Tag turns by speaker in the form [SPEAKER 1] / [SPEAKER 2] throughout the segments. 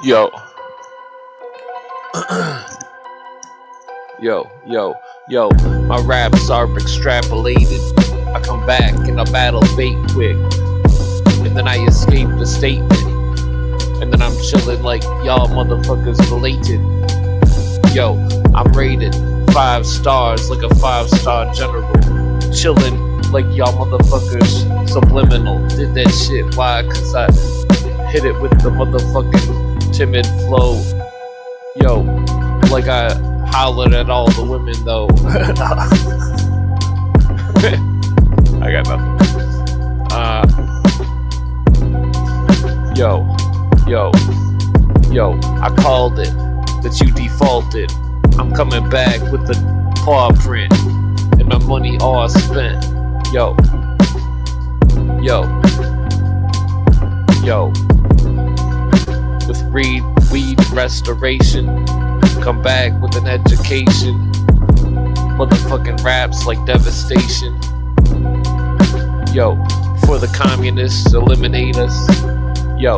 [SPEAKER 1] Yo, yo, my raps are extrapolated. I come back and I battle bait quick. And then I escape the statement. And then I'm chilling like y'all motherfuckers belated. Yo, I'm rated 5 stars like a 5-star general. Chilling like y'all motherfuckers subliminal. Did that shit, why? Cause I hit it with the motherfucking timid flow. Yo, like I hollered at all the women though. I got nothing. Yo, I called it that you defaulted. I'm coming back with the paw print and my money all spent. Yo, with weed restoration, come back with an education. Motherfucking raps like devastation. Yo, before the communists eliminate us. Yo,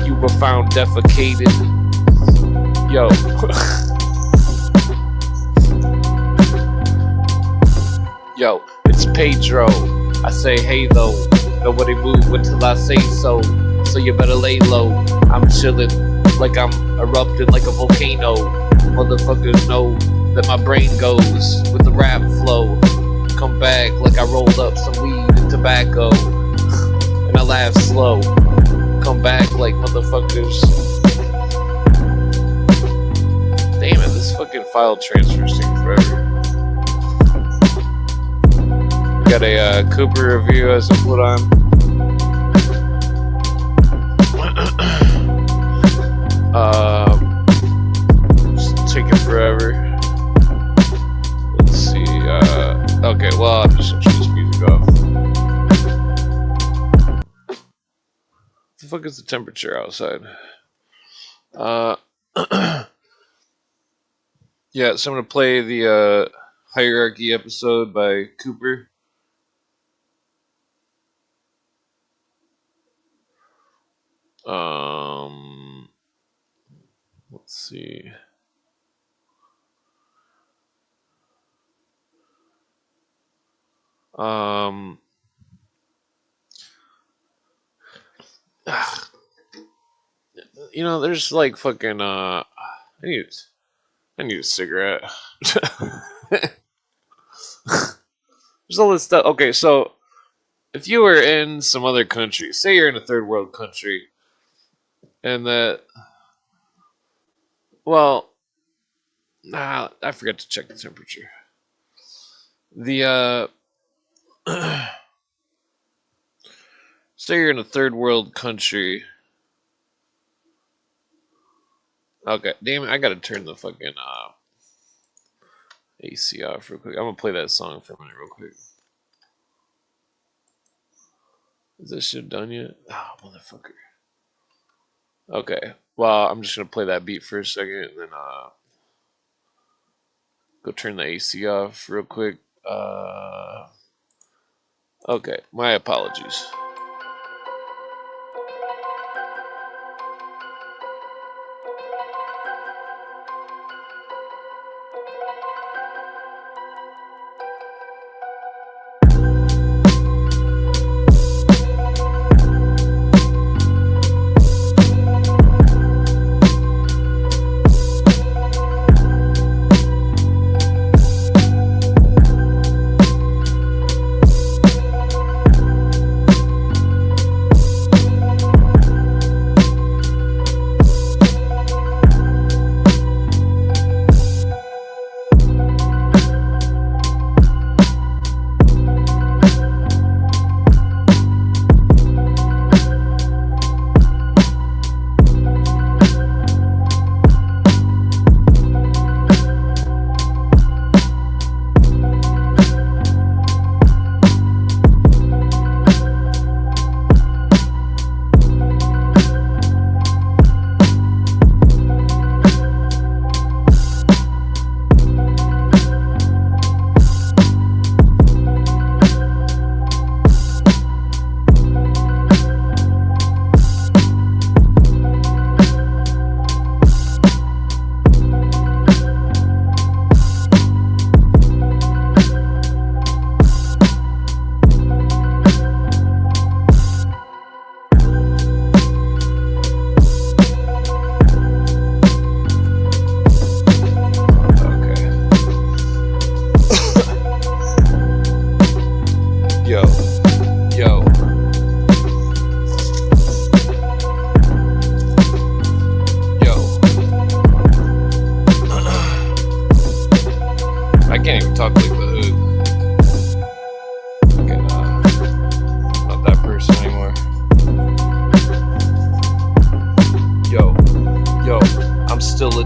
[SPEAKER 1] you were found defecated. Yo. Yo, it's Pedro. I say hey though. Nobody move until I say so. So you better lay low. I'm chillin' like I'm erupting like a volcano. Motherfuckers know that my brain goes with the rap flow. Come back like I rolled up some weed and tobacco. And I laugh slow. Come back like motherfuckers. Damn it, this fucking file transfer's taking forever. Got a Cooper review as I put on. It's taking forever. Let's see. Okay, well, I'm just gonna turn this music off. What the fuck is the temperature outside? Yeah, so I'm gonna play the Hierarchy episode by Cooper. Let's see. You know, there's like fucking I need a cigarette. There's all this stuff. Okay, so if you were in some other country, say you're in a third world country, and that, well, nah, I forgot to check the temperature. The say you're in a third world country. Okay, damn it, I gotta turn the fucking AC off real quick. I'm gonna play that song for a minute real quick. Is this shit done yet? Oh, motherfucker. Okay, well, I'm just gonna play that beat for a second and then go turn the AC off real quick. Okay, my apologies.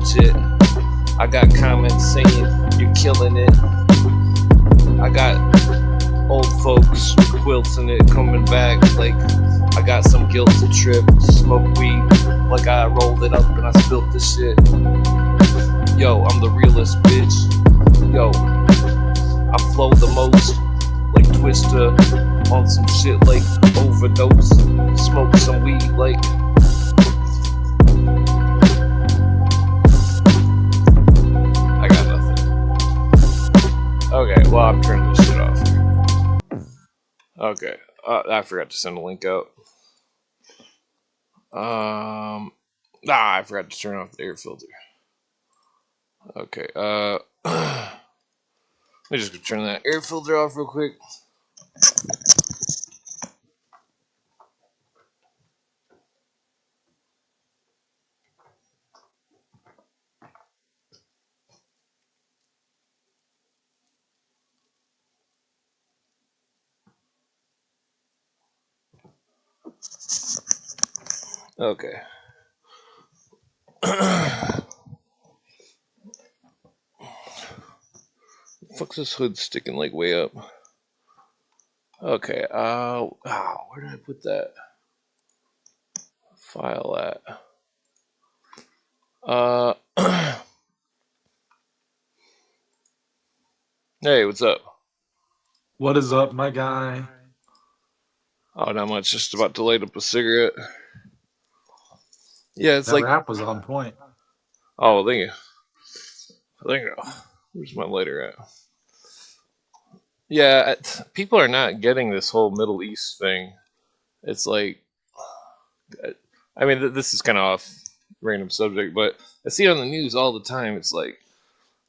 [SPEAKER 1] legit. I got comments saying you're killing it. I got old folks quilting it, coming back like I got some guilt to trip. Smoke weed like I rolled it up and I spilt the shit. Yo, I'm the realest bitch. Yo, I flow the most like Twister on some shit like overdose. Smoke some weed like. I got nothing. Okay, well, I'm turning this shit off. Okay, I forgot to send a link out. I forgot to turn off the air filter. Okay, let me just turn that air filter off real quick. Okay. Fuck's this hood sticking like way up? Okay, where did I put that file at? Hey, what's up?
[SPEAKER 2] What is up, my guy?
[SPEAKER 1] Oh, not much, just about to light up a cigarette. Yeah, it's
[SPEAKER 2] That
[SPEAKER 1] like,
[SPEAKER 2] rap was on point.
[SPEAKER 1] oh, thank you. Thank you. Where's my lighter at? Yeah, people are not getting this whole Middle East thing. It's like, I mean, this is kind of off random subject, but I see it on the news all the time. It's like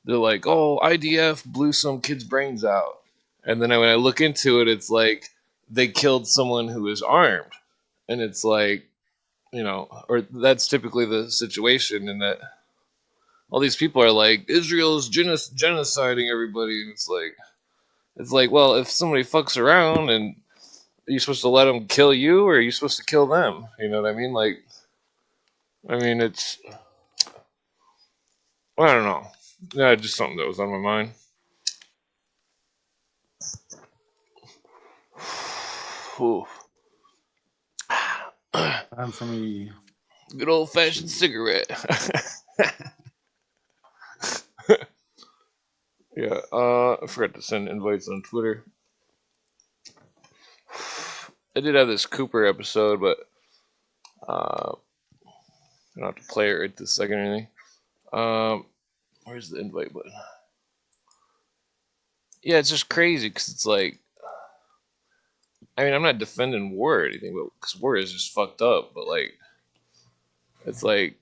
[SPEAKER 1] they're like, "Oh, IDF blew some kid's brains out," and then when I look into it, it's like they killed someone who was armed, and it's like, or that's typically the situation, in that all these people are like, Israel's genociding everybody, and it's like, well, if somebody fucks around, and are you supposed to let them kill you, or are you supposed to kill them? You know what I mean? Like, I mean, I don't know. Yeah, just something that was on my mind. Ooh.
[SPEAKER 2] Time for me.
[SPEAKER 1] Good old fashioned cigarette. Yeah, I forgot to send invites on Twitter. I did have this Cooper episode, but I don't have to play it right this second or anything. Where's the invite button? Yeah, it's just crazy because it's like, I mean, I'm not defending war or anything, but because war is just fucked up. But like, it's like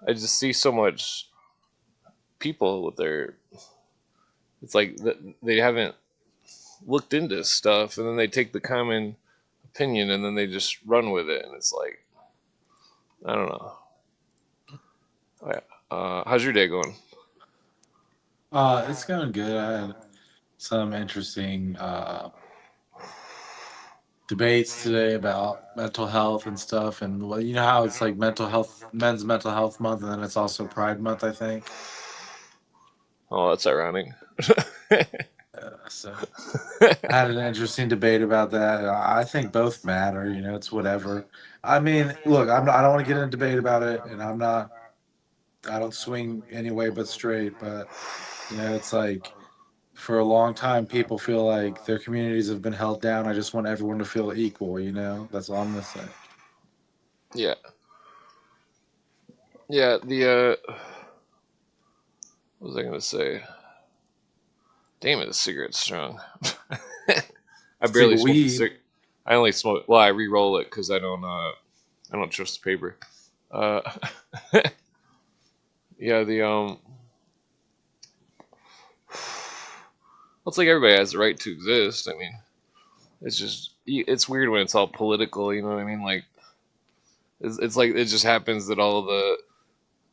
[SPEAKER 1] I just see so much people with their. It's like they haven't looked into stuff, and then they take the common opinion and then they just run with it, and it's like, I don't know. Oh, yeah. How's your day going?
[SPEAKER 2] It's going good. I had some interesting debates today about mental health and stuff, and well, you know how it's like Men's Mental Health Month, and then it's also Pride Month, I think.
[SPEAKER 1] Oh, that's ironic.
[SPEAKER 2] So I had an interesting debate about that. I think both matter. You know, it's whatever. I mean, look, I don't want to get in a debate about it, and I don't swing any way but straight, but you know, it's like for a long time, people feel like their communities have been held down. I just want everyone to feel equal, you know? That's all I'm going to say.
[SPEAKER 1] Yeah, yeah. What was I gonna say? Damn it, the cigarette's strong. I
[SPEAKER 2] See,
[SPEAKER 1] barely
[SPEAKER 2] but
[SPEAKER 1] smoke the
[SPEAKER 2] weed,
[SPEAKER 1] cig. I only smoke. Well, I re-roll it because I don't trust the paper. Uh, yeah, well, it's like everybody has the right to exist. I mean, it's weird when it's all political. You know what I mean? Like, it's like it just happens that all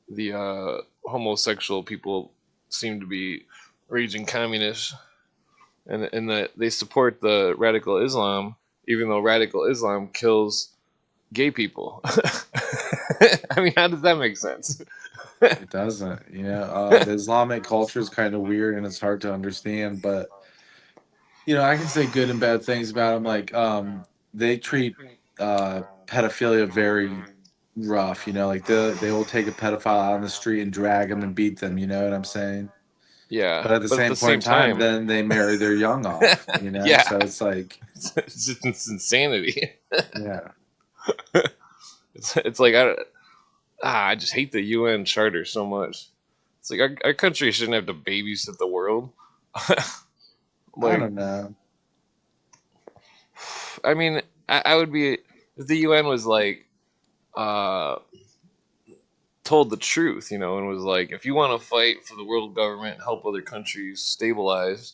[SPEAKER 1] the homosexual people seem to be raging communists, and that they support the radical Islam, even though radical Islam kills gay people. I mean, how does that make sense?
[SPEAKER 2] It doesn't. The Islamic culture is kind of weird and it's hard to understand, but I can say good and bad things about them. Like, they treat pedophilia very rough. Like they will take a pedophile out on the street and drag them and beat them. You know what I'm saying?
[SPEAKER 1] Yeah,
[SPEAKER 2] But at the
[SPEAKER 1] but at
[SPEAKER 2] same
[SPEAKER 1] the
[SPEAKER 2] point
[SPEAKER 1] same
[SPEAKER 2] in time,
[SPEAKER 1] time,
[SPEAKER 2] then they marry their young off.
[SPEAKER 1] yeah,
[SPEAKER 2] So it's like,
[SPEAKER 1] it's insanity.
[SPEAKER 2] yeah,
[SPEAKER 1] It's like I just hate the UN Charter so much. It's like our country shouldn't have to babysit the world.
[SPEAKER 2] I
[SPEAKER 1] Like,
[SPEAKER 2] don't know.
[SPEAKER 1] I mean, I would be if the UN was like uh, told the truth, and was like, if you want to fight for the world government, help other countries stabilize,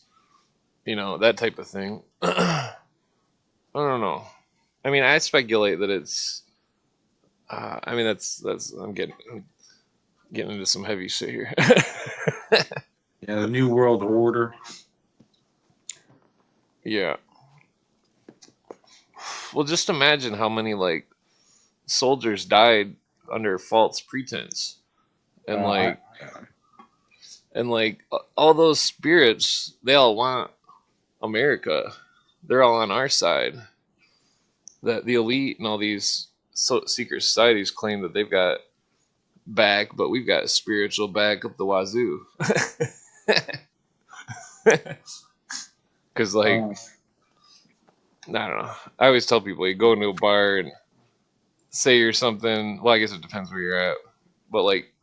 [SPEAKER 1] that type of thing. I don't know. I mean, I speculate that it's. I mean, that's I'm getting into some heavy shit here.
[SPEAKER 2] Yeah, the New World Order.
[SPEAKER 1] Yeah. Well, just imagine how many like soldiers died under false pretense, and
[SPEAKER 2] I
[SPEAKER 1] like all those spirits, they all want America. They're all on our side. The elite and all these secret societies claim that they've got back, but we've got spiritual back up the wazoo. Because
[SPEAKER 2] uh,
[SPEAKER 1] I don't know. I always tell people you go into a bar and say you're something. Well, I guess it depends where you're at, but like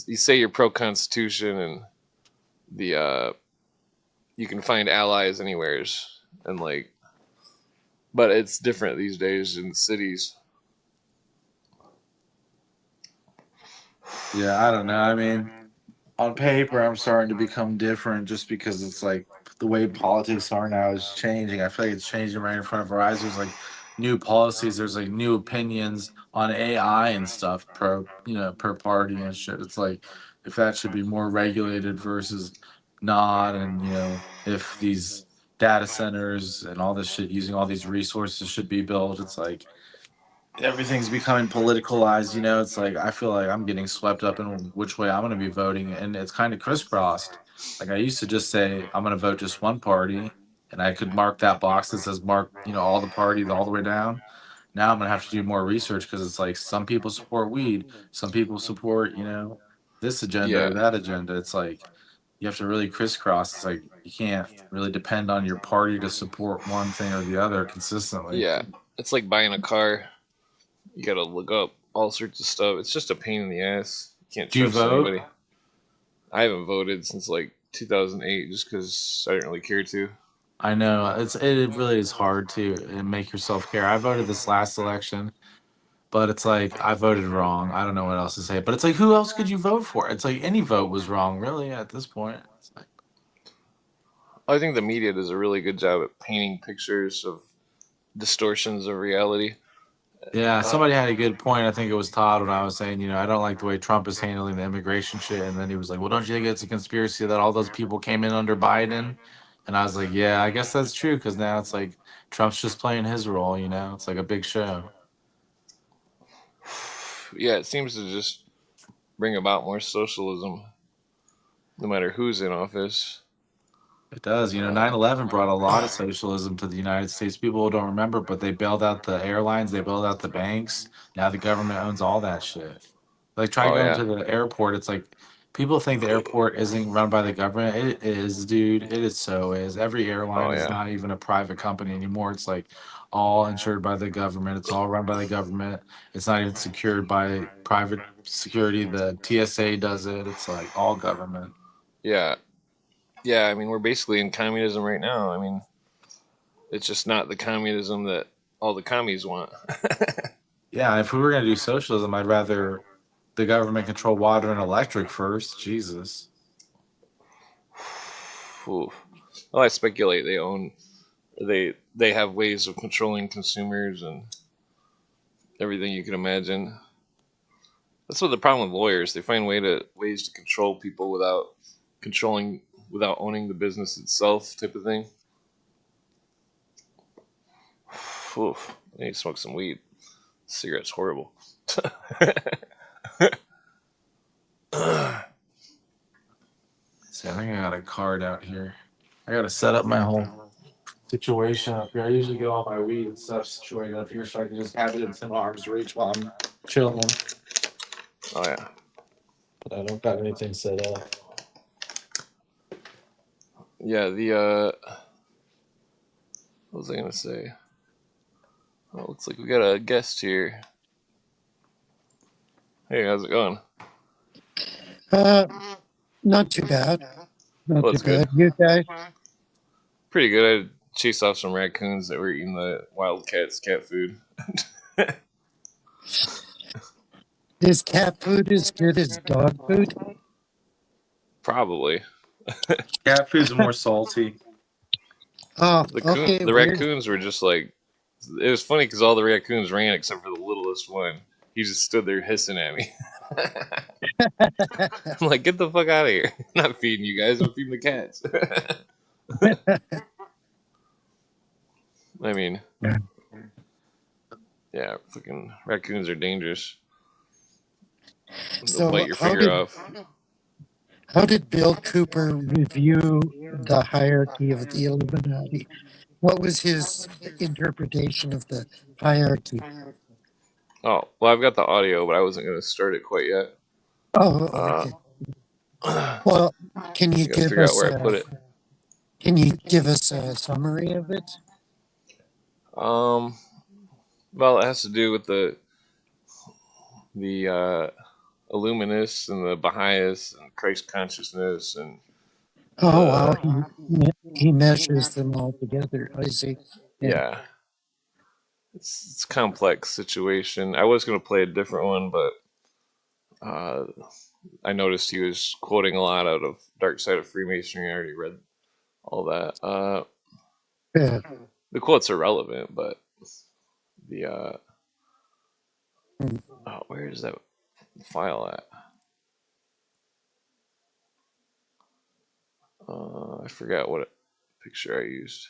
[SPEAKER 1] you say you're pro Constitution and the you can find allies anywheres, and like, but it's different these days in cities.
[SPEAKER 2] yeah, I don't know. I mean, on paper, I'm starting to become different just because it's like the way politics are now is changing. I feel like it's changing right in front of our eyes. There's like new policies, there's like new opinions on AI and stuff per party and shit. It's like if that should be more regulated versus not, and if these data centers and all this shit using all these resources should be built. It's like everything's becoming politicalized. It's like I feel like I'm getting swept up in which way I'm going to be voting, and it's kind of crisscrossed. Like I used to just say I'm going to vote just one party, and I could mark that box that says mark all the parties all the way down. Now I'm going to have to do more research because it's like some people support weed, some people support this agenda
[SPEAKER 1] Yeah,
[SPEAKER 2] or that agenda. It's like you have to really crisscross. It's like you can't really depend on your party to support one thing or the other consistently.
[SPEAKER 1] yeah. It's like buying a car. You gotta look up all sorts of stuff. It's just a pain in the ass. You can't
[SPEAKER 2] Do you
[SPEAKER 1] trust
[SPEAKER 2] vote?
[SPEAKER 1] anybody. I haven't voted since like 2008 just because I didn't really care to.
[SPEAKER 2] I know it really is hard to make yourself care. I voted this last election, but it's like I voted wrong. I don't know what else to say. But it's like who else could you vote for? It's like any vote was wrong, really, at this point. It's like,
[SPEAKER 1] I think the media does a really good job at painting pictures of distortions of reality.
[SPEAKER 2] yeah,
[SPEAKER 1] Uh,
[SPEAKER 2] somebody had a good point. I think it was Todd when I was saying, I don't like the way Trump is handling the immigration shit. And then he was like, well, don't you think it's a conspiracy that all those people came in under Biden? And I was like, yeah, I guess that's true because now it's like Trump's just playing his role. It's like a big show.
[SPEAKER 1] yeah, it seems to just bring about more socialism, no matter who's in office.
[SPEAKER 2] It does. 9/11 brought a lot of socialism to the United States. People don't remember, but they bailed out the airlines, they bailed out the banks. Now the government owns all that shit. Like try
[SPEAKER 1] Oh
[SPEAKER 2] going
[SPEAKER 1] yeah,
[SPEAKER 2] to the airport. It's like people think the airport isn't run by the government. It is, dude. It is so is. Every airline
[SPEAKER 1] oh
[SPEAKER 2] is
[SPEAKER 1] yeah,
[SPEAKER 2] not even a private company anymore. It's like all insured by the government. It's all run by the government. It's not even secured by private security. The TSA does it. It's like all government.
[SPEAKER 1] yeah, yeah. I mean, we're basically in communism right now. I mean, it's just not the communism that all the commies want.
[SPEAKER 2] Yeah, if we were gonna do socialism, I'd rather the government control water and electric first. Jesus.
[SPEAKER 1] Oof. Well, I speculate they have ways of controlling consumers and everything you can imagine. That's what the problem with lawyers. They find ways to control people without controlling without owning the business itself, type of thing. Oof. I need to smoke some weed. Cigarettes horrible.
[SPEAKER 2] See, I think I got a card out here. I gotta set up my whole situation up here. I usually get all my weed and stuff situated up here so I can just have it within arm's reach while I'm chilling.
[SPEAKER 1] Oh yeah.
[SPEAKER 2] But I don't got anything set up.
[SPEAKER 1] Yeah, what was I gonna say? Oh, looks like we got a guest here. Hey, how's it going?
[SPEAKER 3] Not too bad. Not
[SPEAKER 1] Well,
[SPEAKER 3] too
[SPEAKER 1] that's good.
[SPEAKER 3] bad. You guys,
[SPEAKER 1] Pretty good. I chased off some raccoons that were eating the wildcat's cat food.
[SPEAKER 3] is cat food as good as dog food?
[SPEAKER 1] Probably.
[SPEAKER 2] Cat food's more salty.
[SPEAKER 3] Oh, okay,
[SPEAKER 1] The
[SPEAKER 3] weird.
[SPEAKER 1] raccoons were just like, it was funny because all the raccoons ran except for the littlest one. He just stood there hissing at me. I'm like, get the fuck out of here! I'm not feeding you guys. I'm feeding the cats. I mean, yeah, fucking raccoons are dangerous. They'll
[SPEAKER 3] So
[SPEAKER 1] bite your finger off.
[SPEAKER 3] How did Bill Cooper review the hierarchy of the Illuminati? What was his interpretation of the hierarchy?
[SPEAKER 1] Oh, well, I've got the audio, but I wasn't going to start it quite yet.
[SPEAKER 3] Oh, okay. Well, can you give
[SPEAKER 1] figure out
[SPEAKER 3] us
[SPEAKER 1] where I put it?
[SPEAKER 3] Can you give us a summary of it?
[SPEAKER 1] Well, it has to do with the Illuminists and the Baha'is and Christ consciousness and
[SPEAKER 3] Oh, wow. He measures them all together. I see.
[SPEAKER 1] yeah. It's a complex situation. I was going to play a different one, but I noticed he was quoting a lot out of Dark Side of Freemasonry. I already read all that.
[SPEAKER 3] Yeah.
[SPEAKER 1] The quotes are relevant, but the where is that file at? I forgot what picture I used.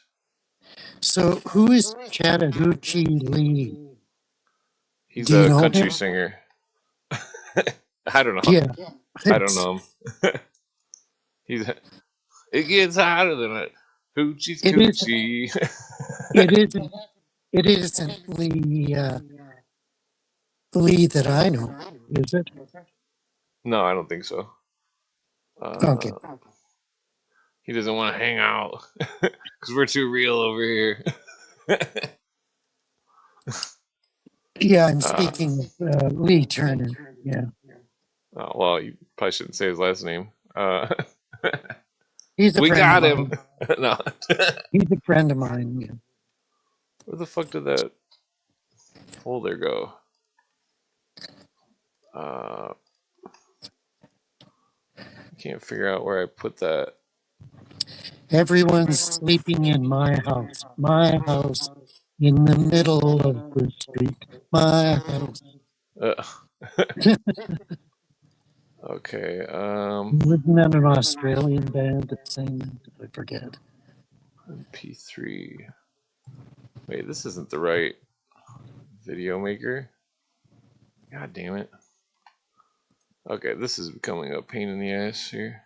[SPEAKER 3] So, who is Chattahoochee Lee?
[SPEAKER 1] He's
[SPEAKER 3] Do you
[SPEAKER 1] a
[SPEAKER 3] know
[SPEAKER 1] country
[SPEAKER 3] him?
[SPEAKER 1] singer. I don't know.
[SPEAKER 3] Yeah.
[SPEAKER 1] I don't know him. It gets hotter than it. Hoochie's
[SPEAKER 3] It is.
[SPEAKER 1] coochie.
[SPEAKER 3] It isn't. It isn't Lee that I know, is it?
[SPEAKER 1] No, I don't think so.
[SPEAKER 3] Okay.
[SPEAKER 1] He doesn't want to hang out because we're too real over here.
[SPEAKER 3] Yeah, I'm speaking of Lee Turner. Yeah.
[SPEAKER 1] Oh, well, you probably shouldn't say his last name.
[SPEAKER 3] He's a
[SPEAKER 1] We
[SPEAKER 3] friend
[SPEAKER 1] got
[SPEAKER 3] of
[SPEAKER 1] him.
[SPEAKER 3] mine.
[SPEAKER 1] No.
[SPEAKER 3] He's a friend of mine. Yeah.
[SPEAKER 1] Where the fuck did that folder go? I can't figure out where I put that.
[SPEAKER 3] Everyone's sleeping in my house. My house in the middle of the street. My house.
[SPEAKER 1] Okay.
[SPEAKER 3] Wasn't that an Australian band that sang that? I forget.
[SPEAKER 1] MP3. Wait, this isn't the right video maker. God damn it. Okay, this is becoming a pain in the ass here.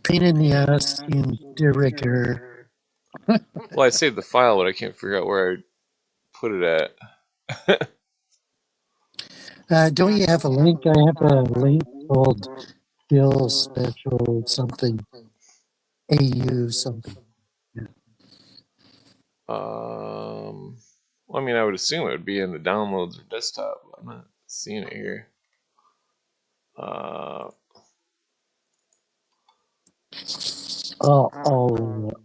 [SPEAKER 3] Pain in the ass in de rigueur.
[SPEAKER 1] Well, I saved the file, but I can't figure out where I put it at.
[SPEAKER 3] Don't you have a link? I have a link called Bill Special something. AU something. Yeah.
[SPEAKER 1] Well, I mean, I would assume it would be in the downloads or desktop, but I'm not seeing it here.
[SPEAKER 3] I'll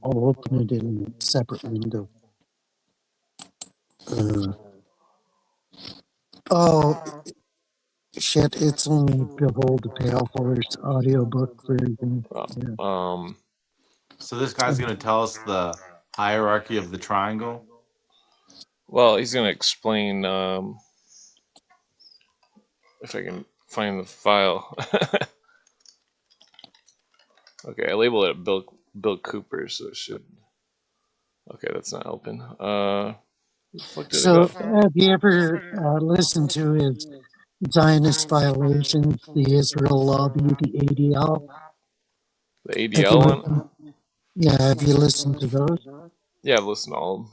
[SPEAKER 3] open it in a separate window. Oh, shit, it's only Behold the Pale Horse audiobook version. Yeah.
[SPEAKER 2] So this guy's going to tell us the hierarchy of the triangle?
[SPEAKER 1] Well, he's going to explain, if I can find the file. Okay, I labeled it Bill Cooper, so it should. Okay, that's not helping.
[SPEAKER 3] So, have you ever listened to his Zionist violations, the Israel lobby, the ADL.
[SPEAKER 1] The
[SPEAKER 3] Have you
[SPEAKER 1] ADL one?
[SPEAKER 3] listened? Yeah, have you listened to those?
[SPEAKER 1] Yeah, I've listened to all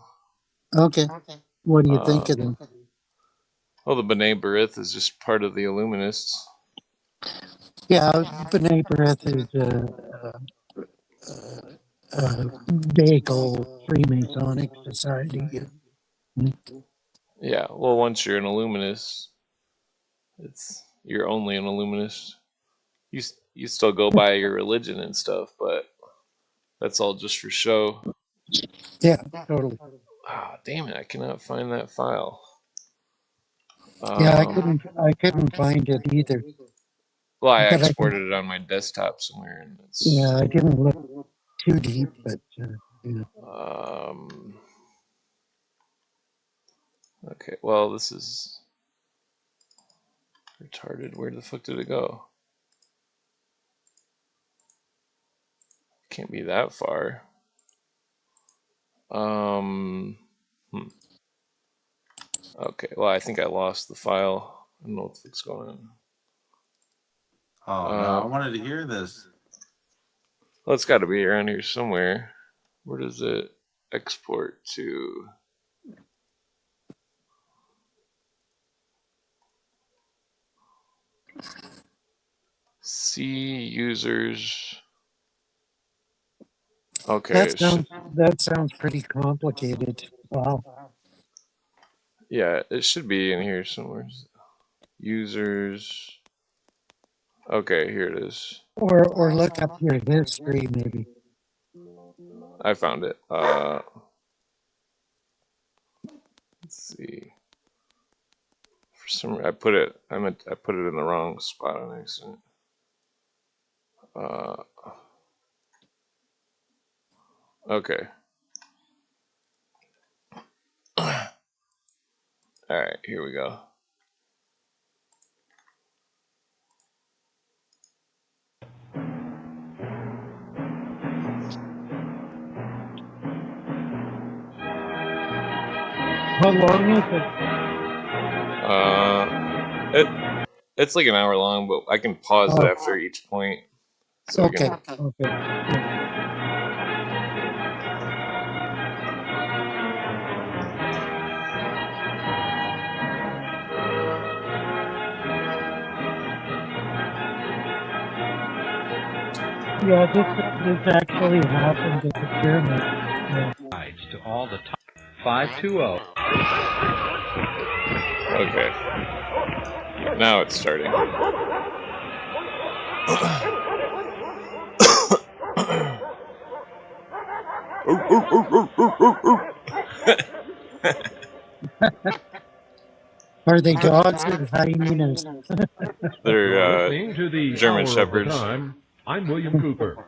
[SPEAKER 3] Okay. What do you
[SPEAKER 1] of
[SPEAKER 3] think
[SPEAKER 1] them.
[SPEAKER 3] of them?
[SPEAKER 1] Well, the B'nai B'rith is just part of the Illuminists.
[SPEAKER 3] Yeah, B'nai B'rith is a bagel Freemasonic society.
[SPEAKER 1] Yeah, well, once you're an Illuminist, you're only an Illuminist. You still go by your religion and stuff, but that's all just for show.
[SPEAKER 3] Yeah, totally.
[SPEAKER 1] Ah, damn it! I cannot find that file.
[SPEAKER 3] Yeah, I couldn't find it either.
[SPEAKER 1] Well, I
[SPEAKER 3] But
[SPEAKER 1] exported it on my desktop somewhere, and
[SPEAKER 3] yeah, I didn't look too deep, but yeah.
[SPEAKER 1] Okay, well, this is retarded. Where the fuck did it go? Can't be that far. Okay, well, I think I lost the file. I don't know what the fuck's going on.
[SPEAKER 2] Oh no, I wanted to hear this.
[SPEAKER 1] Well, it's got to be around here somewhere. Where does it export to? See users. Okay.
[SPEAKER 3] That sounds pretty complicated. Wow.
[SPEAKER 1] Yeah, it should be in here somewhere. Users. Okay, here it is.
[SPEAKER 3] Or look up your history, maybe.
[SPEAKER 1] I found it. Let's see. For some, I put it in the wrong spot on accident. Okay. All right, here we go.
[SPEAKER 3] How long is it?
[SPEAKER 1] It's like an hour long, but I can pause it after each point. So
[SPEAKER 3] Okay. Yeah, this actually happened at the pyramid. Yeah.
[SPEAKER 4] To all the top 520.
[SPEAKER 1] Okay. Now it's starting.
[SPEAKER 3] Are they dogs or hyenas?
[SPEAKER 1] They're
[SPEAKER 4] Listening to the
[SPEAKER 1] German
[SPEAKER 4] Hour of the
[SPEAKER 1] Shepherds.
[SPEAKER 4] Time, I'm William Cooper.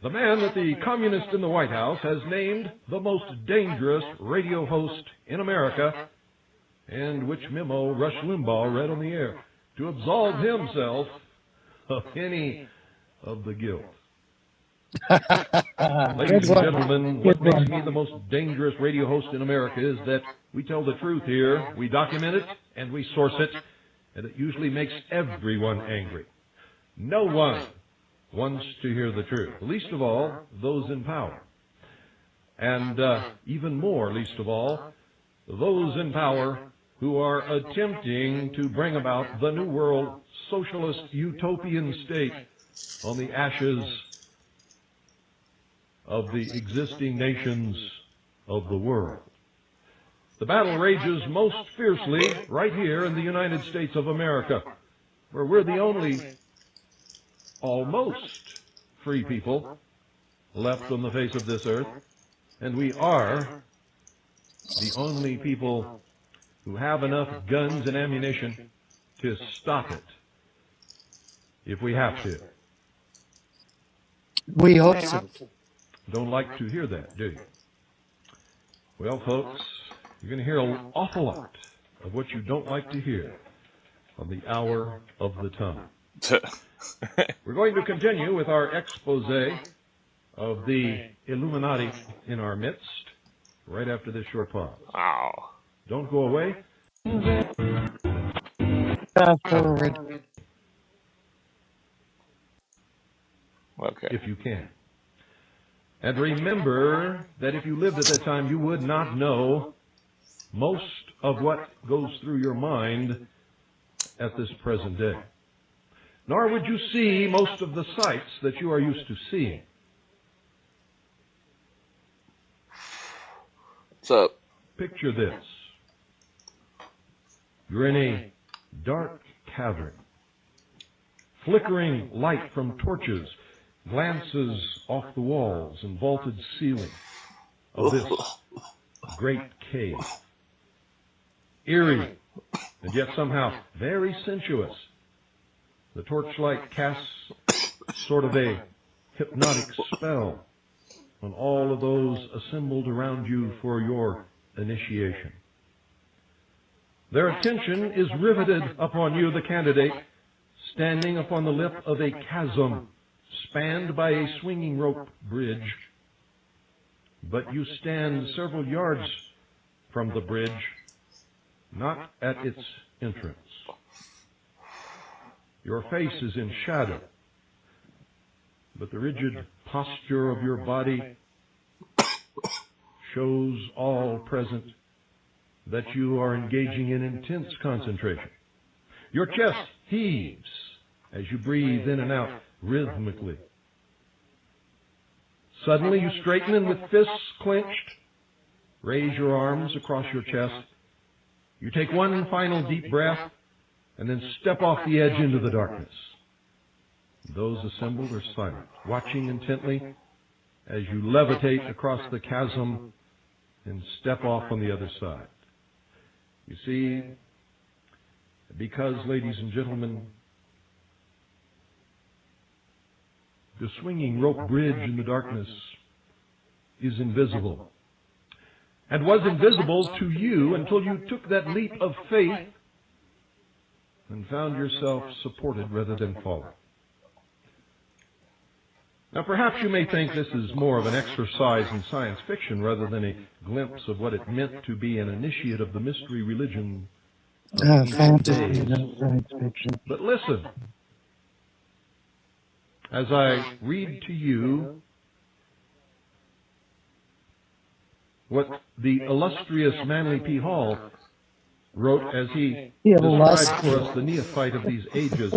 [SPEAKER 4] The man that the communist in the White House has named the most dangerous radio host in America, and which memo Rush Limbaugh read on the air to absolve himself of any of the guilt. Ladies and gentlemen, what makes me the most dangerous radio host in America is that we tell the truth here, we document it, and we source it, and it usually makes everyone angry. No one wants to hear the truth, least of all those in power. And even more, least of all, those in power who are attempting to bring about the New World Socialist Utopian State on the ashes of the existing nations of the world. The battle rages most fiercely right here in the United States of America, where we're the only almost free people left on the face of this earth, and we are the only people who have enough guns and ammunition to stop it if we have to.
[SPEAKER 3] We hope so.
[SPEAKER 4] Don't like to hear that, do you? Well, folks, you're going to hear an awful lot of what you don't like to hear on the Hour of the Tongue. We're going to continue with our expose of the Illuminati in our midst right after this short pause.
[SPEAKER 1] Ow.
[SPEAKER 4] Don't go away.
[SPEAKER 3] Fast forward.
[SPEAKER 1] Okay.
[SPEAKER 4] if you can. And remember that if you lived at that time, you would not know most of what goes through your mind at this present day. Nor would you see most of the sights that you are used to seeing.
[SPEAKER 1] What's up?
[SPEAKER 4] Picture this. You're in a dark cavern. Flickering light from torches glances off the walls and vaulted ceiling of this great cave. Eerie, and yet somehow very sensuous. The torchlight casts sort of a hypnotic spell on all of those assembled around you for your initiation. Their attention is riveted upon you, the candidate, standing upon the lip of a chasm spanned by a swinging rope bridge. But you stand several yards from the bridge, not at its entrance. Your face is in shadow, but the rigid posture of your body shows all present that you are engaging in intense concentration. Your chest heaves as you breathe in and out rhythmically. Suddenly you straighten and with fists clenched, raise your arms across your chest. You take one final deep breath and then step off the edge into the darkness. Those assembled are silent, watching intently as you levitate across the chasm and step off on the other side. You see, because, ladies and gentlemen, the swinging rope bridge in the darkness is invisible, and was invisible to you until you took that leap of faith and found yourself supported rather than falling. Now, perhaps you may think this is more of an exercise in science fiction rather than a glimpse of what it meant to be an initiate of the mystery religion of ancient
[SPEAKER 3] Fantasy,
[SPEAKER 4] days.
[SPEAKER 3] not science fiction.
[SPEAKER 4] But listen, as I read to you what the illustrious Manly P. Hall wrote as he described for us the neophyte of these ages.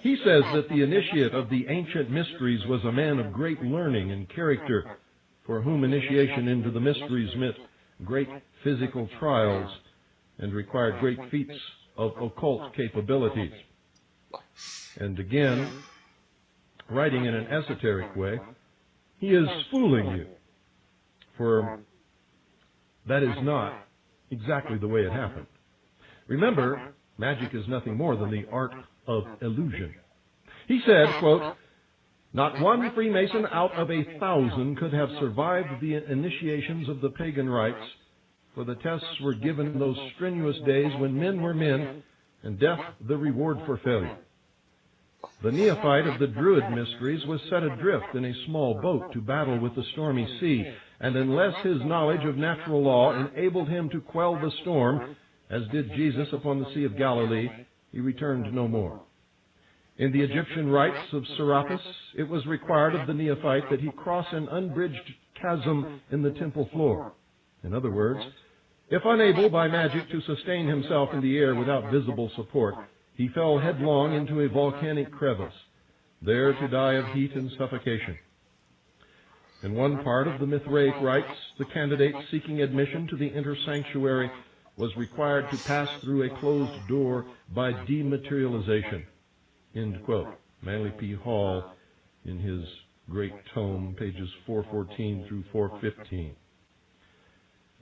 [SPEAKER 4] He says that the initiate of the ancient mysteries was a man of great learning and character, for whom initiation into the mysteries meant great physical trials and required great feats of occult capabilities. And again, writing in an esoteric way, he is fooling you, for that is not exactly the way it happened. Remember, magic is nothing more than the art of illusion. He said, quote, "Not one Freemason out of 1,000 could have survived the initiations of the pagan rites, for the tests were given in those strenuous days when men were men and death the reward for failure. The neophyte of the Druid mysteries was set adrift in a small boat to battle with the stormy sea, and unless his knowledge of natural law enabled him to quell the storm, as did Jesus upon the Sea of Galilee, he returned no more. In the Egyptian rites of Serapis, it was required of the neophyte that he cross an unbridged chasm in the temple floor. In other words, if unable by magic to sustain himself in the air without visible support, he fell headlong into a volcanic crevice, there to die of heat and suffocation. In one part of the Mithraic rites, the candidate seeking admission to the inner sanctuary was required to pass through a closed door by dematerialization." End quote. Manly P. Hall in his great tome, pages 414 through 415.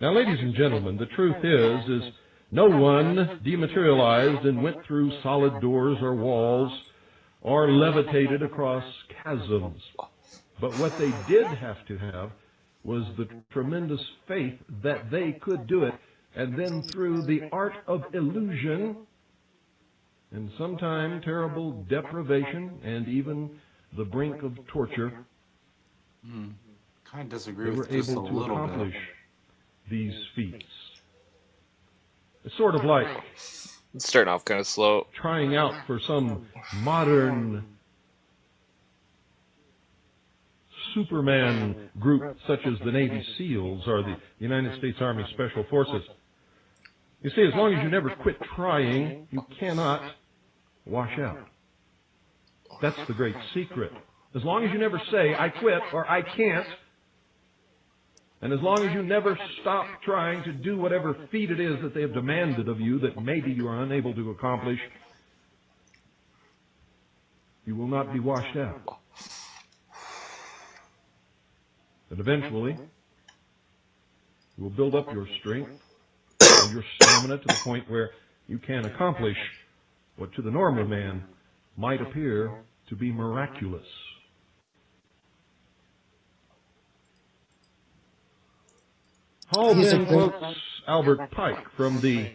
[SPEAKER 4] Now, ladies and gentlemen, the truth is no one dematerialized and went through solid doors or walls or levitated across chasms. But what they did have to have was the tremendous faith that they could do it, and then through the art of illusion and sometime terrible deprivation and even the brink of torture,
[SPEAKER 2] Kind of disagree
[SPEAKER 4] they were
[SPEAKER 2] with just a
[SPEAKER 4] able to
[SPEAKER 2] little
[SPEAKER 4] accomplish
[SPEAKER 2] bit.
[SPEAKER 4] these feats. It's sort of like
[SPEAKER 1] It's starting off kind of slow.
[SPEAKER 4] trying out for some modern Superman group such as the Navy SEALs or the United States Army Special Forces. You see, as long as you never quit trying, you cannot wash out. That's the great secret. As long as you never say, I quit or I can't, and as long as you never stop trying to do whatever feat it is that they have demanded of you that maybe you are unable to accomplish, you will not be washed out. And eventually, you will build up your strength and your stamina to the point where you can accomplish what to the normal man might appear to be miraculous. Hall then quotes Albert Pike from the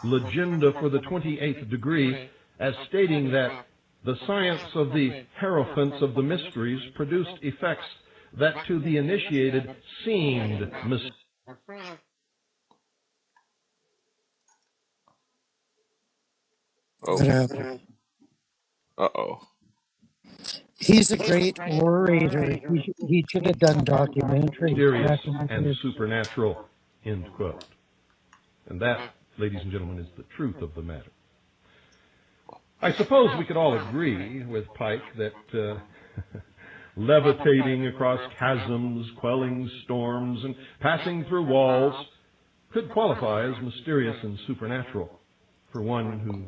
[SPEAKER 4] Legenda for the 28th Degree as stating that the science of the hierophants of the mysteries produced effects that to the initiated seemed mysterious.
[SPEAKER 3] What happened?
[SPEAKER 1] Uh-oh.
[SPEAKER 3] He's a great orator. He should have done documentaries back in the
[SPEAKER 4] And
[SPEAKER 3] day.
[SPEAKER 4] supernatural, end quote. And that, ladies and gentlemen, is the truth of the matter. I suppose we could all agree with Pike that levitating across chasms, quelling storms, and passing through walls could qualify as mysterious and supernatural for one who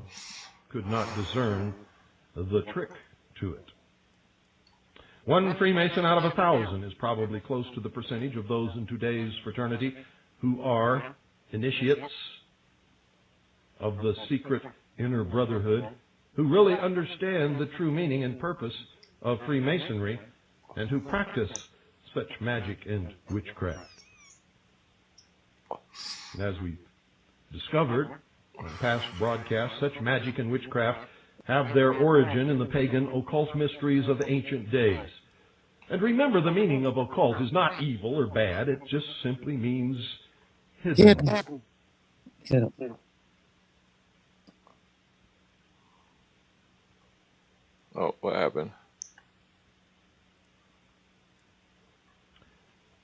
[SPEAKER 4] could not discern the trick to it. One Freemason out of 1,000 is probably close to the percentage of those in today's fraternity who are initiates of the secret inner brotherhood, who really understand the true meaning and purpose of Freemasonry, and who practice such magic and witchcraft. And as we discovered on past broadcasts, such magic and witchcraft have their origin in the pagan occult mysteries of ancient days. And remember, the meaning of occult is not evil or bad. It just simply means hidden.
[SPEAKER 3] Yeah.
[SPEAKER 1] Oh, what happened?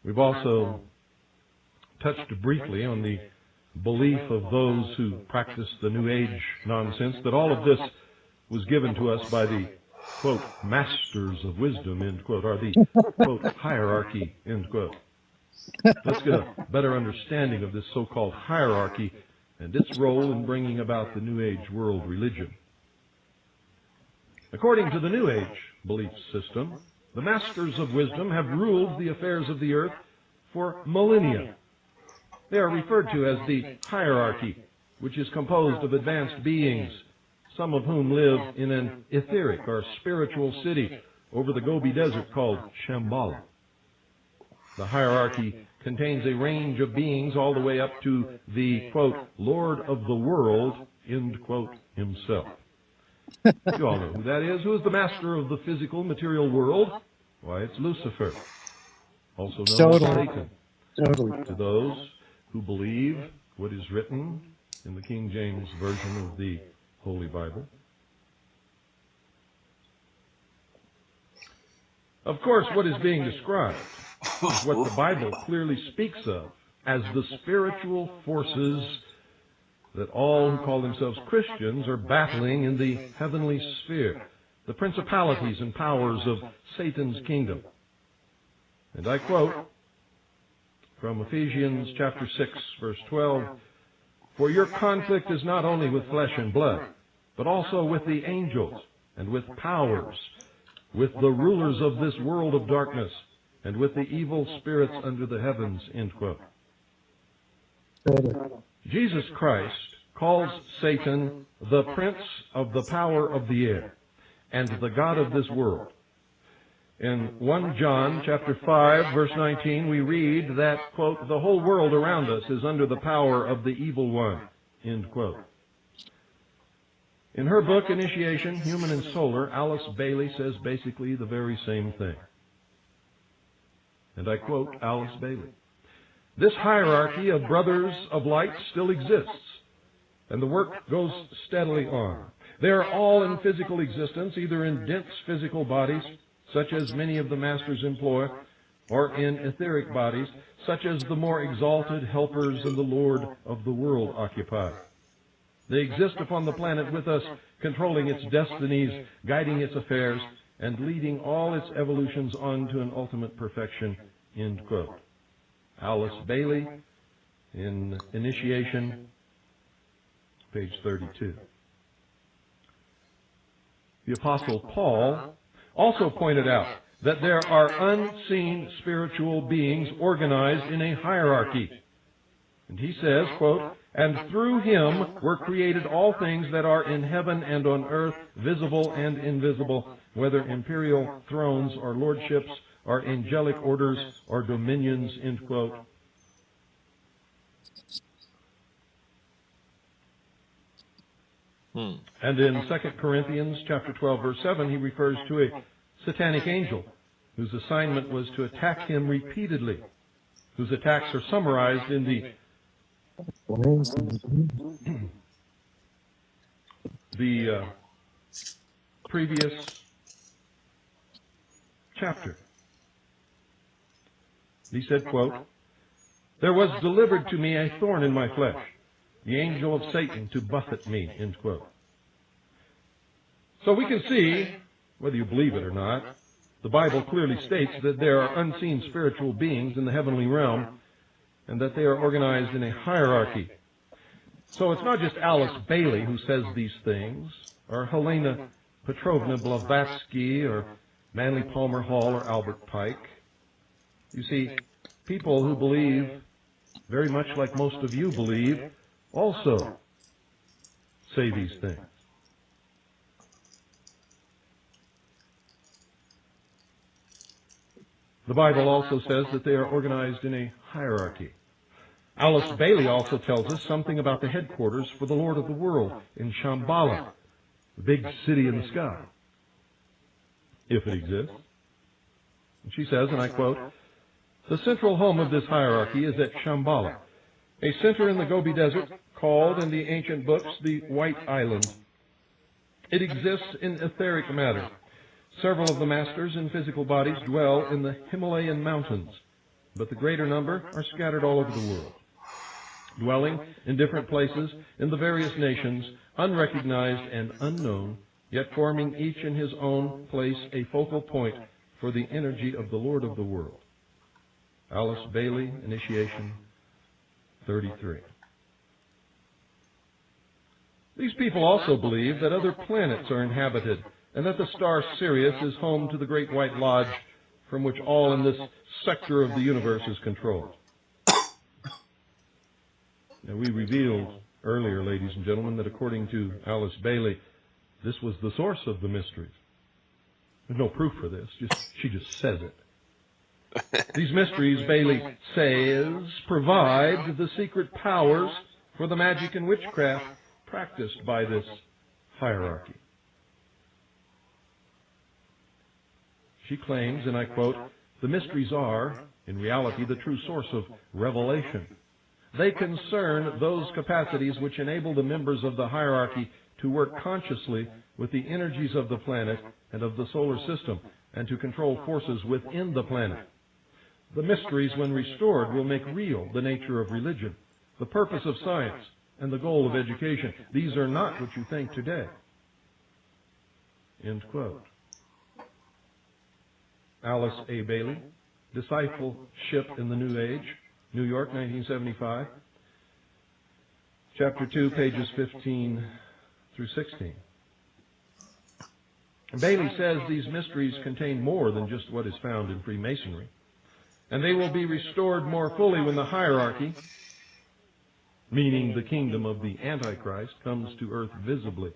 [SPEAKER 4] We've also touched briefly on the belief of those who practice the New Age nonsense that all of this was given to us by the, quote, masters of wisdom, end quote, or the, quote, hierarchy, end quote. Let's get a better understanding of this so-called hierarchy and its role in bringing about the New Age world religion. According to the New Age belief system, the masters of wisdom have ruled the affairs of the earth for millennia. They are referred to as the hierarchy, which is composed of advanced beings, some of whom live in an etheric or spiritual city over the Gobi Desert called Shambhala. The hierarchy contains a range of beings all the way up to the, quote, Lord of the world, end quote, himself. You all know who that is. Who is the master of the physical, material world? Why, it's Lucifer, also known as Satan.
[SPEAKER 3] Totally.
[SPEAKER 4] To those who believe what is written in the King James Version of the Holy Bible. Of course, what is being described is what the Bible clearly speaks of as the spiritual forces that all who call themselves Christians are battling in the heavenly sphere, the principalities and powers of Satan's kingdom. And I quote from Ephesians chapter 6, verse 12, "For your conflict is not only with flesh and blood, but also with the angels and with powers, with the rulers of this world of darkness, and with the evil spirits under the heavens," end quote.
[SPEAKER 3] Totally.
[SPEAKER 4] Jesus Christ calls Satan the prince of the power of the air and the god of this world. In 1 John chapter 5, verse 19, we read that, quote, "The whole world around us is under the power of the evil one," end quote. In her book, Initiation, Human and Solar, Alice Bailey says basically the very same thing. And I quote Alice Bailey, "This hierarchy of brothers of light still exists, and the work goes steadily on. They are all in physical existence, either in dense physical bodies, such as many of the masters employ, or in etheric bodies, such as the more exalted helpers and the Lord of the world occupy. They exist upon the planet with us, controlling its destinies, guiding its affairs, and leading all its evolutions on to an ultimate perfection, end quote. Alice Bailey, in Initiation, page 32. The Apostle Paul also pointed out that there are unseen spiritual beings organized in a hierarchy. And he says, quote, "And through him were created all things that are in heaven and on earth, visible and invisible, whether imperial thrones or lordships or angelic orders or dominions," end quote. And in 2 Corinthians chapter 12, verse 7, he refers to a satanic angel whose assignment was to attack him repeatedly, whose attacks are summarized in the previous chapter. He said, quote, "There was delivered to me a thorn in my flesh, the angel of Satan to buffet me," end quote. So we can see, whether you believe it or not, the Bible clearly states that there are unseen spiritual beings in the heavenly realm, and that they are organized in a hierarchy. So it's not just Alice Bailey who says these things, or Helena Petrovna Blavatsky, or Manly Palmer Hall, or Albert Pike. You see, people who believe, very much like most of you believe, also say these things. The Bible also says that they are organized in a hierarchy. Alice Bailey also tells us something about the headquarters for the Lord of the world in Shambhala, the big city in the sky, if it exists. And she says, and I quote, "The central home of this hierarchy is at Shambhala, a center in the Gobi Desert called in the ancient books the White Island. It exists in etheric matter. Several of the masters in physical bodies dwell in the Himalayan mountains, but the greater number are scattered all over the world, dwelling in different places in the various nations, unrecognized and unknown, yet forming each in his own place a focal point for the energy of the Lord of the world." Alice Bailey, Initiation 33. These people also believe that other planets are inhabited, and that the star Sirius is home to the Great White Lodge, from which all in this sector of the universe is controlled. Now, we revealed earlier, ladies and gentlemen, that according to Alice Bailey, this was the source of the mysteries. There's no proof for this. She just says it. These mysteries, Bailey says, provide the secret powers for the magic and witchcraft practiced by this hierarchy. She claims, and I quote, "The mysteries are, in reality, the true source of revelation. They concern those capacities which enable the members of the hierarchy to work consciously with the energies of the planet and of the solar system, and to control forces within the planet. The mysteries, when restored, will make real the nature of religion, the purpose of science, and the goal of education. These are not what you think today." End quote. Alice A. Bailey, Discipleship in the New Age, New York, 1975. Chapter 2, pages 15 through 16. Bailey says these mysteries contain more than just what is found in Freemasonry, and they will be restored more fully when the hierarchy, meaning the kingdom of the Antichrist, comes to earth visibly.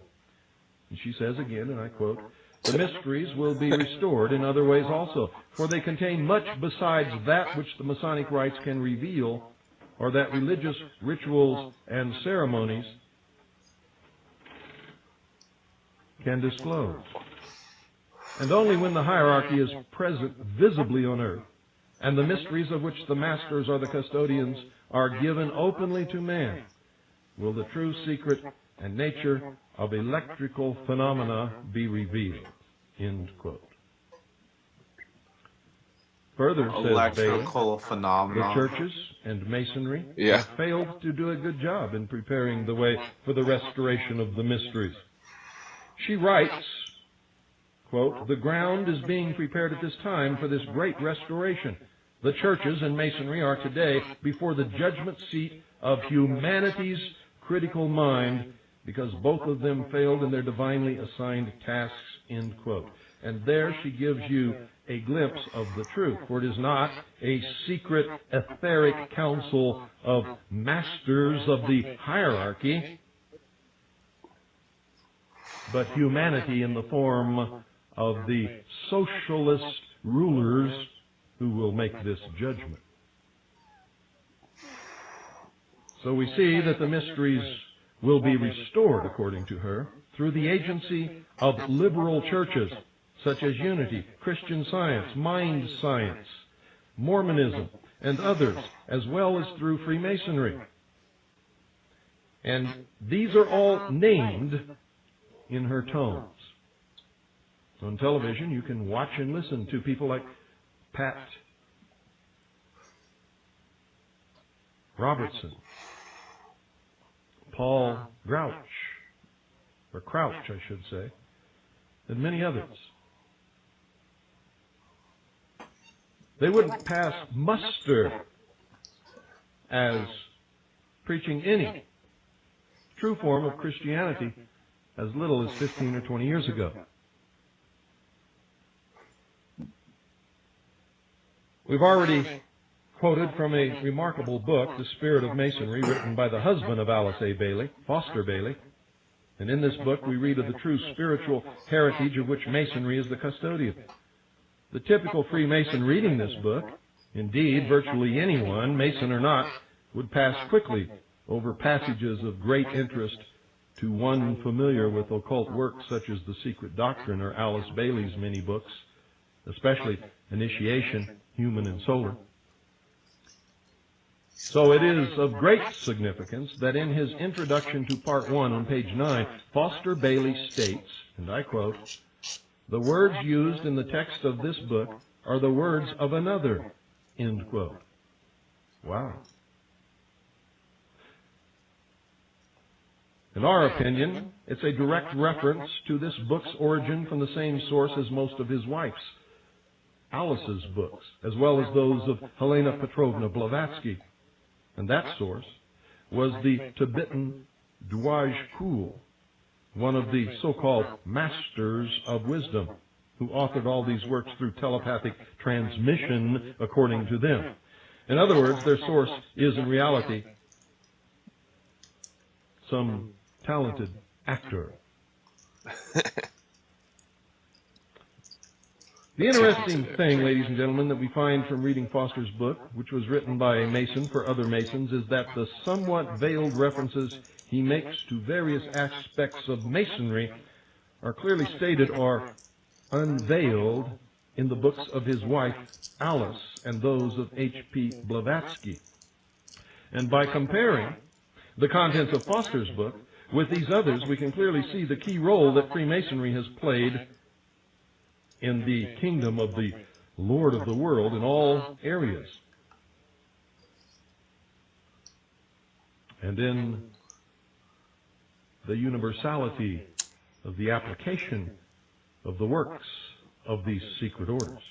[SPEAKER 4] And she says again, and I quote, "The mysteries will be restored in other ways also, for they contain much besides that which the Masonic rites can reveal, or that religious rituals and ceremonies can disclose. And only when the hierarchy is present visibly on earth, and the mysteries of which the masters are the custodians are given openly to man, will the true secret and nature of electrical phenomena be revealed. End quote. Further, says Bailey,
[SPEAKER 2] Electrical
[SPEAKER 4] the
[SPEAKER 2] phenomena.
[SPEAKER 4] churches and Masonry
[SPEAKER 1] Yeah.
[SPEAKER 4] have failed to do a good job in preparing the way for the restoration of the mysteries. She writes, quote, "The ground is being prepared at this time for this great restoration. The churches and Masonry are today before the judgment seat of humanity's critical mind because both of them failed in their divinely assigned tasks," end quote. And there she gives you a glimpse of the truth, for it is not a secret etheric council of masters of the hierarchy, but humanity in the form of the socialist rulers who will make this judgment. So we see that the mysteries will be restored, according to her, through the agency of liberal churches, such as Unity, Christian Science, Mind Science, Mormonism, and others, as well as through Freemasonry. And these are all named in her tomes. On television, you can watch and listen to people like Pat Robertson, Paul Crouch, I should say, and many others. They wouldn't pass muster as preaching any true form of Christianity as little as 15 or 20 years ago. We've already quoted from a remarkable book, The Spirit of Masonry, written by the husband of Alice A. Bailey, Foster Bailey. And in this book we read of the true spiritual heritage of which Masonry is the custodian. The typical Freemason reading this book, indeed virtually anyone, Mason or not, would pass quickly over passages of great interest to one familiar with occult works such as The Secret Doctrine or Alice Bailey's many books, especially Initiation, Human and Solar. So it is of great significance that in his introduction to Part 1 on page 9, Foster Bailey states, and I quote, "The words used in the text of this book are the words of another," end quote. Wow. In our opinion, it's a direct reference to this book's origin from the same source as most of his wife's, Alice's books, as well as those of Helena Petrovna Blavatsky. And that source was the Tibetan Dwaj Kul, one of the so-called masters of wisdom, who authored all these works through telepathic transmission, according to them. In other words, their source is in reality some talented actor. The interesting thing, ladies and gentlemen, that we find from reading Foster's book, which was written by a Mason for other Masons, is that the somewhat veiled references he makes to various aspects of Masonry are clearly stated or unveiled in the books of his wife, Alice, and those of H.P. Blavatsky. And by comparing the contents of Foster's book with these others, we can clearly see the key role that Freemasonry has played in the kingdom of the Lord of the world in all areas. And in the universality of the application of the works of these secret orders.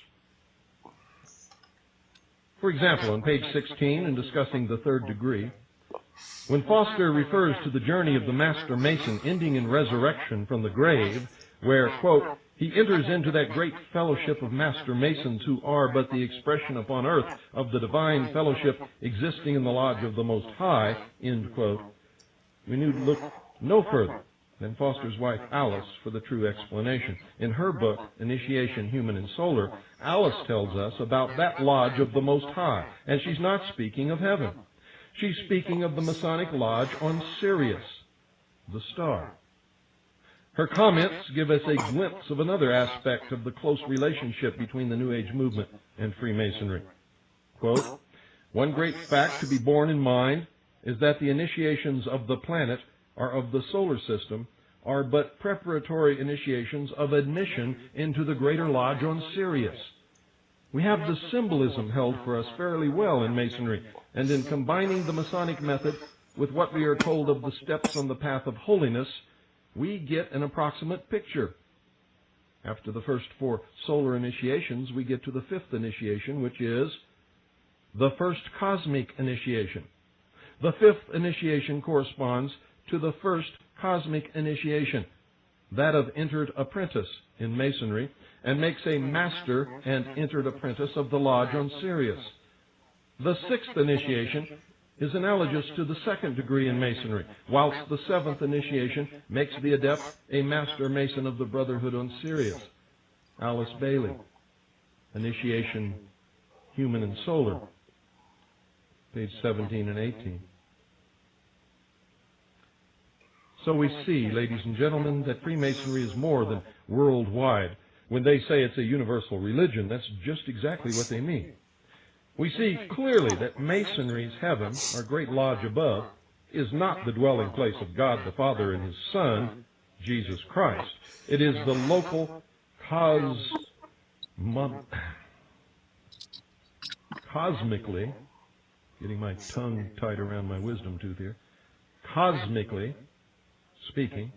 [SPEAKER 4] For example, on page 16, in discussing the third degree, when Foster refers to the journey of the Master Mason ending in resurrection from the grave, where, quote, "He enters into that great fellowship of Master Masons who are but the expression upon earth of the divine fellowship existing in the lodge of the Most High," end quote, we need look no further than Foster's wife Alice for the true explanation. In her book, Initiation, Human and Solar, Alice tells us about that lodge of the Most High, and she's not speaking of heaven. She's speaking of the Masonic Lodge on Sirius, the star. Her comments give us a glimpse of another aspect of the close relationship between the New Age movement and Freemasonry. Quote, "One great fact to be borne in mind is that the initiations of the planet or of the solar system are but preparatory initiations of admission into the Greater Lodge on Sirius. We have the symbolism held for us fairly well in Masonry, and in combining the Masonic method with what we are told of the steps on the path of holiness, we get an approximate picture. After the first 4 solar initiations, we get to the 5th initiation, which is the first cosmic initiation. The 5th initiation corresponds to the first cosmic initiation, that of entered apprentice in Masonry, and makes a master and entered apprentice of the lodge on Sirius. The 6th initiation is analogous to the 2nd degree in Masonry, whilst the 7th initiation makes the adept a master mason of the Brotherhood on Sirius. Alice Bailey, Initiation Human and Solar, page 17 and 18. So we see, ladies and gentlemen, that Freemasonry is more than worldwide. When they say it's a universal religion, that's just exactly what they mean. We see clearly that Masonry's heaven, our great lodge above, is not the dwelling place of God the Father and His Son, Jesus Christ. It is the local cosmically, getting my tongue tied around my wisdom tooth here, cosmically speaking,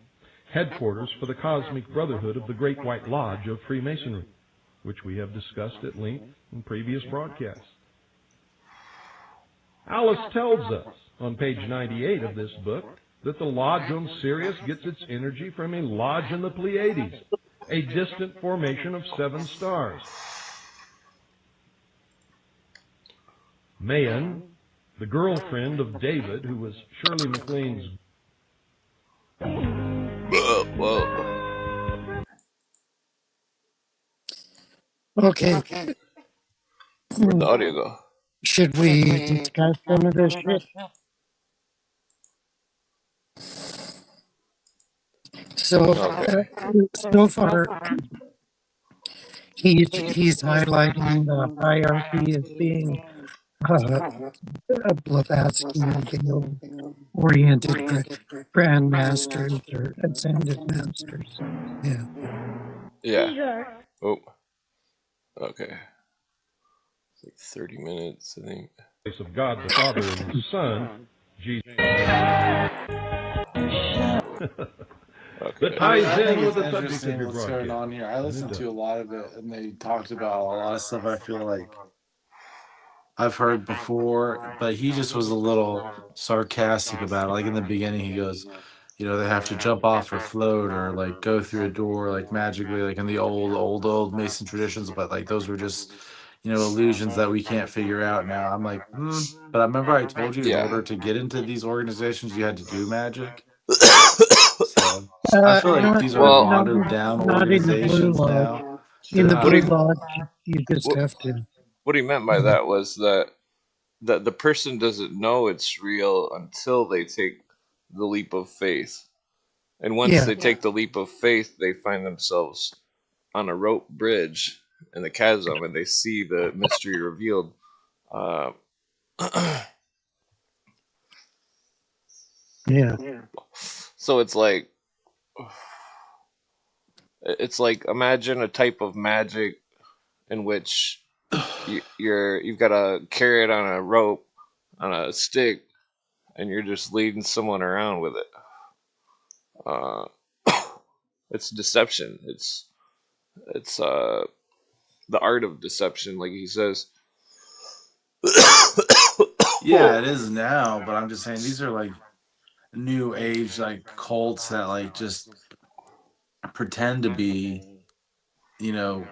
[SPEAKER 4] headquarters for the cosmic brotherhood of the Great White Lodge of Freemasonry, which we have discussed at length in previous broadcasts. Alice tells us on page 98 of this book that the lodge on Sirius gets its energy from a lodge in the Pleiades, a distant formation of 7 stars. Mayan, the girlfriend of David, who was Shirley MacLaine's
[SPEAKER 3] Okay,
[SPEAKER 1] Where'd the audio go?
[SPEAKER 3] should we discuss some of this shit? So, so far, he's highlighting the hierarchy as being Blavatsky-oriented grand masters or ascended masters. Yeah.
[SPEAKER 1] Yeah. Oh. Okay. It's like 30 minutes, I think.
[SPEAKER 4] place of God the Father and His Son, Jesus.
[SPEAKER 1] Okay.
[SPEAKER 4] That ties
[SPEAKER 2] I think
[SPEAKER 4] in with
[SPEAKER 2] it's
[SPEAKER 4] the subject of
[SPEAKER 2] interesting
[SPEAKER 4] your
[SPEAKER 2] what's going
[SPEAKER 4] broadcast.
[SPEAKER 2] on here. I listened to a lot of it, and they talked about a lot of stuff I feel like I've heard before, but he just was a little sarcastic about it. Like in the beginning, he goes, they have to jump off or float or like go through a door like magically, like in the old Mason traditions. But like those were just, illusions that we can't figure out now. I'm like, But I remember I told you in order to get into these organizations, you had to do magic. So I feel like these are watered down
[SPEAKER 3] not in the Blue
[SPEAKER 2] organizations
[SPEAKER 3] Lodge.
[SPEAKER 2] now.
[SPEAKER 3] In the
[SPEAKER 2] They're
[SPEAKER 3] Blue
[SPEAKER 2] not.
[SPEAKER 3] Lodge, you just
[SPEAKER 1] What,
[SPEAKER 3] have to.
[SPEAKER 1] what he meant by that was that the person doesn't know it's real until they take the leap of faith. And once they take the leap of faith, they find themselves on a rope bridge in the chasm and they see the mystery revealed.
[SPEAKER 3] Yeah.
[SPEAKER 1] So it's like imagine a type of magic in which you've got a carrot on a rope on a stick and you're just leading someone around with it. It's deception. It's the art of deception, like he says.
[SPEAKER 2] Yeah, it is now, but I'm just saying these are like new age like cults that like just pretend to be, the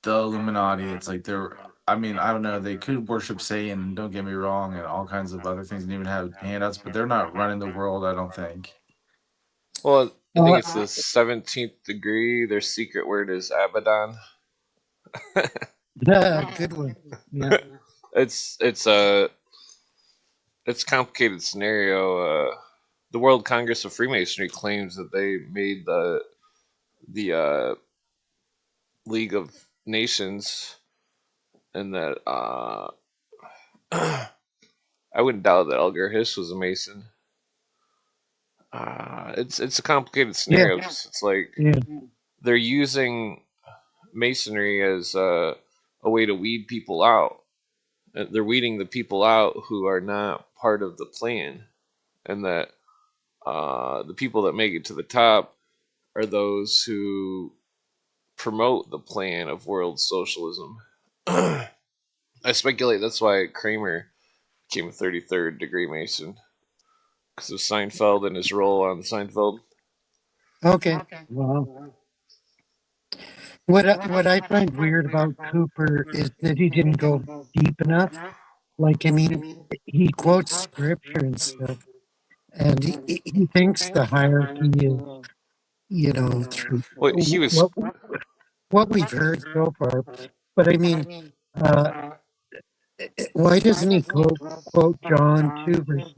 [SPEAKER 2] Illuminati. It's like I don't know, they could worship Satan, don't get me wrong, and all kinds of other things and even have handouts, but they're not running the world, I don't think.
[SPEAKER 1] Well, I think it's the 17th degree. Their secret word is Abaddon.
[SPEAKER 3] Yeah, good one. Yeah.
[SPEAKER 1] It's a complicated scenario. The World Congress of Freemasonry claims that they made the League of Nations, and that I wouldn't doubt that Elgar Hiss was a Mason. It's a complicated
[SPEAKER 3] Yeah,
[SPEAKER 1] scenario 'cause it's like
[SPEAKER 3] yeah.
[SPEAKER 1] they're using Masonry as a way to weed people out. They're weeding the people out who are not part of the plan, and that the people that make it to the top are those who promote the plan of world socialism. I speculate that's why Kramer became a 33rd degree Mason because of Seinfeld and his role on Seinfeld.
[SPEAKER 3] Okay. Well, what I find weird about Cooper is that he didn't go deep enough. Like, I mean, he quotes scripture and stuff, and he thinks the hierarchy is, through
[SPEAKER 1] Well, he was
[SPEAKER 3] what we've heard so far. But I mean, uh, why doesn't he quote John 2 verse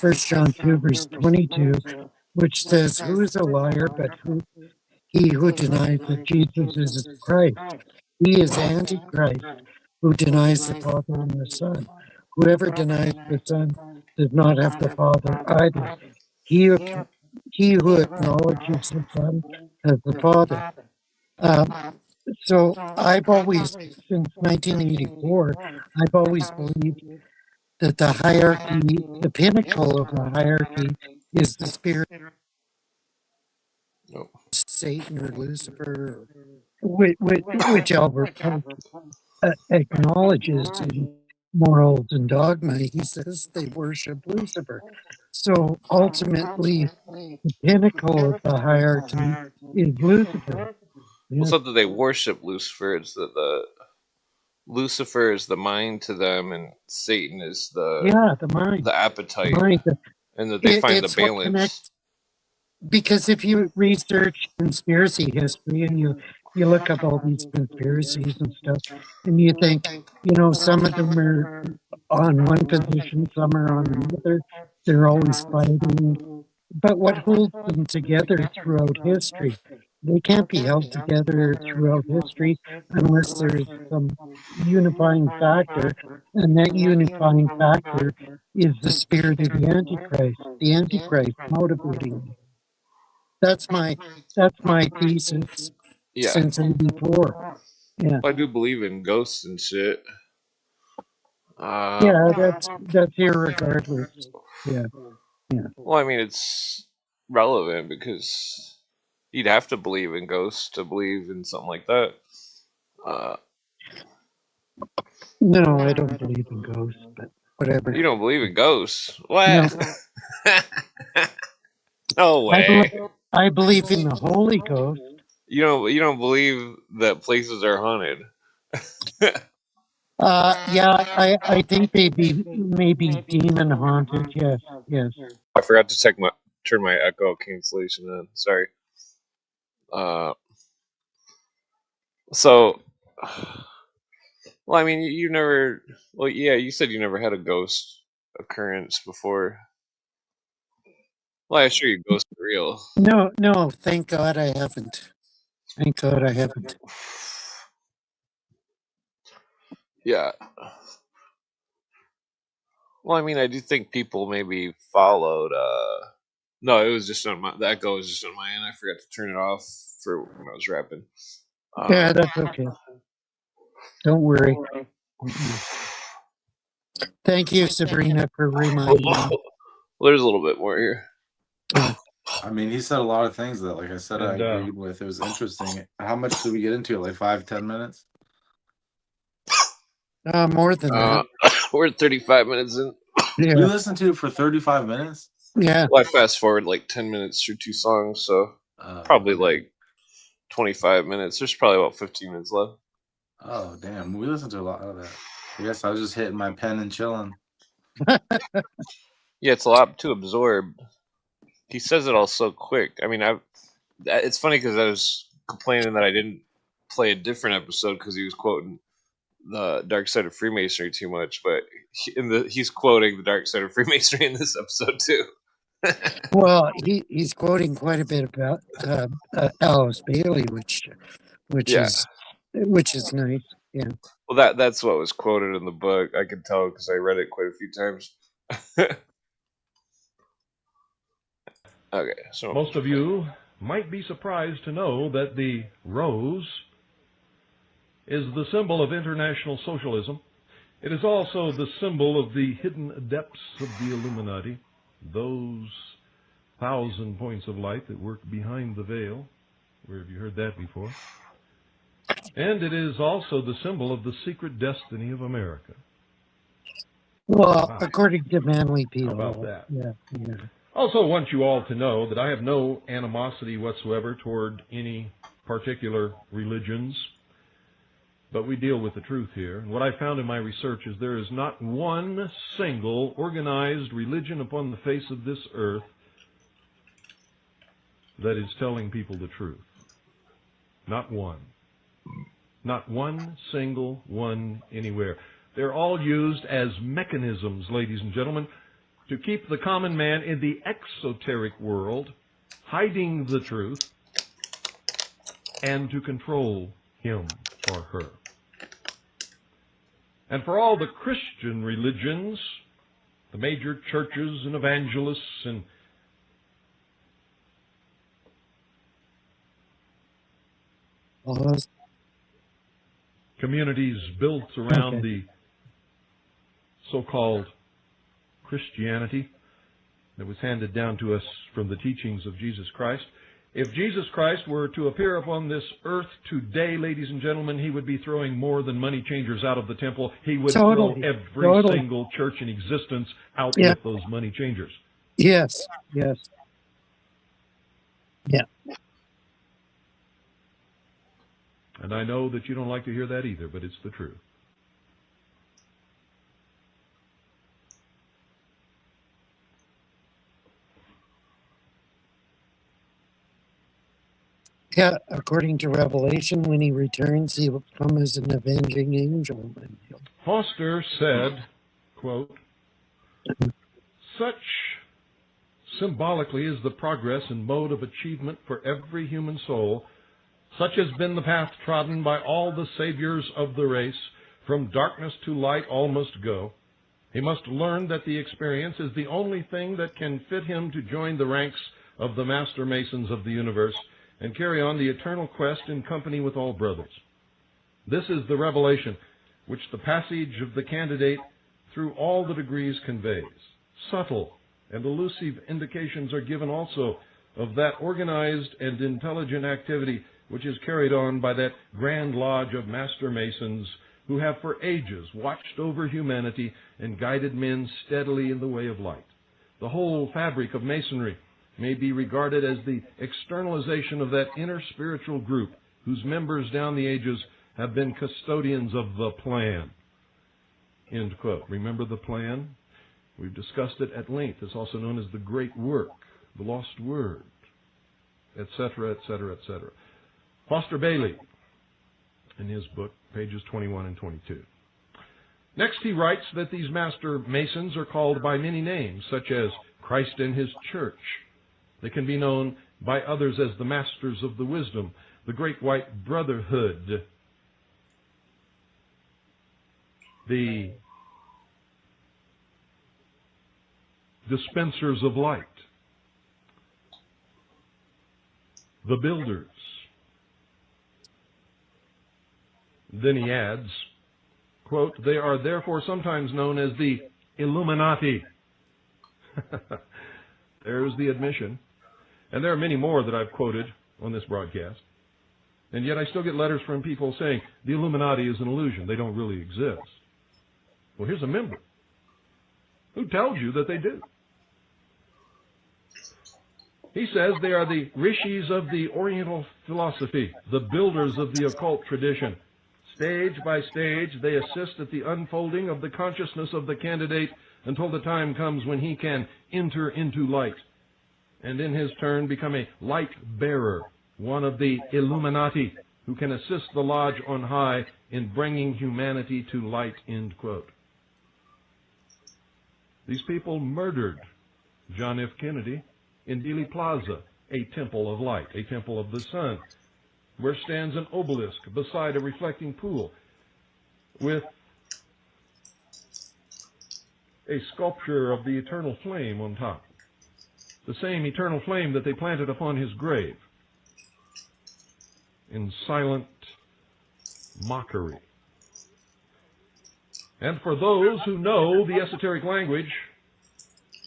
[SPEAKER 3] 1 John 2 verse 22, which says, "Who is a liar but he who denies that Jesus is Christ? He is Antichrist, who denies the Father and the Son. Whoever denies the Son does not have the Father either. He who, he who acknowledges the Son has the Father." Um, so I've always, since 1984, I've always believed that the hierarchy, the pinnacle of the hierarchy, is the spirit,
[SPEAKER 1] no.
[SPEAKER 3] Satan or Lucifer, which Albert Pike acknowledges in Morals and Dogma. He says they worship Lucifer. So ultimately, the pinnacle of the hierarchy is Lucifer.
[SPEAKER 1] Well,
[SPEAKER 3] Yeah,
[SPEAKER 1] it's not that they worship Lucifer; it's that the Lucifer is the mind to them, and Satan is
[SPEAKER 3] yeah, the mind,
[SPEAKER 1] the appetite,
[SPEAKER 3] mind.
[SPEAKER 1] and that they find the
[SPEAKER 3] It's what
[SPEAKER 1] balance.
[SPEAKER 3] connects. Because if you research conspiracy history and you look up all these conspiracies and stuff, and you think, some of them are on one position, some are on another, they're always fighting. But what holds them together throughout history? They can't be held together throughout history unless there's some unifying factor, and that unifying factor is the spirit of the Antichrist motivating them. That's my thesis
[SPEAKER 1] Yeah,
[SPEAKER 3] since '84. Yeah,
[SPEAKER 1] I do believe in ghosts and shit. Uh,
[SPEAKER 3] yeah, that's irregardless. Yeah, yeah,
[SPEAKER 1] well, I mean, it's relevant because you'd have to believe in ghosts to believe in something like that. Uh,
[SPEAKER 3] no, I don't believe in ghosts, but whatever.
[SPEAKER 1] you don't believe in ghosts?
[SPEAKER 3] No,
[SPEAKER 1] What? No
[SPEAKER 3] I believe
[SPEAKER 1] way.
[SPEAKER 3] I believe in the Holy Ghost.
[SPEAKER 1] You don't believe that places are haunted.
[SPEAKER 3] Yeah, I think they be maybe demon haunted. Yes, yes.
[SPEAKER 1] I forgot to turn my echo cancellation on. Sorry. Uh, so, well, I mean, you never. Well, yeah, you said you never had a ghost occurrence before. Well, I assure you, ghosts are real.
[SPEAKER 3] No. Thank God I haven't. Thank God I haven't.
[SPEAKER 1] Yeah. Well, I mean, I do think people maybe followed. No, it was just on my. The echo was just on my end. I forgot to turn it off for when I was rapping.
[SPEAKER 3] Yeah, that's okay. Don't worry. Mm-mm. Thank you, Sabrina, for reminding me.
[SPEAKER 1] Well, there's a little bit more here.
[SPEAKER 3] Yeah.
[SPEAKER 2] I mean, he said a lot of things that, like I said, I
[SPEAKER 4] And,
[SPEAKER 2] agreed with. It was interesting. How much did we get into it? Like 5-10 minutes?
[SPEAKER 3] More than that.
[SPEAKER 1] We're 35 minutes in.
[SPEAKER 3] Yeah.
[SPEAKER 2] We listened to it for 35 minutes?
[SPEAKER 3] Yeah.
[SPEAKER 1] Well, I fast forward like 10 minutes through two songs, so probably
[SPEAKER 2] Okay.
[SPEAKER 1] like 25 minutes. There's probably about 15 minutes left.
[SPEAKER 2] Oh, damn. We listened to a lot of that. I guess I was just hitting my pen and chilling.
[SPEAKER 1] Yeah, it's a lot to absorb. He says it all so quick. I mean, it's funny because I was complaining that I didn't play a different episode because he was quoting the Dark Side of Freemasonry too much, but he's quoting the Dark Side of Freemasonry in this episode too.
[SPEAKER 3] Well, he's quoting quite a bit about Alice Bailey, which
[SPEAKER 1] Yeah.
[SPEAKER 3] is nice. Yeah.
[SPEAKER 1] Well, that's what was quoted in the book. I can tell because I read it quite a few times. Okay, so
[SPEAKER 4] Most of you might be surprised to know that the rose is the symbol of international socialism. It is also the symbol of the hidden depths of the Illuminati, those 1,000 points of light that work behind the veil. Where have you heard that before? And it is also the symbol of the secret destiny of America.
[SPEAKER 3] Well,
[SPEAKER 4] Wow.
[SPEAKER 3] according to manly
[SPEAKER 4] How
[SPEAKER 3] people.
[SPEAKER 4] about that?
[SPEAKER 3] Yeah, yeah.
[SPEAKER 4] Also want you all to know that I have no animosity whatsoever toward any particular religions, but we deal with the truth here. And what I found in my research is there is not one single organized religion upon the face of this earth that is telling people the truth. Not one. Not one single one anywhere. They're all used as mechanisms, ladies and gentlemen, to keep the common man in the exoteric world, hiding the truth, and to control him or her. And for all the Christian religions, the major churches and evangelists and communities built around the so-called Christianity that was handed down to us from the teachings of Jesus Christ. If Jesus Christ were to appear upon this earth today, ladies and gentlemen, he would be throwing more than money changers out of the temple. He would throw every single church in existence out with those money changers.
[SPEAKER 3] Yes, yes. Yeah.
[SPEAKER 4] And I know that you don't like to hear that either, but it's the truth.
[SPEAKER 3] Yeah, according to Revelation, when he returns, he will come as an avenging angel.
[SPEAKER 4] Foster said, quote, "Such symbolically is the progress and mode of achievement for every human soul. Such has been the path trodden by all the saviors of the race. From darkness to light all must go. He must learn that the experience is the only thing that can fit him to join the ranks of the master masons of the universe and carry on the eternal quest in company with all brothers. This is the revelation which the passage of the candidate through all the degrees conveys. Subtle and elusive indications are given also of that organized and intelligent activity which is carried on by that grand lodge of master masons who have for ages watched over humanity and guided men steadily in the way of light. The whole fabric of masonry may be regarded as the externalization of that inner spiritual group whose members down the ages have been custodians of the plan." End quote. Remember the plan? We've discussed it at length. It's also known as the Great Work, the Lost Word, etc., etc., etc. Foster Bailey, in his book, pages 21 and 22. Next, he writes that these master masons are called by many names, such as Christ and his church. They can be known by others as the masters of the wisdom, the Great White Brotherhood, the dispensers of light, the builders. Then he adds, quote, "They are therefore sometimes known as the Illuminati." There's the admission. And there are many more that I've quoted on this broadcast. And yet I still get letters from people saying the Illuminati is an illusion. They don't really exist. Well, here's a member who tells you that they do. He says they are the rishis of the Oriental philosophy, the builders of the occult tradition. Stage by stage, they assist at the unfolding of the consciousness of the candidate until the time comes when he can enter into light and in his turn become a light bearer, one of the Illuminati, who can assist the lodge on high in bringing humanity to light, end quote. These people murdered John F. Kennedy in Dealey Plaza, a temple of light, a temple of the sun, where stands an obelisk beside a reflecting pool. with a sculpture of the eternal flame on top. The same eternal flame that they planted upon his grave in silent mockery. And for those who know the esoteric language,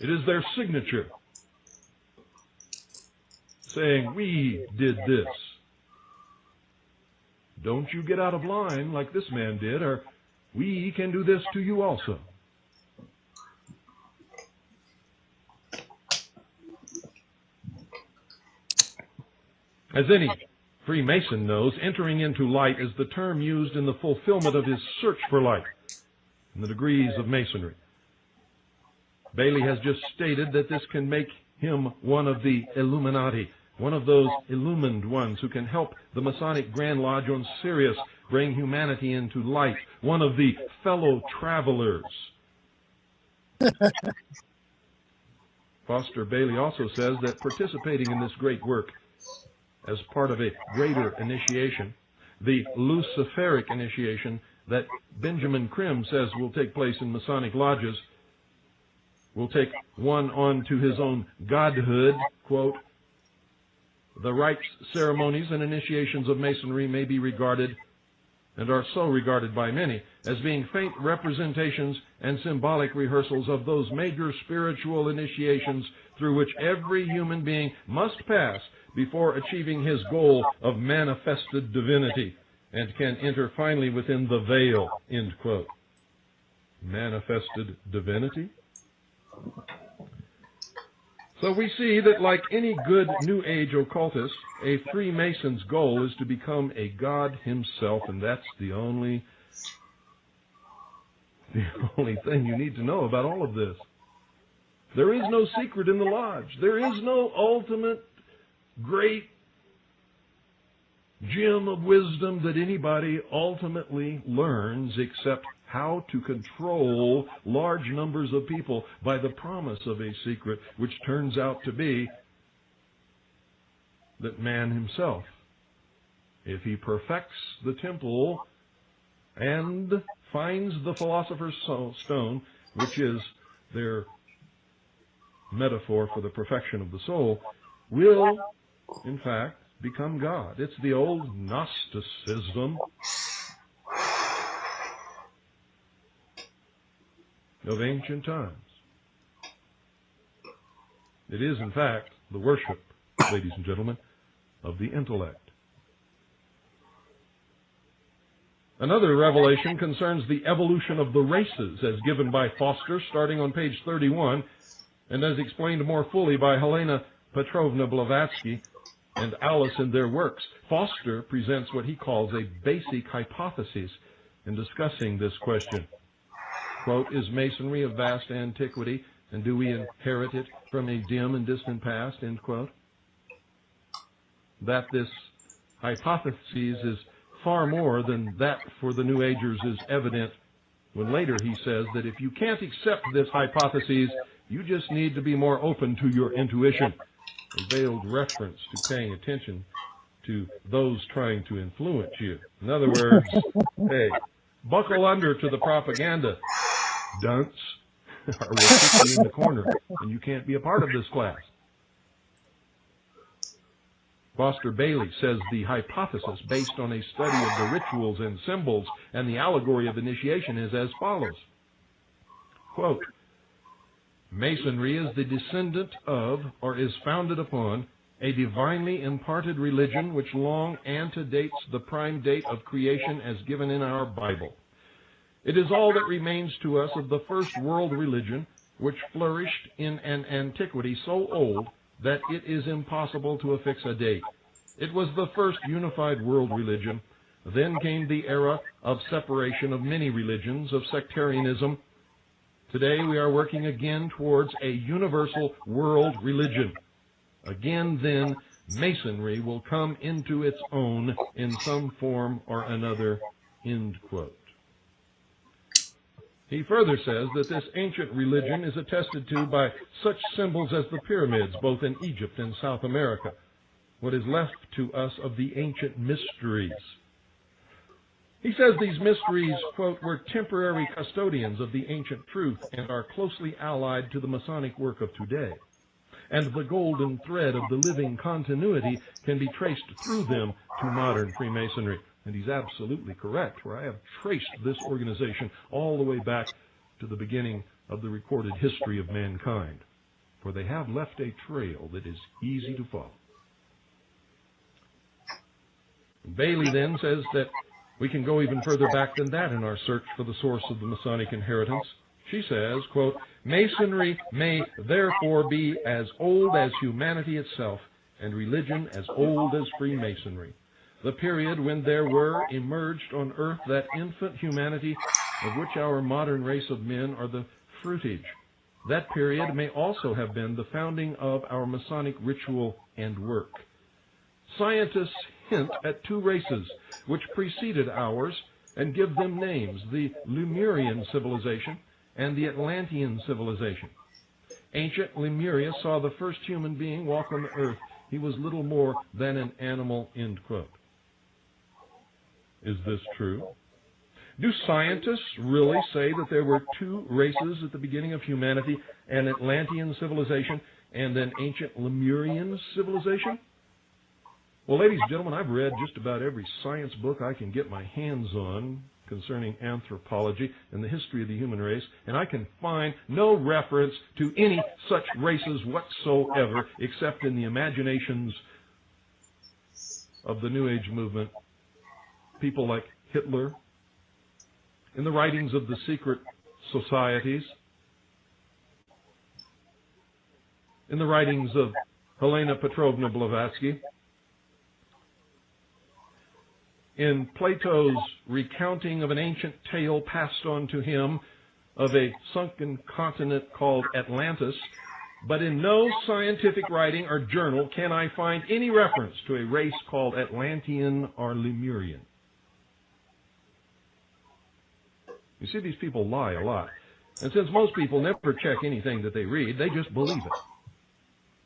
[SPEAKER 4] it is their signature, saying, "We did this. Don't you get out of line like this man did, or we can do this to you also." As any Freemason knows, entering into light is the term used in the fulfillment of his search for light in the degrees of Masonry. Bailey has just stated that this can make him one of the illuminati, one of those illumined ones who can help the Masonic Grand Lodge on Sirius bring humanity into light, one of the fellow travelers. Foster Bailey also says that participating in this great work as part of a greater initiation, the Luciferic initiation that Benjamin Krim says will take place in Masonic lodges, will take one on to his own godhood, quote, "The rites, ceremonies, and initiations of Masonry may be regarded, and are so regarded by many, as being faint representations and symbolic rehearsals of those major spiritual initiations through which every human being must pass before achieving his goal of manifested divinity, and can enter finally within the veil," end quote. Manifested divinity? So we see that like any good New Age occultist, a Freemason's goal is to become a god himself, and that's the only thing you need to know about all of this. There is no secret in the lodge. There is no ultimate great gem of wisdom that anybody ultimately learns except how to control large numbers of people by the promise of a secret, which turns out to be that man himself, if he perfects the temple and finds the philosopher's stone, which is their metaphor for the perfection of the soul, will, in fact, become God. It's the old Gnosticism of ancient times. It is, in fact, the worship, ladies and gentlemen, of the intellect. Another revelation concerns the evolution of the races as given by Foster, starting on page 31, and as explained more fully by Helena Petrovna Blavatsky and Alice in their works. Foster presents what he calls a basic hypothesis in discussing this question. Quote, "Is Masonry of vast antiquity, and do we inherit it from a dim and distant past?" End quote. That this hypothesis is far more than that for the New Agers is evident when later he says that if you can't accept this hypothesis, you just need to be more open to your intuition, a veiled reference to paying attention to those trying to influence you. In other words, hey, buckle under to the propaganda, dunce, or we'll kick you in the corner, and you can't be a part of this class. Foster Bailey says the hypothesis based on a study of the rituals and symbols and the allegory of initiation is as follows. Quote, "Masonry is the descendant of, or is founded upon, a divinely imparted religion which long antedates the prime date of creation as given in our Bible. It is all that remains to us of the first world religion, which flourished in an antiquity so old that it is impossible to affix a date. It was the first unified world religion. Then came the era of separation of many religions, of sectarianism. Today we are working again towards a universal world religion. Again, then, Masonry will come into its own in some form or another," end quote. He further says that this ancient religion is attested to by such symbols as the pyramids, both in Egypt and South America, what is left to us of the ancient mysteries. He says these mysteries, quote, were temporary custodians of the ancient truth and are closely allied to the Masonic work of today. And the golden thread of the living continuity can be traced through them to modern Freemasonry. And he's absolutely correct, for I have traced this organization all the way back to the beginning of the recorded history of mankind, for they have left a trail that is easy to follow. Bailey then says that we can go even further back than that in our search for the source of the Masonic inheritance. She says, quote, Masonry may therefore be as old as humanity itself, and religion as old as Freemasonry. The period when there were emerged on earth that infant humanity of which our modern race of men are the fruitage. That period may also have been the founding of our Masonic ritual and work. Scientists hint at two races which preceded ours and give them names, the Lemurian civilization and the Atlantean civilization. Ancient Lemuria saw the first human being walk on the earth. He was little more than an animal, end quote. Is this true? Do scientists really say that there were two races at the beginning of humanity, an Atlantean civilization and an ancient Lemurian civilization? Well, ladies and gentlemen, I've read just about every science book I can get my hands on concerning anthropology and the history of the human race, and I can find no reference to any such races whatsoever except in the imaginations of the New Age movement, people like Hitler, in the writings of the secret societies, in the writings of Helena Petrovna Blavatsky, in Plato's recounting of an ancient tale passed on to him of a sunken continent called Atlantis, but in no scientific writing or journal can I find any reference to a race called Atlantean or Lemurian. You see, these people lie a lot. And since most people never check anything that they read, they just believe it.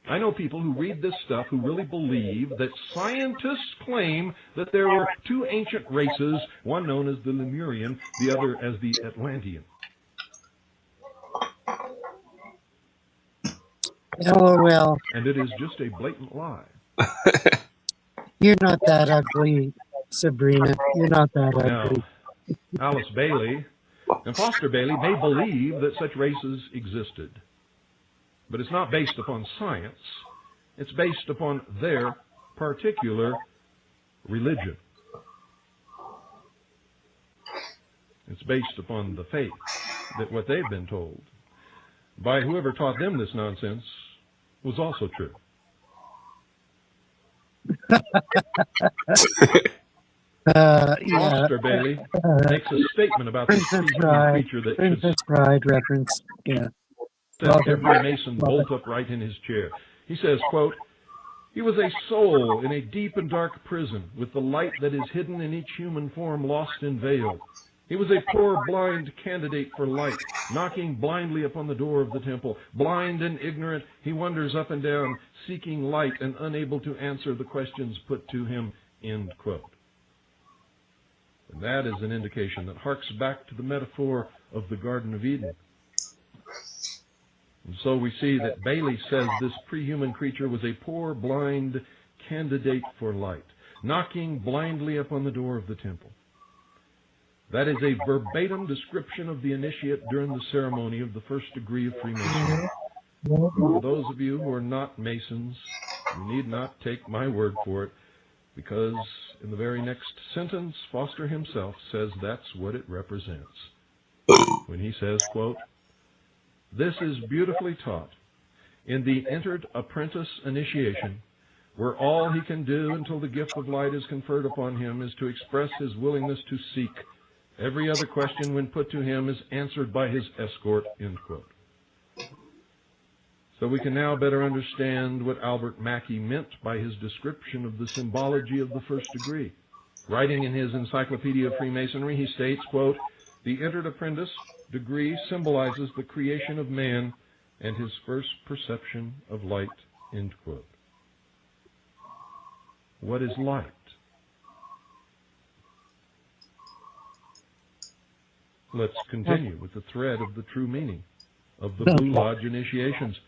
[SPEAKER 4] I know people who read this stuff who really believe that scientists claim that there were two ancient races, one known as the Lemurian, the other as the Atlantean.
[SPEAKER 3] LOL.
[SPEAKER 4] And it is just a blatant lie.
[SPEAKER 3] You're not that ugly, Sabrina. You're not that ugly.
[SPEAKER 4] Now, Alice Bailey and Foster Bailey may believe that such races existed. But it's not based upon science. It's based upon their particular religion. It's based upon the faith that what they've been told by whoever taught them this nonsense was also true. Foster Bailey makes a statement about this human creature that
[SPEAKER 3] Princess Bride reference. Yeah.
[SPEAKER 4] Set every Mason bolt upright in his chair. He says, quote, he was a soul in a deep and dark prison, with the light that is hidden in each human form lost and veiled. He was a poor blind candidate for light, knocking blindly upon the door of the temple. Blind and ignorant, he wanders up and down, seeking light and unable to answer the questions put to him, end quote. And that is an indication that harks back to the metaphor of the Garden of Eden. And so we see that Bailey says this pre-human creature was a poor, blind candidate for light, knocking blindly upon the door of the temple. That is a verbatim description of the initiate during the ceremony of the first degree of Freemasonry. For those of you who are not Masons, you need not take my word for it, because in the very next sentence, Foster himself says that's what it represents. When he says, quote, this is beautifully taught in the entered apprentice initiation, where all he can do until the gift of light is conferred upon him is to express his willingness to seek. Every other question when put to him is answered by his escort, end quote. So we can now better understand what Albert Mackey meant by his description of the symbology of the first degree. Writing in his Encyclopedia of Freemasonry, he states, quote, the entered apprentice degree symbolizes the creation of man and his first perception of light, end quote. What is light? Let's continue with the thread of the true meaning of the Blue Lodge initiations,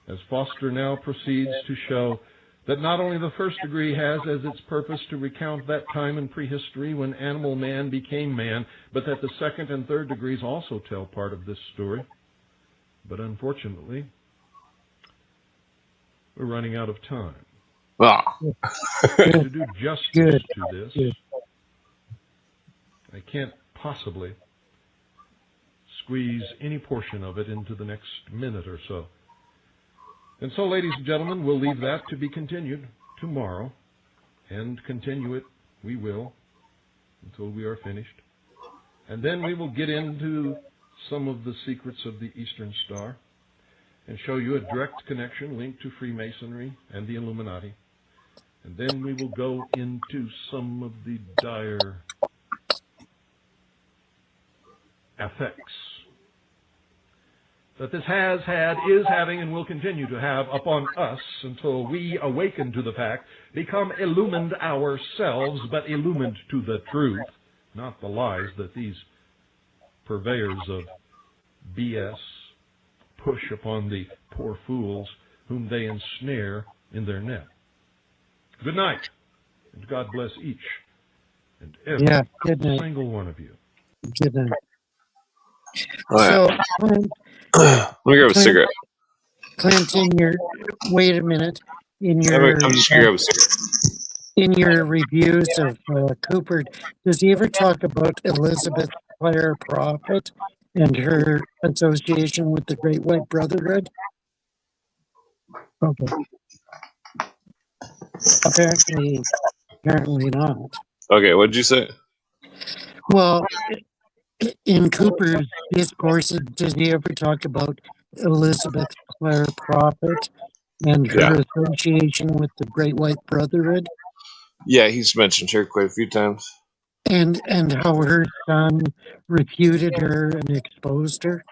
[SPEAKER 4] as Foster now proceeds to show that not only the first degree has as its purpose to recount that time in prehistory when animal man became man, but that the second and third degrees also tell part of this story. But unfortunately, we're running out of time. To do justice to this, I can't possibly squeeze any portion of it into the next minute or so. And so, ladies and gentlemen, we'll leave that to be continued tomorrow, and continue it we will until we are finished. And then we will get into some of the secrets of the Eastern Star and show you a direct connection linked to Freemasonry and the Illuminati. And then we will go into some of the dire effects that this has had, is having, and will continue to have upon us until we awaken to the fact, become illumined ourselves, but illumined to the truth, not the lies that these purveyors of BS push upon the poor fools whom they ensnare in their net. Good night, and God bless each and every single one of you.
[SPEAKER 3] Good night.
[SPEAKER 1] All right.
[SPEAKER 3] So,
[SPEAKER 1] Let me grab a cigarette.
[SPEAKER 3] Clinton, wait a minute.
[SPEAKER 1] I'm just gonna grab a cigarette.
[SPEAKER 3] In your reviews of Cooper, does he ever talk about Elizabeth Clare Prophet and her association with the Great White Brotherhood? Okay. Apparently not.
[SPEAKER 1] Okay, what did you say?
[SPEAKER 3] Well, in Cooper's discourses, does he ever talk about Elizabeth Clare Prophet and her association with the Great White Brotherhood?
[SPEAKER 1] Yeah, he's mentioned her quite a few times.
[SPEAKER 3] And how her son refuted her and exposed her?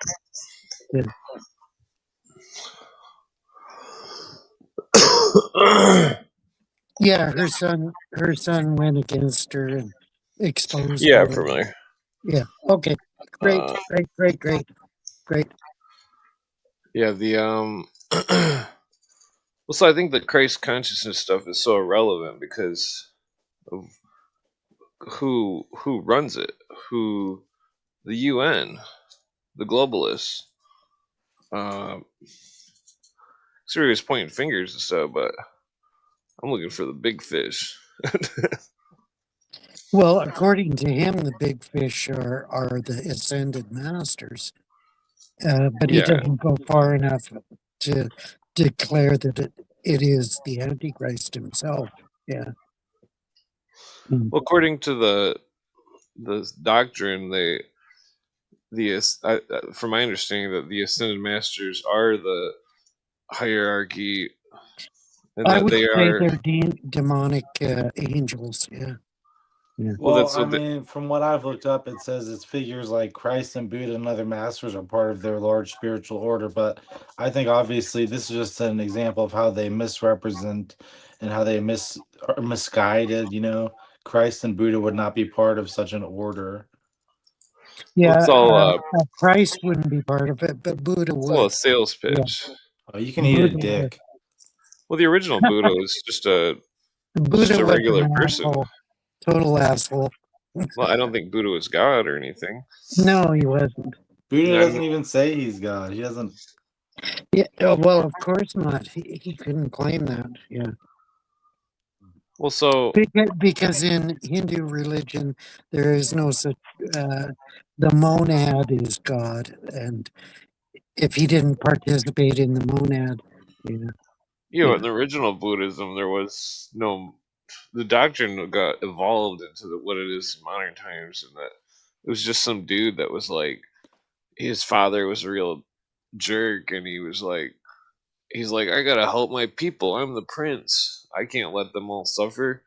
[SPEAKER 3] Yeah, her son went against her and exposed her.
[SPEAKER 1] Yeah, familiar.
[SPEAKER 3] Yeah. Okay. Great.
[SPEAKER 1] Yeah, the well, so I think the Christ consciousness stuff is so irrelevant because of who runs it, the UN, the globalists. Serious pointing fingers and stuff, but I'm looking for the big fish.
[SPEAKER 3] Well, according to him, the big fish are the ascended masters, but he doesn't go far enough to declare that it is the Antichrist himself. Yeah.
[SPEAKER 1] Well, according to the doctrine, from my understanding, that the ascended masters are the hierarchy, and
[SPEAKER 3] I
[SPEAKER 1] that
[SPEAKER 3] would
[SPEAKER 1] they
[SPEAKER 3] say
[SPEAKER 1] are
[SPEAKER 3] they're demonic angels. Yeah.
[SPEAKER 2] Well, I mean, from what I've looked up, it says it's figures like Christ and Buddha and other masters are part of their large spiritual order. But I think obviously this is just an example of how they misrepresent and how they are misguided. You know, Christ and Buddha would not be part of such an order.
[SPEAKER 3] Yeah, Christ wouldn't be part of it, but Buddha would.
[SPEAKER 1] It's all a sales pitch.
[SPEAKER 2] Yeah. Oh, you can eat a dick.
[SPEAKER 1] Well, the original Buddha was just a regular person.
[SPEAKER 3] Asshole. Total asshole.
[SPEAKER 1] Well, I don't think Buddha was God or anything.
[SPEAKER 3] No, he wasn't.
[SPEAKER 2] Buddha doesn't even say he's God. He doesn't.
[SPEAKER 3] Yeah, well, of course not. He couldn't claim that. Yeah.
[SPEAKER 1] Well, so
[SPEAKER 3] because in Hindu religion there is no such. The monad is God, and if he didn't participate in the monad,
[SPEAKER 1] in the original Buddhism, there was no. The doctrine got evolved into what it is in modern times, and that it was just some dude that was like, his father was a real jerk, and he's like, I gotta help my people. I'm the prince. I can't let them all suffer.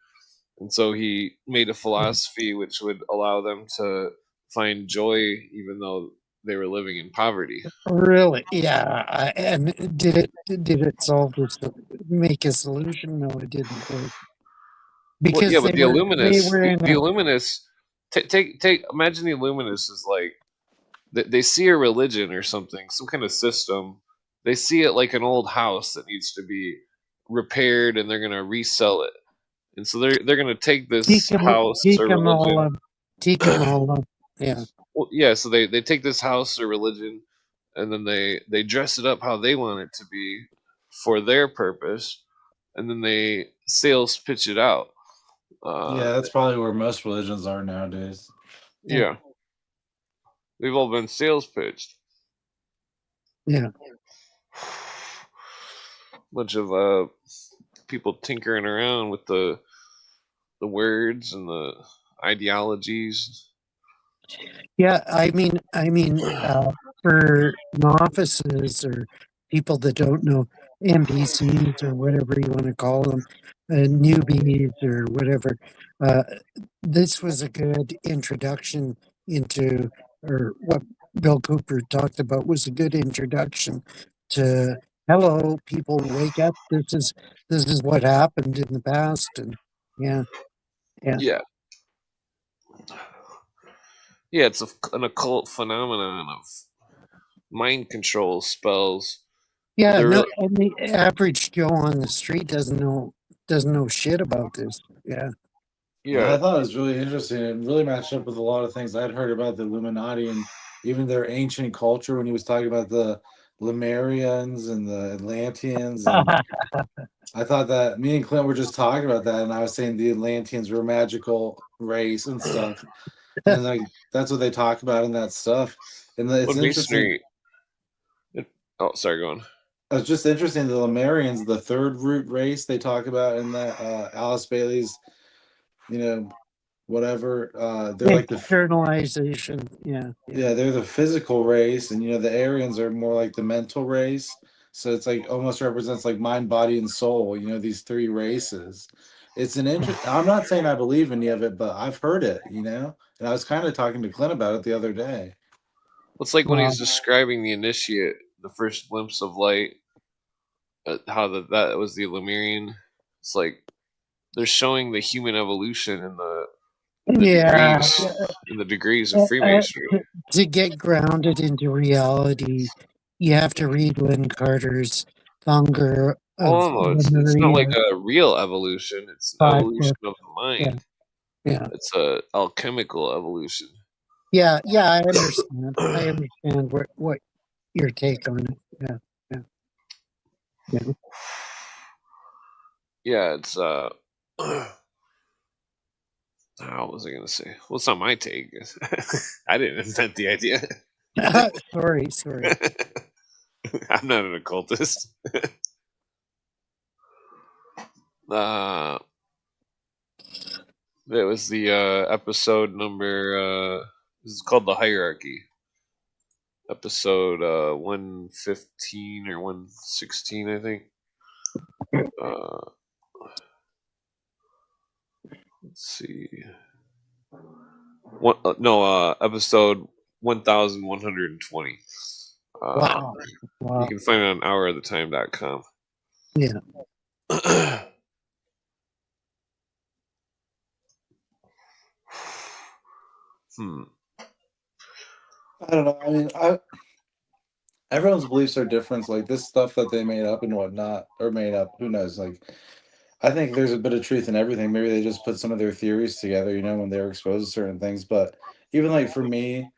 [SPEAKER 1] And so he made a philosophy which would allow them to find joy even though they were living in poverty.
[SPEAKER 3] Really? Yeah. And did it solve this? Make a solution? No, it didn't. Because
[SPEAKER 1] but the Illuminists, imagine the Illuminists is like they see a religion or something, some kind of system. They see it like an old house that needs to be repaired, and they're gonna resell it. And so they're gonna take this house or religion.
[SPEAKER 3] Tikam yeah.
[SPEAKER 1] Well, yeah, so they take this house or religion, and then they dress it up how they want it to be for their purpose, and then they sales pitch it out.
[SPEAKER 2] Yeah, that's probably where most religions are nowadays.
[SPEAKER 1] Yeah, they've all been sales pitched.
[SPEAKER 3] Yeah.
[SPEAKER 1] Bunch of people tinkering around with the words and the ideologies.
[SPEAKER 3] Yeah, I mean, for novices or people that don't know, NPCs or whatever you want to call them, newbies or whatever, uh, this was a good introduction into, or what Bill Cooper talked about was a good introduction to, hello, people, wake up. This is what happened in the past, and yeah.
[SPEAKER 1] Yeah. Yeah, it's an occult phenomenon of mind control spells.
[SPEAKER 3] Yeah,
[SPEAKER 1] They're
[SPEAKER 3] no,
[SPEAKER 1] really,
[SPEAKER 3] and the average Joe on the street doesn't know shit about this. Yeah.
[SPEAKER 2] Yeah, I
[SPEAKER 1] yeah,
[SPEAKER 2] thought it was really interesting. It really matched up with a lot of things I'd heard about the Illuminati and even their ancient culture when he was talking about the Lemurians and the Atlanteans. And I thought that me and Clint were just talking about that, and I was saying the Atlanteans were a magical race and stuff. And like that's what they talk about in that stuff. And it's
[SPEAKER 1] what
[SPEAKER 2] interesting.
[SPEAKER 1] masonry? Oh, sorry, go on.
[SPEAKER 2] It's just interesting. The Lemurians, the third root race they talk about in that Alice Bailey's, you know, whatever. They're like the
[SPEAKER 3] Externalization. Yeah.
[SPEAKER 2] yeah, they're the physical race, and the Aryans are more like the mental race. So it's like almost represents like mind, body, and soul. These three races. It's an interest. I'm not saying I believe any of it, but I've heard it. And I was kind of talking to Clint about it the other day.
[SPEAKER 1] It's like when
[SPEAKER 3] Wow.
[SPEAKER 1] he's describing the initiate, the first glimpse of light, how that was the Lemurian. It's like they're showing the human evolution in the
[SPEAKER 3] Yeah.
[SPEAKER 1] degrees of Freemasonry.
[SPEAKER 3] To get grounded into reality, you have to read Lynn Carter's Thunger of
[SPEAKER 1] Oh, it's not like
[SPEAKER 3] Lemuria.
[SPEAKER 1] a real evolution. It's an
[SPEAKER 3] 5
[SPEAKER 1] evolution
[SPEAKER 3] book.
[SPEAKER 1] of the mind.
[SPEAKER 3] Yeah.
[SPEAKER 1] It's a alchemical evolution.
[SPEAKER 3] Yeah, I understand. I understand what your take on it. Yeah.
[SPEAKER 1] Yeah, it's what was I gonna say? Well, it's not my take. I didn't invent the idea.
[SPEAKER 3] Sorry.
[SPEAKER 1] I'm not an occultist. It was the episode number. This is called the hierarchy. Episode 115 or 116, I think. Let's see. Episode 1120.
[SPEAKER 3] Wow.
[SPEAKER 1] You can find it on houroftheTime.com.
[SPEAKER 3] Yeah.
[SPEAKER 2] I don't know. I mean, everyone's beliefs are different. Like this stuff that they made up and whatnot, or made up. Who knows? Like, I think there's a bit of truth in everything. Maybe they just put some of their theories together, when they were exposed to certain things. But even like for me,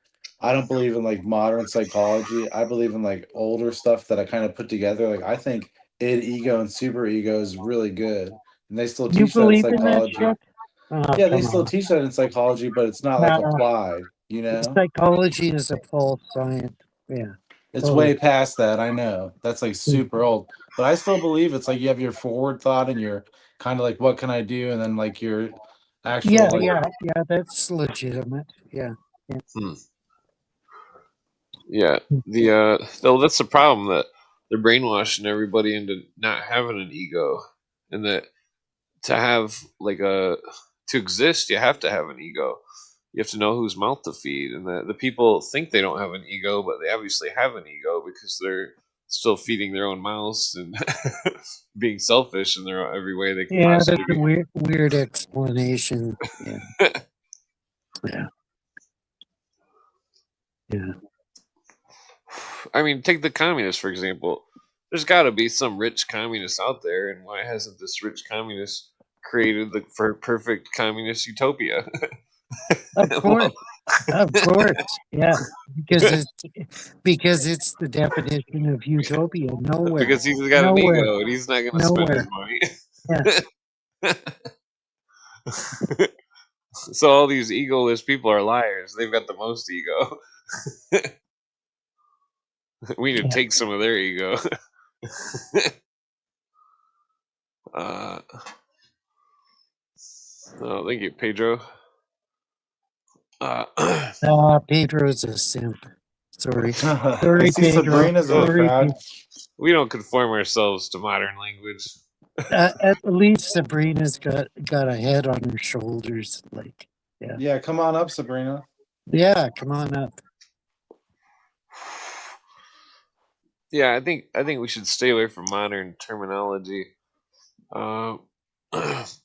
[SPEAKER 2] I don't believe in like modern psychology. I believe in like older stuff that I kind of put together. Like I think id, ego, and super ego is really good, and they still
[SPEAKER 3] You
[SPEAKER 2] teach that in
[SPEAKER 3] believe in that
[SPEAKER 2] psychology.
[SPEAKER 3] shit? Oh,
[SPEAKER 2] Yeah, they
[SPEAKER 3] come
[SPEAKER 2] still
[SPEAKER 3] on.
[SPEAKER 2] teach that in psychology, but it's not like applied.
[SPEAKER 3] Psychology is a false science. Yeah.
[SPEAKER 2] It's way past that. I know that's like super old, but I still believe it's like you have your forward thought and you're kind of like, what can I do? And then like your actual,
[SPEAKER 3] Yeah. That's legitimate. Yeah.
[SPEAKER 1] Yeah, that's the problem, that they're brainwashing everybody into not having an ego, and that to exist, you have to have an ego. You have to know whose mouth to feed, and the people think they don't have an ego, but they obviously have an ego because they're still feeding their own mouths and being selfish in their every way they can possibly
[SPEAKER 3] That's
[SPEAKER 1] be.
[SPEAKER 3] a weird explanation. Yeah.
[SPEAKER 1] I mean, take the communists for example. There's got to be some rich communist out there, and why hasn't this rich communist created the perfect communist utopia?
[SPEAKER 3] Of
[SPEAKER 1] Well,
[SPEAKER 3] course. Of course. Yeah. Because it's the definition of utopia. Nowhere.
[SPEAKER 1] because he's got an
[SPEAKER 3] Nowhere.
[SPEAKER 1] ego and he's not going to spend his
[SPEAKER 3] Nowhere.
[SPEAKER 1] money.
[SPEAKER 3] Yeah.
[SPEAKER 1] So all these egoless people are liars. They've got the most ego. We need to
[SPEAKER 3] Yeah.
[SPEAKER 1] take some of their ego. Oh, thank you, Pedro.
[SPEAKER 3] Pedro's a simp. Sorry.
[SPEAKER 2] I
[SPEAKER 3] Sorry,
[SPEAKER 2] see
[SPEAKER 3] Pedro.
[SPEAKER 2] Sabrina's in the
[SPEAKER 3] Sorry,
[SPEAKER 2] crowd.
[SPEAKER 1] We don't conform ourselves to modern language.
[SPEAKER 3] At least Sabrina's got a head on her shoulders. Like,
[SPEAKER 2] Yeah, come on up, Sabrina.
[SPEAKER 3] yeah, come on up.
[SPEAKER 1] Yeah, I think we should stay away from modern terminology. Just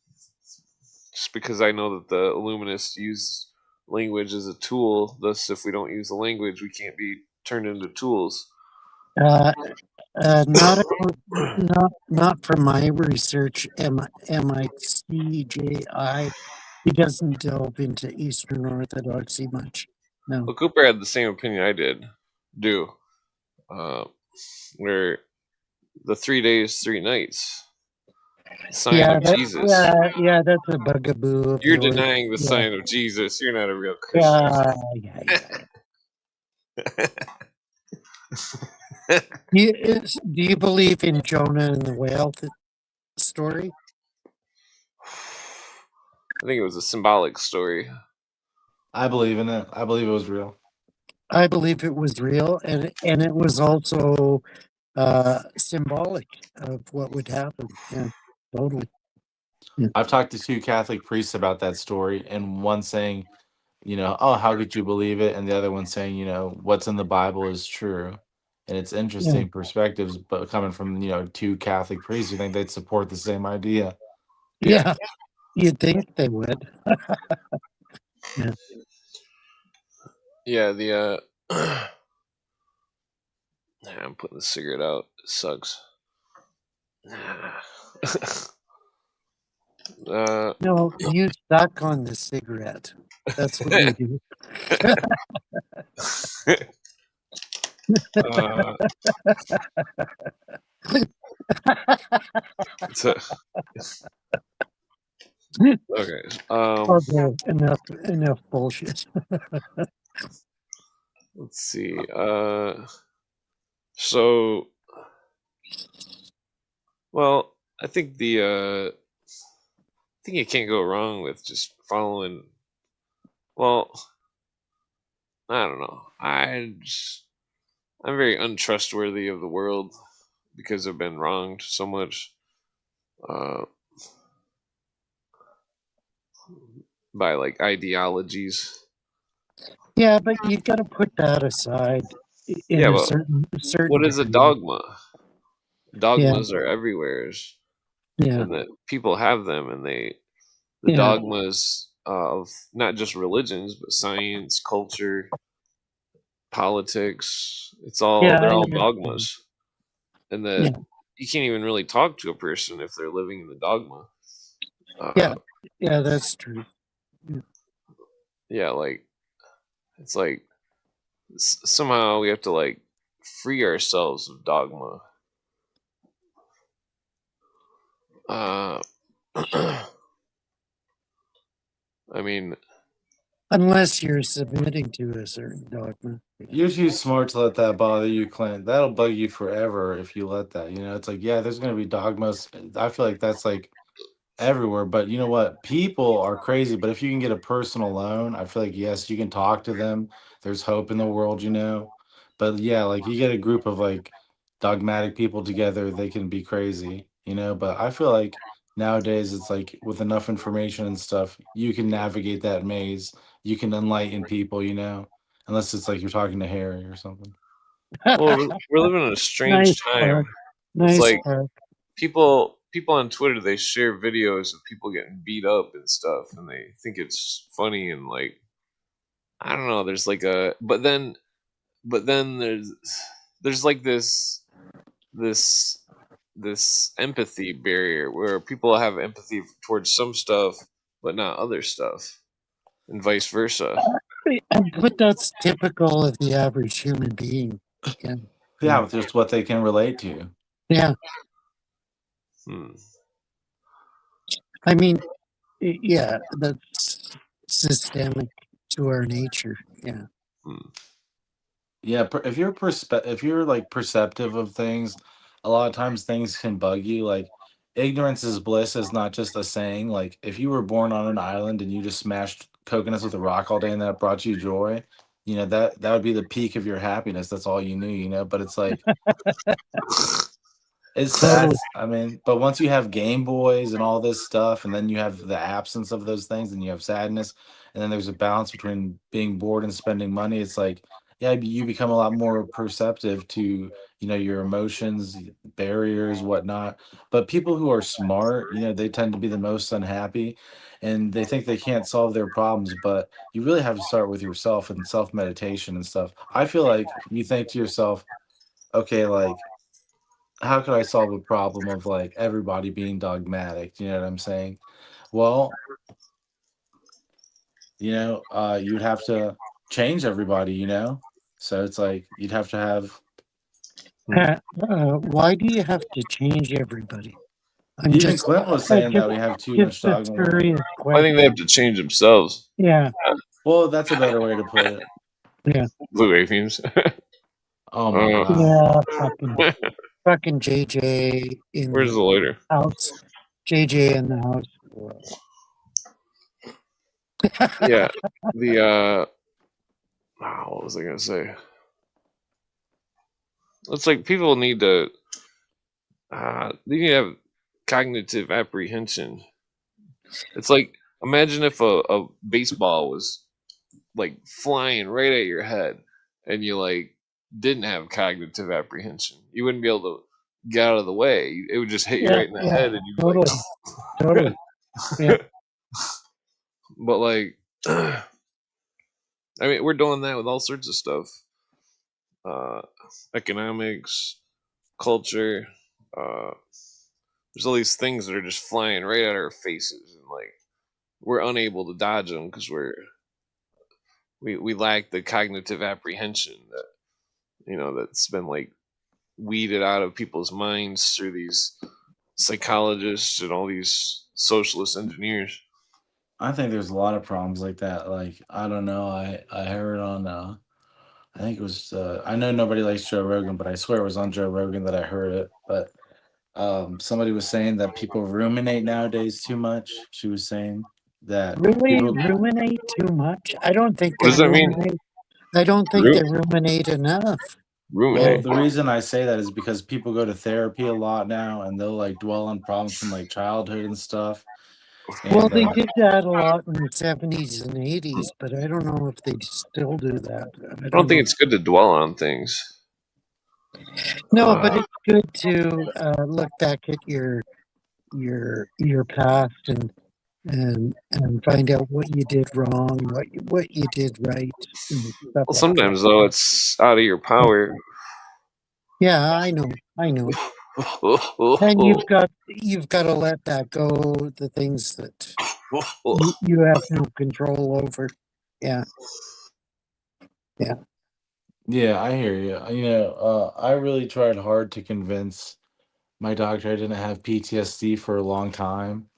[SPEAKER 1] because I know that the Illuminists use language as a tool. Thus, if we don't use the language, we can't be turned into tools.
[SPEAKER 3] Not from my research. MICJI. He doesn't delve into Eastern Orthodoxy much. No.
[SPEAKER 1] Well, Cooper had the same opinion I did. Where the 3 days, 3 nights sign of Jesus.
[SPEAKER 3] Yeah, that's a bugaboo. Of
[SPEAKER 1] You're
[SPEAKER 3] yours.
[SPEAKER 1] denying the sign of Jesus. You're not a real Christian.
[SPEAKER 3] Do you believe in Jonah and the whale story?
[SPEAKER 1] I think it was a symbolic story.
[SPEAKER 2] I believe in it. I believe it was real.
[SPEAKER 3] I believe it was real, and it was also symbolic of what would happen. Yeah, totally. Yeah.
[SPEAKER 2] I've talked to 2 Catholic priests about that story, and one saying, oh, how could you believe it? And the other one saying, what's in the Bible is true. And it's interesting perspectives, but coming from, 2 Catholic priests, you think they'd support the same idea.
[SPEAKER 3] Yeah, you'd think they would.
[SPEAKER 1] Yeah, I'm putting the cigarette out. It sucks.
[SPEAKER 3] No, you stuck on the cigarette. That's what you do.
[SPEAKER 1] Okay.
[SPEAKER 3] Okay, enough bullshit.
[SPEAKER 1] Let's see. So, well, I think you can't go wrong with just following. Well, I don't know. I'm very untrustworthy of the world because I've been wronged so much by like ideologies.
[SPEAKER 3] Yeah, but you got to put that aside.
[SPEAKER 1] Yeah, but
[SPEAKER 3] certain
[SPEAKER 1] what is a
[SPEAKER 3] degree.
[SPEAKER 1] dogma? Dogmas are everywhere.
[SPEAKER 3] Yeah.
[SPEAKER 1] And that people have them, and the dogmas of not just religions but science, culture, politics. They're all dogmas, and that you can't even really talk to a person if they're living in the dogma.
[SPEAKER 3] Yeah, that's true.
[SPEAKER 1] Yeah, like it's like somehow we have to like free ourselves of dogma. I mean,
[SPEAKER 3] unless you're submitting to a certain dogma.
[SPEAKER 2] You're too smart to let that bother you, Clint. That'll bug you forever if you let that. It's like, yeah, there's gonna be dogmas. I feel like that's like everywhere. But you know what? People are crazy. But if you can get a person alone, I feel like yes, you can talk to them. There's hope in the world. But yeah, like you get a group of like dogmatic people together, they can be crazy. But I feel like nowadays it's like with enough information and stuff, you can navigate that maze. You can enlighten people. Unless it's like you're talking to Harry or something.
[SPEAKER 1] well, we're living in a strange time. It's like people on Twitter, they share videos of people getting beat up and stuff, and they think it's funny, and like I don't know. There's like but then there's like this this empathy barrier where people have empathy towards some stuff but not other stuff, and vice versa.
[SPEAKER 3] But that's typical of the average human being. Yeah.
[SPEAKER 2] Yeah, just what they can relate to.
[SPEAKER 3] Yeah.
[SPEAKER 1] Hmm.
[SPEAKER 3] I mean, yeah, that's systemic to our nature. Yeah.
[SPEAKER 1] Hmm.
[SPEAKER 2] Yeah, if you're like perceptive of things, a lot of times things can bug you. Like ignorance is bliss is not just a saying. Like if you were born on an island and you just smashed coconuts with a rock all day and that brought you joy, that would be the peak of your happiness. That's all you knew. But it's like it's sad.
[SPEAKER 3] Totally.
[SPEAKER 2] I mean, but once you have Game Boys and all this stuff, and then you have the absence of those things, and you have sadness, and then there's a balance between being bored and spending money. It's like, yeah, you become a lot more perceptive to, your emotions, barriers, whatnot. But people who are smart, they tend to be the most unhappy, and they think they can't solve their problems. But you really have to start with yourself and self meditation and stuff. I feel like you think to yourself, okay, like how could I solve a problem of like everybody being dogmatic? You know what I'm saying? Well, you'd have to change everybody. So it's like you'd have to have
[SPEAKER 3] Why do you have to change everybody? I'm
[SPEAKER 2] even
[SPEAKER 3] just,
[SPEAKER 2] Clint was saying
[SPEAKER 3] just,
[SPEAKER 2] that we have too
[SPEAKER 3] just
[SPEAKER 2] much
[SPEAKER 3] a
[SPEAKER 2] dogma.
[SPEAKER 3] curious
[SPEAKER 1] I think they have
[SPEAKER 3] question.
[SPEAKER 1] to change themselves.
[SPEAKER 3] Yeah.
[SPEAKER 2] Well, that's a better way to put it.
[SPEAKER 3] Yeah.
[SPEAKER 1] Blue athems.
[SPEAKER 2] Oh my
[SPEAKER 1] Uh,
[SPEAKER 2] god.
[SPEAKER 3] Yeah. Fucking JJ in
[SPEAKER 1] Where's
[SPEAKER 3] the
[SPEAKER 1] the lighter?
[SPEAKER 3] house. JJ in the house.
[SPEAKER 1] Yeah. The what was I gonna say? It's like people need to they need to have cognitive apprehension. It's like imagine if a baseball was like flying right at your head and you like didn't have cognitive apprehension. You wouldn't be able to get out of the way. It would just hit you
[SPEAKER 3] Yeah,
[SPEAKER 1] right in the
[SPEAKER 3] yeah,
[SPEAKER 1] head and you'd be
[SPEAKER 3] totally, totally. Yeah.
[SPEAKER 1] like but like I mean we're doing that with all sorts of stuff. Uh economics, culture, there's all these things that are just flying right at our faces and like we're unable to dodge them because we lack the cognitive apprehension that that's been like weeded out of people's minds through these psychologists and all these socialist engineers.
[SPEAKER 2] I think there's a lot of problems like that. Like, I don't know. I heard on I think it was I know nobody likes Joe Rogan, but I swear it was on Joe Rogan that I heard it. But somebody was saying that people ruminate nowadays too much. She was saying that
[SPEAKER 3] Really
[SPEAKER 2] people,
[SPEAKER 3] ruminate too much? I don't think
[SPEAKER 1] What
[SPEAKER 3] they
[SPEAKER 1] does that mean?
[SPEAKER 3] ruminate. I don't think they ruminate enough.
[SPEAKER 2] well,
[SPEAKER 1] Ruminate.
[SPEAKER 2] the reason I say that is because people go to therapy a lot now and they'll like dwell on problems from like childhood and stuff.
[SPEAKER 3] Well,
[SPEAKER 2] And
[SPEAKER 3] they did that a lot in the 70s and 80s, but I don't know if they still do that. I
[SPEAKER 1] I
[SPEAKER 3] don't
[SPEAKER 1] don't think
[SPEAKER 3] know.
[SPEAKER 1] it's good to dwell on things.
[SPEAKER 3] No, but it's good to look back at your past and find out what you did wrong, what you did right, and stuff
[SPEAKER 1] Well,
[SPEAKER 3] like that.
[SPEAKER 1] sometimes though it's out of your power.
[SPEAKER 3] Yeah, I know. And you've got to let that go. The things that you have no control over. Yeah.
[SPEAKER 2] yeah, I hear you. I really tried hard to convince my doctor I didn't have PTSD for a long time.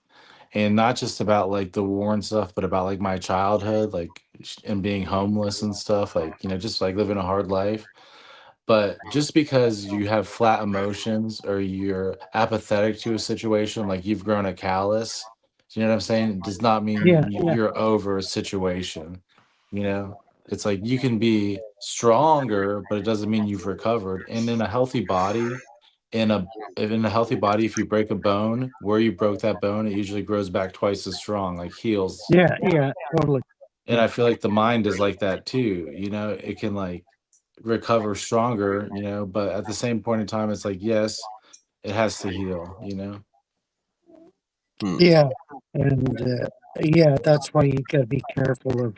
[SPEAKER 2] And not just about like the war and stuff, but about like my childhood, like and being homeless and stuff, like, just like living a hard life. But just because you have flat emotions or you're apathetic to a situation, like you've grown a callus, you know what I'm saying? It does not mean
[SPEAKER 3] Yeah.
[SPEAKER 2] you're over a situation. You know, it's like you can be stronger, but it doesn't mean you've recovered. And in a healthy body, in a healthy body, if you break a bone, where you broke that bone, it usually grows back twice as strong, like heals.
[SPEAKER 3] Yeah, totally.
[SPEAKER 2] And I feel like the mind is like that too. It can like recover stronger, but at the same point in time, it's like, yes, it has to heal.
[SPEAKER 3] Yeah. And yeah, that's why you got to be careful of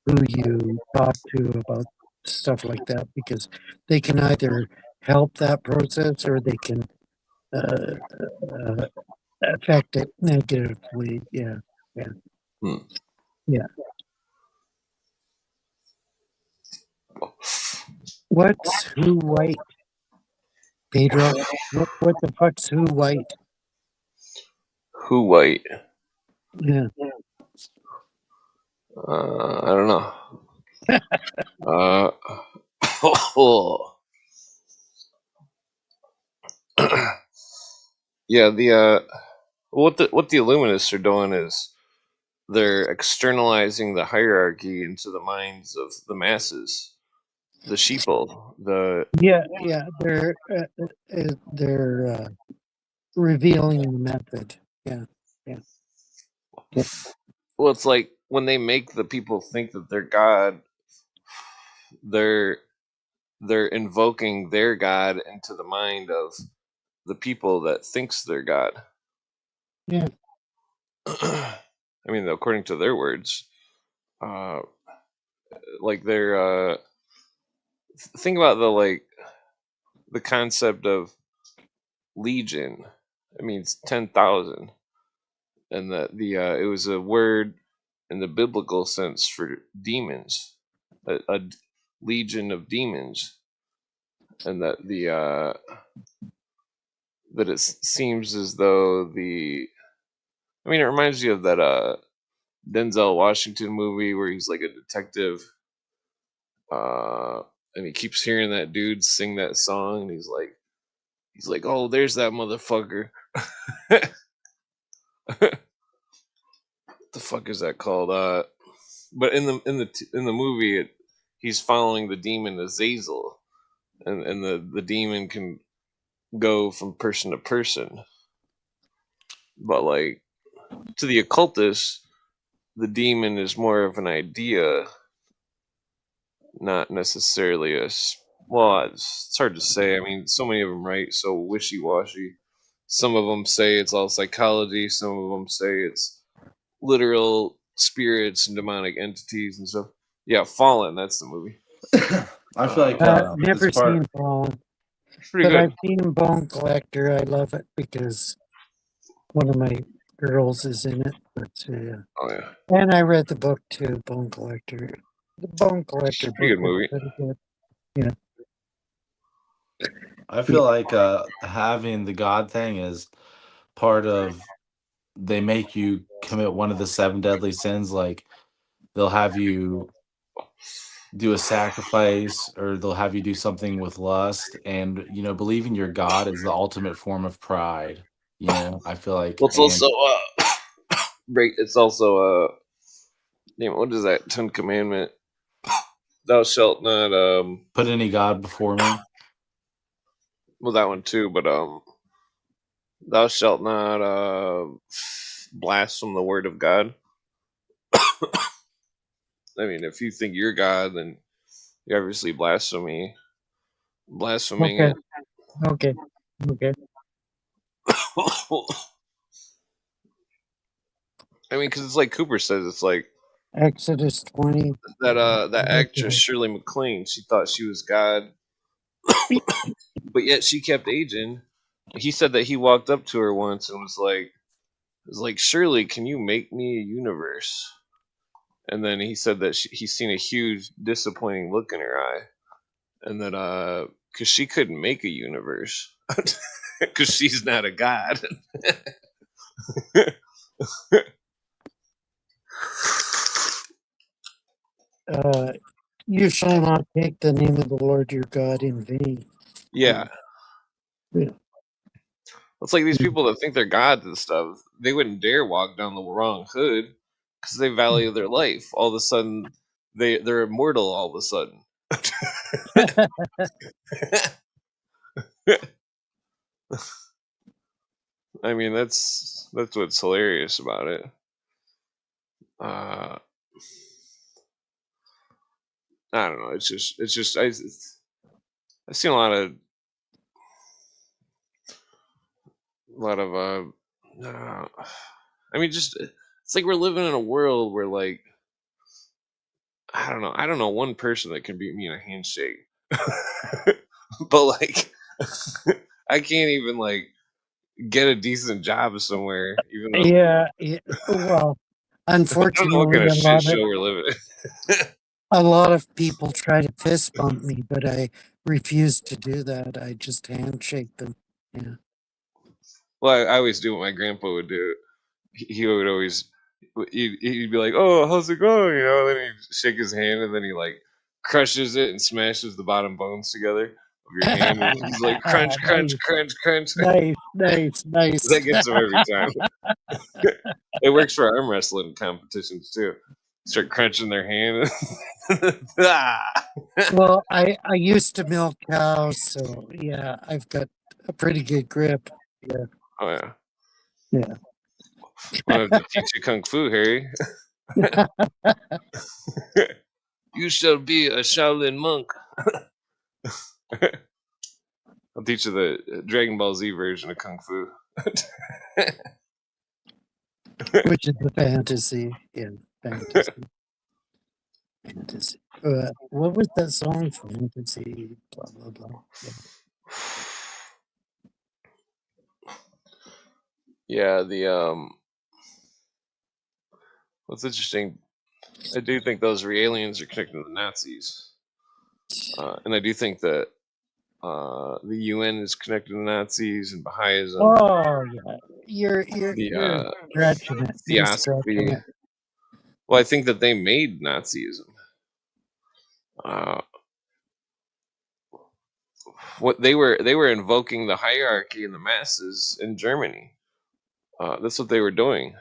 [SPEAKER 3] who you talk to about stuff like that, because they can either help that process or they can uh, uh, affect it negatively. Yeah, yeah,
[SPEAKER 1] Hmm.
[SPEAKER 3] yeah. What's who white, Pedro? What the fuck's who white?
[SPEAKER 1] Who white?
[SPEAKER 3] Yeah.
[SPEAKER 1] I don't know. Oh. Yeah, what the Illuminists are doing is they're externalizing the hierarchy into the minds of the masses, the sheeple,
[SPEAKER 3] Yeah, yeah, they're revealing the method. Yeah, yeah, yeah.
[SPEAKER 1] well, it's like when they make the people think that they're God, they're they're invoking their God into the mind of the people that thinks they're God.
[SPEAKER 3] Yeah.
[SPEAKER 1] I mean, according to their words, uh, like they're think about the concept of legion. It means 10,000, and that it was a word in the biblical sense for demons, a legion of demons, and that that it seems as though I mean, it reminds you of that Denzel Washington movie where he's like a detective, uh, and he keeps hearing that dude sing that song, and he's like, oh, there's that motherfucker. What the fuck is that called? But in the movie, he's following the demon Azazel, and the demon can go from person to person. But like to the occultist, the demon is more of an idea, not necessarily well. It's hard to say. I mean, so many of them write so wishy washy. Some of them say it's all psychology. Some of them say it's literal spirits and demonic entities and stuff. Yeah, Fallen. That's the movie.
[SPEAKER 2] I feel like it's
[SPEAKER 3] Never
[SPEAKER 2] part.
[SPEAKER 3] seen Fallen,
[SPEAKER 1] It's pretty
[SPEAKER 3] but
[SPEAKER 1] good.
[SPEAKER 3] I've seen Bone Collector. I love it because one of my girls is in it. But
[SPEAKER 1] Oh yeah,
[SPEAKER 3] and I read the book too, Bone Collector. The Bone
[SPEAKER 1] it's
[SPEAKER 3] Collector
[SPEAKER 1] a pretty
[SPEAKER 3] book
[SPEAKER 1] good
[SPEAKER 3] was
[SPEAKER 1] movie.
[SPEAKER 3] pretty good. Yeah,
[SPEAKER 2] I
[SPEAKER 3] yeah.
[SPEAKER 2] feel like having the God thing is part of. They make you commit one of the seven deadly sins. Like they'll have you do a sacrifice, or they'll have you do something with lust, and believing your God is the ultimate form of pride. I feel like,
[SPEAKER 1] Well, it's
[SPEAKER 2] and
[SPEAKER 1] also break. It's also damn, what is that? 10 Commandment. Thou shalt not
[SPEAKER 2] put any God before me.
[SPEAKER 1] well, that one too, but thou shalt not blaspheme the word of God. I mean, if you think you're God, then you're obviously blaspheming
[SPEAKER 3] Okay,
[SPEAKER 1] it.
[SPEAKER 3] okay, okay.
[SPEAKER 1] I mean, because it's like Cooper says, it's like
[SPEAKER 3] Exodus 20.
[SPEAKER 1] that actress Shirley MacLaine. She thought she was God, but yet she kept aging. He said that he walked up to her once and was like, Shirley, can you make me a universe? And then he said that he's seen a huge disappointing look in her eye, and that because she couldn't make a universe because she's not a god.
[SPEAKER 3] You shall not take the name of the Lord your God in vain.
[SPEAKER 1] Yeah,
[SPEAKER 3] Yeah.
[SPEAKER 1] it's like these people that think they're gods and stuff. They wouldn't dare walk down the wrong hood because they value their life. All of a sudden, they're immortal. All of a sudden. I mean, that's what's hilarious about it. Uh, I don't know. It's just I've seen a lot of I mean, just it's like we're living in a world where like I don't know. I don't know one person that can beat me in a handshake. But like, I can't even like get a decent job somewhere, even though
[SPEAKER 3] Yeah, yeah. Well,
[SPEAKER 1] I don't know what
[SPEAKER 3] unfortunately,
[SPEAKER 1] kind of shit show we're living in.
[SPEAKER 3] a lot of people try to fist bump me, but I refuse to do that. I just handshake them. Yeah.
[SPEAKER 1] Well, I always do what my grandpa would do. He would always he'd be like, "Oh, how's it going?" You know, then he'd shake his hand, and then he like crushes it and smashes the bottom bones together of your hand, and he's like, "Crunch, crunch,
[SPEAKER 3] Nice,
[SPEAKER 1] crunch, crunch."
[SPEAKER 3] nice, nice,
[SPEAKER 1] That
[SPEAKER 3] nice.
[SPEAKER 1] gets him every time. It works for arm wrestling competitions too. Start crunching their hand. Ah!
[SPEAKER 3] Well, I used to milk cows, so yeah, I've got a pretty good grip. Yeah,
[SPEAKER 1] Oh yeah,
[SPEAKER 3] yeah.
[SPEAKER 1] I'm gonna have to teach you kung fu, Harry. You shall be a Shaolin monk. I'll teach you the Dragon Ball Z version of kung fu.
[SPEAKER 3] Which is a fantasy. Yeah, fantasy. Fantasy. What was that song? Fantasy. Blah blah blah. Yeah.
[SPEAKER 1] Yeah, the what's interesting, I do think those aliens are connected to the Nazis, and I do think that the UN is connected to Nazis and Baha'ism.
[SPEAKER 3] Oh yeah,
[SPEAKER 1] The
[SPEAKER 3] you're stretching it. You're stretching
[SPEAKER 1] Theosophy.
[SPEAKER 3] it.
[SPEAKER 1] Well, I think that they made Nazism. Uh, what they were invoking the hierarchy and the masses in Germany. That's what they were doing,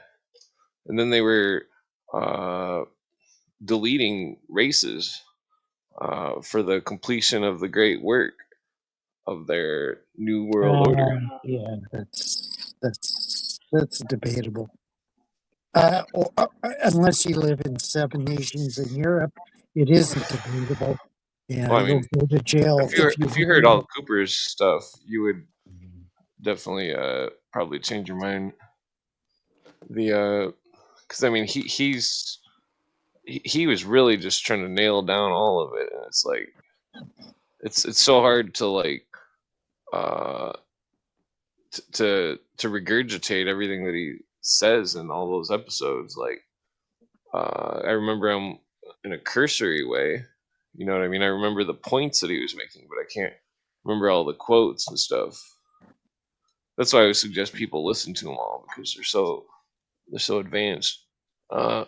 [SPEAKER 1] and then they were uh, deleting races for the completion of the great work of their new world order.
[SPEAKER 3] Yeah, that's debatable. Unless you live in 7 nations in Europe, it isn't debatable. Yeah,
[SPEAKER 1] Well, I
[SPEAKER 3] you'll
[SPEAKER 1] mean,
[SPEAKER 3] go to jail if you
[SPEAKER 1] if you heard
[SPEAKER 3] believe
[SPEAKER 1] all
[SPEAKER 3] it.
[SPEAKER 1] Cooper's stuff, you would definitely probably change your mind. The because I mean he was really just trying to nail down all of it, and it's like it's so hard to like uh to regurgitate everything that he says in all those episodes. Like I remember him in a cursory way. You know what I mean? I remember the points that he was making, but I can't remember all the quotes and stuff. That's why I would suggest people listen to them all because they're so advanced. I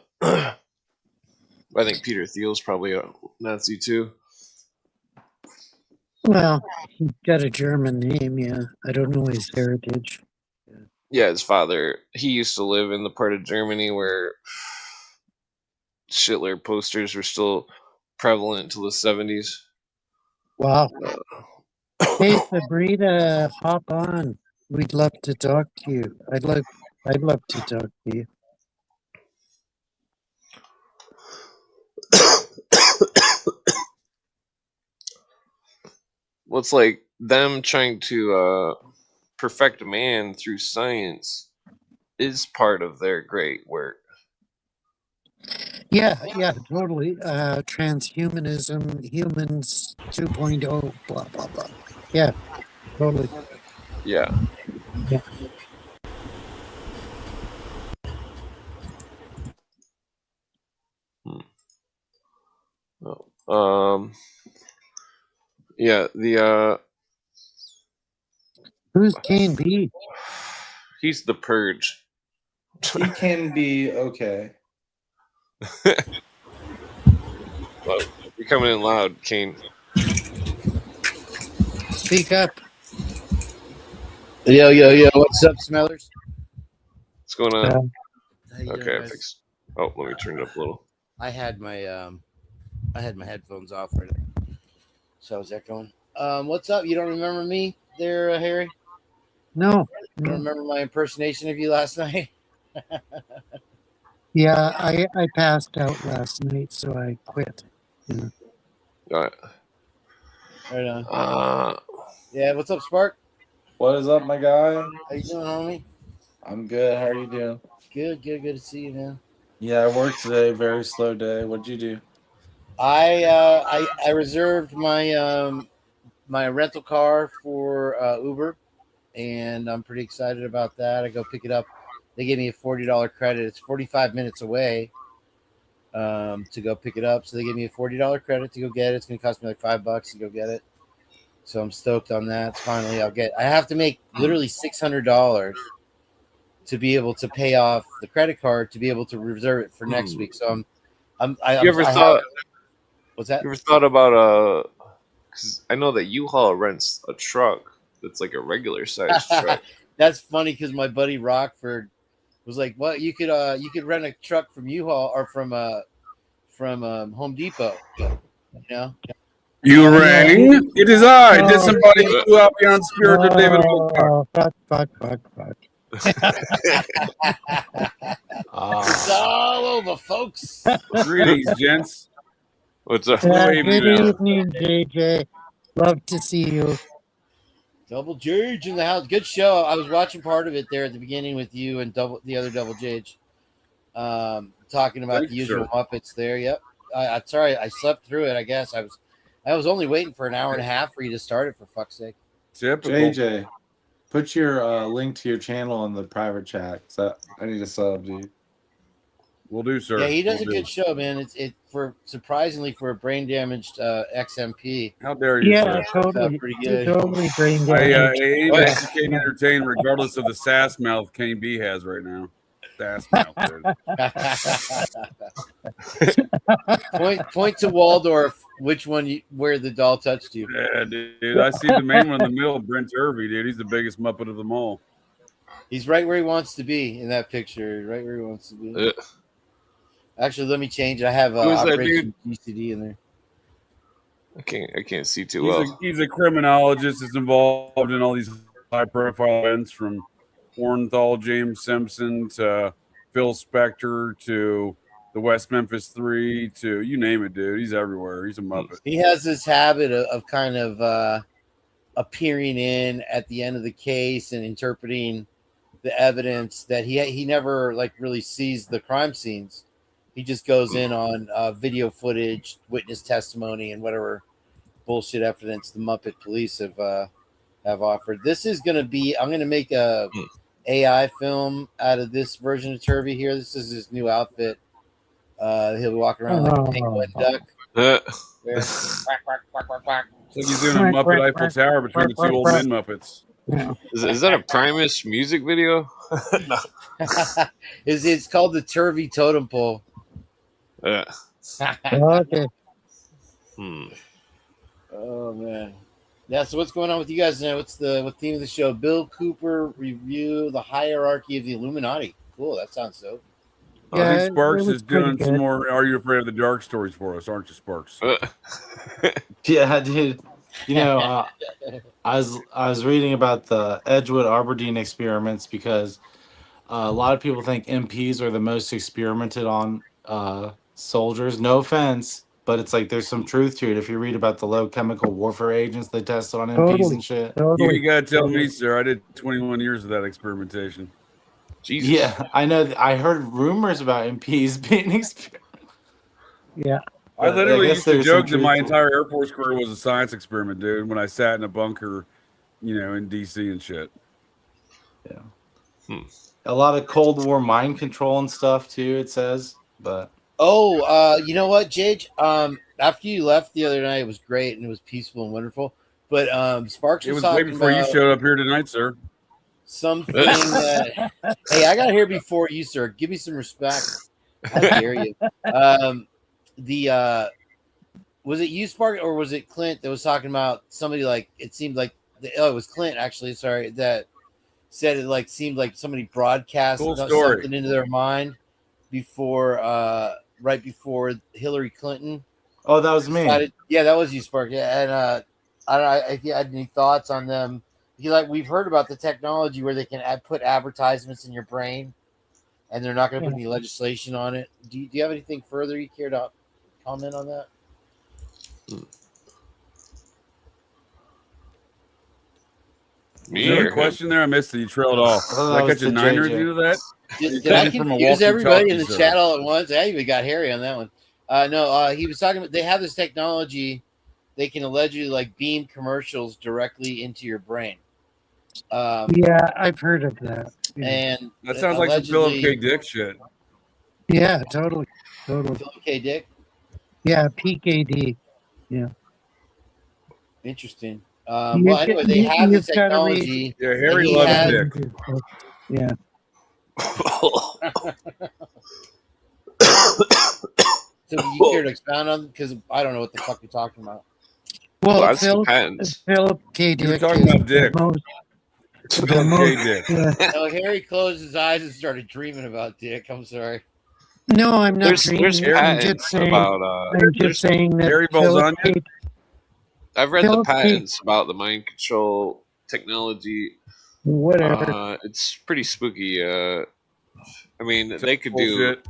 [SPEAKER 1] think Peter Thiel's probably a Nazi too.
[SPEAKER 3] Well, he's got a German name. Yeah, I don't know his heritage.
[SPEAKER 1] Yeah, his father. He used to live in the part of Germany where Hitler posters were still prevalent until the 70s.
[SPEAKER 3] Wow. Hey, Sabrina, hop on. We'd love to talk to you. I'd love to talk to you.
[SPEAKER 1] Well, it's like them trying to perfect man through science is part of their great work.
[SPEAKER 3] Yeah, totally. Transhumanism, humans 2.0, blah, blah, blah. Yeah, totally.
[SPEAKER 1] Yeah.
[SPEAKER 3] Yeah.
[SPEAKER 1] Oh. Yeah,
[SPEAKER 3] Who's Kane B?
[SPEAKER 1] he's the purge.
[SPEAKER 2] He can be okay.
[SPEAKER 1] Well, you're coming in loud, Kane.
[SPEAKER 3] Speak up.
[SPEAKER 5] Yo, what's up, Smellers?
[SPEAKER 1] What's going on?
[SPEAKER 5] How you
[SPEAKER 1] Okay,
[SPEAKER 5] doing,
[SPEAKER 1] I
[SPEAKER 5] guys?
[SPEAKER 1] fixed. Oh, let me turn it up a little.
[SPEAKER 5] I had my headphones off right now, so I was echoing. What's up? You don't remember me there, Harry?
[SPEAKER 3] No.
[SPEAKER 5] You don't remember my impersonation of you last night?
[SPEAKER 3] Yeah, I passed out last night, so I quit. Yeah.
[SPEAKER 1] All right.
[SPEAKER 5] Right on. Yeah, what's up, Spark?
[SPEAKER 2] What is up, my guy?
[SPEAKER 5] How you doing, homie?
[SPEAKER 2] I'm good. How are you doing?
[SPEAKER 5] Good to see you, man.
[SPEAKER 2] Yeah, I worked today. Very slow day. What'd you do?
[SPEAKER 5] I reserved my rental car for Uber, and I'm pretty excited about that. I go pick it up. They gave me a $40 credit. It's 45 minutes away to go pick it up. So they gave me a $40 credit to go get it. It's going to cost me like $5 to go get it. So I'm stoked on that. Finally, I have to make literally $600 to be able to pay off the credit card to be able to reserve it for next week. So what's that?
[SPEAKER 1] You ever thought about because I know that U-Haul rents a truck that's like a regular sized truck.
[SPEAKER 5] That's funny because my buddy Rockford was like, "What you could rent a truck from U-Haul or from Home Depot, you know."
[SPEAKER 6] You rang. It is I. Did somebody who out beyond spirit of David Wilcock?
[SPEAKER 3] Fuck.
[SPEAKER 5] It's all over, folks.
[SPEAKER 6] Greetings, gents.
[SPEAKER 1] What's up?
[SPEAKER 3] Good
[SPEAKER 6] evening, Alan.
[SPEAKER 3] evening, JJ. Love to see you.
[SPEAKER 5] Double Jage in the house. Good show. I was watching part of it there at the beginning with you and the other Double Jage, talking about
[SPEAKER 6] Thank
[SPEAKER 5] the
[SPEAKER 6] you,
[SPEAKER 5] usual
[SPEAKER 6] sir.
[SPEAKER 5] Muppets there. Yep. I'm sorry, I slept through it. I guess I was only waiting for an hour and a half for you to start it. For fuck's sake.
[SPEAKER 6] Typical.
[SPEAKER 2] JJ, put your link to your channel in the private chat. So I need a sub, dude.
[SPEAKER 6] Will do, sir.
[SPEAKER 5] Yeah, he does
[SPEAKER 6] Will
[SPEAKER 5] a
[SPEAKER 6] do.
[SPEAKER 5] good show, man. It's for surprisingly for a brain damaged XMP.
[SPEAKER 6] How dare you,
[SPEAKER 3] Yeah,
[SPEAKER 6] sir?
[SPEAKER 3] totally.
[SPEAKER 5] Pretty good.
[SPEAKER 3] Totally brain
[SPEAKER 6] I
[SPEAKER 3] damaged.
[SPEAKER 6] aim to educate and entertain regardless of the sass mouth Kane B has right now. Sass mouth, dude.
[SPEAKER 5] point to Waldorf. Which one? Where the doll touched you?
[SPEAKER 6] Yeah, dude. I see the main one in the middle, Brent Irvy, dude. He's the biggest Muppet of them all.
[SPEAKER 5] He's right where he wants to be in that picture. Right where he wants to be. Actually, let me change it. I have
[SPEAKER 1] Who is that
[SPEAKER 5] Operation GCD in there.
[SPEAKER 1] I can't see too well.
[SPEAKER 6] He's a criminologist that's involved in all these high-profile events, from Orenthal, James Simpson, to Phil Spector, to the West Memphis Three, to you name it, dude. He's everywhere. He's a Muppet.
[SPEAKER 5] He has this habit of kind of appearing in at the end of the case and interpreting the evidence that he never like really sees the crime scenes. He just goes in on video footage, witness testimony, and whatever bullshit evidence the Muppet Police have offered. This is going to be. I'm going to make a AI film out of this version of Turvey here. This is his new outfit. He'll be walking around like a penguin duck. Quack, quack, quack, quack, quack.
[SPEAKER 6] It's like he's doing a Muppet Eiffel Tower between the two old men Muppets.
[SPEAKER 1] Is that a Primus music video? No.
[SPEAKER 5] It's called the Turvey Totem Pole.
[SPEAKER 3] Okay.
[SPEAKER 5] Oh man. Yeah, so what's going on with you guys now? What's the theme of the show? Bill Cooper review the hierarchy of the Illuminati. Cool, that sounds dope.
[SPEAKER 3] Yeah,
[SPEAKER 6] I think Sparks
[SPEAKER 3] it was
[SPEAKER 6] is doing
[SPEAKER 3] pretty
[SPEAKER 6] some
[SPEAKER 3] good.
[SPEAKER 6] more Are You Afraid of the Dark stories for us, aren't you, Sparks?
[SPEAKER 2] Yeah, dude. You know, I was reading about the Edgewood Aberdeen experiments because a lot of people think MPs are the most experimented on soldiers. No offense, but it's like there's some truth to it. If you read about the low chemical warfare agents they tested on MPs
[SPEAKER 3] Totally.
[SPEAKER 2] and shit.
[SPEAKER 3] Totally.
[SPEAKER 6] You gotta tell me, sir. I did 21 years of that experimentation.
[SPEAKER 1] Jesus.
[SPEAKER 2] Yeah, I know. I heard rumors about MPs being experimented.
[SPEAKER 3] Yeah.
[SPEAKER 6] I literally
[SPEAKER 2] guess
[SPEAKER 6] used to
[SPEAKER 2] there's some
[SPEAKER 6] joke that my
[SPEAKER 2] truth to it.
[SPEAKER 6] entire Air Force career was a science experiment, dude, when I sat in a bunker, in DC and shit.
[SPEAKER 2] Yeah. A lot of Cold War mind control and stuff too, it says. But
[SPEAKER 5] You know what, Jage? After you left the other night, it was great and it was peaceful and wonderful. But Sparks
[SPEAKER 6] It
[SPEAKER 5] was
[SPEAKER 6] was way
[SPEAKER 5] talking
[SPEAKER 6] before you
[SPEAKER 5] about
[SPEAKER 6] showed up here tonight, sir.
[SPEAKER 5] something that hey, I got here before you, sir. Give me some respect. How dare you? Was it you, Spark, or was it Clint that was talking about somebody like it seemed like it was Clint actually, sorry, that said it like seemed like somebody broadcast
[SPEAKER 6] Cool story.
[SPEAKER 5] something into their mind before right before Hillary Clinton.
[SPEAKER 2] oh, that was me.
[SPEAKER 5] Yeah, that was you, Spark. Yeah, and I don't know if you had any thoughts on them. We've heard about the technology where they can put advertisements in your brain, and they're not going to put any legislation on it. Do you have anything further you care to comment on that?
[SPEAKER 6] Was there a question there? I missed it. You trailed off.
[SPEAKER 2] I thought
[SPEAKER 6] Did I
[SPEAKER 2] that was
[SPEAKER 6] catch a
[SPEAKER 2] the
[SPEAKER 6] niner
[SPEAKER 2] JJ.
[SPEAKER 6] into that?
[SPEAKER 5] Did I confuse everybody in the chat all at once? I even got Harry on that one. No, he was talking about they have this technology. They can allegedly like beam commercials directly into your brain.
[SPEAKER 3] Yeah, I've heard of that. Yeah,
[SPEAKER 5] And
[SPEAKER 6] That sounds like some Philip K. Dick shit.
[SPEAKER 3] yeah, totally.
[SPEAKER 5] Philip K. Dick.
[SPEAKER 3] Yeah, PKD. Yeah.
[SPEAKER 5] Interesting.
[SPEAKER 3] You
[SPEAKER 5] Well,
[SPEAKER 3] get-
[SPEAKER 5] anyway, they
[SPEAKER 3] you-
[SPEAKER 5] have the
[SPEAKER 3] you've gotta read-
[SPEAKER 5] technology.
[SPEAKER 6] Yeah, Harry
[SPEAKER 5] he
[SPEAKER 6] loves
[SPEAKER 5] had-
[SPEAKER 6] dick.
[SPEAKER 3] Yeah.
[SPEAKER 5] So you care to expound on? Because I don't know what the fuck you're talking about.
[SPEAKER 3] Well,
[SPEAKER 1] that's the patents.
[SPEAKER 3] Philip K.
[SPEAKER 6] You were
[SPEAKER 3] Dick
[SPEAKER 6] talking
[SPEAKER 3] is
[SPEAKER 6] about dick.
[SPEAKER 3] the most.
[SPEAKER 6] Philip K. Dick.
[SPEAKER 3] Yeah.
[SPEAKER 5] No, Harry closed his eyes and started dreaming about Dick. I'm sorry.
[SPEAKER 3] No, I'm not.
[SPEAKER 1] There's
[SPEAKER 3] dreaming. I'm
[SPEAKER 1] patents
[SPEAKER 3] just saying.
[SPEAKER 1] about
[SPEAKER 3] I'm just saying that
[SPEAKER 6] Harry
[SPEAKER 3] Philip
[SPEAKER 6] Balzania?
[SPEAKER 3] K.
[SPEAKER 1] I've read the
[SPEAKER 3] Philip K.
[SPEAKER 1] patents about the mind control technology.
[SPEAKER 3] Whatever.
[SPEAKER 1] It's pretty spooky. I mean, they could
[SPEAKER 6] Bullshit.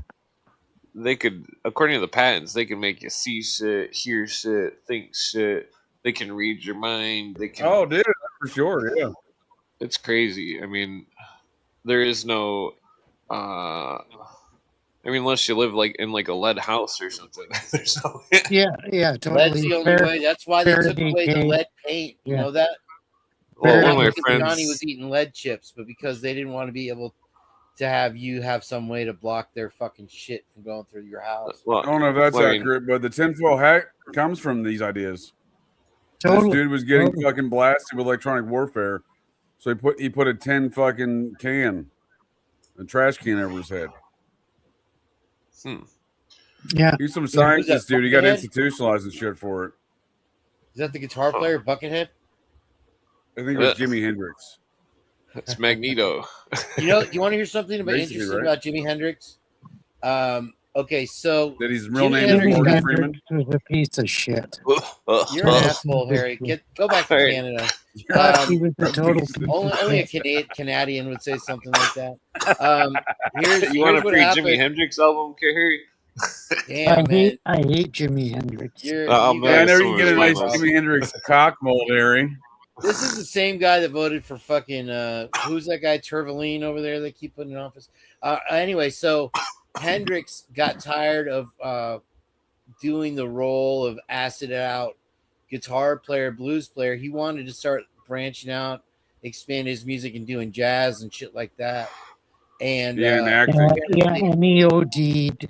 [SPEAKER 1] they could, according to the patents, they can make you see shit, hear shit, think shit. They can read your mind. They can.
[SPEAKER 6] Oh, dude, for sure. Yeah.
[SPEAKER 1] It's crazy. I mean, there is no. I mean, unless you live like in like a lead house or something. There's no.
[SPEAKER 3] Yeah,
[SPEAKER 5] Lead's
[SPEAKER 3] totally.
[SPEAKER 5] the only way. That's why they took
[SPEAKER 3] Faraday
[SPEAKER 5] away the
[SPEAKER 3] cage.
[SPEAKER 5] lead paint. You
[SPEAKER 3] Yeah.
[SPEAKER 5] know that?
[SPEAKER 1] Well,
[SPEAKER 3] Faraday
[SPEAKER 1] one of my
[SPEAKER 5] Not because
[SPEAKER 1] friends.
[SPEAKER 5] Johnny was eating lead chips, but because they didn't want to be able to have you have some way to block their fucking shit from going through your house.
[SPEAKER 1] Well,
[SPEAKER 6] I don't know if that's
[SPEAKER 1] I mean,
[SPEAKER 6] accurate, but the tinfoil hat comes from these ideas.
[SPEAKER 3] Totally.
[SPEAKER 6] This dude was getting
[SPEAKER 3] Totally.
[SPEAKER 6] fucking blasted with electronic warfare, so he put a tin fucking a trash can over his head.
[SPEAKER 3] Yeah.
[SPEAKER 6] He's some scientist, dude. He got
[SPEAKER 5] Buckethead?
[SPEAKER 6] institutionalized and shit for it.
[SPEAKER 5] Is that the guitar player, Buckethead?
[SPEAKER 6] I think it was Jimi Hendrix.
[SPEAKER 1] it's Magneto.
[SPEAKER 5] You know, you want to hear something about
[SPEAKER 6] Basically,
[SPEAKER 5] interesting
[SPEAKER 6] right?
[SPEAKER 5] about Jimi Hendrix? Okay, so
[SPEAKER 6] That his real
[SPEAKER 5] Jimi
[SPEAKER 6] name is
[SPEAKER 5] Hendrix
[SPEAKER 6] Morgan
[SPEAKER 5] got-
[SPEAKER 6] Freeman.
[SPEAKER 3] was a piece of shit.
[SPEAKER 5] you're an asshole, Harry. Go back to
[SPEAKER 1] Harry.
[SPEAKER 5] Canada.
[SPEAKER 3] He
[SPEAKER 5] Um,
[SPEAKER 3] was a total piece
[SPEAKER 5] only
[SPEAKER 3] of
[SPEAKER 5] a
[SPEAKER 3] shit.
[SPEAKER 5] Canadian would say something like that. Here's
[SPEAKER 1] You want a
[SPEAKER 5] what
[SPEAKER 1] free
[SPEAKER 5] happened.
[SPEAKER 1] Jimi Hendrix album, Harry?
[SPEAKER 5] Damn, man.
[SPEAKER 3] I hate Jimi Hendrix.
[SPEAKER 5] You're,
[SPEAKER 1] Oh,
[SPEAKER 5] you
[SPEAKER 1] man,
[SPEAKER 6] Yeah, I
[SPEAKER 5] guys-
[SPEAKER 6] know
[SPEAKER 1] so
[SPEAKER 6] you get a
[SPEAKER 1] is
[SPEAKER 6] nice
[SPEAKER 1] my
[SPEAKER 6] Jimi Hendrix cock mold, Harry.
[SPEAKER 5] This is the same guy that voted for fucking who's that guy Tervaline over there they keep putting in office. Anyway, so Hendrix got tired of doing the role of acid out guitar player, blues player. He wanted to start branching out, expand his music and doing jazz and shit like that. And
[SPEAKER 6] Yeah, and acting.
[SPEAKER 3] Yeah, and he OD'd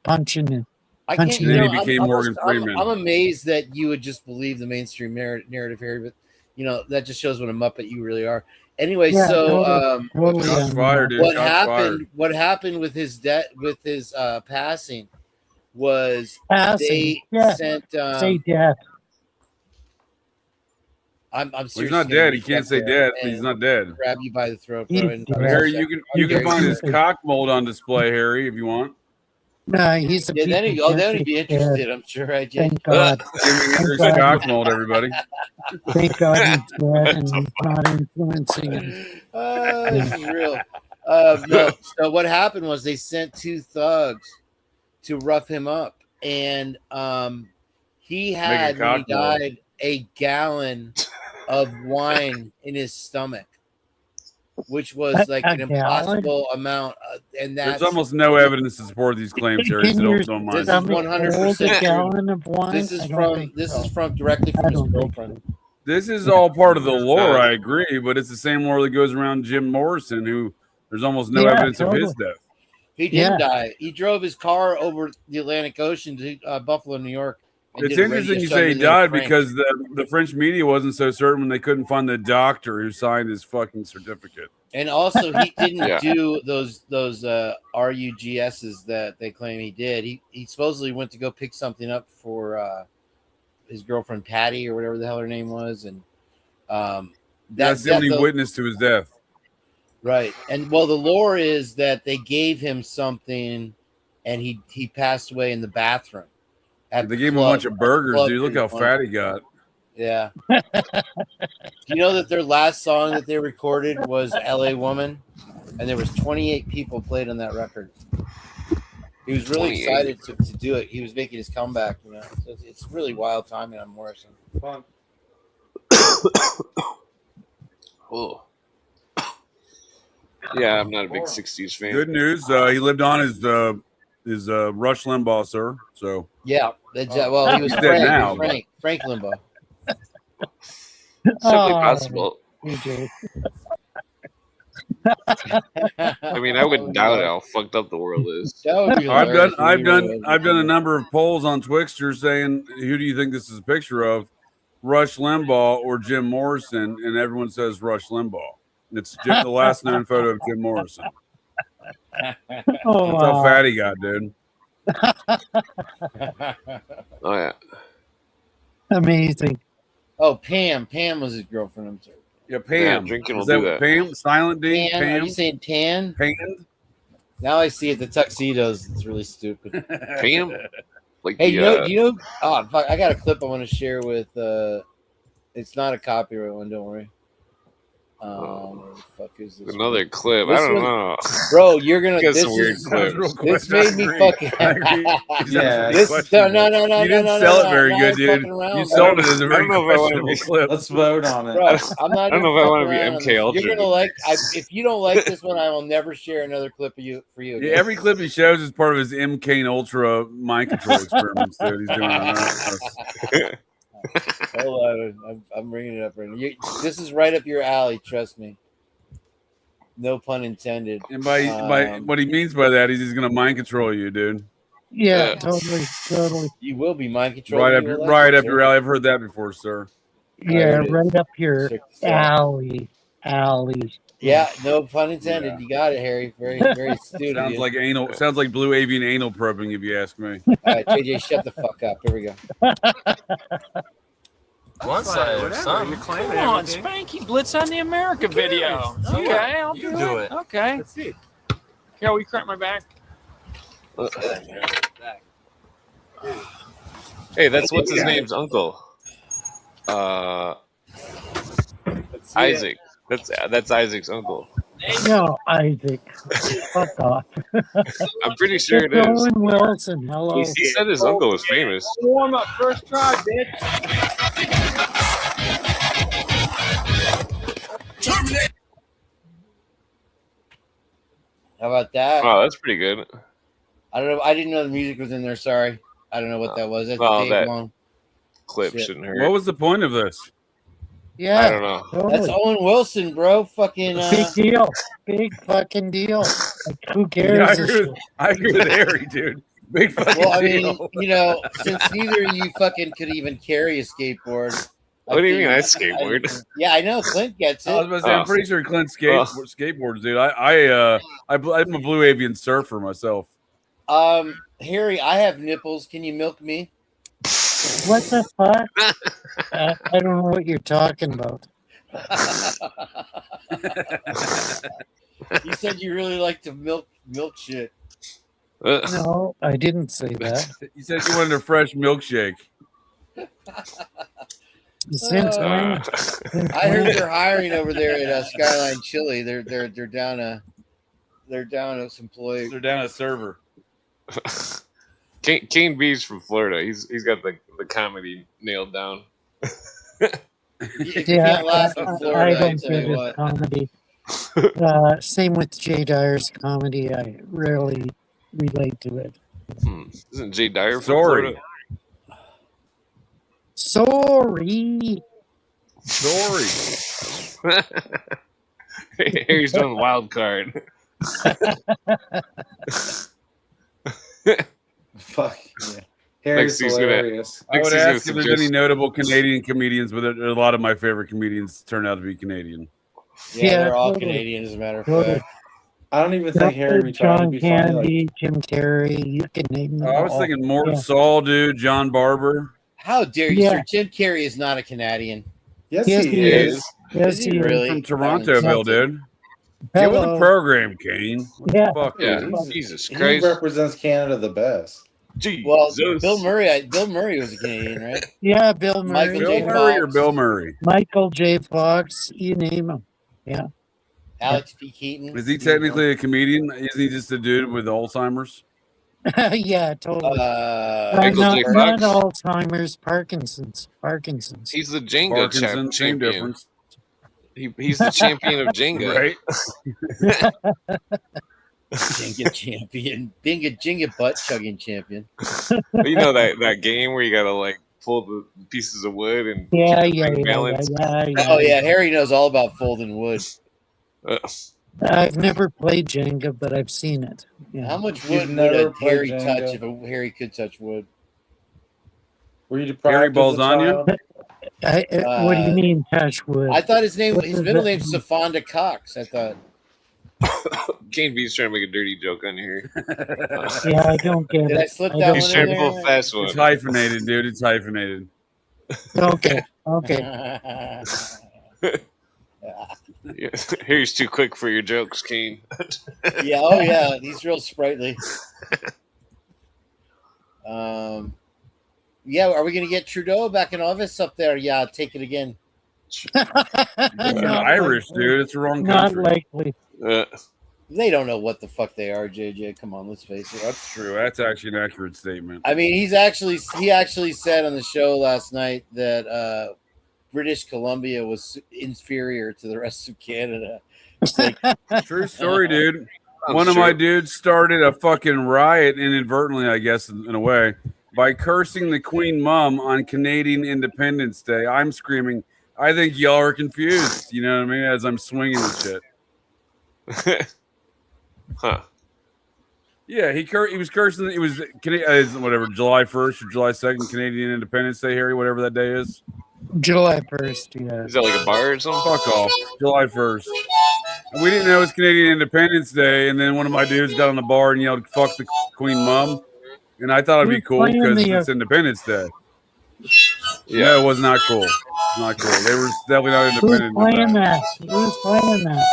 [SPEAKER 3] punching.
[SPEAKER 5] I can't.
[SPEAKER 3] Punching
[SPEAKER 5] You
[SPEAKER 6] Then
[SPEAKER 5] know,
[SPEAKER 6] he
[SPEAKER 5] I'm,
[SPEAKER 6] became
[SPEAKER 5] I'm,
[SPEAKER 6] Morgan
[SPEAKER 5] I'm,
[SPEAKER 6] Freeman.
[SPEAKER 5] I'm amazed that you would just believe the mainstream narrative, Harry. But you know that just shows what a muppet you really are. Anyway,
[SPEAKER 3] Yeah,
[SPEAKER 5] so
[SPEAKER 3] totally
[SPEAKER 6] Shots
[SPEAKER 3] on
[SPEAKER 6] fired,
[SPEAKER 3] that.
[SPEAKER 6] dude.
[SPEAKER 5] what
[SPEAKER 6] Shots
[SPEAKER 5] happened?
[SPEAKER 6] fired.
[SPEAKER 5] What happened with his passing was
[SPEAKER 3] Passing.
[SPEAKER 5] they
[SPEAKER 3] Yeah.
[SPEAKER 5] sent.
[SPEAKER 3] Say death.
[SPEAKER 5] I'm
[SPEAKER 6] Well, he's
[SPEAKER 5] serious.
[SPEAKER 6] not dead. He can't say dead, but
[SPEAKER 5] and
[SPEAKER 6] he's not dead.
[SPEAKER 5] Grab you by the throat,
[SPEAKER 3] He's
[SPEAKER 5] bro. And
[SPEAKER 3] dead.
[SPEAKER 6] Harry, you can find his
[SPEAKER 3] He's-
[SPEAKER 6] cock mold on display, Harry, if you want.
[SPEAKER 3] No, he's a
[SPEAKER 5] yeah,
[SPEAKER 3] piece
[SPEAKER 5] then
[SPEAKER 3] of
[SPEAKER 5] he'd
[SPEAKER 3] shit.
[SPEAKER 5] be interested. I'm sure. I
[SPEAKER 3] Thank God.
[SPEAKER 6] Jimi Hendrix
[SPEAKER 3] God.
[SPEAKER 6] cock mold, everybody.
[SPEAKER 3] Thank God he's dead and he's not influencing it.
[SPEAKER 5] This is real. No. So what happened was they sent two thugs to rough him up, and he had when he
[SPEAKER 6] cock mold.
[SPEAKER 5] died a gallon of wine in his stomach, which was like
[SPEAKER 3] A
[SPEAKER 5] an impossible amount. And that's
[SPEAKER 6] There's almost no evidence to support these claims, Harry, so
[SPEAKER 3] Can your
[SPEAKER 6] don't
[SPEAKER 5] This
[SPEAKER 6] mind.
[SPEAKER 5] is
[SPEAKER 3] stomach
[SPEAKER 5] 100%
[SPEAKER 3] hold a
[SPEAKER 5] true.
[SPEAKER 3] gallon of wine?
[SPEAKER 5] this is
[SPEAKER 3] I don't
[SPEAKER 5] from
[SPEAKER 3] think
[SPEAKER 5] this
[SPEAKER 3] so.
[SPEAKER 5] is from directly
[SPEAKER 3] I
[SPEAKER 5] from his
[SPEAKER 3] don't think
[SPEAKER 5] girlfriend.
[SPEAKER 6] This is all part of the lore, I agree, but it's the same lore that goes around Jim Morrison, who there's almost no
[SPEAKER 3] Yeah,
[SPEAKER 6] evidence of his
[SPEAKER 3] totally.
[SPEAKER 6] death.
[SPEAKER 5] He didn't
[SPEAKER 3] Yeah.
[SPEAKER 5] die. He drove his car over the Atlantic Ocean to Buffalo, New York. and
[SPEAKER 6] It's
[SPEAKER 5] did a radio
[SPEAKER 6] interesting you
[SPEAKER 5] show
[SPEAKER 6] say he
[SPEAKER 5] with Little
[SPEAKER 6] died
[SPEAKER 5] Frank.
[SPEAKER 6] because the French media wasn't so certain when they couldn't find the doctor who signed his fucking certificate.
[SPEAKER 5] And also, he didn't
[SPEAKER 1] Yeah.
[SPEAKER 5] do those RUGSs that they claim he did. He supposedly went to go pick something up for his girlfriend Patty or whatever the hell her name was, and
[SPEAKER 6] That's the only witness to his death.
[SPEAKER 5] right. And well, the lore is that they gave him something, and he passed away in the bathroom. At
[SPEAKER 6] They
[SPEAKER 5] the
[SPEAKER 6] gave him a
[SPEAKER 5] club.
[SPEAKER 6] bunch of burgers,
[SPEAKER 5] Club
[SPEAKER 6] dude. Look how
[SPEAKER 5] in
[SPEAKER 6] fat he got.
[SPEAKER 5] Yeah. Do you know that their last song that they recorded was "L.A. Woman," and there was 28 people played on that record. He was really
[SPEAKER 1] 28.
[SPEAKER 5] excited to do it. He was making his comeback. You know, so it's really wild timing on Morrison.
[SPEAKER 1] Oh. Yeah, I'm not a big '60s fan.
[SPEAKER 6] Good news. He lived on his is Rush Limbaugh, sir. So
[SPEAKER 5] Yeah, well, he was
[SPEAKER 6] He's dead now,
[SPEAKER 5] Frank Limbaugh.
[SPEAKER 1] Certainly possible.
[SPEAKER 3] PJ.
[SPEAKER 1] I mean, I wouldn't doubt how fucked up the world is.
[SPEAKER 5] That would be
[SPEAKER 6] I've
[SPEAKER 5] hilarious
[SPEAKER 6] done
[SPEAKER 5] if he
[SPEAKER 6] a number of polls on Twixter saying who do you think this is a picture of, Rush Limbaugh or Jim Morrison, and everyone says Rush Limbaugh. It's the last known photo of Jim Morrison.
[SPEAKER 3] Oh,
[SPEAKER 6] That's how fat he got, dude.
[SPEAKER 1] Oh yeah.
[SPEAKER 3] Amazing.
[SPEAKER 5] Oh, Pam. Pam was his girlfriend. I'm sorry.
[SPEAKER 6] Yeah, Pam.
[SPEAKER 1] Yeah, drinking will
[SPEAKER 6] Is that
[SPEAKER 1] do that.
[SPEAKER 6] Pam? Silent D?
[SPEAKER 5] Tan? Are
[SPEAKER 6] Pam?
[SPEAKER 5] you saying tan?
[SPEAKER 6] Pam?
[SPEAKER 5] Now I see it. The tuxedos. It's really stupid.
[SPEAKER 1] Pam? Like
[SPEAKER 5] Hey,
[SPEAKER 1] the,
[SPEAKER 5] you know? Oh, fuck! I got a clip I want to share with. It's not a copyright one. Don't worry. Where the fuck is this?
[SPEAKER 1] another clip.
[SPEAKER 5] This
[SPEAKER 1] I don't
[SPEAKER 5] one-
[SPEAKER 1] know.
[SPEAKER 5] Bro, you're gonna.
[SPEAKER 1] Get
[SPEAKER 5] This
[SPEAKER 1] some weird
[SPEAKER 5] is.
[SPEAKER 1] clips.
[SPEAKER 5] This made me fucking.
[SPEAKER 2] Yeah,
[SPEAKER 5] This no.
[SPEAKER 6] You didn't sell it very good, dude. You sold it as a very
[SPEAKER 1] I don't know if I wanna
[SPEAKER 6] questionable
[SPEAKER 1] be-
[SPEAKER 6] clip.
[SPEAKER 2] Let's vote on it.
[SPEAKER 5] Bro, I'm not.
[SPEAKER 1] I don't know if I want to be MK Ultra.
[SPEAKER 5] You're gonna like. If you don't like this one, I will never share another clip of you for you.
[SPEAKER 6] Yeah, every clip he shows is part of his MK Ultra mind control experiments, dude. He's doing on us.
[SPEAKER 5] Hold on, I'm bringing it up right now. This is right up your alley. Trust me. No pun intended.
[SPEAKER 6] And by what he means by that is he's going to mind control you, dude.
[SPEAKER 3] Yeah,
[SPEAKER 1] Yeah.
[SPEAKER 3] totally.
[SPEAKER 5] You will be mind controlled.
[SPEAKER 6] Right up your alley. I've heard that before, sir.
[SPEAKER 3] Yeah,
[SPEAKER 5] it is.
[SPEAKER 3] right up your
[SPEAKER 5] Check this out.
[SPEAKER 3] alley.
[SPEAKER 5] Yeah, no pun intended.
[SPEAKER 6] Yeah.
[SPEAKER 5] You got it, Harry. Very, very astute.
[SPEAKER 6] Sounds
[SPEAKER 5] of you.
[SPEAKER 6] like anal. Sounds like blue avian anal probing, if you ask me.
[SPEAKER 5] All right, JJ, shut the fuck up. Here we go.
[SPEAKER 7] One side or something.
[SPEAKER 8] Come on, Spanky Blitz on the America video. Okay, I'll do it. Okay. Let's see. Here, will you crack my back?
[SPEAKER 1] Hey, that's what's his name's uncle. Isaac. That's Isaac's uncle.
[SPEAKER 3] No, Isaac. Fuck off.
[SPEAKER 1] I'm pretty sure it
[SPEAKER 3] It's
[SPEAKER 1] is.
[SPEAKER 3] Owen Wilson. Hello.
[SPEAKER 1] He said his uncle was famous.
[SPEAKER 8] Warm up, first try, bitch.
[SPEAKER 5] How about that?
[SPEAKER 1] Oh, that's pretty good.
[SPEAKER 5] I don't know. I didn't know the music was in there. Sorry. I don't know what that was. That's
[SPEAKER 1] Oh,
[SPEAKER 5] Dave
[SPEAKER 1] that-
[SPEAKER 5] Long.
[SPEAKER 1] Clip
[SPEAKER 5] Shit.
[SPEAKER 1] shouldn't hurt.
[SPEAKER 6] What was the point of this?
[SPEAKER 3] Yeah.
[SPEAKER 1] I don't know.
[SPEAKER 5] That's
[SPEAKER 3] Totally.
[SPEAKER 5] Owen Wilson, bro. Fucking.
[SPEAKER 3] Big deal. Big fucking deal. Like, who cares?
[SPEAKER 6] Yeah,
[SPEAKER 3] this
[SPEAKER 6] I agree with Harry, dude. Big fucking
[SPEAKER 5] Well, I mean,
[SPEAKER 6] deal.
[SPEAKER 5] you know, since neither of you fucking could even carry a skateboard.
[SPEAKER 1] What do you mean I
[SPEAKER 5] figured-
[SPEAKER 1] skateboard?
[SPEAKER 5] Yeah, I know. Clint gets
[SPEAKER 6] I was
[SPEAKER 5] it.
[SPEAKER 6] about to say, I'm pretty sure Clint skateboards, dude. I'm a blue avian surfer myself.
[SPEAKER 5] Harry, I have nipples. Can you milk me?
[SPEAKER 3] What the fuck? I don't know what you're talking about.
[SPEAKER 5] You said you really like to milk shit.
[SPEAKER 3] No, I didn't say that.
[SPEAKER 6] You said you wanted a fresh milkshake.
[SPEAKER 3] Since when?
[SPEAKER 5] I heard they're hiring over there at Skyline Chili. They're down a employee.
[SPEAKER 6] They're down a server.
[SPEAKER 1] Kane B's from Florida. He's got the comedy nailed down.
[SPEAKER 5] You
[SPEAKER 3] Yeah,
[SPEAKER 5] can't laugh in
[SPEAKER 3] I
[SPEAKER 5] Florida. I
[SPEAKER 3] don't
[SPEAKER 5] tell
[SPEAKER 3] get
[SPEAKER 5] you
[SPEAKER 3] his
[SPEAKER 5] what.
[SPEAKER 3] comedy. Same with Jay Dyer's comedy. I rarely relate to it.
[SPEAKER 1] Isn't Jay Dyer from
[SPEAKER 6] Sorry.
[SPEAKER 1] Florida?
[SPEAKER 3] Sorry.
[SPEAKER 1] Harry's doing wild card.
[SPEAKER 2] Fuck yeah. Harry's
[SPEAKER 1] Next he's gonna-
[SPEAKER 2] hilarious.
[SPEAKER 6] I would
[SPEAKER 1] Next he's gonna
[SPEAKER 6] ask if there's
[SPEAKER 1] suggest-
[SPEAKER 6] any notable Canadian comedians, but a lot of my favorite comedians turn out to be Canadian.
[SPEAKER 5] Yeah,
[SPEAKER 3] Yeah,
[SPEAKER 5] they're all
[SPEAKER 3] totally.
[SPEAKER 5] Canadian, as a matter of
[SPEAKER 3] Totally.
[SPEAKER 5] fact.
[SPEAKER 2] I don't even think Harry be trying to
[SPEAKER 3] John
[SPEAKER 2] be funny. Like,
[SPEAKER 3] Candy, Jim Carrey, you can name them
[SPEAKER 6] I was
[SPEAKER 3] all.
[SPEAKER 6] thinking Mort
[SPEAKER 3] Yeah.
[SPEAKER 6] Saul, dude, John Barber.
[SPEAKER 5] How dare you,
[SPEAKER 3] Yeah.
[SPEAKER 5] sir? Jim Carrey is not a Canadian.
[SPEAKER 2] yes,
[SPEAKER 3] Yes,
[SPEAKER 2] he
[SPEAKER 3] he
[SPEAKER 2] is.
[SPEAKER 3] Yes,
[SPEAKER 5] Is he
[SPEAKER 3] he is.
[SPEAKER 5] really?
[SPEAKER 6] From Toronto, Bill, dude. Get with the
[SPEAKER 3] Hello.
[SPEAKER 6] program, Kane. What
[SPEAKER 3] Yeah.
[SPEAKER 6] the fuck,
[SPEAKER 1] Yeah,
[SPEAKER 6] dude?
[SPEAKER 1] Jesus
[SPEAKER 2] He
[SPEAKER 1] Christ.
[SPEAKER 2] represents Canada the best.
[SPEAKER 1] Jesus.
[SPEAKER 5] Well, Bill Murray was a Canadian, right?
[SPEAKER 3] Yeah, Bill Murray.
[SPEAKER 5] Michael
[SPEAKER 6] Bill
[SPEAKER 5] J.
[SPEAKER 3] yeah.
[SPEAKER 6] Murray or
[SPEAKER 5] Fox.
[SPEAKER 6] Bill Murray?
[SPEAKER 3] Michael J. Fox, you name him. Yeah.
[SPEAKER 5] Alex P. Keaton.
[SPEAKER 6] Is he technically a comedian? Isn't he just a dude with Alzheimer's?
[SPEAKER 3] Yeah, totally.
[SPEAKER 1] Michael
[SPEAKER 3] not,
[SPEAKER 1] J.
[SPEAKER 3] not
[SPEAKER 1] Fox?
[SPEAKER 3] Alzheimer's, Parkinson's.
[SPEAKER 1] He's the Jenga
[SPEAKER 6] Parkinson, same
[SPEAKER 1] champion.
[SPEAKER 6] difference.
[SPEAKER 1] He's the champion of Jenga.
[SPEAKER 6] Right?
[SPEAKER 5] Jenga champion, being a Jenga butt chugging champion.
[SPEAKER 1] You know that game where you gotta like pull the pieces of wood and
[SPEAKER 3] Yeah,
[SPEAKER 1] keep the
[SPEAKER 3] yeah,
[SPEAKER 1] ring
[SPEAKER 3] yeah,
[SPEAKER 1] balance.
[SPEAKER 5] Oh yeah, Harry knows all about folding wood.
[SPEAKER 3] I've never played Jenga, but I've seen it. Yeah.
[SPEAKER 5] How much
[SPEAKER 2] You've
[SPEAKER 5] wood would
[SPEAKER 2] never
[SPEAKER 5] a
[SPEAKER 2] played
[SPEAKER 5] Harry touch
[SPEAKER 2] Jenga?
[SPEAKER 5] if a Harry could touch wood?
[SPEAKER 2] Were you
[SPEAKER 6] Harry
[SPEAKER 2] deprived as a
[SPEAKER 6] Balzania?
[SPEAKER 2] child?
[SPEAKER 3] What do you mean, Tashwood?
[SPEAKER 5] I thought his
[SPEAKER 3] What
[SPEAKER 5] his
[SPEAKER 3] does
[SPEAKER 5] middle
[SPEAKER 3] that
[SPEAKER 5] name's
[SPEAKER 3] mean?
[SPEAKER 5] Safonda Cox. I thought.
[SPEAKER 1] Kane B's trying to make a dirty joke on here.
[SPEAKER 3] Yeah, I don't get
[SPEAKER 5] Did I
[SPEAKER 3] it.
[SPEAKER 5] slip
[SPEAKER 3] I
[SPEAKER 5] that
[SPEAKER 3] don't
[SPEAKER 1] He's
[SPEAKER 5] one
[SPEAKER 1] trying
[SPEAKER 5] in
[SPEAKER 1] to pull a
[SPEAKER 5] there?
[SPEAKER 1] fast
[SPEAKER 6] It's
[SPEAKER 1] one.
[SPEAKER 6] hyphenated, dude. It's hyphenated.
[SPEAKER 3] Okay, okay.
[SPEAKER 1] Yeah. Here's too quick for your jokes, Kane.
[SPEAKER 5] Yeah, oh yeah, he's real sprightly. Yeah, are we gonna get Trudeau back in office up there? Yeah, take it again.
[SPEAKER 6] It's
[SPEAKER 3] Not
[SPEAKER 6] Irish,
[SPEAKER 3] likely.
[SPEAKER 6] dude. It's the wrong
[SPEAKER 3] Not
[SPEAKER 6] country.
[SPEAKER 3] likely.
[SPEAKER 5] They don't know what the fuck they are, JJ. Come on, let's face it.
[SPEAKER 6] That's true. That's actually an accurate statement.
[SPEAKER 5] I mean, he actually said on the show last night that British Columbia was inferior to the rest of Canada. It's like,
[SPEAKER 6] True story, dude.
[SPEAKER 1] I'm
[SPEAKER 6] One of
[SPEAKER 1] sure.
[SPEAKER 6] my dudes started a fucking riot inadvertently, I guess, in a way, by cursing the Queen Mum on Canadian Independence Day. I'm screaming, I think y'all are confused, you know what I mean, as I'm swinging and shit.
[SPEAKER 1] Huh.
[SPEAKER 6] Yeah, he was cursing. It was whatever, July 1st or July 2nd, Canadian Independence Day, Harry, whatever that day is.
[SPEAKER 3] July 1st, yeah.
[SPEAKER 1] Is that like a bar or something?
[SPEAKER 6] Fuck off. July 1st. We didn't know it was Canadian Independence Day, and then one of my dudes got on the bar and yelled, fuck the Queen Mum. And I thought it'd be
[SPEAKER 3] Who's
[SPEAKER 6] cool
[SPEAKER 3] playing
[SPEAKER 6] because
[SPEAKER 3] the,
[SPEAKER 6] it's Independence Day.
[SPEAKER 1] Yeah.
[SPEAKER 6] No, it was not cool. Not cool. They were definitely not
[SPEAKER 3] Who's
[SPEAKER 6] independent.
[SPEAKER 3] playing that? Who's playing that?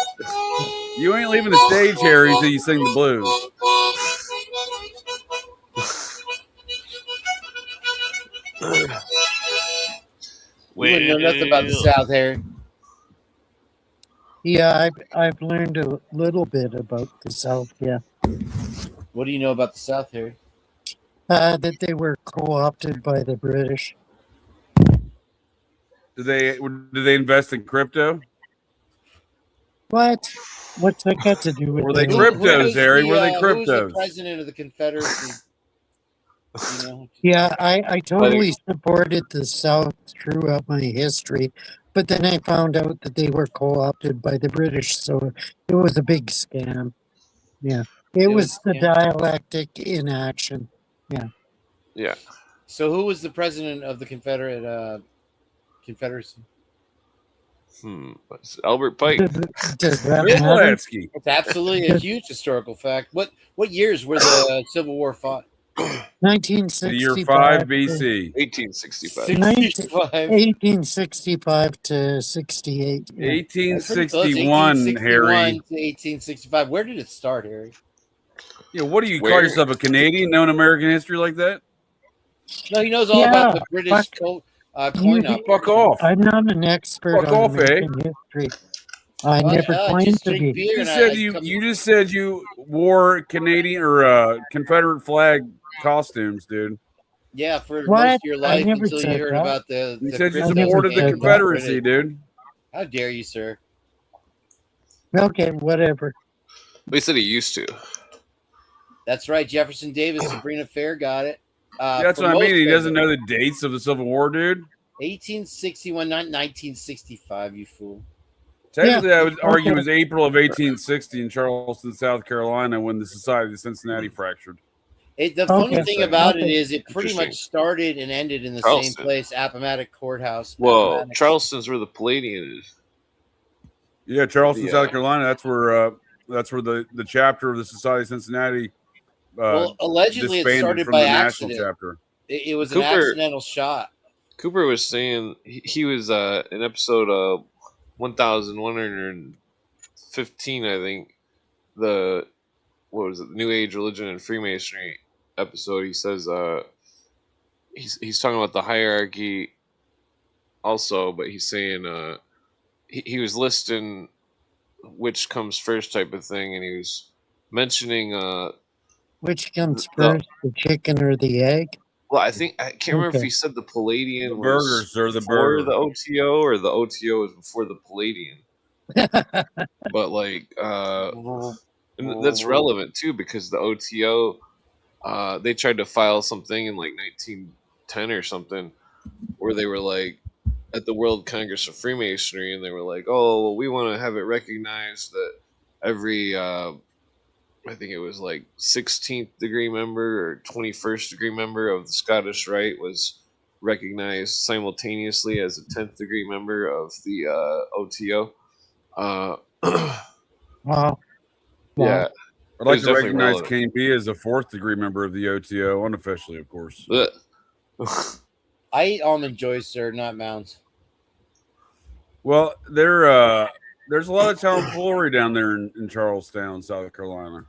[SPEAKER 6] You ain't leaving the stage, Harry, until you sing the blues.
[SPEAKER 5] you wouldn't know nothing about the South, Harry.
[SPEAKER 3] Yeah, I've learned a little bit about the South, yeah.
[SPEAKER 5] What do you know about the South, Harry?
[SPEAKER 3] That they were co-opted by the British.
[SPEAKER 6] Did they invest in crypto?
[SPEAKER 3] What? What's that got to do with
[SPEAKER 6] Were they
[SPEAKER 3] it?
[SPEAKER 6] cryptos, Harry? Were they
[SPEAKER 5] Who was the
[SPEAKER 6] cryptos?
[SPEAKER 5] president of the Confederacy? You know?
[SPEAKER 3] Yeah, I totally supported the South throughout my history, but then I found out that they were co-opted by the British, so it was a big scam. Yeah, it was the dialectic in action. Yeah.
[SPEAKER 1] Yeah.
[SPEAKER 5] So who was the president of the Confederacy?
[SPEAKER 1] Albert Pike.
[SPEAKER 3] Does that matter?
[SPEAKER 5] It's absolutely a huge historical fact. What years were the Civil War fought?
[SPEAKER 3] 1965.
[SPEAKER 6] Year 5 BC.
[SPEAKER 1] 1865.
[SPEAKER 3] 1865 to 68. Yeah.
[SPEAKER 6] 1861, Harry.
[SPEAKER 5] To 1865. Where did it start, Harry?
[SPEAKER 6] Yeah, what do you call yourself, a Canadian knowing American history like that?
[SPEAKER 5] No, he knows all about the British coin op.
[SPEAKER 6] Fuck off.
[SPEAKER 3] I'm not an expert
[SPEAKER 6] Fuck
[SPEAKER 3] on
[SPEAKER 6] off,
[SPEAKER 3] American history. I never claimed to be.
[SPEAKER 6] You just said you wore Canadian or Confederate flag costumes, dude.
[SPEAKER 5] Yeah, for
[SPEAKER 3] What?
[SPEAKER 5] most of your life
[SPEAKER 3] I never
[SPEAKER 5] until you
[SPEAKER 3] said
[SPEAKER 5] heard
[SPEAKER 3] that.
[SPEAKER 5] about the.
[SPEAKER 6] You
[SPEAKER 5] the
[SPEAKER 6] said you
[SPEAKER 5] Christmas
[SPEAKER 6] supported the
[SPEAKER 5] Day
[SPEAKER 6] Confederacy, dude.
[SPEAKER 5] How dare you, sir?
[SPEAKER 3] Okay, whatever.
[SPEAKER 1] He said he used to.
[SPEAKER 5] That's right. Jefferson Davis, Sabrina Fair got it.
[SPEAKER 6] That's what I mean. He doesn't know the dates of the Civil War, dude.
[SPEAKER 5] 1861, not 1965, you fool.
[SPEAKER 6] Technically, I would argue it was April of 1860 in Charleston, South Carolina, when the Society of Cincinnati fractured.
[SPEAKER 5] The funny thing about it is it pretty much started and ended in the same place, Appomattox Courthouse.
[SPEAKER 1] Well, Charleston's where the Palladium is.
[SPEAKER 6] Yeah, Charleston, South Carolina. That's where the chapter of the Society of Cincinnati.
[SPEAKER 5] Well, allegedly it started by accident. It was an accidental shot.
[SPEAKER 1] Cooper was saying he was in episode 1115, I think. The New Age Religion and Freemasonry episode. He says he's talking about the hierarchy also, but he's saying he was listing which comes first type of thing, and he was mentioning
[SPEAKER 3] which comes first, the chicken or the egg?
[SPEAKER 1] Well, I can't remember if he said the Palladian
[SPEAKER 6] burgers or the
[SPEAKER 1] before
[SPEAKER 6] burger.
[SPEAKER 1] the OTO or the OTO was before the Palladian. But like And that's relevant too because the OTO, they tried to file something in like 1910 or something, where they were like at the World Congress of Freemasonry, and they were like, "Oh, well, we want to have it recognized that every, I think it was like 16th degree member or 21st degree member of the Scottish Rite was recognized simultaneously as a 10th degree member of the OTO."
[SPEAKER 3] Wow.
[SPEAKER 1] Yeah,
[SPEAKER 6] I'd like
[SPEAKER 1] was
[SPEAKER 6] to
[SPEAKER 1] definitely
[SPEAKER 6] recognize
[SPEAKER 1] relevant.
[SPEAKER 6] Kane B as a 4th degree member of the OTO, unofficially, of course.
[SPEAKER 5] I eat almond joys, sir, not mounds.
[SPEAKER 6] Well, there's a lot of tomfoolery down there in Charlestown, South Carolina.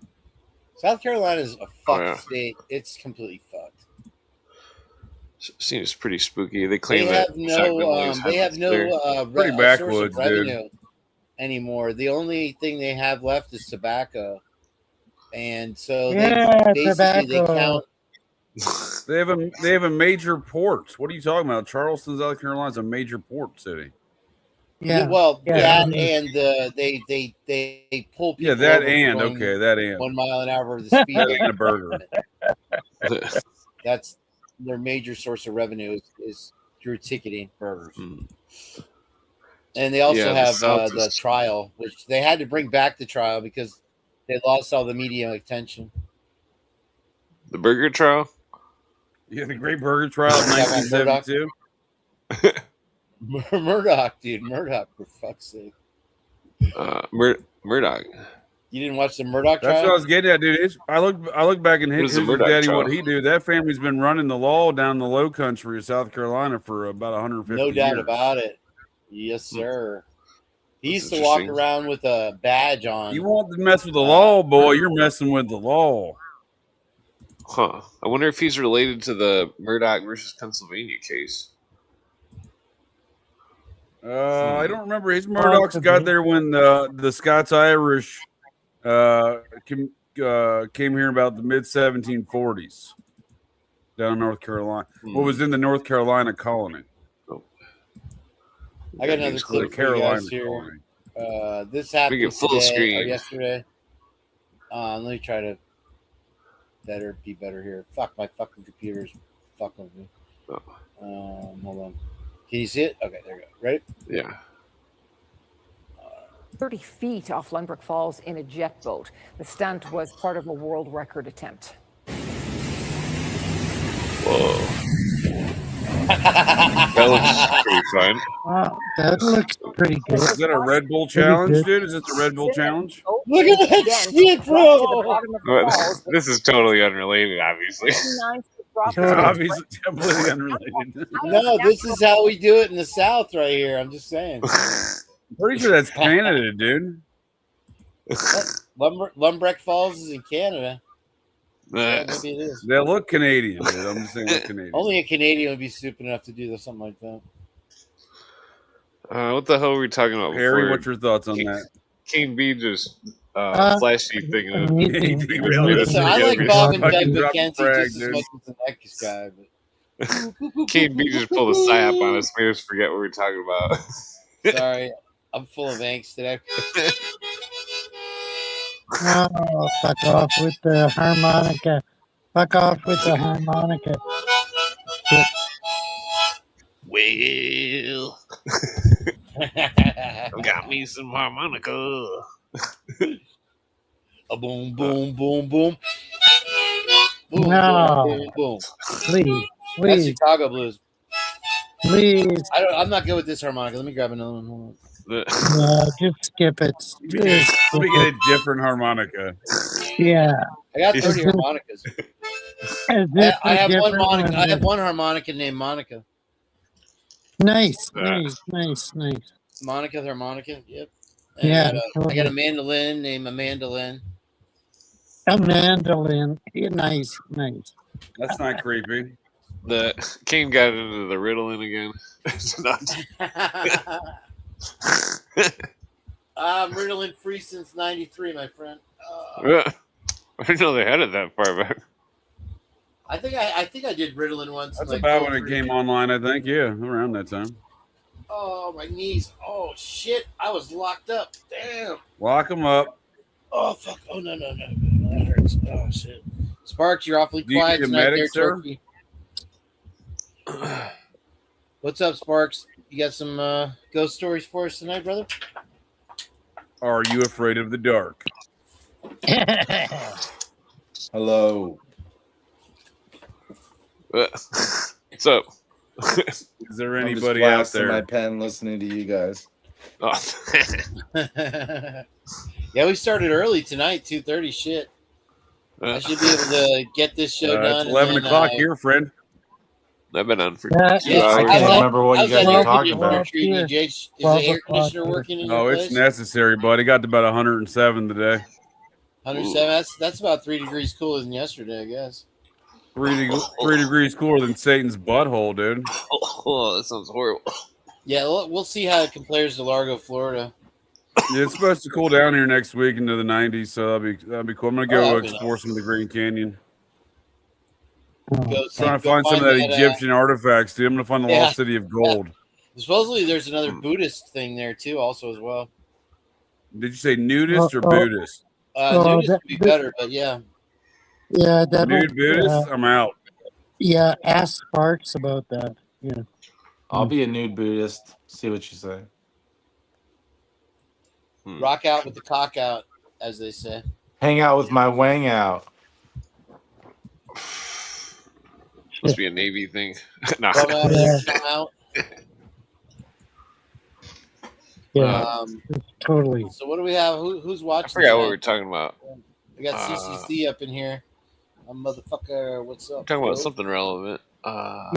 [SPEAKER 5] South Carolina is a fucked
[SPEAKER 1] yeah.
[SPEAKER 5] state. It's completely fucked.
[SPEAKER 1] Seems pretty spooky. They
[SPEAKER 5] They
[SPEAKER 1] claim
[SPEAKER 5] have
[SPEAKER 1] that
[SPEAKER 5] no,
[SPEAKER 1] shotgun lanes
[SPEAKER 5] they have no
[SPEAKER 6] Pretty
[SPEAKER 5] source of
[SPEAKER 6] backwoods, dude.
[SPEAKER 5] revenue anymore. The only thing they have left is tobacco, and so
[SPEAKER 3] Yeah,
[SPEAKER 5] they basically
[SPEAKER 3] tobacco.
[SPEAKER 5] they count.
[SPEAKER 6] They have a major port. What are you talking about? Charleston, South Carolina is a major port city.
[SPEAKER 3] Yeah.
[SPEAKER 5] Well,
[SPEAKER 3] Yeah.
[SPEAKER 5] that and they pull people
[SPEAKER 6] Yeah, that
[SPEAKER 5] over for
[SPEAKER 6] and
[SPEAKER 5] going
[SPEAKER 6] okay, that and
[SPEAKER 5] 1 mile an hour over the speed
[SPEAKER 6] that
[SPEAKER 5] limit.
[SPEAKER 6] and a burger.
[SPEAKER 5] That's their major source of revenue is through ticketing burgers. And they also have the trial, which they had to bring back the trial because they lost all the media attention.
[SPEAKER 1] The burger trial?
[SPEAKER 6] Yeah, the Great Burger Trial of
[SPEAKER 5] Talking about
[SPEAKER 6] 1972.
[SPEAKER 5] Murdoch, dude. Murdoch, for fuck's sake.
[SPEAKER 1] Murdoch.
[SPEAKER 5] You didn't watch the Murdoch trial?
[SPEAKER 6] That's what I was getting at, dude. I look back and
[SPEAKER 1] What is
[SPEAKER 6] his
[SPEAKER 1] the Murdoch
[SPEAKER 6] daddy,
[SPEAKER 1] trial?
[SPEAKER 6] what he do. That family's been running the law down the Low Country of South Carolina for about 150
[SPEAKER 5] No doubt
[SPEAKER 6] years.
[SPEAKER 5] about it. Yes, sir. He
[SPEAKER 1] That's
[SPEAKER 5] used to walk
[SPEAKER 1] interesting.
[SPEAKER 5] around with a badge on.
[SPEAKER 6] You want to mess with the law, boy? You're messing with the law.
[SPEAKER 1] Huh. I wonder if he's related to the Murdoch versus Pennsylvania case.
[SPEAKER 6] I don't remember. His Murdoch's got there when the Scots Irish came here about the mid 1740s down in North Carolina. What was in the North Carolina colony?
[SPEAKER 5] I got another clip for you guys here. This happened
[SPEAKER 1] get full
[SPEAKER 5] today
[SPEAKER 1] screen.
[SPEAKER 5] or yesterday. Let me try to be better here. Fuck, my fucking computer's fucking with me. Hold on. Can you see it? Okay, there you go. Ready?
[SPEAKER 1] Yeah.
[SPEAKER 9] 30 feet off Lynbrook Falls in a jet boat. The stunt was part of a world record attempt.
[SPEAKER 1] Whoa. That looks pretty fun.
[SPEAKER 3] Wow, that looks pretty good.
[SPEAKER 6] Is that a Red Bull challenge, dude? Is it the Red Bull challenge?
[SPEAKER 5] Look at that shit, bro!
[SPEAKER 1] This is totally unrelated, obviously.
[SPEAKER 6] Obviously, completely unrelated.
[SPEAKER 5] No, this is how we do it in the South right here. I'm just saying.
[SPEAKER 6] I'm pretty sure that's Canada, dude.
[SPEAKER 5] Lynbrook Falls is in Canada. Yeah, maybe it is.
[SPEAKER 6] They look Canadian, dude. I'm just saying look Canadian.
[SPEAKER 5] Only a Canadian would be stupid enough to do something like that.
[SPEAKER 1] What the hell were we talking about
[SPEAKER 6] Harry,
[SPEAKER 1] before?
[SPEAKER 6] what's your thoughts on that?
[SPEAKER 1] King B just flashy thing.
[SPEAKER 5] So I like Bob and Doug McKenzie just as much as the Neckis guy. But
[SPEAKER 1] King B just pulled a psyop on us, made us forget what we were talking about.
[SPEAKER 5] sorry, I'm full of angst today.
[SPEAKER 3] Oh, fuck off with the harmonica. Fuck off with the harmonica.
[SPEAKER 1] Well, got me some harmonica.
[SPEAKER 5] A boom, boom, boom, boom. Boom,
[SPEAKER 3] No.
[SPEAKER 5] boom, boom, boom.
[SPEAKER 3] Please,
[SPEAKER 5] That's
[SPEAKER 3] please,
[SPEAKER 5] Chicago blues.
[SPEAKER 3] please.
[SPEAKER 5] I'm not good with this harmonica. Let me grab another one. Hold on.
[SPEAKER 3] Yeah, just skip it. Just
[SPEAKER 6] Let me
[SPEAKER 3] skip
[SPEAKER 6] get
[SPEAKER 3] it.
[SPEAKER 6] a different harmonica.
[SPEAKER 3] Yeah.
[SPEAKER 5] I got 30 harmonicas.
[SPEAKER 3] As if
[SPEAKER 5] I
[SPEAKER 3] a
[SPEAKER 5] have one
[SPEAKER 3] different
[SPEAKER 5] Monica. I have
[SPEAKER 3] one.
[SPEAKER 5] one harmonica named Monica.
[SPEAKER 3] Nice, nice, nice, nice.
[SPEAKER 5] Monica the harmonica. Yep. And
[SPEAKER 3] Yeah,
[SPEAKER 5] I got a mandolin named Amandolin.
[SPEAKER 3] a mandolin. Yeah, nice, nice.
[SPEAKER 6] That's not creepy.
[SPEAKER 1] The King got into the Ritalin again. It's not-
[SPEAKER 5] I'm Ritalin free since '93, my friend.
[SPEAKER 1] I didn't know they had it that far back.
[SPEAKER 5] I think I did Ritalin once.
[SPEAKER 6] That's
[SPEAKER 5] like,
[SPEAKER 6] about when it came online, I think. Yeah, around that time.
[SPEAKER 5] Oh, my knees. Oh shit! I was locked up. Damn.
[SPEAKER 6] Lock them up.
[SPEAKER 5] Oh fuck! Oh no, that hurts. Oh shit! Sparks, you're awfully
[SPEAKER 6] Do you
[SPEAKER 5] quiet
[SPEAKER 6] need a
[SPEAKER 5] tonight,
[SPEAKER 6] medic,
[SPEAKER 5] there,
[SPEAKER 6] sir?
[SPEAKER 5] Turkey. What's up, Sparks? You got some ghost stories for us tonight, brother?
[SPEAKER 6] Are you afraid of the dark?
[SPEAKER 2] Hello.
[SPEAKER 1] What's up?
[SPEAKER 6] Is there
[SPEAKER 2] I'm just
[SPEAKER 6] anybody out
[SPEAKER 2] blasting my
[SPEAKER 6] there?
[SPEAKER 2] pen listening to you guys.
[SPEAKER 1] Oh.
[SPEAKER 5] Yeah, we started early tonight, 2:30. Shit, I should be able to get this show done.
[SPEAKER 6] It's 11
[SPEAKER 5] and then,
[SPEAKER 6] o'clock here, friend.
[SPEAKER 1] I've been on for
[SPEAKER 3] Yeah,
[SPEAKER 1] 2
[SPEAKER 5] Yeah,
[SPEAKER 2] I
[SPEAKER 1] hours.
[SPEAKER 2] can't remember what you
[SPEAKER 5] how's
[SPEAKER 2] guys
[SPEAKER 5] that
[SPEAKER 2] were
[SPEAKER 5] air
[SPEAKER 2] talking
[SPEAKER 5] conditioner
[SPEAKER 2] about.
[SPEAKER 5] treating you, Jake? Is the
[SPEAKER 3] 12
[SPEAKER 5] air
[SPEAKER 3] o'clock
[SPEAKER 5] conditioner
[SPEAKER 3] here.
[SPEAKER 5] working in your
[SPEAKER 6] Oh,
[SPEAKER 5] place?
[SPEAKER 6] it's necessary, bud. It got to about 107 today.
[SPEAKER 5] 107. That's about 3 degrees cooler than yesterday, I guess.
[SPEAKER 6] 3 degrees cooler than Satan's butthole, dude.
[SPEAKER 1] Oh, that sounds horrible.
[SPEAKER 5] Yeah, we'll see how it compares to Largo, Florida.
[SPEAKER 6] Yeah, it's supposed to cool down here next week into the 90s, so that'll be cool. I'm gonna go
[SPEAKER 5] that'd be
[SPEAKER 6] explore
[SPEAKER 5] nice.
[SPEAKER 6] some of the Green Canyon.
[SPEAKER 5] Go
[SPEAKER 6] Trying to find some of that Egyptian artifacts, dude. I'm gonna find the
[SPEAKER 5] Yeah.
[SPEAKER 6] lost city of gold.
[SPEAKER 5] Supposedly, there's another Buddhist thing there too, also as well.
[SPEAKER 6] Did you say nudist or
[SPEAKER 3] Oh,
[SPEAKER 6] Buddhist?
[SPEAKER 5] Nudist would be better, but yeah.
[SPEAKER 3] Yeah, that
[SPEAKER 6] Nude Buddhist? I'm out.
[SPEAKER 3] Yeah, ask Sparks about that. Yeah.
[SPEAKER 2] I'll be a nude Buddhist. See what you say.
[SPEAKER 5] Rock out with the cock out, as they say.
[SPEAKER 2] Hang out with my wang out.
[SPEAKER 1] Must be a Navy thing. Nah.
[SPEAKER 5] Come out,
[SPEAKER 3] Yeah.
[SPEAKER 5] come out.
[SPEAKER 3] Yeah, totally.
[SPEAKER 5] So what do we have? Who's watching?
[SPEAKER 1] I forgot what we
[SPEAKER 5] tonight?
[SPEAKER 1] were talking about.
[SPEAKER 5] We got CCC up in here. Motherfucker, what's up?
[SPEAKER 1] We're talking about
[SPEAKER 5] bro?
[SPEAKER 1] something relevant.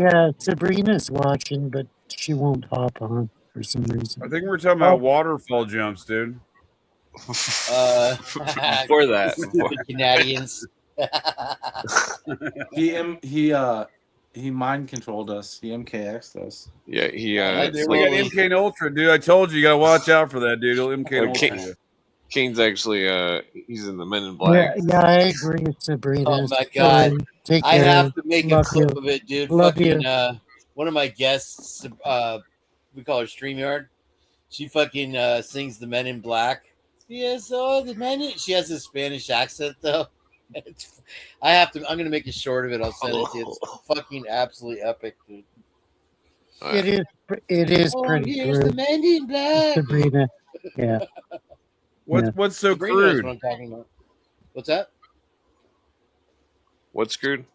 [SPEAKER 3] Yeah, Sabrina's watching, but she won't hop on for some reason.
[SPEAKER 6] I think we're talking about waterfall jumps, dude.
[SPEAKER 1] Before that,
[SPEAKER 5] Stupid Canadians.
[SPEAKER 2] He mind controlled us. He MKX'd us.
[SPEAKER 1] Yeah, he
[SPEAKER 6] we got MK Ultra, dude. I told you, you gotta watch out for that, dude. He'll MK Ultra you.
[SPEAKER 1] Kane's actually he's in the Men in Black.
[SPEAKER 3] Yeah, I agree with Sabrina.
[SPEAKER 5] Oh my god!
[SPEAKER 3] Take
[SPEAKER 5] I
[SPEAKER 3] care.
[SPEAKER 5] have to make a
[SPEAKER 3] Love
[SPEAKER 5] clip
[SPEAKER 3] you.
[SPEAKER 5] of it, dude.
[SPEAKER 3] Love
[SPEAKER 5] Fucking
[SPEAKER 3] you.
[SPEAKER 5] one of my guests, we call her StreamYard. She fucking sings the Men in Black. Yes, oh the Men. She has a Spanish accent though. I'm gonna make a short of it. I'll send it to you. It's fucking absolutely epic, dude.
[SPEAKER 3] It is pretty
[SPEAKER 5] here's the
[SPEAKER 3] crude,
[SPEAKER 5] Men in Black.
[SPEAKER 3] Sabrina. Yeah.
[SPEAKER 6] What's so
[SPEAKER 5] Sabrina knows
[SPEAKER 6] crude?
[SPEAKER 5] what I'm talking about. What's that?
[SPEAKER 1] What's crude?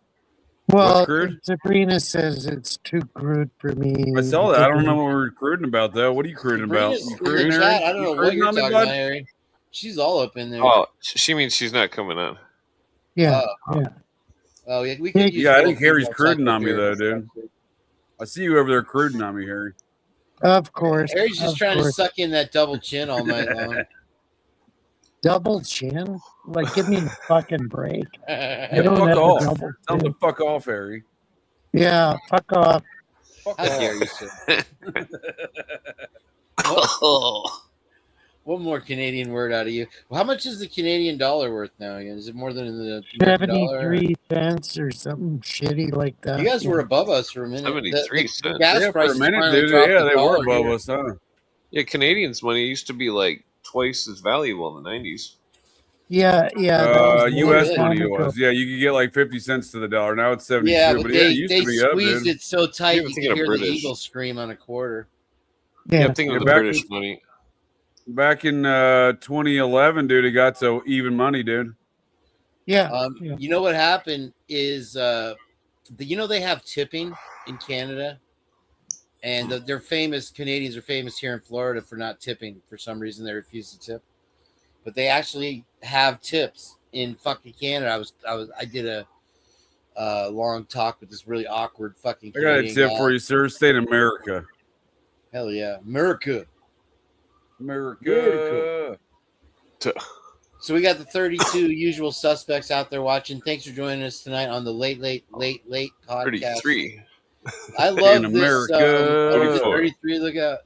[SPEAKER 3] Well,
[SPEAKER 6] What's crude?
[SPEAKER 3] Sabrina says it's too crude for me.
[SPEAKER 6] I saw that. I don't know what we were cruding about though. What are you cruding about?
[SPEAKER 5] Sabrina's
[SPEAKER 6] You
[SPEAKER 5] in
[SPEAKER 6] cruding,
[SPEAKER 5] the
[SPEAKER 6] Harry?
[SPEAKER 5] chat. I don't know
[SPEAKER 6] You
[SPEAKER 5] what
[SPEAKER 6] cruding
[SPEAKER 5] you're
[SPEAKER 6] on me,
[SPEAKER 5] talking
[SPEAKER 6] bud?
[SPEAKER 5] about, Harry. She's all up in there.
[SPEAKER 1] Oh, she means she's not coming on.
[SPEAKER 3] Yeah, yeah.
[SPEAKER 5] Oh yeah, we could use
[SPEAKER 6] Yeah, I
[SPEAKER 5] a
[SPEAKER 6] think
[SPEAKER 5] little
[SPEAKER 6] Harry's
[SPEAKER 5] female
[SPEAKER 6] cruding on me though,
[SPEAKER 5] psychotherapist.
[SPEAKER 6] dude. I see you over there cruding on me, Harry.
[SPEAKER 3] Of course.
[SPEAKER 5] Harry's just
[SPEAKER 3] of
[SPEAKER 5] trying to
[SPEAKER 3] course.
[SPEAKER 5] suck in that double chin all night long.
[SPEAKER 3] Double chin? Like, give me a fucking break. I
[SPEAKER 6] Yeah,
[SPEAKER 3] don't
[SPEAKER 6] fuck
[SPEAKER 3] have
[SPEAKER 6] off.
[SPEAKER 3] a double
[SPEAKER 6] Tell him
[SPEAKER 3] chin.
[SPEAKER 6] to fuck off, Harry.
[SPEAKER 3] Yeah, fuck off.
[SPEAKER 6] Fuck
[SPEAKER 5] How dare you,
[SPEAKER 6] off.
[SPEAKER 5] sir?
[SPEAKER 1] Oh,
[SPEAKER 5] One more Canadian word out of you. Well, how much is the Canadian dollar worth now? Again, is it more than the American dollar?
[SPEAKER 3] 73 cents or something shitty like that.
[SPEAKER 5] You guys were above us for a minute.
[SPEAKER 1] 73
[SPEAKER 5] The
[SPEAKER 1] cents.
[SPEAKER 5] gas
[SPEAKER 6] Yeah, for a
[SPEAKER 5] prices
[SPEAKER 6] minute,
[SPEAKER 5] finally
[SPEAKER 6] dude.
[SPEAKER 5] dropped
[SPEAKER 6] Yeah,
[SPEAKER 5] the
[SPEAKER 6] they were
[SPEAKER 5] dollar
[SPEAKER 6] above
[SPEAKER 5] here.
[SPEAKER 6] us, huh?
[SPEAKER 1] yeah, Canadians' money used to be like twice as valuable in the 90s.
[SPEAKER 3] Yeah, that was
[SPEAKER 6] U.S.
[SPEAKER 3] long
[SPEAKER 6] money
[SPEAKER 3] time ago.
[SPEAKER 6] was. Yeah, you could get like 50 cents to the dollar. Now it's 72.
[SPEAKER 5] Yeah,
[SPEAKER 6] but
[SPEAKER 5] but
[SPEAKER 6] yeah,
[SPEAKER 5] they,
[SPEAKER 6] it used
[SPEAKER 5] they
[SPEAKER 6] to be up,
[SPEAKER 5] squeezed
[SPEAKER 6] dude.
[SPEAKER 5] it so tight
[SPEAKER 1] Yeah,
[SPEAKER 5] you
[SPEAKER 1] I'm
[SPEAKER 5] could
[SPEAKER 1] thinking of
[SPEAKER 5] hear the
[SPEAKER 1] British.
[SPEAKER 5] eagle scream on a quarter.
[SPEAKER 1] Yeah,
[SPEAKER 3] Yeah,
[SPEAKER 1] I'm thinking of the
[SPEAKER 6] back
[SPEAKER 1] British
[SPEAKER 6] in-
[SPEAKER 1] money.
[SPEAKER 6] Back in 2011, dude, it got to even money, dude.
[SPEAKER 3] yeah.
[SPEAKER 5] You know what happened is, they have tipping in Canada, and they're famous. Canadians are famous here in Florida for not tipping. For some reason, they refuse to tip, but they actually have tips in fucking Canada. I did a long talk with this really awkward fucking
[SPEAKER 6] I got a
[SPEAKER 5] Canadian
[SPEAKER 6] tip
[SPEAKER 5] guy.
[SPEAKER 6] for you, sir. Stay in America.
[SPEAKER 5] Hell yeah, America.
[SPEAKER 6] America.
[SPEAKER 5] So we got the 32 usual suspects out there watching. Thanks for joining us tonight on the late podcast.
[SPEAKER 1] 33.
[SPEAKER 5] I love
[SPEAKER 6] In
[SPEAKER 5] this.
[SPEAKER 6] America.
[SPEAKER 5] 33. Look out!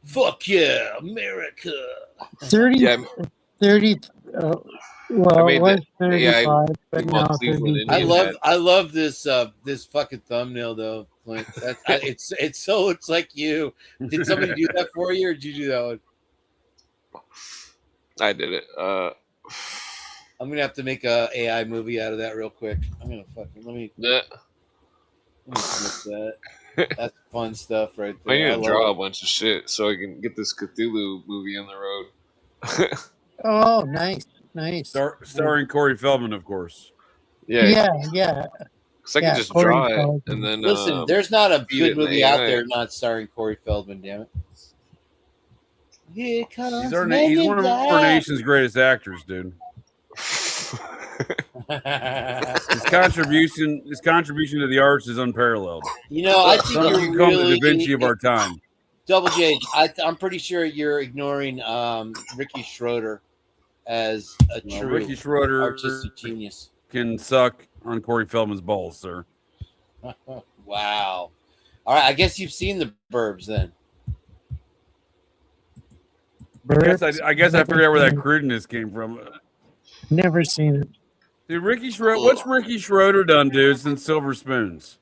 [SPEAKER 5] Fuck yeah, America.
[SPEAKER 3] 30,
[SPEAKER 1] Yeah,
[SPEAKER 3] 30 well,
[SPEAKER 1] I
[SPEAKER 3] it
[SPEAKER 1] made
[SPEAKER 3] was
[SPEAKER 1] that- yeah,
[SPEAKER 3] 35, but
[SPEAKER 1] people
[SPEAKER 3] now
[SPEAKER 1] in Cleveland
[SPEAKER 3] 32.
[SPEAKER 1] Indians
[SPEAKER 5] I love this fucking thumbnail though, Clint. It's so looks like you. Did somebody do that for you, or did you do that one?
[SPEAKER 1] I did it.
[SPEAKER 5] I'm gonna have to make a AI movie out of that real quick. I'm gonna fucking let me submit that. That's fun stuff right
[SPEAKER 1] I need
[SPEAKER 5] there.
[SPEAKER 1] to draw a bunch of shit so I can get this Cthulhu movie on the road.
[SPEAKER 3] Oh, nice.
[SPEAKER 6] Starring Corey Feldman, of course.
[SPEAKER 3] Yeah.
[SPEAKER 1] Because I can just
[SPEAKER 3] Corey
[SPEAKER 1] draw it
[SPEAKER 3] Feldman.
[SPEAKER 1] and then
[SPEAKER 5] Listen, there's not a
[SPEAKER 1] feed
[SPEAKER 5] good
[SPEAKER 1] it in the
[SPEAKER 5] movie out
[SPEAKER 1] AI.
[SPEAKER 5] there not starring Corey Feldman. Damn it! Here comes
[SPEAKER 6] He's
[SPEAKER 5] Men in
[SPEAKER 6] one of our
[SPEAKER 5] Black.
[SPEAKER 6] nation's greatest actors, dude. His contribution to the arts is unparalleled.
[SPEAKER 5] You know, I think
[SPEAKER 6] Some
[SPEAKER 5] you're
[SPEAKER 6] people call him the
[SPEAKER 5] really
[SPEAKER 6] Da Vinci of our time.
[SPEAKER 5] Double J. I'm pretty sure you're ignoring Ricky Schroeder as a true
[SPEAKER 6] Ricky Schroeder
[SPEAKER 5] artistic genius.
[SPEAKER 6] can suck on Corey Feldman's balls, sir.
[SPEAKER 5] Wow. All right, I guess you've seen the Burbs then.
[SPEAKER 6] I guess I figured out where that crudeness came from.
[SPEAKER 3] Never seen it.
[SPEAKER 6] Dude, Ricky Schroeder. What's Ricky Schroeder done, dude, since Silver Spoons?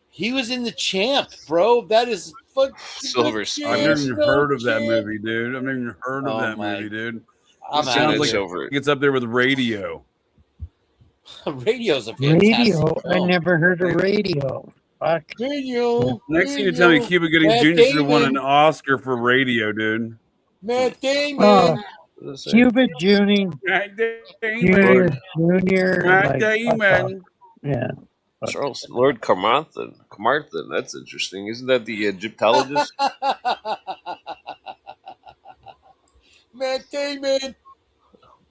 [SPEAKER 5] He was in The Champ, bro. That is
[SPEAKER 1] Silver Spoons.
[SPEAKER 6] I've never even heard of that movie, dude. I've never even heard of that movie, dude.
[SPEAKER 5] I'm
[SPEAKER 6] sounds like
[SPEAKER 1] over it.
[SPEAKER 6] It's up there with Radio.
[SPEAKER 5] Radio's a fantastic
[SPEAKER 3] Radio.
[SPEAKER 5] film.
[SPEAKER 3] I never heard of Radio. Fuck.
[SPEAKER 5] Radio.
[SPEAKER 6] Next thing you tell me, Cuba Gooding Jr. should have won an Oscar for Radio, dude.
[SPEAKER 5] Matt Damon.
[SPEAKER 3] Cuba Jr.
[SPEAKER 6] Matt Damon.
[SPEAKER 3] Junior.
[SPEAKER 6] Matt Damon.
[SPEAKER 3] Yeah.
[SPEAKER 1] Charles Lord Carmarthen. That's interesting. Isn't that the Egyptologist?
[SPEAKER 5] Matt Damon.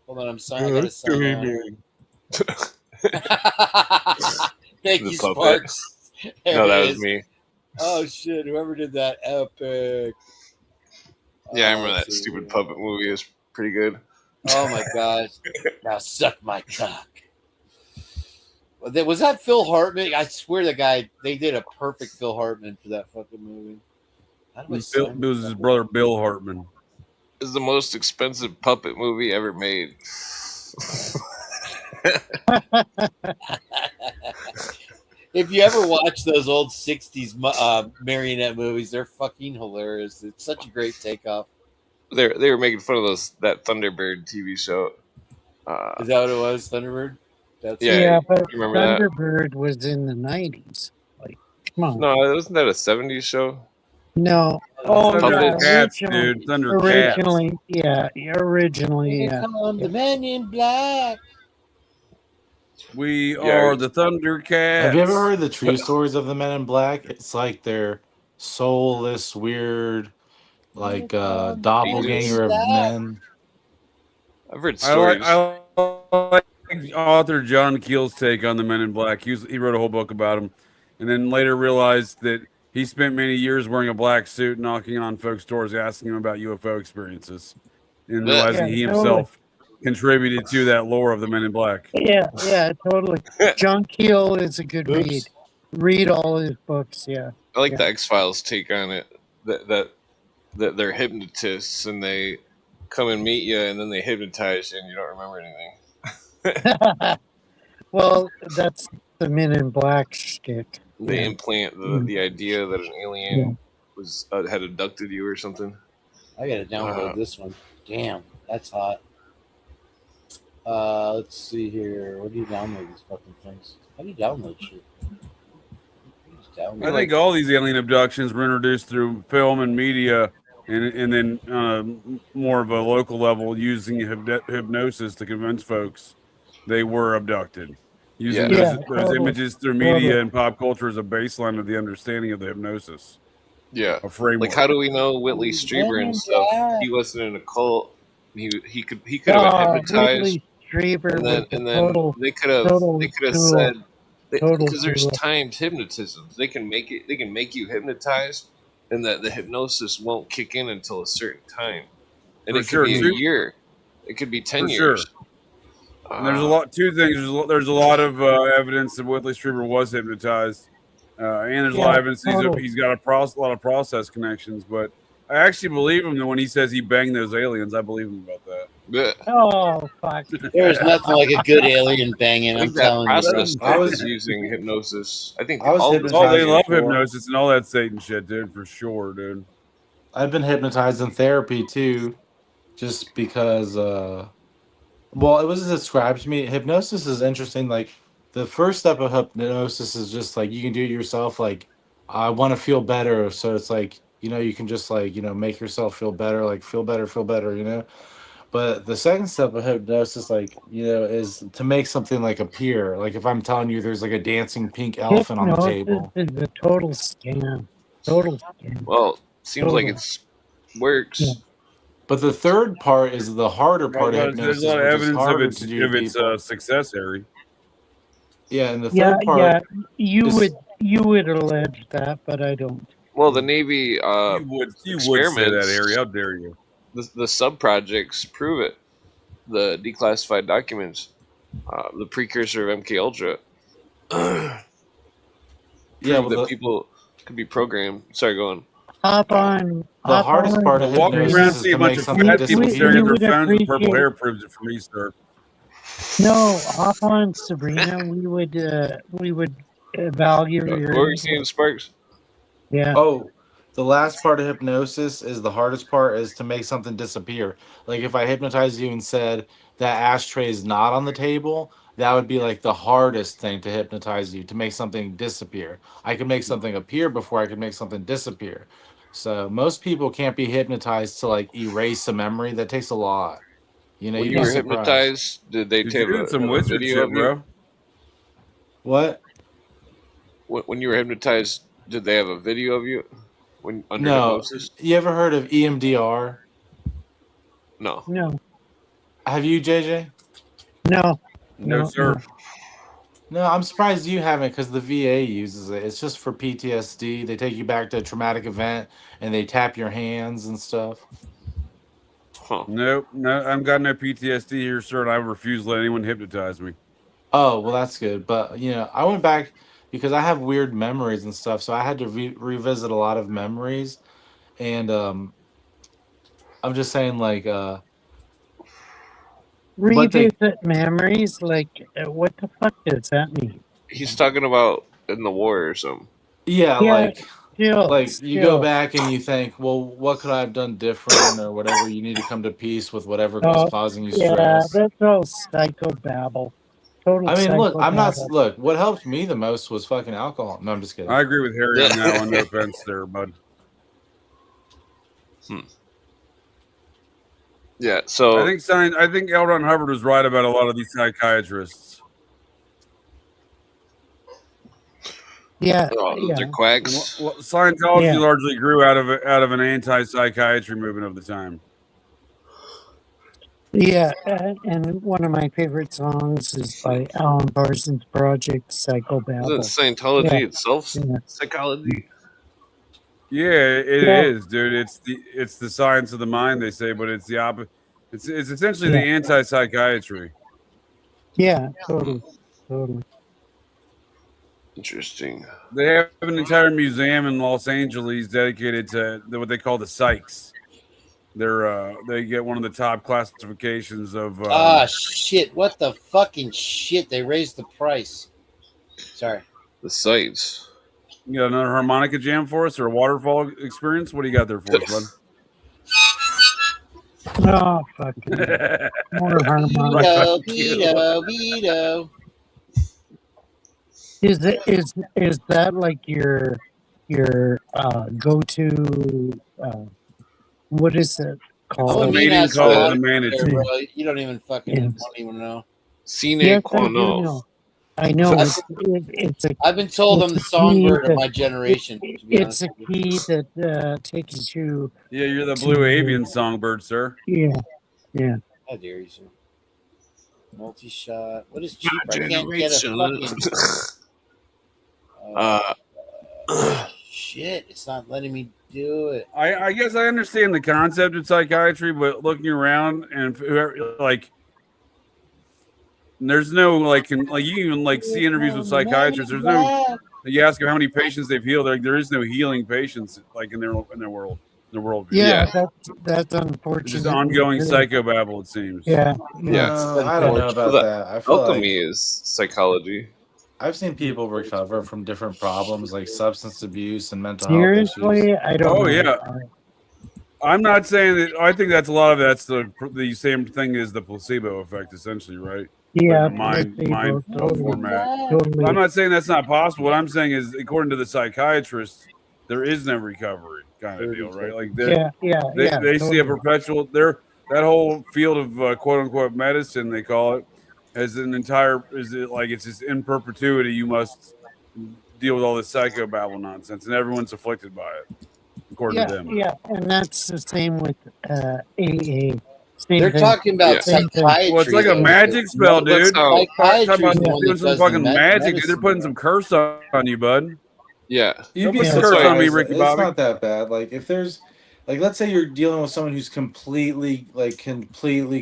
[SPEAKER 5] Hold on, I'm sorry. I gotta sign Thank you, Sparks.
[SPEAKER 1] No, that was me.
[SPEAKER 5] Oh shit! Whoever did that, epic.
[SPEAKER 1] Yeah, I remember that stupid puppet movie. It was pretty good.
[SPEAKER 5] Oh my gosh! Now suck my cock. Was that Phil Hartman? I swear the guy, they did a perfect Phil Hartman for that fucking movie.
[SPEAKER 6] It was his brother Bill Hartman.
[SPEAKER 1] It's the most expensive puppet movie ever made.
[SPEAKER 5] If you ever watch those old 60s marionette movies, they're fucking hilarious. It's such a great takeoff.
[SPEAKER 1] They were making fun of that Thunderbird TV show.
[SPEAKER 5] Is that what it was, Thunderbird?
[SPEAKER 3] Yeah, but
[SPEAKER 1] you remember
[SPEAKER 3] Thunderbird was in the 90s. Like, come on.
[SPEAKER 1] No, wasn't that a 70s show?
[SPEAKER 3] No. Oh,
[SPEAKER 6] Thundercats, dude. Thundercats.
[SPEAKER 3] Originally, yeah.
[SPEAKER 5] Here come the Men in Black.
[SPEAKER 6] We are the Thundercats.
[SPEAKER 2] Have you ever heard the true stories of the Men in Black? It's like they're soulless, weird, like doppelganger of men.
[SPEAKER 1] I've heard stories.
[SPEAKER 6] I like author John Keel's take on the Men in Black. He wrote a whole book about them, and then later realized that he spent many years wearing a black suit, knocking on folks' doors, asking them about UFO experiences, and realizing he himself contributed to that lore of the Men in Black.
[SPEAKER 3] Yeah, totally. John Keel is a good read. Read all his books, yeah.
[SPEAKER 1] I like the X-Files take on it. That they're hypnotists and they come and meet you and then they hypnotize you and you don't remember anything.
[SPEAKER 3] Well, that's the Men in Black shtick.
[SPEAKER 1] They implant the idea that an alien was had abducted you or something.
[SPEAKER 5] I gotta download this one. Damn, that's hot. Let's see here. Where do you download these fucking things? How do you download shit?
[SPEAKER 6] I think all these alien abductions were introduced through film and media, and then more of a local level using hypnosis to convince folks they were abducted. Using those images through media and pop culture as a baseline of the understanding of the hypnosis.
[SPEAKER 1] Yeah,
[SPEAKER 6] a framework.
[SPEAKER 1] Like how do we know Whitley Strieber and stuff? He wasn't in a cult. He could have been hypnotized. And then they could have said because there's timed hypnotism. They can make you hypnotized, and that the hypnosis won't kick in until a certain time, and it could be a year, it could be 10 years.
[SPEAKER 6] And there's there's a lot of evidence that Whitley Strieber was hypnotized, and there's a lot of evidence he's got a lot of process connections. But I actually believe him when he says he banged those aliens. I believe him about that.
[SPEAKER 3] Oh, fuck.
[SPEAKER 5] There's nothing like a good alien banging. I'm telling you.
[SPEAKER 1] I was using hypnosis. I think
[SPEAKER 6] they love hypnosis and all that Satan shit, dude, for sure, dude.
[SPEAKER 2] I've been hypnotized in therapy too, just because Well, it was described to me. Hypnosis is interesting. Like the first step of hypnosis is just like you can do it yourself. Like I want to feel better, so it's like you can just like make yourself feel better. Like feel better, feel better. But the second step of hypnosis, like is to make something like appear. Like if I'm telling you there's like a dancing pink elephant on the
[SPEAKER 3] Hypnosis
[SPEAKER 2] table.
[SPEAKER 3] is a total scam. Total scam.
[SPEAKER 1] Well, seems like
[SPEAKER 3] Total.
[SPEAKER 1] it's works.
[SPEAKER 3] Yeah.
[SPEAKER 2] But the third part is the harder part of
[SPEAKER 6] But there's
[SPEAKER 2] hypnosis,
[SPEAKER 6] a lot of
[SPEAKER 2] which is
[SPEAKER 6] evidence of
[SPEAKER 2] harder
[SPEAKER 6] its
[SPEAKER 2] to do to people.
[SPEAKER 6] success, Harry.
[SPEAKER 2] Yeah, and the
[SPEAKER 3] Yeah,
[SPEAKER 2] third part
[SPEAKER 3] yeah. You
[SPEAKER 2] is
[SPEAKER 3] would allege that, but I don't.
[SPEAKER 1] Well, the Navy
[SPEAKER 6] You would say that, Harry.
[SPEAKER 1] experiments,
[SPEAKER 6] How dare you?
[SPEAKER 1] the sub projects prove it. The declassified documents, the precursor of MK Ultra,
[SPEAKER 2] yeah.
[SPEAKER 1] prove
[SPEAKER 2] Well,
[SPEAKER 1] that people could be programmed. Sorry, go on.
[SPEAKER 3] Hop on.
[SPEAKER 2] the
[SPEAKER 3] Hop
[SPEAKER 2] hardest
[SPEAKER 3] on,
[SPEAKER 2] part of
[SPEAKER 6] Walking around
[SPEAKER 2] hypnosis is
[SPEAKER 6] seeing a
[SPEAKER 2] to
[SPEAKER 6] bunch
[SPEAKER 2] make
[SPEAKER 6] of
[SPEAKER 2] something
[SPEAKER 6] fat people staring at
[SPEAKER 3] you
[SPEAKER 6] their
[SPEAKER 3] would
[SPEAKER 6] phones with purple
[SPEAKER 3] appreciate-
[SPEAKER 6] hair proves it for me, sir.
[SPEAKER 3] No, hop on, Sabrina. We would evaluate
[SPEAKER 1] What
[SPEAKER 3] your.
[SPEAKER 1] were you saying, Sparks?
[SPEAKER 3] Yeah.
[SPEAKER 2] Oh, the last part of hypnosis is the hardest part is to make something disappear. Like if I hypnotized you and said that ashtray is not on the table, that would be like the hardest thing to hypnotize you to make something disappear. I could make something appear before I could make something disappear. So most people can't be hypnotized to like erase a memory. That takes a lot.
[SPEAKER 1] When
[SPEAKER 2] You'd
[SPEAKER 1] you
[SPEAKER 2] be
[SPEAKER 1] were
[SPEAKER 2] surprised.
[SPEAKER 1] hypnotized, did they
[SPEAKER 6] Dude,
[SPEAKER 1] take
[SPEAKER 6] you're doing some
[SPEAKER 1] a
[SPEAKER 6] wizard
[SPEAKER 1] video
[SPEAKER 6] shit,
[SPEAKER 1] of you?
[SPEAKER 6] bro.
[SPEAKER 2] What?
[SPEAKER 1] When you were hypnotized, did they have a video of you when under
[SPEAKER 2] No.
[SPEAKER 1] hypnosis?
[SPEAKER 2] You ever heard of EMDR?
[SPEAKER 1] No.
[SPEAKER 3] No.
[SPEAKER 2] Have you, JJ?
[SPEAKER 3] No.
[SPEAKER 6] No, sir.
[SPEAKER 2] No, I'm surprised you haven't because the VA uses it. It's just for PTSD. They take you back to a traumatic event and they tap your hands and stuff.
[SPEAKER 1] Huh.
[SPEAKER 6] Nope, no, I've got no PTSD here, sir, and I refuse to let anyone hypnotize me.
[SPEAKER 2] Oh, well, that's good. But, I went back because I have weird memories and stuff. So I had to revisit a lot of memories. And I'm just saying, like,
[SPEAKER 3] revisit memories. Like, what the fuck does that mean?
[SPEAKER 1] He's talking about in the war or something.
[SPEAKER 2] yeah, like. You go
[SPEAKER 3] Still.
[SPEAKER 2] back and you think, well, what could I have done different or whatever? You need to come to peace with whatever was causing you stress.
[SPEAKER 3] That's all psychobabble. Total
[SPEAKER 2] I mean, look, I'm not.
[SPEAKER 3] psychobabble.
[SPEAKER 2] Look, what helped me the most was fucking alcohol. No, I'm just kidding.
[SPEAKER 6] I agree with Harry on that one. No offense there, bud.
[SPEAKER 1] Yeah, so
[SPEAKER 6] I think L. Ron Hubbard was right about a lot of these psychiatrists.
[SPEAKER 3] Yeah,
[SPEAKER 1] they're quacks.
[SPEAKER 6] Well, Scientology largely grew out of an anti-psychiatry movement of the time.
[SPEAKER 3] Yeah, and one of my favorite songs is by Alan Parsons Project, Psychobabble.
[SPEAKER 1] Isn't Scientology itself psychology?
[SPEAKER 6] Yeah, it is, dude. It's the science of the mind, they say, but it's the opposite. It's essentially the anti-psychiatry.
[SPEAKER 3] Yeah, totally.
[SPEAKER 1] Interesting.
[SPEAKER 6] They have an entire museum in Los Angeles dedicated to what they call the psychs. They get one of the top classifications of.
[SPEAKER 5] Shit! What the fucking shit? They raised the price. Sorry.
[SPEAKER 1] The sites.
[SPEAKER 6] You got another harmonica jam for us or a waterfall experience? What do you got there for us, bud?
[SPEAKER 3] Oh, fucking more harmonica.
[SPEAKER 5] Vito.
[SPEAKER 3] Is that like your go-to? What is it called?
[SPEAKER 5] The
[SPEAKER 6] meeting call the manager.
[SPEAKER 5] Bro. You don't even don't even know.
[SPEAKER 1] Sine qua non.
[SPEAKER 3] I know. It's a.
[SPEAKER 5] I've been told I'm the songbird of my generation.
[SPEAKER 3] It's a key that takes you.
[SPEAKER 6] Yeah, you're the blue avian songbird, sir.
[SPEAKER 3] Yeah.
[SPEAKER 5] How dare you, sir? Multi-shot. What is cheap? I can't get a fucking. Shit! It's not letting me do it.
[SPEAKER 6] I guess I understand the concept of psychiatry, but looking around and there's no you even see interviews with psychiatrists. There's no. You ask them how many patients they've healed. There is no healing patients in their world.
[SPEAKER 3] Yeah, that's unfortunate.
[SPEAKER 6] Just ongoing psychobabble, it seems.
[SPEAKER 3] Yeah.
[SPEAKER 2] I don't know about that. I feel
[SPEAKER 1] alchemy is psychology.
[SPEAKER 2] I've seen people recover from different problems like substance abuse and mental
[SPEAKER 3] Seriously,
[SPEAKER 2] health issues.
[SPEAKER 3] I don't.
[SPEAKER 6] Oh
[SPEAKER 3] know.
[SPEAKER 6] yeah. I'm not saying that. I think that's a lot of that's the same thing as the placebo effect, essentially, right?
[SPEAKER 3] Yeah,
[SPEAKER 6] But in a mind
[SPEAKER 3] totally,
[SPEAKER 6] format.
[SPEAKER 3] totally.
[SPEAKER 6] I'm not saying that's not possible. What I'm saying is, according to the psychiatrists, there is no recovery kind of deal, right? Like they see a
[SPEAKER 3] totally.
[SPEAKER 6] perpetual. That whole field of quote unquote medicine, they call it, as an entire is it like it's just in perpetuity. You must deal with all this psychobabble nonsense, and everyone's afflicted by it, according to them.
[SPEAKER 3] Yeah, and that's the same with AA.
[SPEAKER 5] They're talking about
[SPEAKER 3] Same thing.
[SPEAKER 5] psychiatry.
[SPEAKER 6] Well, it's like a magic spell, dude. Talk about doing some fucking magic. They're putting some curse on you, bud.
[SPEAKER 1] Yeah.
[SPEAKER 2] You'd be
[SPEAKER 6] Don't put
[SPEAKER 2] surprised.
[SPEAKER 6] curse on me, Ricky
[SPEAKER 2] It's
[SPEAKER 6] Bobby.
[SPEAKER 2] not that bad. Like if there's, like, let's say you're dealing with someone who's completely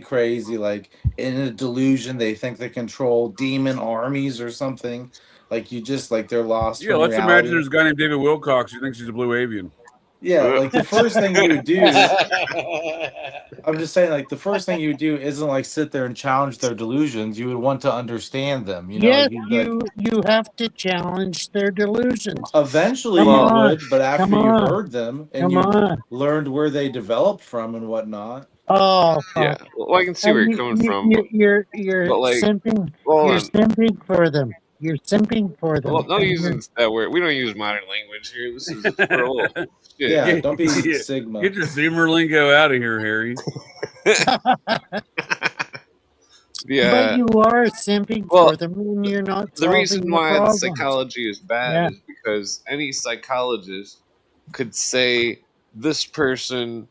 [SPEAKER 2] crazy, like in a delusion. They think they control demon armies or something. Like you just like they're lost.
[SPEAKER 6] Yeah,
[SPEAKER 2] from
[SPEAKER 6] let's
[SPEAKER 2] reality.
[SPEAKER 6] imagine there's a guy named David Wilcox who thinks he's a blue avian.
[SPEAKER 2] Yeah, like the first thing you would do. I'm just saying, like the first thing you would do isn't like sit there and challenge their delusions. You would want to understand them. You know,
[SPEAKER 3] Yes,
[SPEAKER 2] like, you'd be like,
[SPEAKER 3] you have to challenge their delusions.
[SPEAKER 2] eventually
[SPEAKER 3] Come
[SPEAKER 2] you
[SPEAKER 3] on,
[SPEAKER 2] would, but after
[SPEAKER 3] come
[SPEAKER 2] you
[SPEAKER 3] on,
[SPEAKER 2] heard them and
[SPEAKER 3] come
[SPEAKER 2] you
[SPEAKER 3] on.
[SPEAKER 2] learned where they developed from and whatnot.
[SPEAKER 3] Oh,
[SPEAKER 1] Yeah. Well, I can see where you're coming from.
[SPEAKER 3] You're
[SPEAKER 1] but like,
[SPEAKER 3] simping.
[SPEAKER 1] hold
[SPEAKER 3] You're
[SPEAKER 1] on.
[SPEAKER 3] simping for them. You're simping for them.
[SPEAKER 1] Well, don't
[SPEAKER 3] And
[SPEAKER 1] use
[SPEAKER 3] you're-
[SPEAKER 1] that word. We don't use modern language here. This is for a little shit.
[SPEAKER 2] Yeah, don't be Sigma.
[SPEAKER 6] Get your Zoomer lingo out of here, Harry.
[SPEAKER 1] Yeah.
[SPEAKER 3] But you are simping for them, and you're not
[SPEAKER 1] The reason
[SPEAKER 3] solving
[SPEAKER 1] why the
[SPEAKER 3] problems.
[SPEAKER 1] psychology is bad is because any psychologist could say this person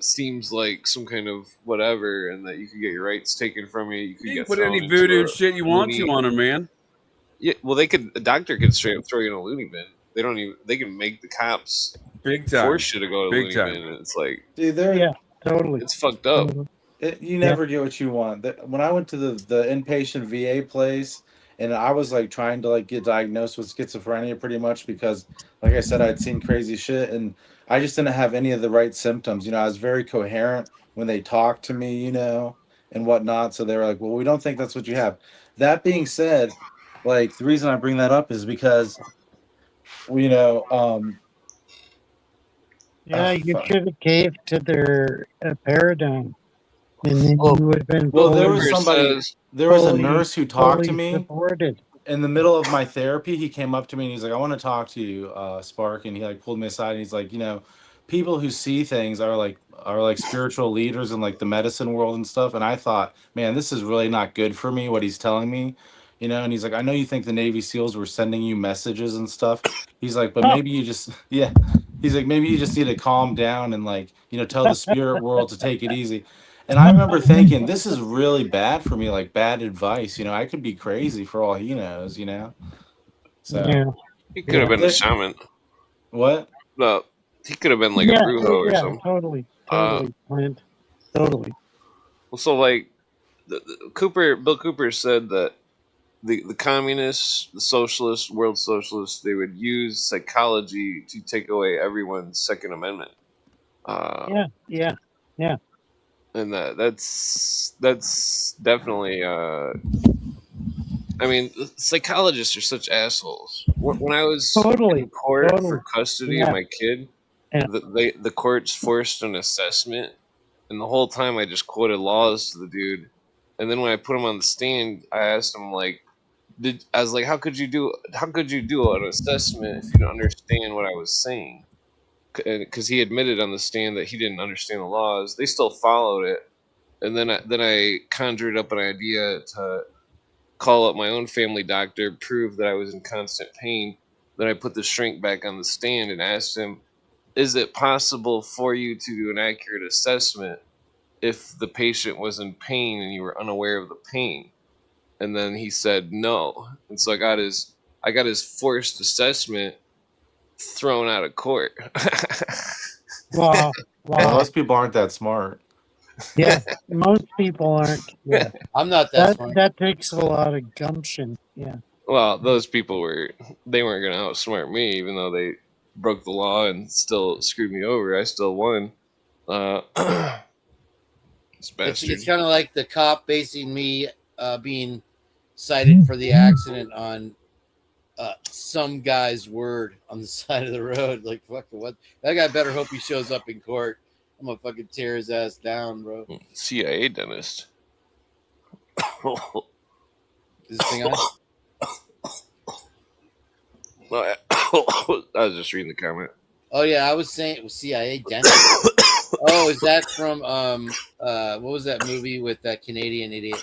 [SPEAKER 1] seems like some kind of whatever, and that you could get your rights taken from you. You could
[SPEAKER 6] You
[SPEAKER 1] get
[SPEAKER 6] can put
[SPEAKER 1] thrown
[SPEAKER 6] any
[SPEAKER 1] into
[SPEAKER 6] voodoo
[SPEAKER 1] a
[SPEAKER 6] shit you want
[SPEAKER 1] loony-
[SPEAKER 6] to on him, man.
[SPEAKER 1] Yeah, well, a doctor could straight up throw you in a loony bin. They don't even. They can make the cops
[SPEAKER 6] big time
[SPEAKER 1] force you to go to
[SPEAKER 6] big
[SPEAKER 1] loony
[SPEAKER 6] time.
[SPEAKER 1] bin. And it's like,
[SPEAKER 2] Dude, they're
[SPEAKER 3] totally.
[SPEAKER 1] It's fucked up.
[SPEAKER 2] You never get what you want. When I went to the inpatient VA place, and I was like trying to like get diagnosed with schizophrenia pretty much because, like I said, I'd seen crazy shit, and I just didn't have any of the right symptoms. You know, I was very coherent when they talked to me, you know, and whatnot. So they were like, "Well, we don't think that's what you have." That being said, like the reason I bring that up is because, you know,
[SPEAKER 3] Yeah, you should have caved to their paradigm, and then
[SPEAKER 1] Oh,
[SPEAKER 3] you would have been.
[SPEAKER 2] Well, there was
[SPEAKER 1] Cooper
[SPEAKER 2] somebody.
[SPEAKER 1] says-
[SPEAKER 2] There was a
[SPEAKER 3] fully-
[SPEAKER 2] nurse who talked to
[SPEAKER 3] fully
[SPEAKER 2] me.
[SPEAKER 3] supported.
[SPEAKER 2] In the middle of my therapy, he came up to me and he's like, "I want to talk to you, Spark." And he like pulled me aside and he's like, "You know, people who see things are like spiritual leaders in like the medicine world and stuff." And I thought, man, this is really not good for me, what he's telling me, you know. And he's like, "I know you think the Navy SEALs were sending you messages and stuff." He's like, "But maybe you just yeah." He's like, "Maybe you just need to calm down and like, you know, tell the spirit world to take it easy." And I remember thinking, this is really bad for me, like bad advice. You know, I could be crazy for all he knows, you know? So,
[SPEAKER 3] Yeah.
[SPEAKER 1] He could have been a shaman.
[SPEAKER 2] What?
[SPEAKER 1] No, he could have been like a brujo or something.
[SPEAKER 3] Totally, Clint. Totally.
[SPEAKER 1] Well, so like, Bill Cooper said that the communists, the socialists, world socialists, they would use psychology to take away everyone's Second Amendment.
[SPEAKER 3] Yeah.
[SPEAKER 1] And that's definitely. I mean, psychologists are such assholes. When I was in court for custody of my kid, the courts forced an assessment, and the whole time I just quoted laws to the dude. And then when I put him on the stand, I asked him like, I was like, how could you do an assessment if you don't understand what I was saying? Because he admitted on the stand that he didn't understand the laws. They still followed it, and then I conjured up an idea to call up my own family doctor, prove that I was in constant pain. Then I put the shrink back on the stand and asked him, is it possible for you to do an accurate assessment if the patient was in pain and you were unaware of the pain? And then he said no. And so I got his forced assessment thrown out of court.
[SPEAKER 3] Wow.
[SPEAKER 2] Most people aren't that smart.
[SPEAKER 3] Yeah, most people aren't. Yeah,
[SPEAKER 5] I'm not that smart.
[SPEAKER 3] That takes a lot of gumption. Yeah.
[SPEAKER 1] Well, those people weren't going to outsmart me, even though they broke the law and still screwed me over. I still won.
[SPEAKER 5] It's kind of like the cop basing me being cited for the accident on some guy's word on the side of the road. Like, fuck, what? That guy better hope he shows up in court. I'm gonna fucking tear his ass down, bro.
[SPEAKER 1] CIA dentist.
[SPEAKER 5] Is this thing on?
[SPEAKER 1] I was just reading the comment.
[SPEAKER 5] Oh yeah, I was saying it was CIA dentist. Oh, is that from what was that movie with that Canadian idiot?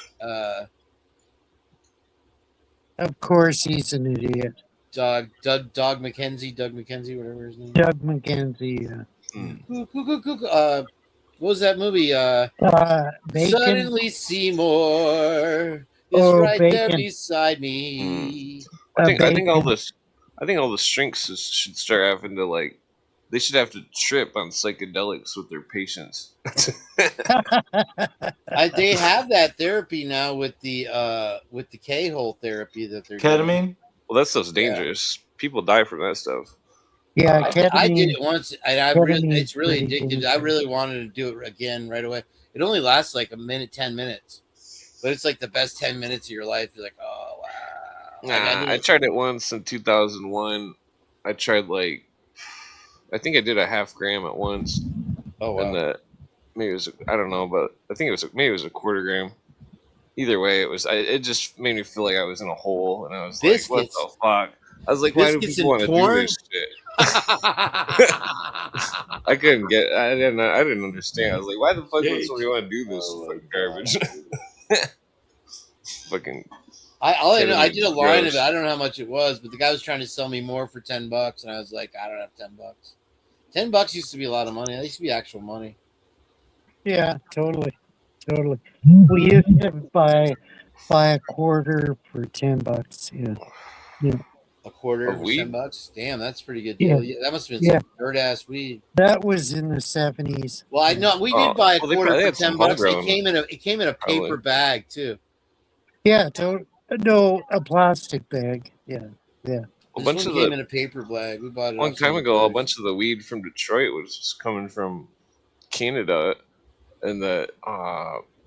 [SPEAKER 3] Of course, he's an idiot.
[SPEAKER 5] Doug McKenzie, whatever his name.
[SPEAKER 3] Doug McKenzie.
[SPEAKER 5] What was that movie?
[SPEAKER 3] Bacon.
[SPEAKER 5] Suddenly Seymour is right there
[SPEAKER 3] Bacon.
[SPEAKER 5] beside me.
[SPEAKER 1] I think all the shrinks should start having to like. They should have to trip on psychedelics with their patients.
[SPEAKER 5] They have that therapy now with the K-hole therapy that they're
[SPEAKER 2] Ketamine.
[SPEAKER 5] doing.
[SPEAKER 1] Well, that stuff's dangerous. People die from that stuff.
[SPEAKER 3] Yeah,
[SPEAKER 5] I did it once, and it's really
[SPEAKER 3] pretty
[SPEAKER 5] addictive.
[SPEAKER 3] dangerous.
[SPEAKER 5] I really wanted to do it again right away. It only lasts like a minute, 10 minutes, but it's like the best 10 minutes of your life. You're like, oh wow.
[SPEAKER 1] I tried it once in 2001. I tried I think I did a half gram at once.
[SPEAKER 5] Oh wow.
[SPEAKER 1] And maybe it was, I don't know, but I think maybe it was a quarter gram. Either way, it just made me feel like I was in a hole, and I was like, what the fuck? I was like, why do people want to do this shit? I couldn't get. I didn't understand. I was like, why the fuck would somebody want to do this fucking garbage? Fucking.
[SPEAKER 5] I did a line of it. I don't know how much it was, but the guy was trying to sell me more for $10, and I was like, I don't have $10. $10 used to be a lot of money. That used to be actual money.
[SPEAKER 3] Yeah, totally. We used to buy a quarter for $10. Yeah.
[SPEAKER 5] A quarter for $10. Damn, that's a pretty good deal. Yeah, that must have been some dirt ass weed.
[SPEAKER 3] That was in the 70s.
[SPEAKER 5] Well, I know we did buy a quarter for $10. It came in a paper
[SPEAKER 1] probably.
[SPEAKER 5] bag too.
[SPEAKER 3] Yeah, no, a plastic bag. Yeah.
[SPEAKER 5] This one came in a paper bag. We bought it
[SPEAKER 1] a long time ago. A bunch of the weed from Detroit was just coming from Canada, and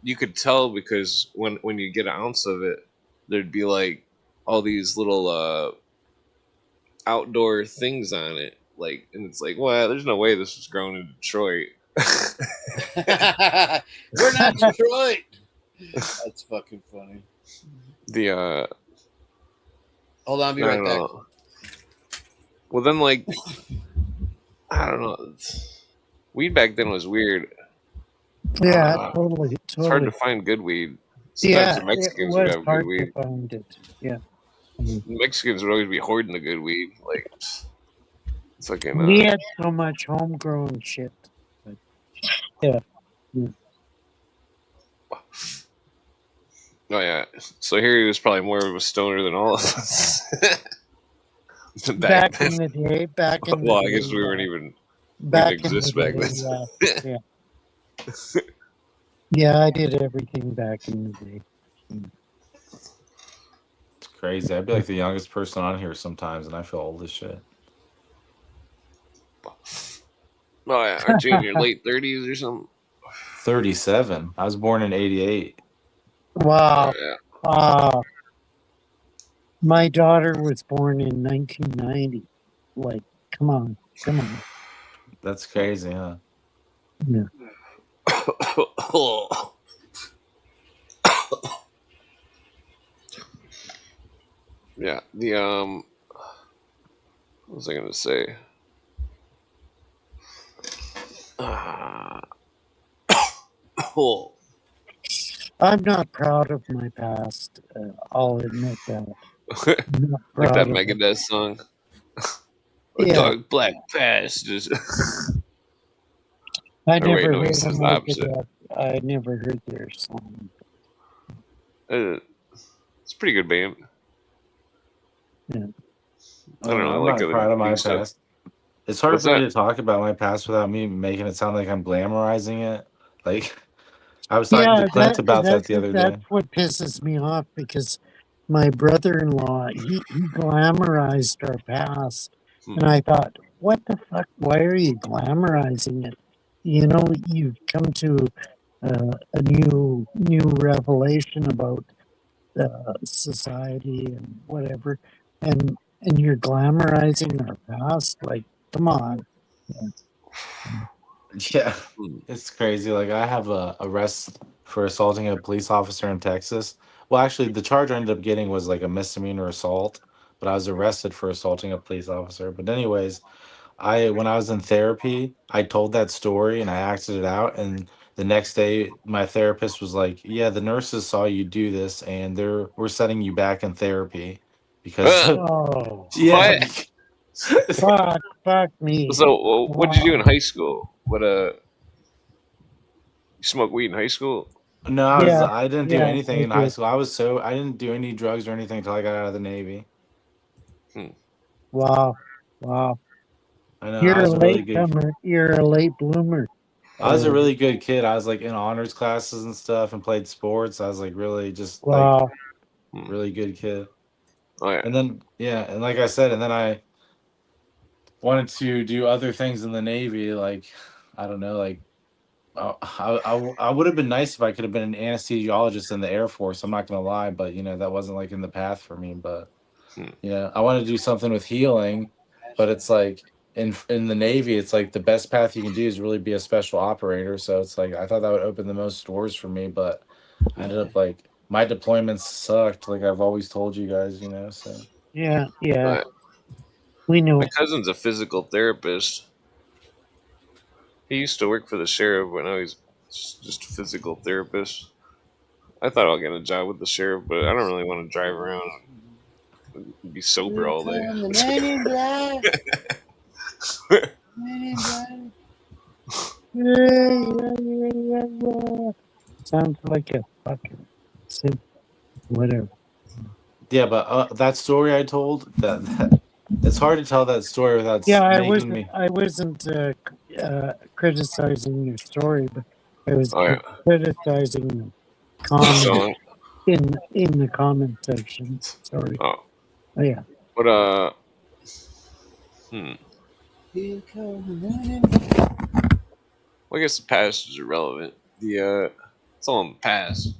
[SPEAKER 1] you could tell because when you get an ounce of it, there'd be like all these little outdoor things on it, and it's like, well, there's no way this was grown in Detroit.
[SPEAKER 5] We're not Detroit. That's fucking funny. Hold on, I'll be right back.
[SPEAKER 1] Well, then, I don't know. Weed back then was weird.
[SPEAKER 3] Yeah, totally.
[SPEAKER 1] It's hard to find good weed. Sometimes the Mexicans would have good weed.
[SPEAKER 3] To find it. Yeah.
[SPEAKER 1] The Mexicans would always be hoarding the good weed. Fucking.
[SPEAKER 3] We had so much homegrown shit. Yeah.
[SPEAKER 1] Oh yeah. So here he was probably more of a stoner than all of us.
[SPEAKER 3] Back in the day.
[SPEAKER 1] Well, I guess we weren't even.
[SPEAKER 3] Back
[SPEAKER 1] in the day, back then.
[SPEAKER 3] Yeah. Yeah, I did everything back in the day.
[SPEAKER 2] It's crazy. I'd be like the youngest person on here sometimes, and I feel old as shit.
[SPEAKER 1] Oh yeah, aren't you in your late 30s or something?
[SPEAKER 2] 37. I was born in 88.
[SPEAKER 3] Wow.
[SPEAKER 1] Oh, yeah.
[SPEAKER 3] My daughter was born in 1990. Come on.
[SPEAKER 2] That's crazy, huh?
[SPEAKER 3] Yeah.
[SPEAKER 1] Yeah. What was I gonna say?
[SPEAKER 3] I'm not proud of my past. I'll admit that.
[SPEAKER 1] Like that Megadeth song. Dark black past is.
[SPEAKER 3] I never heard their song.
[SPEAKER 1] It's a pretty good band.
[SPEAKER 3] Yeah.
[SPEAKER 2] I don't know. I'm not proud of my past. It's hard for me to talk about my past without me making it sound like I'm glamorizing it. I was talking to Clint about that the other day.
[SPEAKER 3] That's what pisses me off because my brother-in-law, he glamorized our past. And I thought, what the fuck? Why are you glamorizing it? You've come to a new revelation about society and whatever, and you're glamorizing our past. Come on.
[SPEAKER 2] Yeah,
[SPEAKER 1] Hmm.
[SPEAKER 2] it's crazy. Like I have a arrest for assaulting a police officer in Texas. Well, actually, the charge I ended up getting was like a misdemeanor assault, but I was arrested for assaulting a police officer. But anyways, I when I was in therapy, I told that story and I acted it out. And the next day, my therapist was like, "Yeah, the nurses saw you do this, and we're setting you back in therapy because
[SPEAKER 3] Oh,
[SPEAKER 2] yeah."
[SPEAKER 1] What?
[SPEAKER 3] fuck me.
[SPEAKER 1] So, what did you do in
[SPEAKER 3] Wow.
[SPEAKER 1] high school? You smoke weed in high school?
[SPEAKER 2] No,
[SPEAKER 3] Yeah,
[SPEAKER 2] I didn't do
[SPEAKER 3] yeah,
[SPEAKER 2] anything
[SPEAKER 3] I
[SPEAKER 2] in high
[SPEAKER 3] did.
[SPEAKER 2] school. I didn't do any drugs or anything until I got out of the Navy.
[SPEAKER 1] Hmm.
[SPEAKER 3] Wow, wow.
[SPEAKER 2] I know I
[SPEAKER 3] You're a
[SPEAKER 2] was a really good
[SPEAKER 3] latecomer. You're a late bloomer.
[SPEAKER 2] I was a really good kid. I was like in honors classes and stuff and played sports. I was like really just like
[SPEAKER 3] Wow.
[SPEAKER 1] Hmm.
[SPEAKER 2] really good kid.
[SPEAKER 1] Oh yeah.
[SPEAKER 2] And then yeah, and like I said, and then I wanted to do other things in the Navy, like I don't know, like I would have been nice if I could have been an anesthesiologist in the Air Force. I'm not gonna lie, but that wasn't like in the path for me. But
[SPEAKER 1] Hmm.
[SPEAKER 2] I want to do something with healing, but it's like in the Navy, it's like the best path you can do is really be a special operator. So it's like I thought that would open the most doors for me, but I ended up like my deployments sucked, like I've always told you guys, so
[SPEAKER 3] Yeah, yeah.
[SPEAKER 1] Uh,
[SPEAKER 3] We
[SPEAKER 1] my
[SPEAKER 3] know.
[SPEAKER 1] cousin's a physical therapist. He used to work for the sheriff, but now he's just a physical therapist. I thought I'll get a job with the sheriff, but I don't really want to drive around and be sober
[SPEAKER 5] Here
[SPEAKER 1] all day.
[SPEAKER 5] come the men in black. Men in black.
[SPEAKER 3] Sounds like a fucking whatever.
[SPEAKER 2] yeah, but that story I told that it's hard to tell that story without
[SPEAKER 3] Yeah,
[SPEAKER 2] making me.
[SPEAKER 3] I wasn't criticizing your story, but I was
[SPEAKER 1] Oh yeah.
[SPEAKER 3] criticizing the
[SPEAKER 1] The
[SPEAKER 3] comment
[SPEAKER 1] song.
[SPEAKER 3] in the comment section. Sorry.
[SPEAKER 1] Oh.
[SPEAKER 3] Oh, yeah.
[SPEAKER 1] But
[SPEAKER 5] Here come the men in black.
[SPEAKER 1] well, I guess the past is irrelevant. It's all in the past.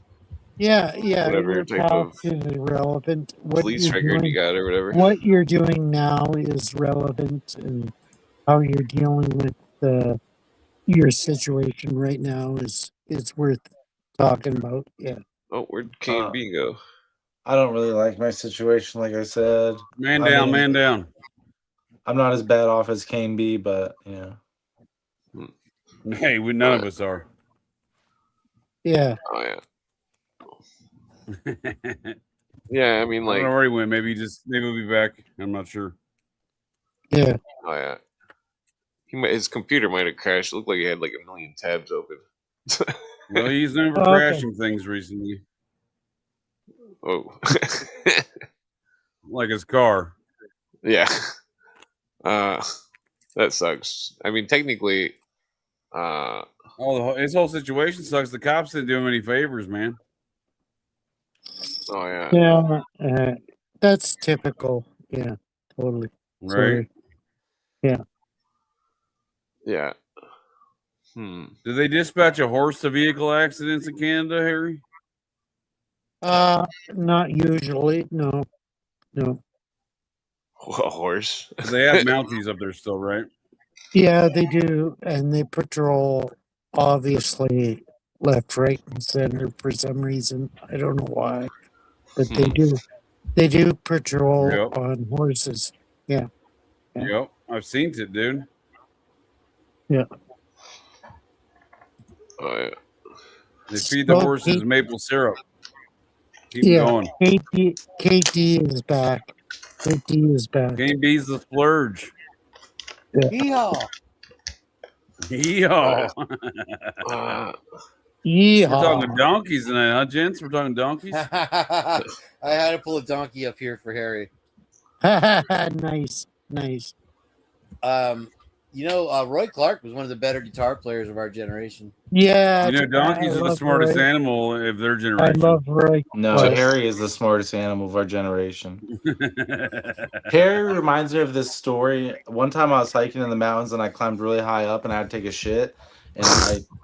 [SPEAKER 3] Yeah,
[SPEAKER 1] Whatever
[SPEAKER 3] your
[SPEAKER 1] type
[SPEAKER 3] past
[SPEAKER 1] of
[SPEAKER 3] is irrelevant.
[SPEAKER 1] police record you got or whatever.
[SPEAKER 3] What you're doing now is relevant, and how you're dealing with your situation right now is worth talking about. Yeah.
[SPEAKER 1] Oh, where'd KMB go?
[SPEAKER 2] I don't really like my situation, like I said.
[SPEAKER 6] Man
[SPEAKER 2] I
[SPEAKER 6] down,
[SPEAKER 2] mean,
[SPEAKER 6] man down.
[SPEAKER 2] I'm not as bad off as Kane B, but
[SPEAKER 6] Hey, none of us are.
[SPEAKER 3] Yeah.
[SPEAKER 1] Oh yeah. Yeah, I mean,
[SPEAKER 6] I
[SPEAKER 1] like,
[SPEAKER 6] don't know where he went. Maybe he'll be back. I'm not sure.
[SPEAKER 3] Yeah.
[SPEAKER 1] oh yeah. His computer might have crashed. It looked like he had like a million tabs open.
[SPEAKER 6] Well, he's never
[SPEAKER 3] Okay.
[SPEAKER 6] crashing things recently,
[SPEAKER 1] Oh.
[SPEAKER 6] like his car.
[SPEAKER 1] Yeah. That sucks. I mean, technically,
[SPEAKER 6] His whole situation sucks. The cops didn't do him any favors, man.
[SPEAKER 1] oh yeah.
[SPEAKER 3] Yeah. That's typical. Yeah. Totally.
[SPEAKER 6] Right?
[SPEAKER 3] Sorry. Yeah.
[SPEAKER 1] Yeah.
[SPEAKER 6] Did they dispatch a horse to vehicle accidents in Canada, Harry?
[SPEAKER 3] Not usually. No. No.
[SPEAKER 1] A horse.
[SPEAKER 6] They have Mounties up there still, right?
[SPEAKER 3] Yeah, they do, and they patrol obviously left, right, and center for some reason. I don't know why, but they do. They do patrol
[SPEAKER 6] Yep.
[SPEAKER 3] on horses. Yeah.
[SPEAKER 6] Yep. I've seen it, dude.
[SPEAKER 3] Yeah.
[SPEAKER 1] Oh yeah.
[SPEAKER 6] They feed the
[SPEAKER 3] Well,
[SPEAKER 6] horses maple syrup. Keep
[SPEAKER 3] Yeah.
[SPEAKER 6] going.
[SPEAKER 3] KT is back. KT is back.
[SPEAKER 6] Game B's the splurge.
[SPEAKER 5] Yeehaw.
[SPEAKER 6] Yeehaw.
[SPEAKER 3] Yeehaw.
[SPEAKER 6] We're talking donkeys tonight, huh, gents? We're talking donkeys.
[SPEAKER 5] I had to pull a donkey up here for Harry.
[SPEAKER 3] Nice. Nice.
[SPEAKER 5] Roy Clark was one of the better guitar players of our generation.
[SPEAKER 3] Yeah.
[SPEAKER 6] Donkeys are the smartest animal of their
[SPEAKER 3] I
[SPEAKER 6] generation.
[SPEAKER 3] love Roy.
[SPEAKER 2] no,
[SPEAKER 3] Clark.
[SPEAKER 2] Harry is the smartest animal of our generation. Harry reminds me of this story. One time I was hiking in the mountains and I climbed really high up and I had to take a shit. And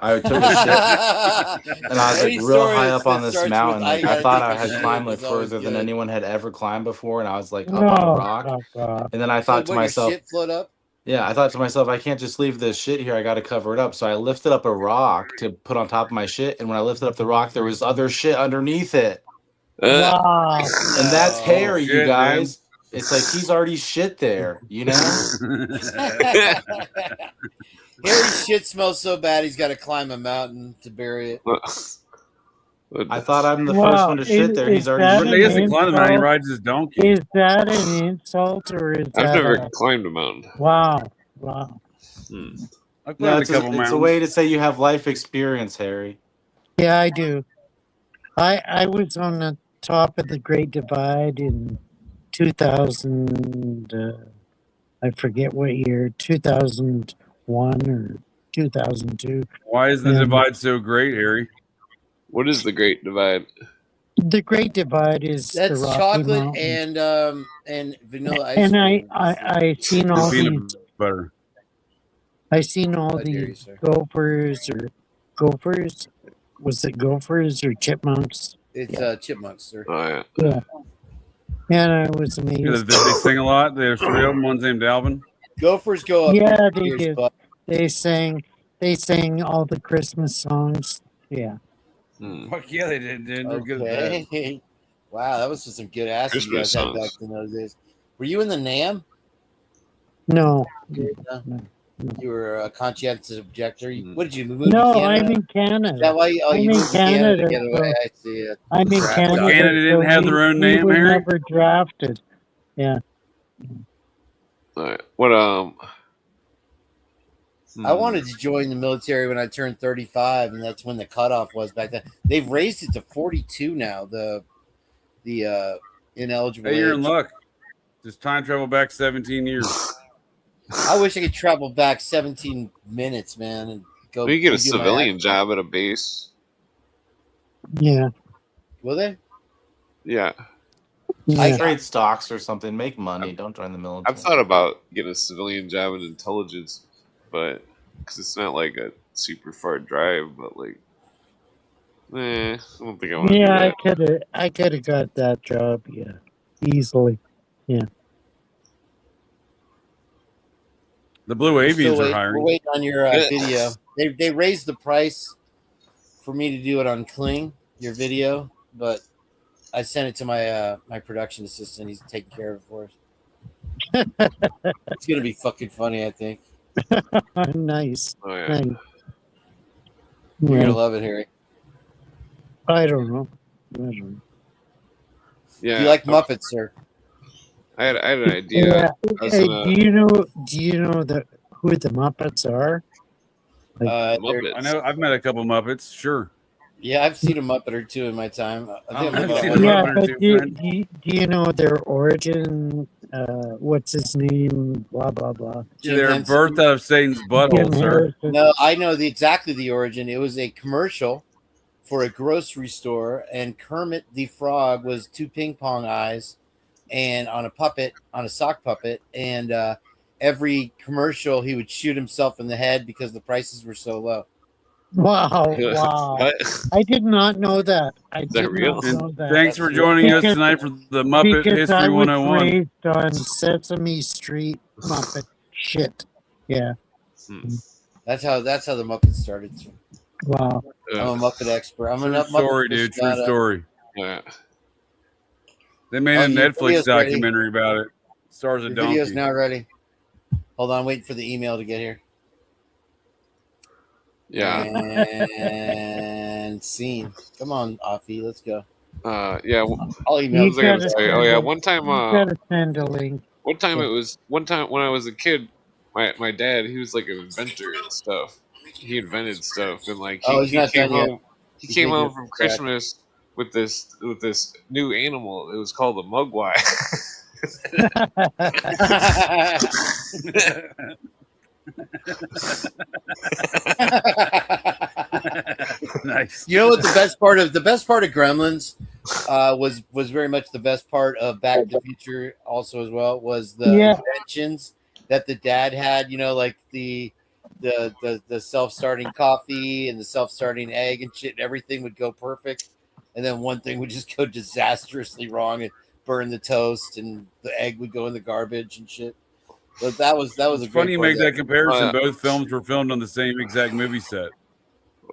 [SPEAKER 2] I took a shit and I was like real high up on this mountain. Like I thought I had climbed like further than anyone had ever climbed before, and I was like up on a rock.
[SPEAKER 3] God.
[SPEAKER 2] And then I thought to myself,
[SPEAKER 5] shit float up?
[SPEAKER 2] Yeah, I thought to myself, I can't just leave this shit here. I got to cover it up. So I lifted up a rock to put on top of my shit, and when I lifted up the rock, there was other shit underneath it.
[SPEAKER 3] Wow.
[SPEAKER 2] And that's
[SPEAKER 5] No.
[SPEAKER 2] Harry, you
[SPEAKER 6] Shit,
[SPEAKER 2] guys. It's like he's already shit there, you know?
[SPEAKER 5] Harry's shit smells so bad he's got to climb a mountain to bury it.
[SPEAKER 2] I thought I'm the first
[SPEAKER 3] Wow.
[SPEAKER 2] one to shit there. He's
[SPEAKER 3] Is
[SPEAKER 2] already
[SPEAKER 3] that
[SPEAKER 6] But
[SPEAKER 2] shit
[SPEAKER 6] he
[SPEAKER 3] an
[SPEAKER 6] hasn't
[SPEAKER 2] there.
[SPEAKER 6] climbed the mountain. He
[SPEAKER 3] insult?
[SPEAKER 6] rides his donkey.
[SPEAKER 3] Is that an insult or is
[SPEAKER 1] I've
[SPEAKER 3] that
[SPEAKER 1] never
[SPEAKER 3] a
[SPEAKER 1] climbed a mountain.
[SPEAKER 3] wow? Wow.
[SPEAKER 6] I've
[SPEAKER 2] No,
[SPEAKER 6] climbed
[SPEAKER 2] it's
[SPEAKER 6] a couple
[SPEAKER 2] it's a
[SPEAKER 6] mountains.
[SPEAKER 2] way to say you have life experience, Harry.
[SPEAKER 3] Yeah, I do. I was on the top of the Great Divide in 2000. I forget what year, 2001 or 2002.
[SPEAKER 6] Why is the
[SPEAKER 3] And
[SPEAKER 6] divide so great, Harry?
[SPEAKER 1] What is the Great Divide?
[SPEAKER 3] the Great Divide is the
[SPEAKER 5] That's
[SPEAKER 3] Rocky
[SPEAKER 5] chocolate
[SPEAKER 3] Mountains.
[SPEAKER 5] and vanilla ice
[SPEAKER 3] And
[SPEAKER 5] cream.
[SPEAKER 3] I seen
[SPEAKER 6] And
[SPEAKER 3] all
[SPEAKER 6] peanut
[SPEAKER 3] these.
[SPEAKER 6] butter.
[SPEAKER 3] I seen all
[SPEAKER 5] How dare you,
[SPEAKER 3] these
[SPEAKER 5] sir.
[SPEAKER 3] gophers. Was it gophers or chipmunks?
[SPEAKER 5] It's chipmunks, sir.
[SPEAKER 1] Oh, yeah.
[SPEAKER 3] Yeah. And I was
[SPEAKER 6] Yeah,
[SPEAKER 3] amazed.
[SPEAKER 6] they sing a lot. There's 3 of them. One's named Alvin.
[SPEAKER 5] Gophers go up.
[SPEAKER 3] Yeah, they
[SPEAKER 5] Here's
[SPEAKER 3] did.
[SPEAKER 5] butt.
[SPEAKER 3] They sang all the Christmas songs. Yeah.
[SPEAKER 6] Fuck yeah, they did, dude. They're good at that.
[SPEAKER 5] Okay. Wow, that was just some good acid you
[SPEAKER 1] Christmas
[SPEAKER 5] guys had back
[SPEAKER 1] songs.
[SPEAKER 5] in those days. Were you in the NAM?
[SPEAKER 3] No.
[SPEAKER 5] You were a conscientious objector. What did you move
[SPEAKER 3] No,
[SPEAKER 5] to Canada?
[SPEAKER 3] I'm in
[SPEAKER 5] Is that
[SPEAKER 3] Canada.
[SPEAKER 5] why you
[SPEAKER 3] I'm in
[SPEAKER 5] moved to Canada to
[SPEAKER 3] Canada,
[SPEAKER 5] get away?
[SPEAKER 3] so
[SPEAKER 5] I see it.
[SPEAKER 3] I'm in
[SPEAKER 5] Crap.
[SPEAKER 3] Canada.
[SPEAKER 6] Canada didn't
[SPEAKER 3] so
[SPEAKER 6] have their own
[SPEAKER 3] we
[SPEAKER 6] name,
[SPEAKER 3] were
[SPEAKER 6] Harry?
[SPEAKER 3] never drafted. Yeah.
[SPEAKER 1] All right. What
[SPEAKER 5] I wanted to join the military when I turned 35, and that's when the cutoff was back then. They've raised it to 42 now. The ineligible
[SPEAKER 6] Hey, you're in
[SPEAKER 5] age.
[SPEAKER 6] luck. Just time travel back 17 years.
[SPEAKER 5] I wish I could travel back 17 minutes, man, and go.
[SPEAKER 1] You get a
[SPEAKER 5] do my
[SPEAKER 1] civilian
[SPEAKER 5] act.
[SPEAKER 1] job at a base.
[SPEAKER 3] Yeah.
[SPEAKER 5] Will they?
[SPEAKER 1] Yeah.
[SPEAKER 3] Yeah.
[SPEAKER 2] Trade stocks or something. Make money. Don't join the military.
[SPEAKER 1] I've thought about getting a civilian job in intelligence, but because it's not like a super far drive, but like, I don't think I want to do
[SPEAKER 3] Yeah,
[SPEAKER 1] that.
[SPEAKER 3] I could have got that job. Yeah. Easily. Yeah.
[SPEAKER 6] The Blue Avians are
[SPEAKER 5] We're
[SPEAKER 6] hiring.
[SPEAKER 5] waiting on your video. They raised the price for me to do it on Kling, your video, but I sent it to my my production assistant. He's taking care of it for us. It's gonna be fucking funny, I think.
[SPEAKER 3] Nice.
[SPEAKER 1] Oh yeah.
[SPEAKER 3] Nice.
[SPEAKER 5] You're
[SPEAKER 3] Yeah.
[SPEAKER 5] gonna love it, Harry.
[SPEAKER 3] I don't know.
[SPEAKER 1] Yeah.
[SPEAKER 5] Do you like Muppets, sir?
[SPEAKER 1] I had an idea.
[SPEAKER 3] Yeah.
[SPEAKER 1] I was
[SPEAKER 3] Hey,
[SPEAKER 1] gonna-
[SPEAKER 3] do you know who the Muppets are?
[SPEAKER 1] Muppets.
[SPEAKER 6] I know. I've met a couple Muppets. Sure.
[SPEAKER 5] Yeah, I've seen a Muppet or two in my time. I think
[SPEAKER 6] I've
[SPEAKER 5] I'm
[SPEAKER 6] seen
[SPEAKER 5] about
[SPEAKER 6] a
[SPEAKER 3] Yeah,
[SPEAKER 6] Muppet or
[SPEAKER 3] but
[SPEAKER 6] two,
[SPEAKER 3] do
[SPEAKER 6] friend.
[SPEAKER 3] you know their origin? What's his name? Blah blah blah.
[SPEAKER 5] Jim
[SPEAKER 6] They're
[SPEAKER 5] Henson.
[SPEAKER 6] birthed out of Satan's butthole,
[SPEAKER 3] Jim
[SPEAKER 6] sir.
[SPEAKER 3] Harrison.
[SPEAKER 5] No, I know exactly the origin. It was a commercial for a grocery store, and Kermit the Frog was 2 ping pong eyes, and on a sock puppet, and every commercial he would shoot himself in the head because the prices were so low.
[SPEAKER 3] Wow, wow!
[SPEAKER 1] What?
[SPEAKER 3] I did not know that. I
[SPEAKER 1] that
[SPEAKER 3] did
[SPEAKER 1] real?
[SPEAKER 3] not
[SPEAKER 6] And
[SPEAKER 3] know that.
[SPEAKER 6] thanks for joining us
[SPEAKER 3] Because-
[SPEAKER 6] tonight for the Muppet
[SPEAKER 3] because I
[SPEAKER 6] History
[SPEAKER 3] was
[SPEAKER 6] 101.
[SPEAKER 3] raised on Sesame Street Muppet shit. Yeah.
[SPEAKER 5] That's how the Muppets started.
[SPEAKER 3] Wow.
[SPEAKER 5] I'm a Muppet expert. I'm a
[SPEAKER 6] True
[SPEAKER 5] Muppet
[SPEAKER 6] story, dude. True
[SPEAKER 5] aficionado.
[SPEAKER 6] story.
[SPEAKER 1] Yeah.
[SPEAKER 6] They made
[SPEAKER 5] Oh,
[SPEAKER 6] a
[SPEAKER 5] your
[SPEAKER 6] Netflix
[SPEAKER 5] video's ready.
[SPEAKER 6] documentary about it. Stars a
[SPEAKER 5] The
[SPEAKER 6] donkey.
[SPEAKER 5] video's now ready. Hold on, waiting for the email to get here.
[SPEAKER 1] Yeah.
[SPEAKER 5] And scene. Come on, Offie, let's go.
[SPEAKER 1] Yeah.
[SPEAKER 5] I'll email.
[SPEAKER 3] You
[SPEAKER 1] What was I gonna
[SPEAKER 3] gotta
[SPEAKER 1] say?
[SPEAKER 3] send
[SPEAKER 1] Oh yeah.
[SPEAKER 3] a-
[SPEAKER 1] One time.
[SPEAKER 3] You gotta send a link.
[SPEAKER 1] One time when I was a kid, my dad, he was like an inventor and stuff. He invented stuff and like
[SPEAKER 5] Oh, he's not
[SPEAKER 1] came
[SPEAKER 5] done yet.
[SPEAKER 1] home. He
[SPEAKER 5] He's
[SPEAKER 1] came
[SPEAKER 5] making
[SPEAKER 1] home
[SPEAKER 5] it
[SPEAKER 1] from
[SPEAKER 5] from scratch.
[SPEAKER 1] Christmas with this new animal. It was called a mugwai.
[SPEAKER 6] Nice.
[SPEAKER 5] You know what the best part of Gremlins was very much the best part of Back to the Future also as well was the
[SPEAKER 3] Yeah.
[SPEAKER 5] inventions that the dad had, you know, like the self-starting coffee and the self-starting egg and shit, everything would go perfect. And then one thing would just go disastrously wrong and burn the toast and the egg would go in the garbage and shit. But that was a
[SPEAKER 6] It's
[SPEAKER 5] great
[SPEAKER 6] funny you make
[SPEAKER 5] part.
[SPEAKER 6] that comparison. Both films were filmed on the same exact movie set.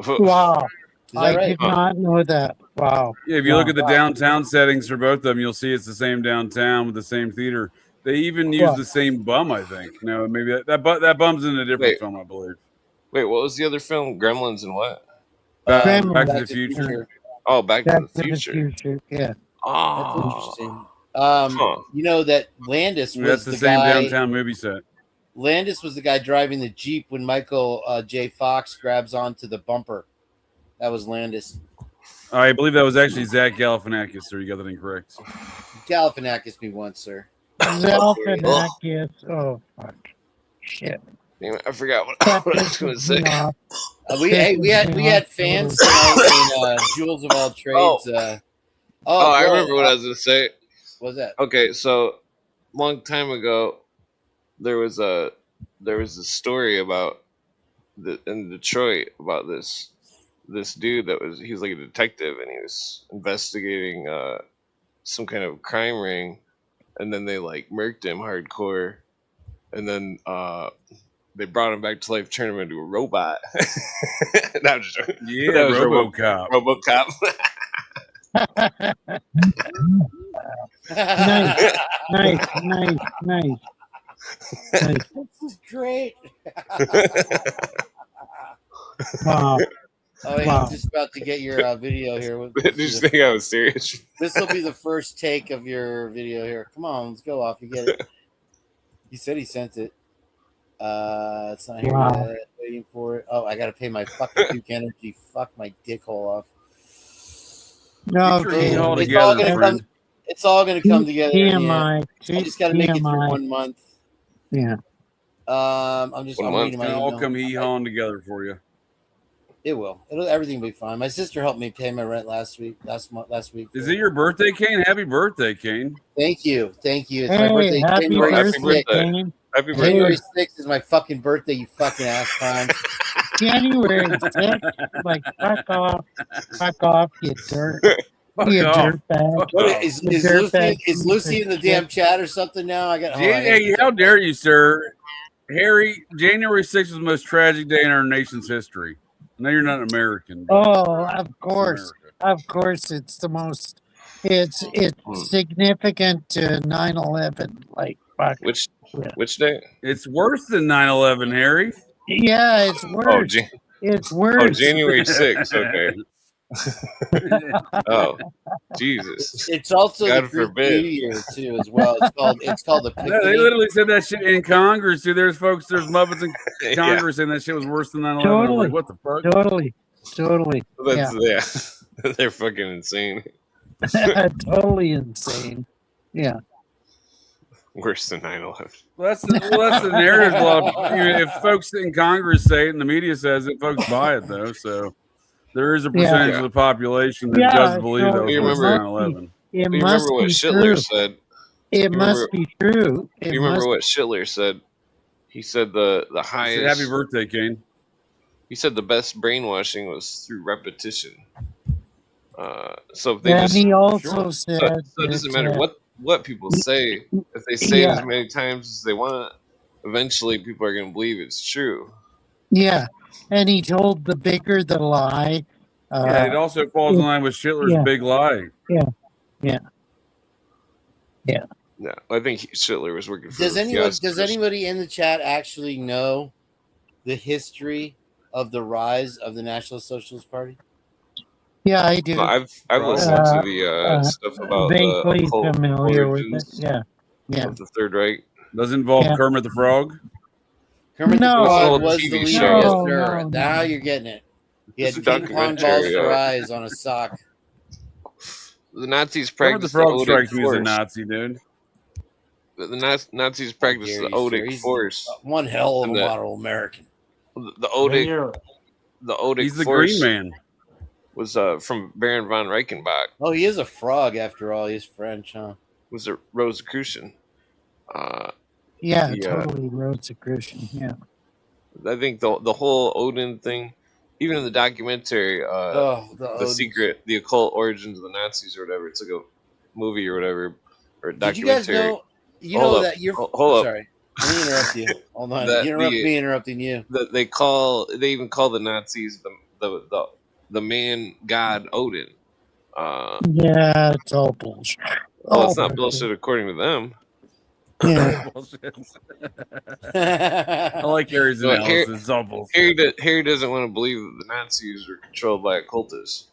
[SPEAKER 3] Wow.
[SPEAKER 5] Is that
[SPEAKER 3] I
[SPEAKER 5] right?
[SPEAKER 3] did not know that. Wow.
[SPEAKER 6] Yeah, if you
[SPEAKER 3] Wow.
[SPEAKER 6] look at the downtown settings for both of them, you'll see it's the same downtown with the same theater. They even use
[SPEAKER 3] Wow.
[SPEAKER 6] the same bum, I think. No, maybe that bum's in a different film, I believe.
[SPEAKER 1] Wait, what was the other film? Gremlins and what?
[SPEAKER 6] Back
[SPEAKER 3] Gremlins.
[SPEAKER 6] to the Future.
[SPEAKER 1] Oh, Back to
[SPEAKER 3] Back
[SPEAKER 1] the
[SPEAKER 3] to the
[SPEAKER 1] Future.
[SPEAKER 3] Future. Yeah.
[SPEAKER 5] That's
[SPEAKER 1] Oh,
[SPEAKER 5] interesting.
[SPEAKER 1] huh.
[SPEAKER 5] You know that Landis was
[SPEAKER 6] That's the same downtown movie set.
[SPEAKER 5] Landis was the guy driving the Jeep when Michael J. Fox grabs onto the bumper. That was Landis.
[SPEAKER 6] I believe that was actually Zach Galifianakis, sir. You got that incorrect.
[SPEAKER 5] Galifianakis me once, sir.
[SPEAKER 3] Galifianakis. Oh, fuck. Shit.
[SPEAKER 1] Damn it, I forgot what
[SPEAKER 3] That
[SPEAKER 1] I was going to say.
[SPEAKER 5] We had fans tonight in Jewels of All Trades.
[SPEAKER 1] I remember what I was going to say.
[SPEAKER 5] What was that?
[SPEAKER 1] Okay, so long time ago, there was a story about in Detroit about this dude he's like a detective and he was investigating some kind of crime ring, and then they like murked him hardcore, and then they brought him back to life, turned him into a robot. No, I'm just joking.
[SPEAKER 6] Yeah,
[SPEAKER 1] That was
[SPEAKER 6] RoboCop.
[SPEAKER 1] RoboCop.
[SPEAKER 3] Nice.
[SPEAKER 5] This is great.
[SPEAKER 3] Wow.
[SPEAKER 5] Oh, yeah,
[SPEAKER 3] Wow.
[SPEAKER 5] I'm just about to get your video here.
[SPEAKER 1] Did you think I was serious?
[SPEAKER 5] This will be the first take of your video here. Come on, let's go off. You get it. He said he sent it. It's not here yet. Waiting for it. Oh, I gotta pay my fucking Duke Energy. Fuck my dick hole off.
[SPEAKER 3] No,
[SPEAKER 5] it's all gonna come together.
[SPEAKER 3] TMI.
[SPEAKER 5] I just gotta make it through 1 month.
[SPEAKER 3] Yeah.
[SPEAKER 5] I'm reading my
[SPEAKER 6] It'll all
[SPEAKER 5] email.
[SPEAKER 6] come hee-hawing together for you.
[SPEAKER 5] It will. Everything will be fine. My sister helped me pay my rent last week.
[SPEAKER 6] Is it your birthday, Kane? Happy birthday, Kane.
[SPEAKER 5] Thank you. It's
[SPEAKER 3] Hey,
[SPEAKER 5] my birthday.
[SPEAKER 3] happy birthday, Kane.
[SPEAKER 1] Happy birthday.
[SPEAKER 5] January 6th is my fucking birthday, you fucking ass time.
[SPEAKER 3] January 6th? Like, fuck off, you dirt. You
[SPEAKER 6] off.
[SPEAKER 3] dirtbag.
[SPEAKER 5] Is Lucy in the damn chat or something now?
[SPEAKER 6] Hey, how dare you, sir? Harry, January 6th was the most tragic day in our nation's history. I know you're not American.
[SPEAKER 3] Oh, of course. Of course, it's the most. It's significant to 9/11. Like, fuck.
[SPEAKER 1] Which day?
[SPEAKER 6] It's worse than 9/11, Harry.
[SPEAKER 3] Yeah, it's worse. It's worse.
[SPEAKER 1] Oh, January 6th. Okay. Oh, Jesus!
[SPEAKER 5] It's also
[SPEAKER 1] God
[SPEAKER 5] the Greek
[SPEAKER 1] forbid.
[SPEAKER 5] New Year too, as well. It's called the.
[SPEAKER 6] No, they literally said that shit in Congress. Too. There's Muppets in Congress saying that shit was worse than 9/11.
[SPEAKER 3] Totally.
[SPEAKER 6] Like, what the fuck?
[SPEAKER 3] Totally.
[SPEAKER 1] That's, they're fucking insane.
[SPEAKER 3] Totally insane. Yeah.
[SPEAKER 1] Worse than 9/11.
[SPEAKER 6] Well, that's the narrative. If folks in Congress say it and the media says it, folks buy it though. So there is a percentage of the population that does believe that was worse than 9/11.
[SPEAKER 3] It
[SPEAKER 1] you
[SPEAKER 3] must
[SPEAKER 1] remember what
[SPEAKER 3] be
[SPEAKER 1] Schindler
[SPEAKER 3] true.
[SPEAKER 1] said?
[SPEAKER 3] It must be true.
[SPEAKER 1] You remember what Schindler said? He said the highest.
[SPEAKER 6] Happy birthday, Kane.
[SPEAKER 1] He said the best brainwashing was through repetition. So if they
[SPEAKER 3] and he also said,
[SPEAKER 1] so it doesn't matter what people say. If they say it as many times as they want, eventually people are going to believe it's true.
[SPEAKER 3] Yeah, and he told the bigger the lie.
[SPEAKER 6] It also falls in line with Schindler's Big Lie.
[SPEAKER 3] Yeah.
[SPEAKER 1] Yeah, I think Schindler was working for.
[SPEAKER 5] Does anybody in the chat actually know the history of the rise of the National Socialist Party?
[SPEAKER 3] Yeah, I do.
[SPEAKER 1] No, I've listened to the stuff about
[SPEAKER 3] vaguely
[SPEAKER 1] the
[SPEAKER 3] familiar with it.
[SPEAKER 1] origins
[SPEAKER 3] Yeah.
[SPEAKER 1] of the Third Reich.
[SPEAKER 6] Does it involve Kermit the Frog?
[SPEAKER 5] Kermit the Frog was
[SPEAKER 1] TV
[SPEAKER 5] the leader.
[SPEAKER 1] show.
[SPEAKER 5] Yes, sir. Now you're getting it. He had
[SPEAKER 1] It's a
[SPEAKER 5] ping pong balls
[SPEAKER 1] documentary,
[SPEAKER 5] for eyes on a sock.
[SPEAKER 1] The Nazis
[SPEAKER 6] Kermit the
[SPEAKER 1] practiced
[SPEAKER 6] Frog
[SPEAKER 1] the
[SPEAKER 6] strikes
[SPEAKER 1] Odic
[SPEAKER 6] me as a
[SPEAKER 1] Force.
[SPEAKER 6] Nazi, dude.
[SPEAKER 1] The Nazis practiced the Odic Force.
[SPEAKER 5] One hell of a
[SPEAKER 1] And
[SPEAKER 5] model American.
[SPEAKER 1] The Odic
[SPEAKER 6] He's the
[SPEAKER 1] Force
[SPEAKER 6] Green Man.
[SPEAKER 1] was from Baron von Reichenbach.
[SPEAKER 5] Oh, he is a frog after all. He's French, huh?
[SPEAKER 1] Was a Rosicrucian.
[SPEAKER 3] Totally Rosicrucian. Yeah.
[SPEAKER 1] I think the whole Odin thing, even in the documentary, the occult origins of the Nazis or whatever. It's like a movie or whatever, or a
[SPEAKER 5] Did you guys
[SPEAKER 1] documentary.
[SPEAKER 5] know? You know that you're.
[SPEAKER 1] Hold up.
[SPEAKER 5] Sorry. Let me interrupt you. Hold on.
[SPEAKER 1] That
[SPEAKER 5] You interrupt me interrupting you.
[SPEAKER 1] They even call the Nazis the man god Odin.
[SPEAKER 3] Yeah, it's all bullshit.
[SPEAKER 1] Well,
[SPEAKER 3] All
[SPEAKER 1] it's not
[SPEAKER 3] bullshit.
[SPEAKER 1] bullshit according to them.
[SPEAKER 3] Yeah.
[SPEAKER 6] I like Harry's
[SPEAKER 1] But
[SPEAKER 6] analysis. It's all bullshit.
[SPEAKER 1] Harry doesn't want to believe that the Nazis were controlled by occultists.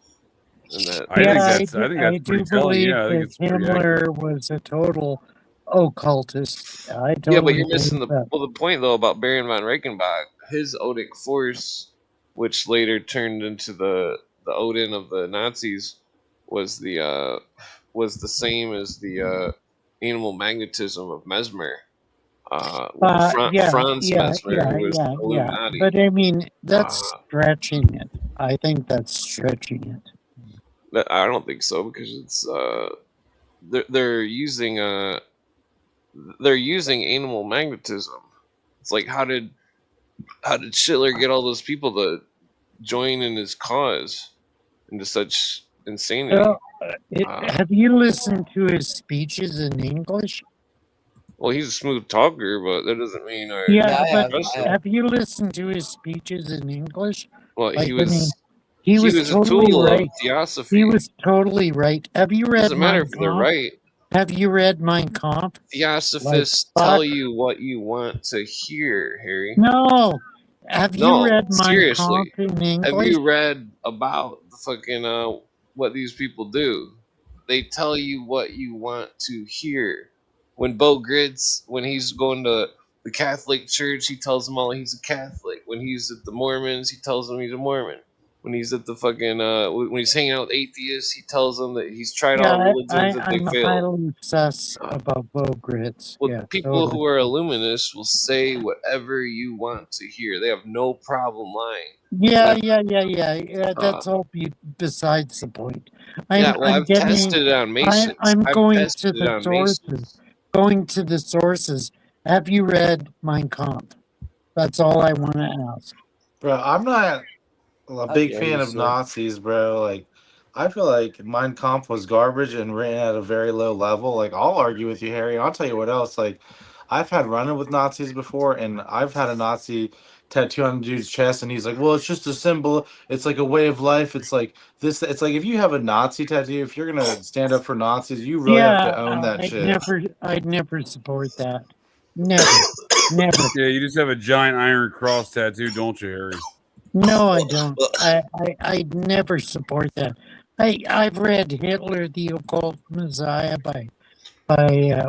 [SPEAKER 1] And that
[SPEAKER 6] I think that's
[SPEAKER 3] do
[SPEAKER 6] pretty telling.
[SPEAKER 3] believe
[SPEAKER 6] Yeah, I think
[SPEAKER 3] that
[SPEAKER 6] it's pretty accurate.
[SPEAKER 3] Himmler was a total occultist. I totally
[SPEAKER 1] yeah, but you're missing
[SPEAKER 3] believe that.
[SPEAKER 1] the point though about Baron von Reichenbach. His Odic force, which later turned into the Odin of the Nazis, was the same as the animal magnetism of Mesmer. Franz Mesmer was Illuminati.
[SPEAKER 3] But I mean, that's stretching it. I think that's stretching it.
[SPEAKER 1] I don't think so because it's they're using animal magnetism. It's like how did Hitler get all those people to join in his cause into such insanity?
[SPEAKER 3] Well, have you listened to his speeches in English?
[SPEAKER 1] Well, he's a smooth talker, but that doesn't mean
[SPEAKER 3] have you listened to his speeches in English?
[SPEAKER 1] Well,
[SPEAKER 3] like,
[SPEAKER 1] he was
[SPEAKER 3] totally
[SPEAKER 1] a tool
[SPEAKER 3] right.
[SPEAKER 1] of theosophy.
[SPEAKER 3] He was totally right. Have you read
[SPEAKER 1] Doesn't matter
[SPEAKER 3] Mein
[SPEAKER 1] if they're
[SPEAKER 3] Kampf?
[SPEAKER 1] right.
[SPEAKER 3] Have you read Mein Kampf?
[SPEAKER 1] Theosophists tell you what you want to hear, Harry.
[SPEAKER 3] No. Have you read Mein
[SPEAKER 1] seriously.
[SPEAKER 3] Kampf in English?
[SPEAKER 1] Have you read about the fucking what these people do? They tell you what you want to hear. When Bo Gritz, when he's going to the Catholic Church, he tells them all he's a Catholic. When he's at the Mormons, he tells them he's a Mormon. When he's at the fucking when he's hanging out with atheists, he tells them that he's tried all religions that they failed.
[SPEAKER 3] I'm highly obsessed about Bo Gritz.
[SPEAKER 1] Well, people who are illuminists will say whatever you want to hear. They have no problem lying.
[SPEAKER 3] Yeah. That's all besides the point.
[SPEAKER 1] I've tested it on Masons.
[SPEAKER 3] I'm going to the sources. Going to the sources. Have you read Mein Kampf? That's all I want to ask.
[SPEAKER 2] Bro, I'm not a big fan of Nazis, bro. Like, I feel like Mein Kampf was garbage and written at a very low level. Like, I'll argue with you, Harry. I'll tell you what else. Like, I've had run-in with Nazis before, and I've had a Nazi tattoo on a dude's chest, and he's like, well, it's just a symbol. It's like a way of life. It's like this. It's like if you have a Nazi tattoo, if you're going to stand up for Nazis, you really have to own that shit.
[SPEAKER 3] I'd never support that. Never. Never.
[SPEAKER 6] Yeah, you just have a giant iron cross tattoo, don't you, Harry?
[SPEAKER 3] No, I don't. I'd never support that. I've read Hitler, the Occult Messiah by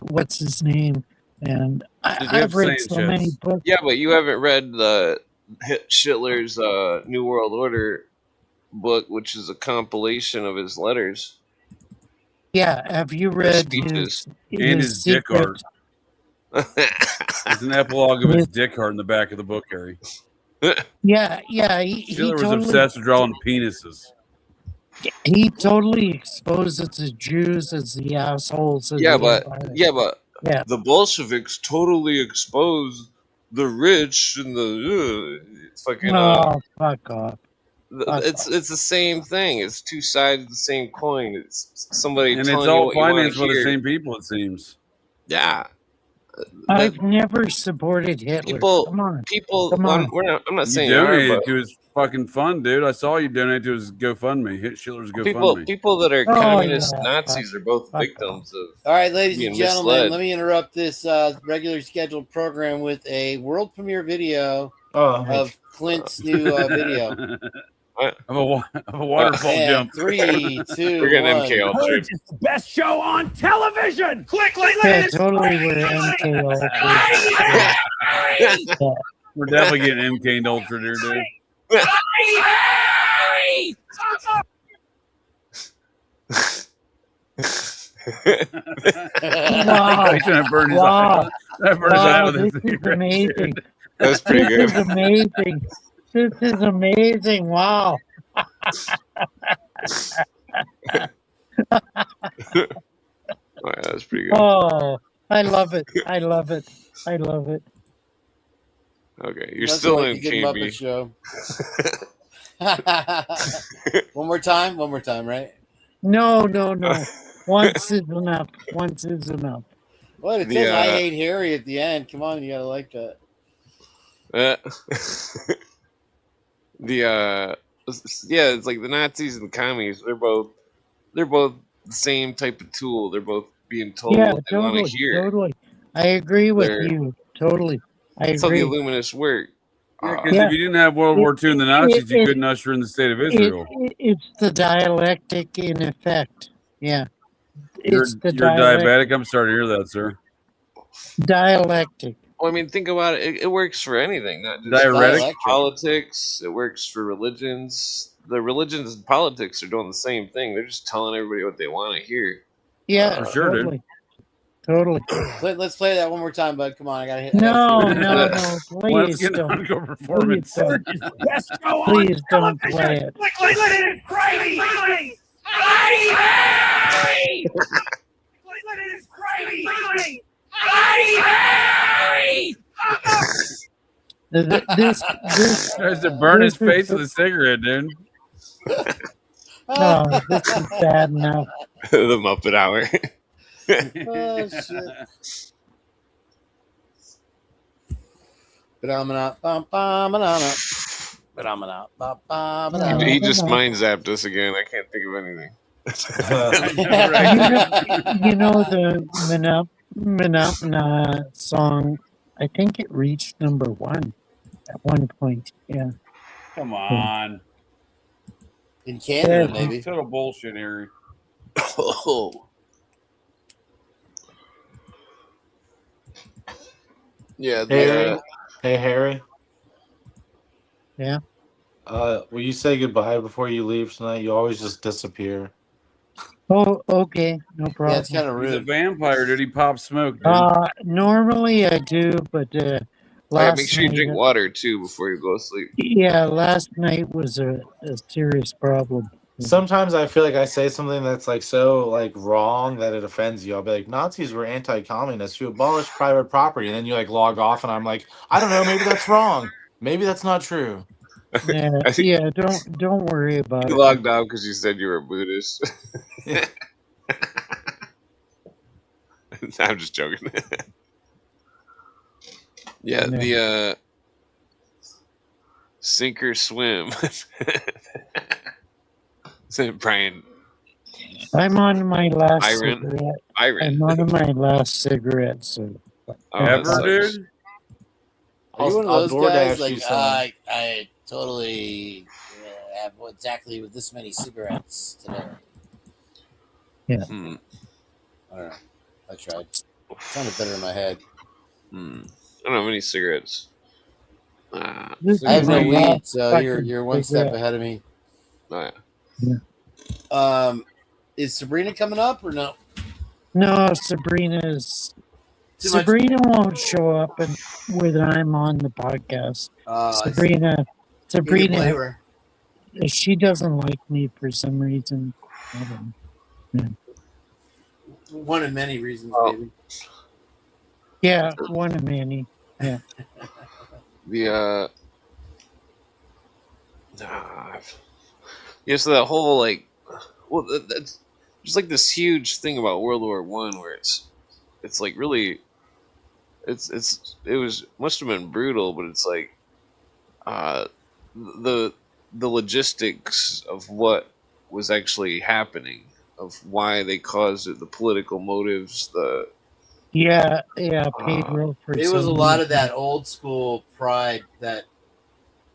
[SPEAKER 3] what's his name, and I've read so many books.
[SPEAKER 1] Yeah, but you haven't read the Hitler's New World Order book, which is a compilation of his letters.
[SPEAKER 3] Yeah, have you read
[SPEAKER 6] his dick art? There's an epilogue of his dick art in the back of the book, Harry.
[SPEAKER 3] Yeah. Hitler
[SPEAKER 6] was obsessed with drawing penises.
[SPEAKER 3] He totally exposes the Jews as the assholes.
[SPEAKER 1] But the Bolsheviks totally exposed the rich and the fucking.
[SPEAKER 3] Fuck off.
[SPEAKER 1] It's the same thing. It's two sides of the same coin. It's somebody
[SPEAKER 6] and
[SPEAKER 1] telling
[SPEAKER 6] it's all
[SPEAKER 1] you what
[SPEAKER 6] financed
[SPEAKER 1] you want
[SPEAKER 6] by
[SPEAKER 1] to
[SPEAKER 6] the
[SPEAKER 1] hear.
[SPEAKER 6] same people, it seems.
[SPEAKER 1] Yeah.
[SPEAKER 3] I've never supported Hitler. Come on.
[SPEAKER 1] I'm not saying
[SPEAKER 6] you donated to his fucking fund, dude. I saw you donate to his GoFundMe. Hitler's GoFundMe.
[SPEAKER 1] People that are communist Nazis are both victims of.
[SPEAKER 5] All right, ladies and gentlemen,
[SPEAKER 1] misled.
[SPEAKER 5] let me interrupt this regular scheduled program with a world premiere video of Clint's new video.
[SPEAKER 6] Of a waterfall jump.
[SPEAKER 5] 3, 2,
[SPEAKER 1] We're getting
[SPEAKER 5] 1.
[SPEAKER 1] MK Ultra.
[SPEAKER 10] It's the best show on television. Click.
[SPEAKER 3] Yeah, totally. We're MK Ultra.
[SPEAKER 6] We're definitely getting MK Ultra there, dude.
[SPEAKER 3] Wow.
[SPEAKER 6] He's trying to burn his eye.
[SPEAKER 3] This is amazing.
[SPEAKER 1] That's pretty good.
[SPEAKER 3] This is amazing. This is amazing. Wow.
[SPEAKER 1] Oh, yeah, that's pretty good.
[SPEAKER 3] Oh, I love it. I love it. I love it.
[SPEAKER 1] Okay, you're still in
[SPEAKER 5] Muppet Show. One more time, right?
[SPEAKER 3] No. Once is enough. Once is enough.
[SPEAKER 5] Well, it says I hate Harry at the end. Come on, you gotta like that.
[SPEAKER 1] Yeah, it's like the Nazis and the commies. They're both the same type of tool. They're both being told what they want to hear.
[SPEAKER 3] Totally. I agree with you. Totally.
[SPEAKER 1] That's how the Illuminists work.
[SPEAKER 6] Yeah, because if you didn't have World War II and the Nazis, you couldn't usher in the state of Israel.
[SPEAKER 3] It's the dialectic in effect. Yeah.
[SPEAKER 6] You're diabetic? I'm sorry to hear that, sir.
[SPEAKER 3] Dialectic.
[SPEAKER 1] Well, I mean, think about it. It works for anything, not just
[SPEAKER 6] Diuretic?
[SPEAKER 1] politics. It works for religions. The religions and politics are doing the same thing. They're just telling everybody what they want to hear.
[SPEAKER 3] Yeah,
[SPEAKER 6] for sure, dude.
[SPEAKER 3] Totally.
[SPEAKER 5] Let's play that one more time, bud. Come on, I gotta hit.
[SPEAKER 3] No, please don't.
[SPEAKER 6] Performance.
[SPEAKER 10] Best show on
[SPEAKER 3] Please don't
[SPEAKER 10] television.
[SPEAKER 3] play it.
[SPEAKER 10] Click it is crazy. Harry! Click it is crazy. Harry!
[SPEAKER 3] This
[SPEAKER 6] tries to burn his face with a cigarette, dude.
[SPEAKER 3] No, this is bad enough.
[SPEAKER 1] The Muppet Hour.
[SPEAKER 5] Oh shit.
[SPEAKER 1] He just mind zapped us again. I can't think of anything.
[SPEAKER 3] You know the Phenomena song, I think it reached #1 at one point. Yeah.
[SPEAKER 6] Come on.
[SPEAKER 5] In Canada, maybe.
[SPEAKER 6] Total bullshit, Harry.
[SPEAKER 1] Oh. Yeah.
[SPEAKER 2] Harry. Hey, Harry.
[SPEAKER 3] Yeah.
[SPEAKER 2] Will you say goodbye before you leave tonight? You always just disappear.
[SPEAKER 3] Oh, okay, no problem.
[SPEAKER 5] Yeah, it's kind of rude.
[SPEAKER 6] He's a vampire. Did he pop smoke? Dude?
[SPEAKER 3] Normally I do, but last
[SPEAKER 1] make sure you
[SPEAKER 3] night,
[SPEAKER 1] drink water too before you go to sleep.
[SPEAKER 3] Yeah, last night was a serious problem.
[SPEAKER 2] Sometimes I feel like I say something that's like so like wrong that it offends you. I'll be like, Nazis were anti-communists who abolished private property, and then you like log off, and I'm like, I don't know, maybe that's wrong. Maybe that's not true.
[SPEAKER 3] Yeah, don't worry about it.
[SPEAKER 1] You logged out because you said you were a Buddhist. I'm just joking. Yeah, the sink or swim. Brian.
[SPEAKER 3] I'm on my last
[SPEAKER 1] Byron.
[SPEAKER 3] cigarette.
[SPEAKER 1] Byron.
[SPEAKER 3] I'm on my last cigarette. So.
[SPEAKER 6] Ever, dude?
[SPEAKER 5] Are you one of those guys?
[SPEAKER 2] DoorDash you
[SPEAKER 5] Like,
[SPEAKER 2] some.
[SPEAKER 5] I totally have exactly with this many cigarettes today.
[SPEAKER 3] Yeah.
[SPEAKER 5] I don't know. I tried. It sounded better in my head.
[SPEAKER 1] I don't have any cigarettes.
[SPEAKER 5] I have no weed, so you're one step ahead of me.
[SPEAKER 1] Oh, yeah.
[SPEAKER 5] Is Sabrina coming up or no?
[SPEAKER 3] No, Sabrina won't show up when I'm on the podcast. Sabrina, she doesn't like me for some reason.
[SPEAKER 5] One of many reasons, maybe.
[SPEAKER 3] Yeah, one of many. Yeah.
[SPEAKER 1] So that whole that's just like this huge thing about World War I, where it's like really, must have been brutal, but it's like, the logistics of what was actually happening, of why they caused it, the political motives,
[SPEAKER 3] Pedro.
[SPEAKER 5] It was a lot of that old school pride that,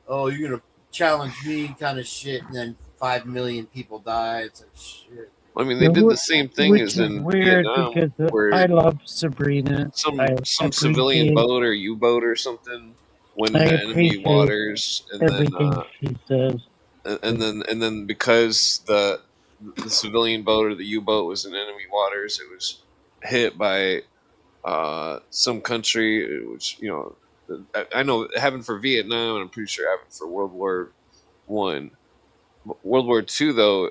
[SPEAKER 5] oh, you're gonna challenge me kind of shit, and then 5 million people die. It's like shit.
[SPEAKER 1] I mean, they did the same thing as in Vietnam, where
[SPEAKER 3] I love Sabrina.
[SPEAKER 1] Some civilian boat or U-boat or something went into enemy waters, and then because the civilian boat or the U-boat was in enemy waters, it was hit by some country, which I know it happened for Vietnam, and I'm pretty sure it happened for World War I. World War II, though,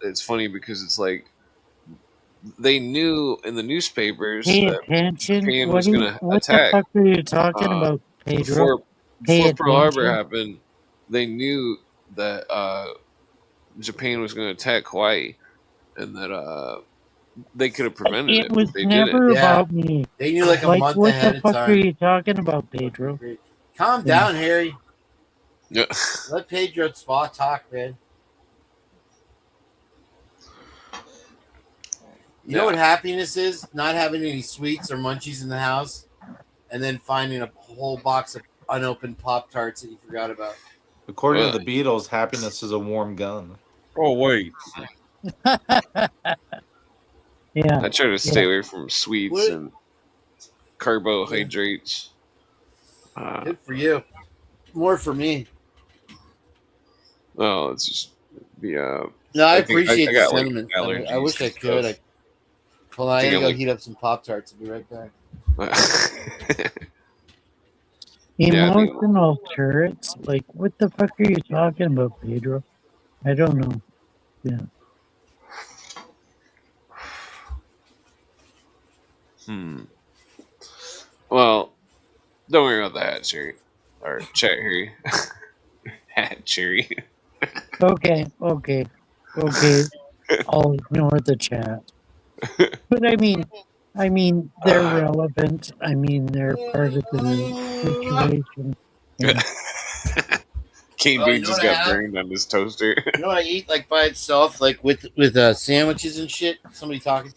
[SPEAKER 1] it's funny because it's like they knew in the newspapers that Japan was going to attack.
[SPEAKER 3] What the fuck are you talking about, Pedro?
[SPEAKER 1] Before Pearl Harbor happened, they knew that Japan was going to attack Hawaii, and that they could have prevented it.
[SPEAKER 3] It was
[SPEAKER 1] But they
[SPEAKER 3] never
[SPEAKER 1] didn't.
[SPEAKER 5] Yeah.
[SPEAKER 3] about me.
[SPEAKER 5] They knew like a
[SPEAKER 3] Like,
[SPEAKER 5] month
[SPEAKER 3] what
[SPEAKER 5] ahead
[SPEAKER 3] the
[SPEAKER 5] of
[SPEAKER 3] fuck are
[SPEAKER 5] time.
[SPEAKER 3] you talking about, Pedro?
[SPEAKER 5] Calm down, Harry.
[SPEAKER 1] Yeah.
[SPEAKER 5] Let Pedro Spa talk, man. You know what happiness is? Not having any sweets or munchies in the house, and then finding a whole box of unopened Pop-Tarts that you forgot about.
[SPEAKER 2] According to the Beatles, happiness is a warm gun.
[SPEAKER 6] Oh wait.
[SPEAKER 3] Yeah.
[SPEAKER 1] I try to stay away from sweets and carbohydrates.
[SPEAKER 5] Good for you. More for me.
[SPEAKER 1] Oh, it's just the.
[SPEAKER 5] No, I
[SPEAKER 1] think
[SPEAKER 5] appreciate
[SPEAKER 1] I
[SPEAKER 5] the
[SPEAKER 1] got, like,
[SPEAKER 5] sentiment.
[SPEAKER 1] allergies
[SPEAKER 5] I wish I
[SPEAKER 1] and
[SPEAKER 5] could.
[SPEAKER 1] stuff.
[SPEAKER 5] Hold on, I
[SPEAKER 1] think
[SPEAKER 5] gotta
[SPEAKER 1] I
[SPEAKER 5] go
[SPEAKER 1] like-
[SPEAKER 5] heat up some Pop-Tarts. I'll be right back.
[SPEAKER 1] Yeah, I think-
[SPEAKER 3] Emotional turrets? Like, what the fuck are you talking about, Pedro? I don't know. Yeah.
[SPEAKER 1] Well, don't worry about the hat, Cherry. Or chat, Harry. Hat, Cherry.
[SPEAKER 3] Okay. I'll ignore the chat. But I mean, they're relevant. I mean, they're part of the situation. Yeah.
[SPEAKER 1] King
[SPEAKER 5] Oh,
[SPEAKER 1] Dude
[SPEAKER 5] you know
[SPEAKER 1] just
[SPEAKER 5] what I
[SPEAKER 1] got
[SPEAKER 5] have?
[SPEAKER 1] burned on his toaster.
[SPEAKER 5] You know what I eat like by itself, like with sandwiches and shit? Somebody talking?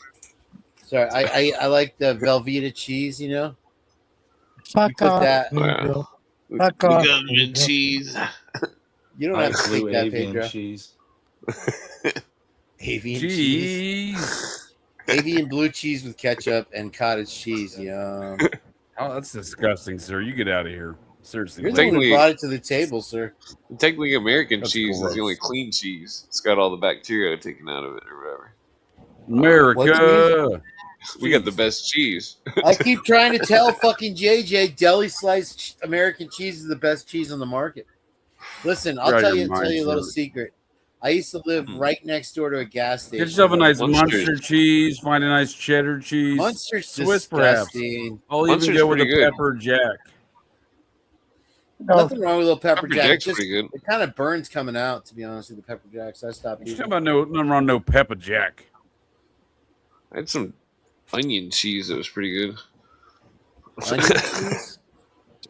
[SPEAKER 5] Sorry, I like the Velveeta cheese, you know?
[SPEAKER 3] Fuck
[SPEAKER 5] put
[SPEAKER 3] off,
[SPEAKER 5] that-
[SPEAKER 3] Pedro.
[SPEAKER 1] The
[SPEAKER 3] Fuck off,
[SPEAKER 1] government
[SPEAKER 3] Pedro.
[SPEAKER 1] cheese.
[SPEAKER 5] You don't
[SPEAKER 2] I
[SPEAKER 5] have to
[SPEAKER 2] blue
[SPEAKER 5] take that,
[SPEAKER 2] avian
[SPEAKER 5] Pedro.
[SPEAKER 2] cheese.
[SPEAKER 5] Avian cheese.
[SPEAKER 6] Jeez.
[SPEAKER 5] Avian blue cheese with ketchup and cottage cheese. Yum.
[SPEAKER 6] Oh, that's disgusting, sir. You get out of here. Seriously.
[SPEAKER 5] You're the one who
[SPEAKER 1] Technically-
[SPEAKER 5] brought it to the table, sir.
[SPEAKER 1] Technically, American
[SPEAKER 6] That's
[SPEAKER 1] cheese is the only
[SPEAKER 6] gross.
[SPEAKER 1] clean cheese. It's got all the bacteria taken out of it or whatever.
[SPEAKER 6] America.
[SPEAKER 1] We got the best cheese.
[SPEAKER 5] I keep trying to tell fucking JJ deli sliced American cheese is the best cheese on the market. Listen, I'll
[SPEAKER 6] You're out
[SPEAKER 5] tell
[SPEAKER 6] of
[SPEAKER 5] you
[SPEAKER 6] your mind,
[SPEAKER 5] a little
[SPEAKER 6] sir.
[SPEAKER 5] secret. I used to live right next door to a gas station.
[SPEAKER 6] Get yourself a nice
[SPEAKER 1] Munster.
[SPEAKER 6] Munster cheese. Find a nice cheddar cheese.
[SPEAKER 5] Munster's
[SPEAKER 6] Swiss perhaps.
[SPEAKER 5] disgusting.
[SPEAKER 6] I'll even
[SPEAKER 1] Munster's
[SPEAKER 6] go with a
[SPEAKER 1] pretty good.
[SPEAKER 6] pepper jack.
[SPEAKER 3] No,
[SPEAKER 5] Nothing wrong with a little pepper,
[SPEAKER 1] Pepper
[SPEAKER 5] jack.
[SPEAKER 1] Jack's
[SPEAKER 5] It just
[SPEAKER 1] pretty good.
[SPEAKER 5] it kind of burns coming out, to be honest with the pepper jack. So I stopped
[SPEAKER 6] You
[SPEAKER 5] using
[SPEAKER 6] talking
[SPEAKER 5] it.
[SPEAKER 6] about nothing wrong, no pepper jack.
[SPEAKER 1] I had some onion cheese that was pretty good.
[SPEAKER 5] Onion cheese?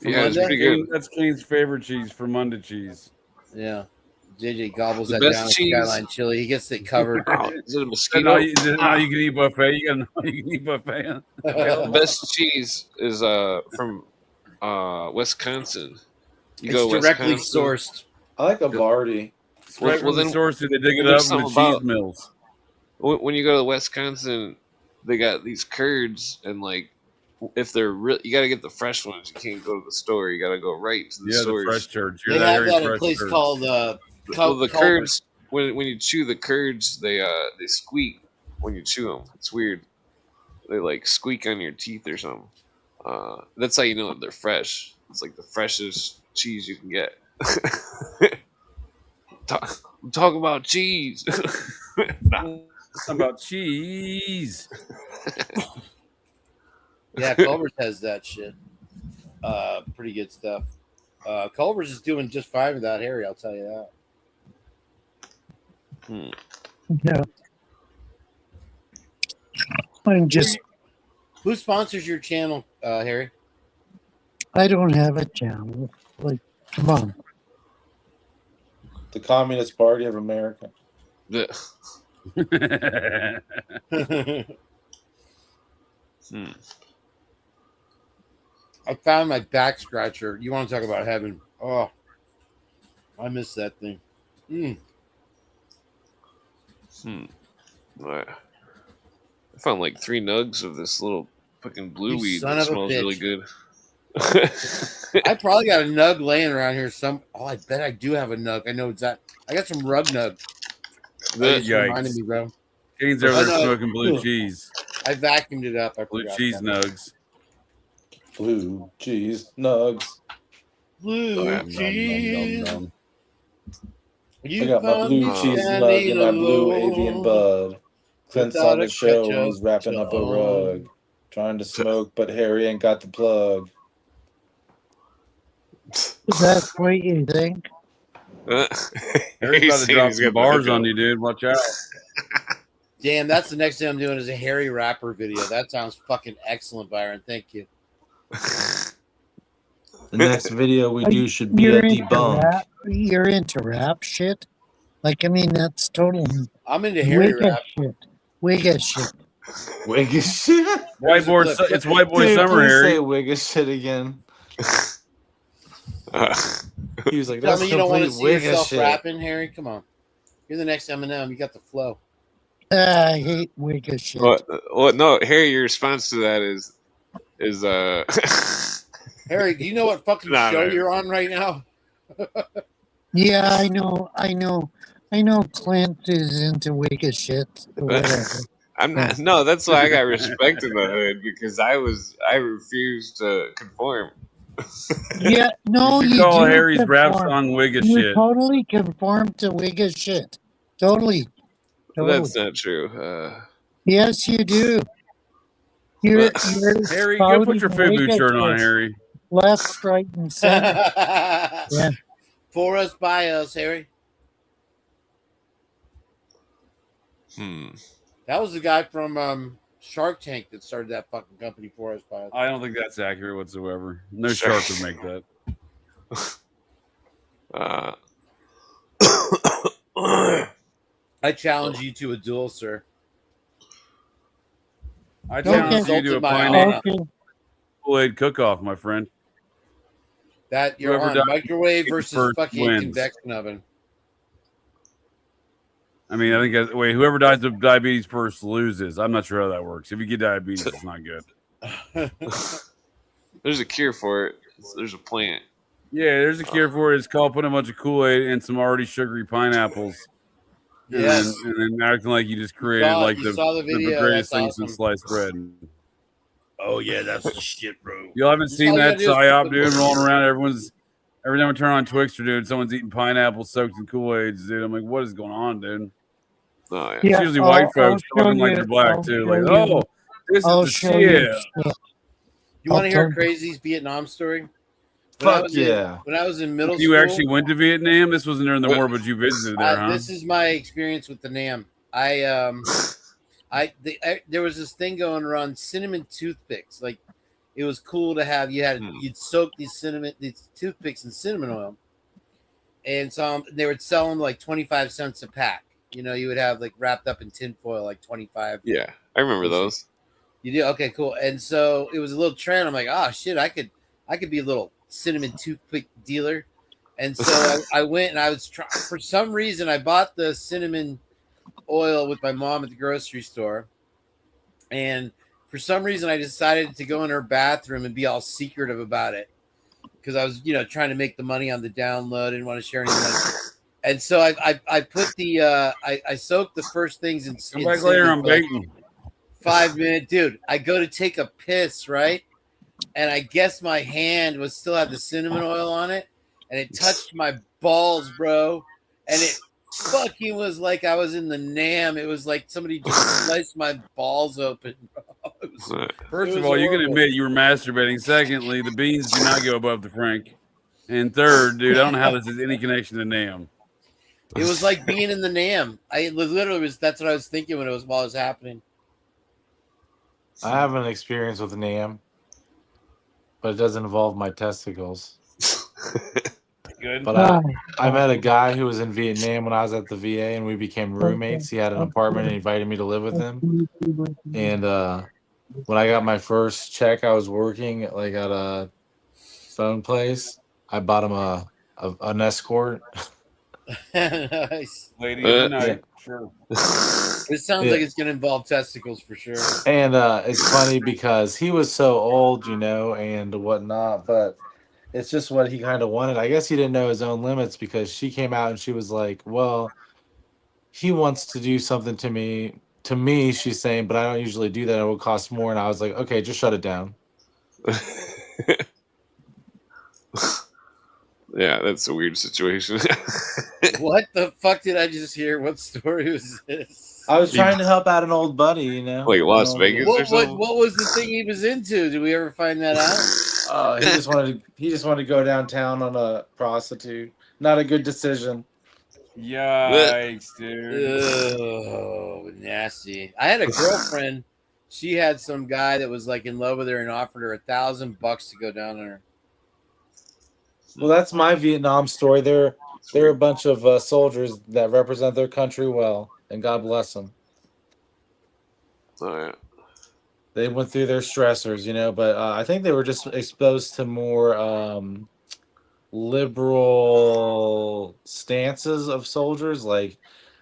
[SPEAKER 5] From
[SPEAKER 1] Yeah, it's
[SPEAKER 5] Monday?
[SPEAKER 1] pretty good.
[SPEAKER 6] That's Kane's favorite cheese, Fermunda cheese.
[SPEAKER 5] Yeah. JJ gobbles
[SPEAKER 1] The
[SPEAKER 5] that
[SPEAKER 1] best
[SPEAKER 5] down with
[SPEAKER 1] cheese-
[SPEAKER 5] Skyline chili. He gets it covered.
[SPEAKER 1] Oh, is it a
[SPEAKER 6] Now
[SPEAKER 1] mosquito?
[SPEAKER 6] you can eat buffet. You can eat buffet.
[SPEAKER 1] The best cheese is from Wisconsin. You
[SPEAKER 5] It's
[SPEAKER 1] go to
[SPEAKER 5] directly
[SPEAKER 1] Wisconsin.
[SPEAKER 5] sourced.
[SPEAKER 2] I like a Vardy.
[SPEAKER 6] Right
[SPEAKER 1] Well,
[SPEAKER 6] from the
[SPEAKER 1] then-
[SPEAKER 6] source, they dig it
[SPEAKER 1] there's
[SPEAKER 6] up in the
[SPEAKER 1] something
[SPEAKER 6] cheese
[SPEAKER 1] about-
[SPEAKER 6] mills.
[SPEAKER 1] When you go to Wisconsin, they got these curds, and like, if they're real, you got to get the fresh ones. You can't go to the store. You got to go right to the
[SPEAKER 6] Yeah, the
[SPEAKER 1] stores.
[SPEAKER 6] fresh church.
[SPEAKER 5] They have that in a place called
[SPEAKER 1] Well, the curds, when you chew the curds, they squeak when you chew them. It's weird. They like squeak on your teeth or something. That's how you know that they're fresh. It's like the freshest cheese you can get. Talk about cheese.
[SPEAKER 6] Something about cheese.
[SPEAKER 5] Yeah, Culver's has that shit. Pretty good stuff. Culver's is doing just fine without Harry, I'll tell you that.
[SPEAKER 3] yeah. I'm just,
[SPEAKER 5] Who sponsors your channel, Harry?
[SPEAKER 3] I don't have a channel. Like, come on.
[SPEAKER 2] The Communist Party of America.
[SPEAKER 1] The-
[SPEAKER 5] I found my back scratcher. You want to talk about heaven? Oh, I miss that thing.
[SPEAKER 1] Right. I found like 3 nugs of this little fucking blue
[SPEAKER 5] You
[SPEAKER 1] weed
[SPEAKER 5] son
[SPEAKER 1] that
[SPEAKER 5] of a
[SPEAKER 1] smells really
[SPEAKER 5] bitch.
[SPEAKER 1] good.
[SPEAKER 5] I probably got a nug laying around here. I bet I do have a nug. I know exactly. I got some rug nug. That just
[SPEAKER 6] Yikes.
[SPEAKER 5] reminded me, bro.
[SPEAKER 6] Kane's over there
[SPEAKER 5] Oh, no.
[SPEAKER 6] smoking blue cheese.
[SPEAKER 5] I vacuumed it up. I
[SPEAKER 6] Blue
[SPEAKER 5] forgot
[SPEAKER 6] cheese
[SPEAKER 5] that.
[SPEAKER 6] nugs.
[SPEAKER 2] Blue cheese nugs.
[SPEAKER 5] Blue
[SPEAKER 1] Nom,
[SPEAKER 5] cheese.
[SPEAKER 2] I
[SPEAKER 5] You
[SPEAKER 2] got my
[SPEAKER 5] found
[SPEAKER 2] blue
[SPEAKER 5] me
[SPEAKER 2] cheese nug
[SPEAKER 5] standing
[SPEAKER 2] and my blue
[SPEAKER 5] alone.
[SPEAKER 2] avian bud. Clint's
[SPEAKER 5] Without
[SPEAKER 2] on the
[SPEAKER 5] a
[SPEAKER 2] show and
[SPEAKER 5] ketchup
[SPEAKER 2] he's wrapping up a
[SPEAKER 5] tongue.
[SPEAKER 2] rug. Trying to smoke, but Harry ain't got the plug.
[SPEAKER 3] That's what you think?
[SPEAKER 6] Harry's about to drop some bars on you, dude. Watch out.
[SPEAKER 5] Damn, that's the next thing I'm doing is a Harry rapper video. That sounds fucking excellent, Byron. Thank you.
[SPEAKER 2] The next video we do should be
[SPEAKER 3] You're
[SPEAKER 2] a
[SPEAKER 3] into
[SPEAKER 2] debunk.
[SPEAKER 3] rap. You're into rap shit. Like, I mean, that's total
[SPEAKER 5] I'm into Harry
[SPEAKER 3] wigga
[SPEAKER 5] rap.
[SPEAKER 3] shit. Wigga shit.
[SPEAKER 2] Wigga shit.
[SPEAKER 6] White boy, it's white boy
[SPEAKER 2] Dude,
[SPEAKER 6] summer,
[SPEAKER 2] please
[SPEAKER 6] Harry.
[SPEAKER 2] say wigga shit again. He was like,
[SPEAKER 5] Tell
[SPEAKER 2] "That's
[SPEAKER 5] me you don't want to
[SPEAKER 2] complete
[SPEAKER 5] see
[SPEAKER 2] wigga
[SPEAKER 5] yourself
[SPEAKER 2] shit."
[SPEAKER 5] rapping, Harry. Come on, you're the next Eminem. You got the flow.
[SPEAKER 3] I hate wigga shit.
[SPEAKER 1] Well, no, Harry, your response to that is
[SPEAKER 5] Harry, do you know what fucking
[SPEAKER 1] Nah,
[SPEAKER 5] show
[SPEAKER 1] man.
[SPEAKER 5] you're on right now?
[SPEAKER 3] Yeah, I know. Clint is into wigga shit or whatever.
[SPEAKER 1] I'm not. No, that's why I got respect in the hood because I refused to conform.
[SPEAKER 3] Yeah, no,
[SPEAKER 6] You should
[SPEAKER 3] you
[SPEAKER 6] call
[SPEAKER 3] do
[SPEAKER 6] Harry's rap
[SPEAKER 3] conform.
[SPEAKER 6] song "Wigga
[SPEAKER 3] You
[SPEAKER 6] Shit."
[SPEAKER 3] totally conform to wigga shit. Totally.
[SPEAKER 1] That's not true.
[SPEAKER 3] Yes, you do. You're
[SPEAKER 6] Harry, go put your
[SPEAKER 3] spouting
[SPEAKER 6] FUBU
[SPEAKER 3] wigga
[SPEAKER 6] shirt on,
[SPEAKER 3] shit.
[SPEAKER 6] Harry.
[SPEAKER 3] Left, right, and center. Yeah.
[SPEAKER 5] For us, by us, Harry. That was the guy from Shark Tank that started that fucking company for us, by us.
[SPEAKER 6] I don't think that's accurate whatsoever. No shark would make that.
[SPEAKER 5] I challenge you to a duel, sir.
[SPEAKER 6] I challenge you to a pineapple Kool-Aid cook-off, my friend.
[SPEAKER 5] That you're
[SPEAKER 6] Whoever
[SPEAKER 5] on
[SPEAKER 6] dies
[SPEAKER 5] microwave versus
[SPEAKER 6] first
[SPEAKER 5] fucking
[SPEAKER 6] wins.
[SPEAKER 5] convection oven.
[SPEAKER 6] I mean, I think whoever dies of diabetes first loses. I'm not sure how that works. If you get diabetes, it's not good.
[SPEAKER 1] There's a cure for it. There's a plant.
[SPEAKER 6] Yeah, there's a cure for it. It's called putting a bunch of Kool-Aid and some already sugary pineapples.
[SPEAKER 5] Yes.
[SPEAKER 6] And then acting like you just created
[SPEAKER 5] the video.
[SPEAKER 6] greatest
[SPEAKER 5] That's
[SPEAKER 6] thing
[SPEAKER 5] awesome.
[SPEAKER 6] since sliced bread.
[SPEAKER 5] Oh yeah, that's the shit, bro.
[SPEAKER 6] Y'all haven't
[SPEAKER 5] That's
[SPEAKER 6] seen
[SPEAKER 5] all you
[SPEAKER 6] that
[SPEAKER 5] gotta do is
[SPEAKER 6] psyop,
[SPEAKER 5] put-
[SPEAKER 6] dude, rolling around. Every time I turn on Twixter, dude, someone's eating pineapple soaked in Kool-Aids, dude. I'm like, what is going on, dude?
[SPEAKER 1] Oh, yeah.
[SPEAKER 6] It's usually white folks talking like they're black too. Like, oh, this is the shit.
[SPEAKER 5] You want to hear a crazy Vietnam story?
[SPEAKER 2] Fuck yeah.
[SPEAKER 5] When I was in middle
[SPEAKER 6] You
[SPEAKER 5] school,
[SPEAKER 6] actually went to Vietnam? This wasn't during the war, but you visited there, huh?
[SPEAKER 5] This is my experience with the Nam. There was this thing going around cinnamon toothpicks. Like, it was cool to have. You'd soak these toothpicks in cinnamon oil, and so they would sell them like 25 cents a pack. You know, you would have like wrapped up in tinfoil, like 25.
[SPEAKER 1] Yeah, I remember those.
[SPEAKER 5] You do? Okay, cool. And so it was a little trend. I'm like, oh shit, I could be a little cinnamon toothpick dealer. And so I went and I was trying. For some reason, I bought the cinnamon oil with my mom at the grocery store, and for some reason, I decided to go in her bathroom and be all secretive about it because I was, trying to make the money on the download. I didn't want to share any money. And so I put I soaked the first things in.
[SPEAKER 6] Come back later, I'm baiting.
[SPEAKER 5] 5 minutes, dude. I go to take a piss, right? And I guess my hand still had the cinnamon oil on it, and it touched my balls, bro. And it fucking was like I was in the Nam. It was like somebody just sliced my balls open, bro.
[SPEAKER 6] First of all, you can admit you were masturbating. Secondly, the beans do not go above the Frank. And third, dude, I don't know how this has any connection to Nam.
[SPEAKER 5] It was like being in the Nam. That's what I was thinking while it was happening.
[SPEAKER 2] I have an experience with Nam, but it doesn't involve my testicles.
[SPEAKER 6] Good.
[SPEAKER 2] But I met a guy who was in Vietnam when I was at the VA, and we became roommates. He had an apartment and invited me to live with him. And when I got my first check, I was working at a phone place. I bought him an escort.
[SPEAKER 5] Nice.
[SPEAKER 6] Lady of the night, sure.
[SPEAKER 5] It sounds like it's going to involve testicles for sure.
[SPEAKER 2] And it's funny because he was so old, and whatnot, but it's just what he kind of wanted. I guess he didn't know his own limits because she came out and she was like, well, he wants to do something to me. To me, she's saying, but I don't usually do that. It will cost more. And I was like, okay, just shut it down.
[SPEAKER 1] Yeah, that's a weird situation.
[SPEAKER 5] What the fuck did I just hear? What story was this?
[SPEAKER 2] I was trying to help out an old buddy,
[SPEAKER 1] Like Las Vegas or something?
[SPEAKER 5] What was the thing he was into? Did we ever find that out?
[SPEAKER 2] He just wanted to go downtown on a prostitute. Not a good decision.
[SPEAKER 6] Yikes, dude.
[SPEAKER 5] Oh, nasty. I had a girlfriend. She had some guy that was like in love with her and offered her $1,000 to go down on her.
[SPEAKER 2] Well, that's my Vietnam story. They're a bunch of soldiers that represent their country well, and God bless them.
[SPEAKER 1] Oh, yeah.
[SPEAKER 2] They went through their stressors, but I think they were just exposed to more liberal stances of soldiers. Like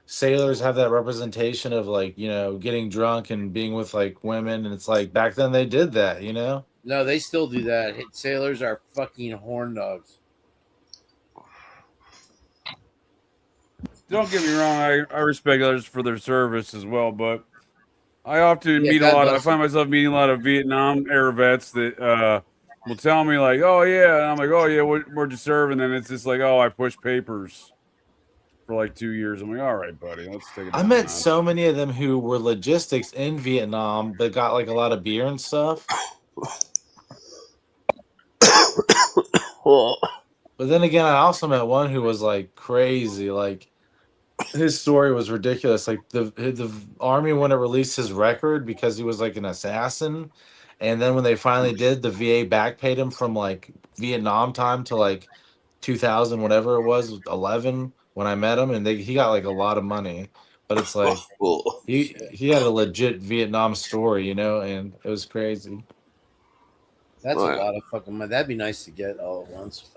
[SPEAKER 2] sailors have that representation of like, getting drunk and being with like women. And it's like back then they did that,
[SPEAKER 5] No, they still do that. Sailors are fucking horn dogs.
[SPEAKER 6] Don't get me wrong, I respect others for their service as well, but I often
[SPEAKER 5] Yeah,
[SPEAKER 6] meet
[SPEAKER 5] God
[SPEAKER 6] I
[SPEAKER 5] bless
[SPEAKER 6] find
[SPEAKER 5] them.
[SPEAKER 6] myself meeting a lot of Vietnam era vets that will tell me like, oh yeah, and I'm like, oh yeah, where'd you serve? And then it's just like, oh, I pushed papers for like 2 years. I'm like, all right, buddy, let's take it
[SPEAKER 2] I
[SPEAKER 6] down a
[SPEAKER 2] met
[SPEAKER 6] notch.
[SPEAKER 2] so many of them who were logistics in Vietnam, but got like a lot of beer and stuff. But then again, I also met one who was like crazy. Like his story was ridiculous. Like the army wouldn't release his record because he was like an assassin. And then when they finally did, the VA back paid him from like Vietnam time to like 2000, whatever it was, 11 when I met him, and he got like a lot of money. But it's like he had a legit Vietnam story, and it was crazy.
[SPEAKER 5] That's a lot of fucking money. That'd be nice to get all at once.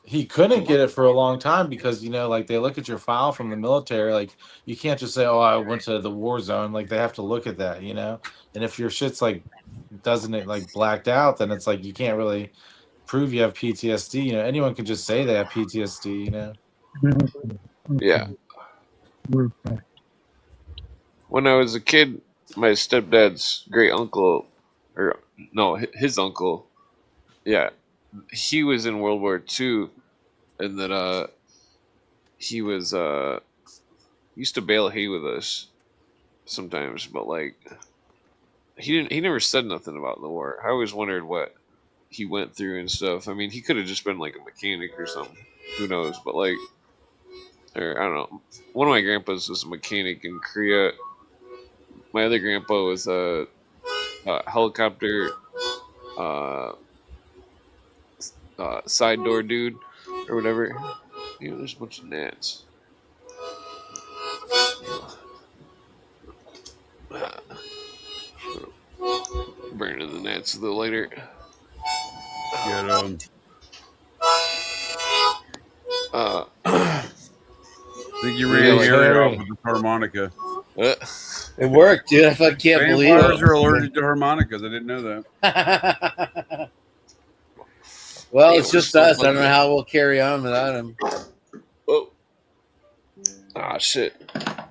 [SPEAKER 2] He couldn't get it for a long time because like they look at your file from the military, like you can't just say, oh, I went to the war zone. Like they have to look at that, and if your shit's like doesn't it like blacked out, then it's like you can't really prove you have PTSD. Anyone can just say they have PTSD.
[SPEAKER 1] Yeah. When I was a kid, my stepdad's great uncle, or no, his uncle, yeah, he was in World War II, and then he was used to bale hay with us sometimes, but like he never said nothing about the war. I always wondered what he went through and stuff. I mean, he could have just been like a mechanic or something. Who knows? But like, or I don't know. One of my grandpas was a mechanic in Korea. My other grandpa was a helicopter side door dude or whatever. There's a bunch of gnats. Burning the gnats with the lighter.
[SPEAKER 6] Get think you ran Harry off with the harmonica.
[SPEAKER 5] It worked, dude. I can't believe it.
[SPEAKER 6] Vampires are allergic to harmonicas. I didn't know that.
[SPEAKER 5] Well, it's just us. I don't know how we'll carry on without him.
[SPEAKER 1] Oh. Ah, shit.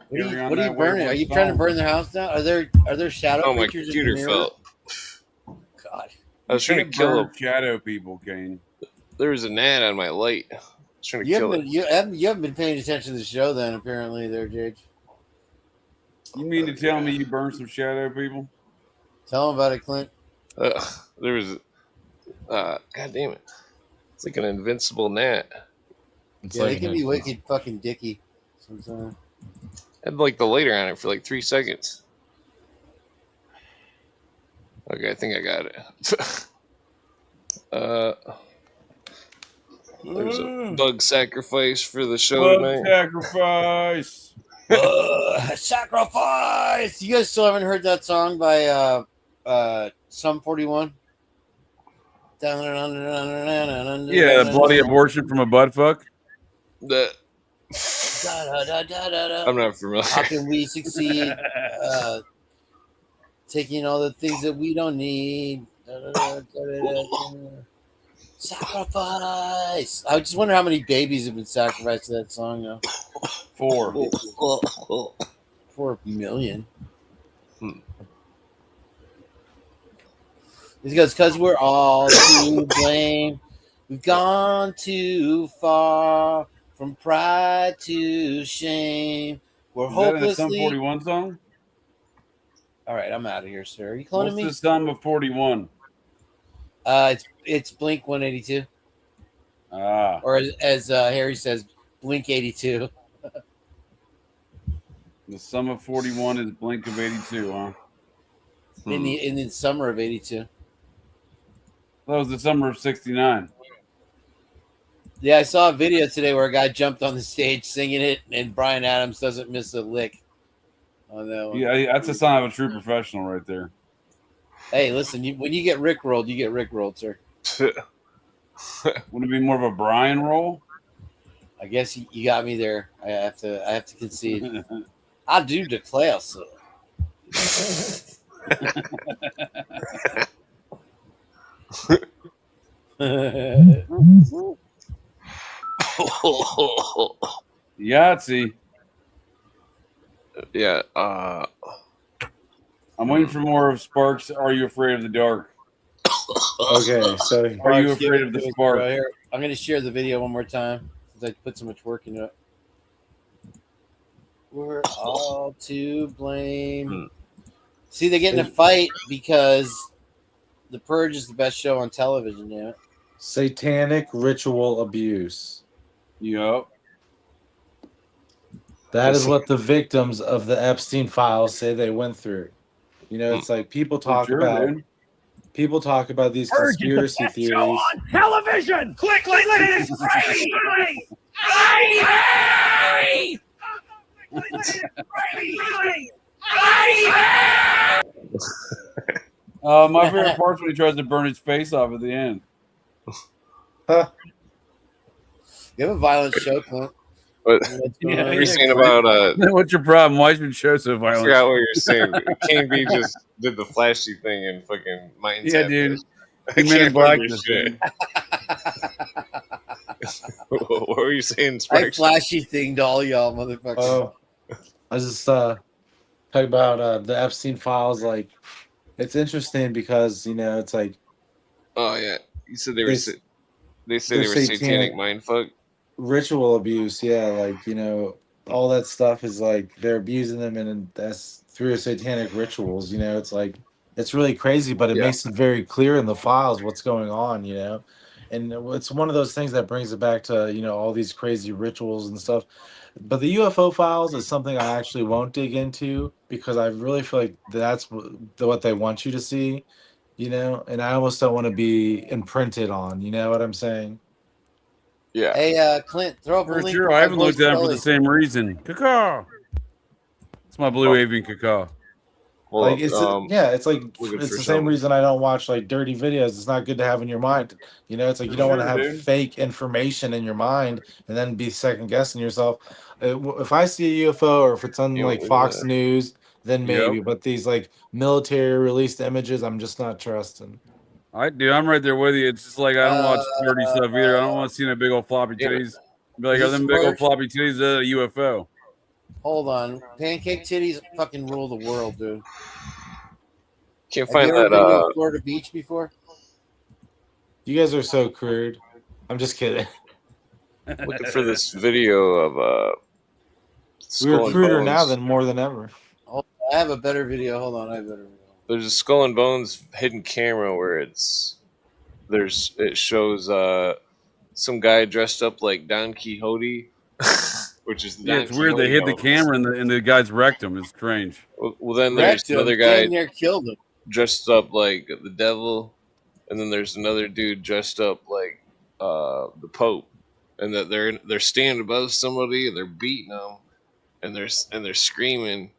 [SPEAKER 5] What are you burning? Are you trying to burn their house down? Are there shadow creatures in the mirror?
[SPEAKER 1] Fell.
[SPEAKER 5] God.
[SPEAKER 1] I was trying to kill
[SPEAKER 6] shadow people, Kane.
[SPEAKER 1] There was a gnat on my light. I was trying to kill it.
[SPEAKER 5] You haven't been paying attention to the show then, apparently, there, Jake.
[SPEAKER 6] You mean to tell me you burned some shadow people?
[SPEAKER 5] Tell them about it, Clint.
[SPEAKER 1] There was God damn it. It's like an invincible gnat.
[SPEAKER 5] They can be wicked fucking dicky sometimes.
[SPEAKER 1] I had like the lighter on it for like 3 seconds. Okay, I think I got it. There's a bug sacrifice for the show tonight.
[SPEAKER 6] Sacrifice.
[SPEAKER 5] Sacrifice. You guys still haven't heard that song by Sum 41?
[SPEAKER 6] Yeah, bloody abortion from a butt fuck.
[SPEAKER 1] I'm not familiar.
[SPEAKER 5] How can we succeed? Taking all the things that we don't need. Sacrifice. I just wonder how many babies have been sacrificed to that song now.
[SPEAKER 6] 4.
[SPEAKER 5] 4 million. Because we're all to blame. We've gone too far from pride to shame. We're hopelessly.
[SPEAKER 6] Is that a Sum 41 song?
[SPEAKER 5] All right, I'm out of here, sir. Are you cloning me?
[SPEAKER 6] What's the Sum of 41?
[SPEAKER 5] It's Blink 182.
[SPEAKER 6] Ah.
[SPEAKER 5] Or as Harry says, Blink 82.
[SPEAKER 6] The sum of 41 is Blink of 82, huh?
[SPEAKER 5] In the summer of 82.
[SPEAKER 6] That was the summer of 69.
[SPEAKER 5] Yeah, I saw a video today where a guy jumped on the stage singing it, and Bryan Adams doesn't miss a lick on that one.
[SPEAKER 6] Yeah, that's a sign of a true professional right there.
[SPEAKER 5] Hey, listen, when you get rickrolled, you get rickrolled, sir.
[SPEAKER 6] Would it be more of a Brian roll?
[SPEAKER 5] I guess you got me there. I have to concede. I do declare so.
[SPEAKER 6] Yahtzee.
[SPEAKER 1] Yeah.
[SPEAKER 6] I'm waiting for more of Sparks. Are you afraid of the dark?
[SPEAKER 2] Okay, so
[SPEAKER 6] Are you afraid of the spark?
[SPEAKER 5] Right here. I'm going to share the video one more time since I put so much work into it. We're all to blame. See, they get in a fight because The Purge is the best show on television, damn it.
[SPEAKER 2] satanic ritual abuse.
[SPEAKER 6] Yup.
[SPEAKER 2] That is what the victims of the Epstein files say they went through. You know, it's like people talk about these conspiracy
[SPEAKER 10] Show
[SPEAKER 2] theories.
[SPEAKER 10] on television. Click, it is crazy.
[SPEAKER 6] My favorite part's when he tries to burn his face off at the end.
[SPEAKER 2] Huh.
[SPEAKER 5] You have a violent show, Clint.
[SPEAKER 1] What
[SPEAKER 6] Yeah,
[SPEAKER 1] you're saying about
[SPEAKER 6] what's your problem? Why's your show so
[SPEAKER 1] I
[SPEAKER 6] violent?
[SPEAKER 1] forgot what you're saying. King B just did the flashy thing and fucking mind.
[SPEAKER 6] Yeah, dude.
[SPEAKER 1] I
[SPEAKER 6] Men in
[SPEAKER 1] can't
[SPEAKER 6] Black.
[SPEAKER 1] remember shit. What were you saying,
[SPEAKER 5] I
[SPEAKER 1] Sparks?
[SPEAKER 5] flashy thing to all y'all, motherfuckers.
[SPEAKER 2] Oh, I was just talking about the Epstein files. Like, it's interesting because, you know, it's like
[SPEAKER 1] Oh yeah, you said they were. They say
[SPEAKER 2] they're
[SPEAKER 1] they were satanic mindfuck.
[SPEAKER 2] ritual abuse. Yeah, like, you know, all that stuff is like they're abusing them, and that's through satanic rituals. You know, it's like it's really crazy, but it
[SPEAKER 1] Yeah.
[SPEAKER 2] makes it very clear in the files what's going on. You know, and it's one of those things that brings it back to, you know, all these crazy rituals and stuff. But the UFO files is something I actually won't dig into because I really feel like that's what they want you to see. You know, and I almost don't want to be imprinted on. You know what I'm saying?
[SPEAKER 1] Yeah.
[SPEAKER 5] Hey, Clint, throw up a
[SPEAKER 6] For
[SPEAKER 5] link.
[SPEAKER 6] sure.
[SPEAKER 5] to
[SPEAKER 6] I
[SPEAKER 5] my
[SPEAKER 6] haven't
[SPEAKER 5] boy
[SPEAKER 6] looked at him for
[SPEAKER 5] Sully.
[SPEAKER 6] the same reason. Cacaw. It's my blue avian cacaw.
[SPEAKER 1] Well,
[SPEAKER 2] Like it's it's like
[SPEAKER 1] looking
[SPEAKER 2] it's
[SPEAKER 1] for
[SPEAKER 2] the same
[SPEAKER 1] something.
[SPEAKER 2] reason I don't watch like dirty videos. It's not good to have in your mind. You know, it's like you don't want to
[SPEAKER 6] sure,
[SPEAKER 2] have
[SPEAKER 6] dude.
[SPEAKER 2] fake information in your mind and then be second guessing yourself. If I see a UFO or if it's on
[SPEAKER 1] You
[SPEAKER 2] like
[SPEAKER 1] know,
[SPEAKER 2] Fox News, then maybe.
[SPEAKER 6] Yep.
[SPEAKER 2] But these like military released images, I'm just not trusting.
[SPEAKER 6] I'm right there with you. It's just like I don't watch dirty stuff either. I don't want to see no big old floppy
[SPEAKER 1] Yeah.
[SPEAKER 6] titties. Be like,
[SPEAKER 5] Is
[SPEAKER 6] are
[SPEAKER 5] this
[SPEAKER 6] them big old
[SPEAKER 5] Sparks?
[SPEAKER 6] floppy titties a UFO?
[SPEAKER 5] Hold on. Pancake titties fucking rule the world, dude.
[SPEAKER 1] can't
[SPEAKER 5] Have
[SPEAKER 1] find
[SPEAKER 5] you ever
[SPEAKER 1] that.
[SPEAKER 5] been to Florida Beach before?
[SPEAKER 2] You guys are so crude. I'm just kidding.
[SPEAKER 1] Looking for this video of
[SPEAKER 2] We're
[SPEAKER 1] Skull and
[SPEAKER 2] cruder now
[SPEAKER 1] Bones.
[SPEAKER 2] than more than ever.
[SPEAKER 5] Hold on, I have a better video. Hold on, I have a better video.
[SPEAKER 1] There's a Skull and Bones hidden camera where it shows some guy dressed up like Don Quixote, which is
[SPEAKER 6] Yeah,
[SPEAKER 1] Don
[SPEAKER 6] it's weird. They
[SPEAKER 1] Quixote
[SPEAKER 6] hid the
[SPEAKER 1] of-
[SPEAKER 6] camera in the guy's rectum. It's strange.
[SPEAKER 1] Well, then there's
[SPEAKER 5] Wrecked him,
[SPEAKER 1] another guy
[SPEAKER 5] damn near killed him.
[SPEAKER 1] dressed up like the devil, and then there's another dude dressed up like the Pope, and that they're standing above somebody and they're beating them, and they're screaming,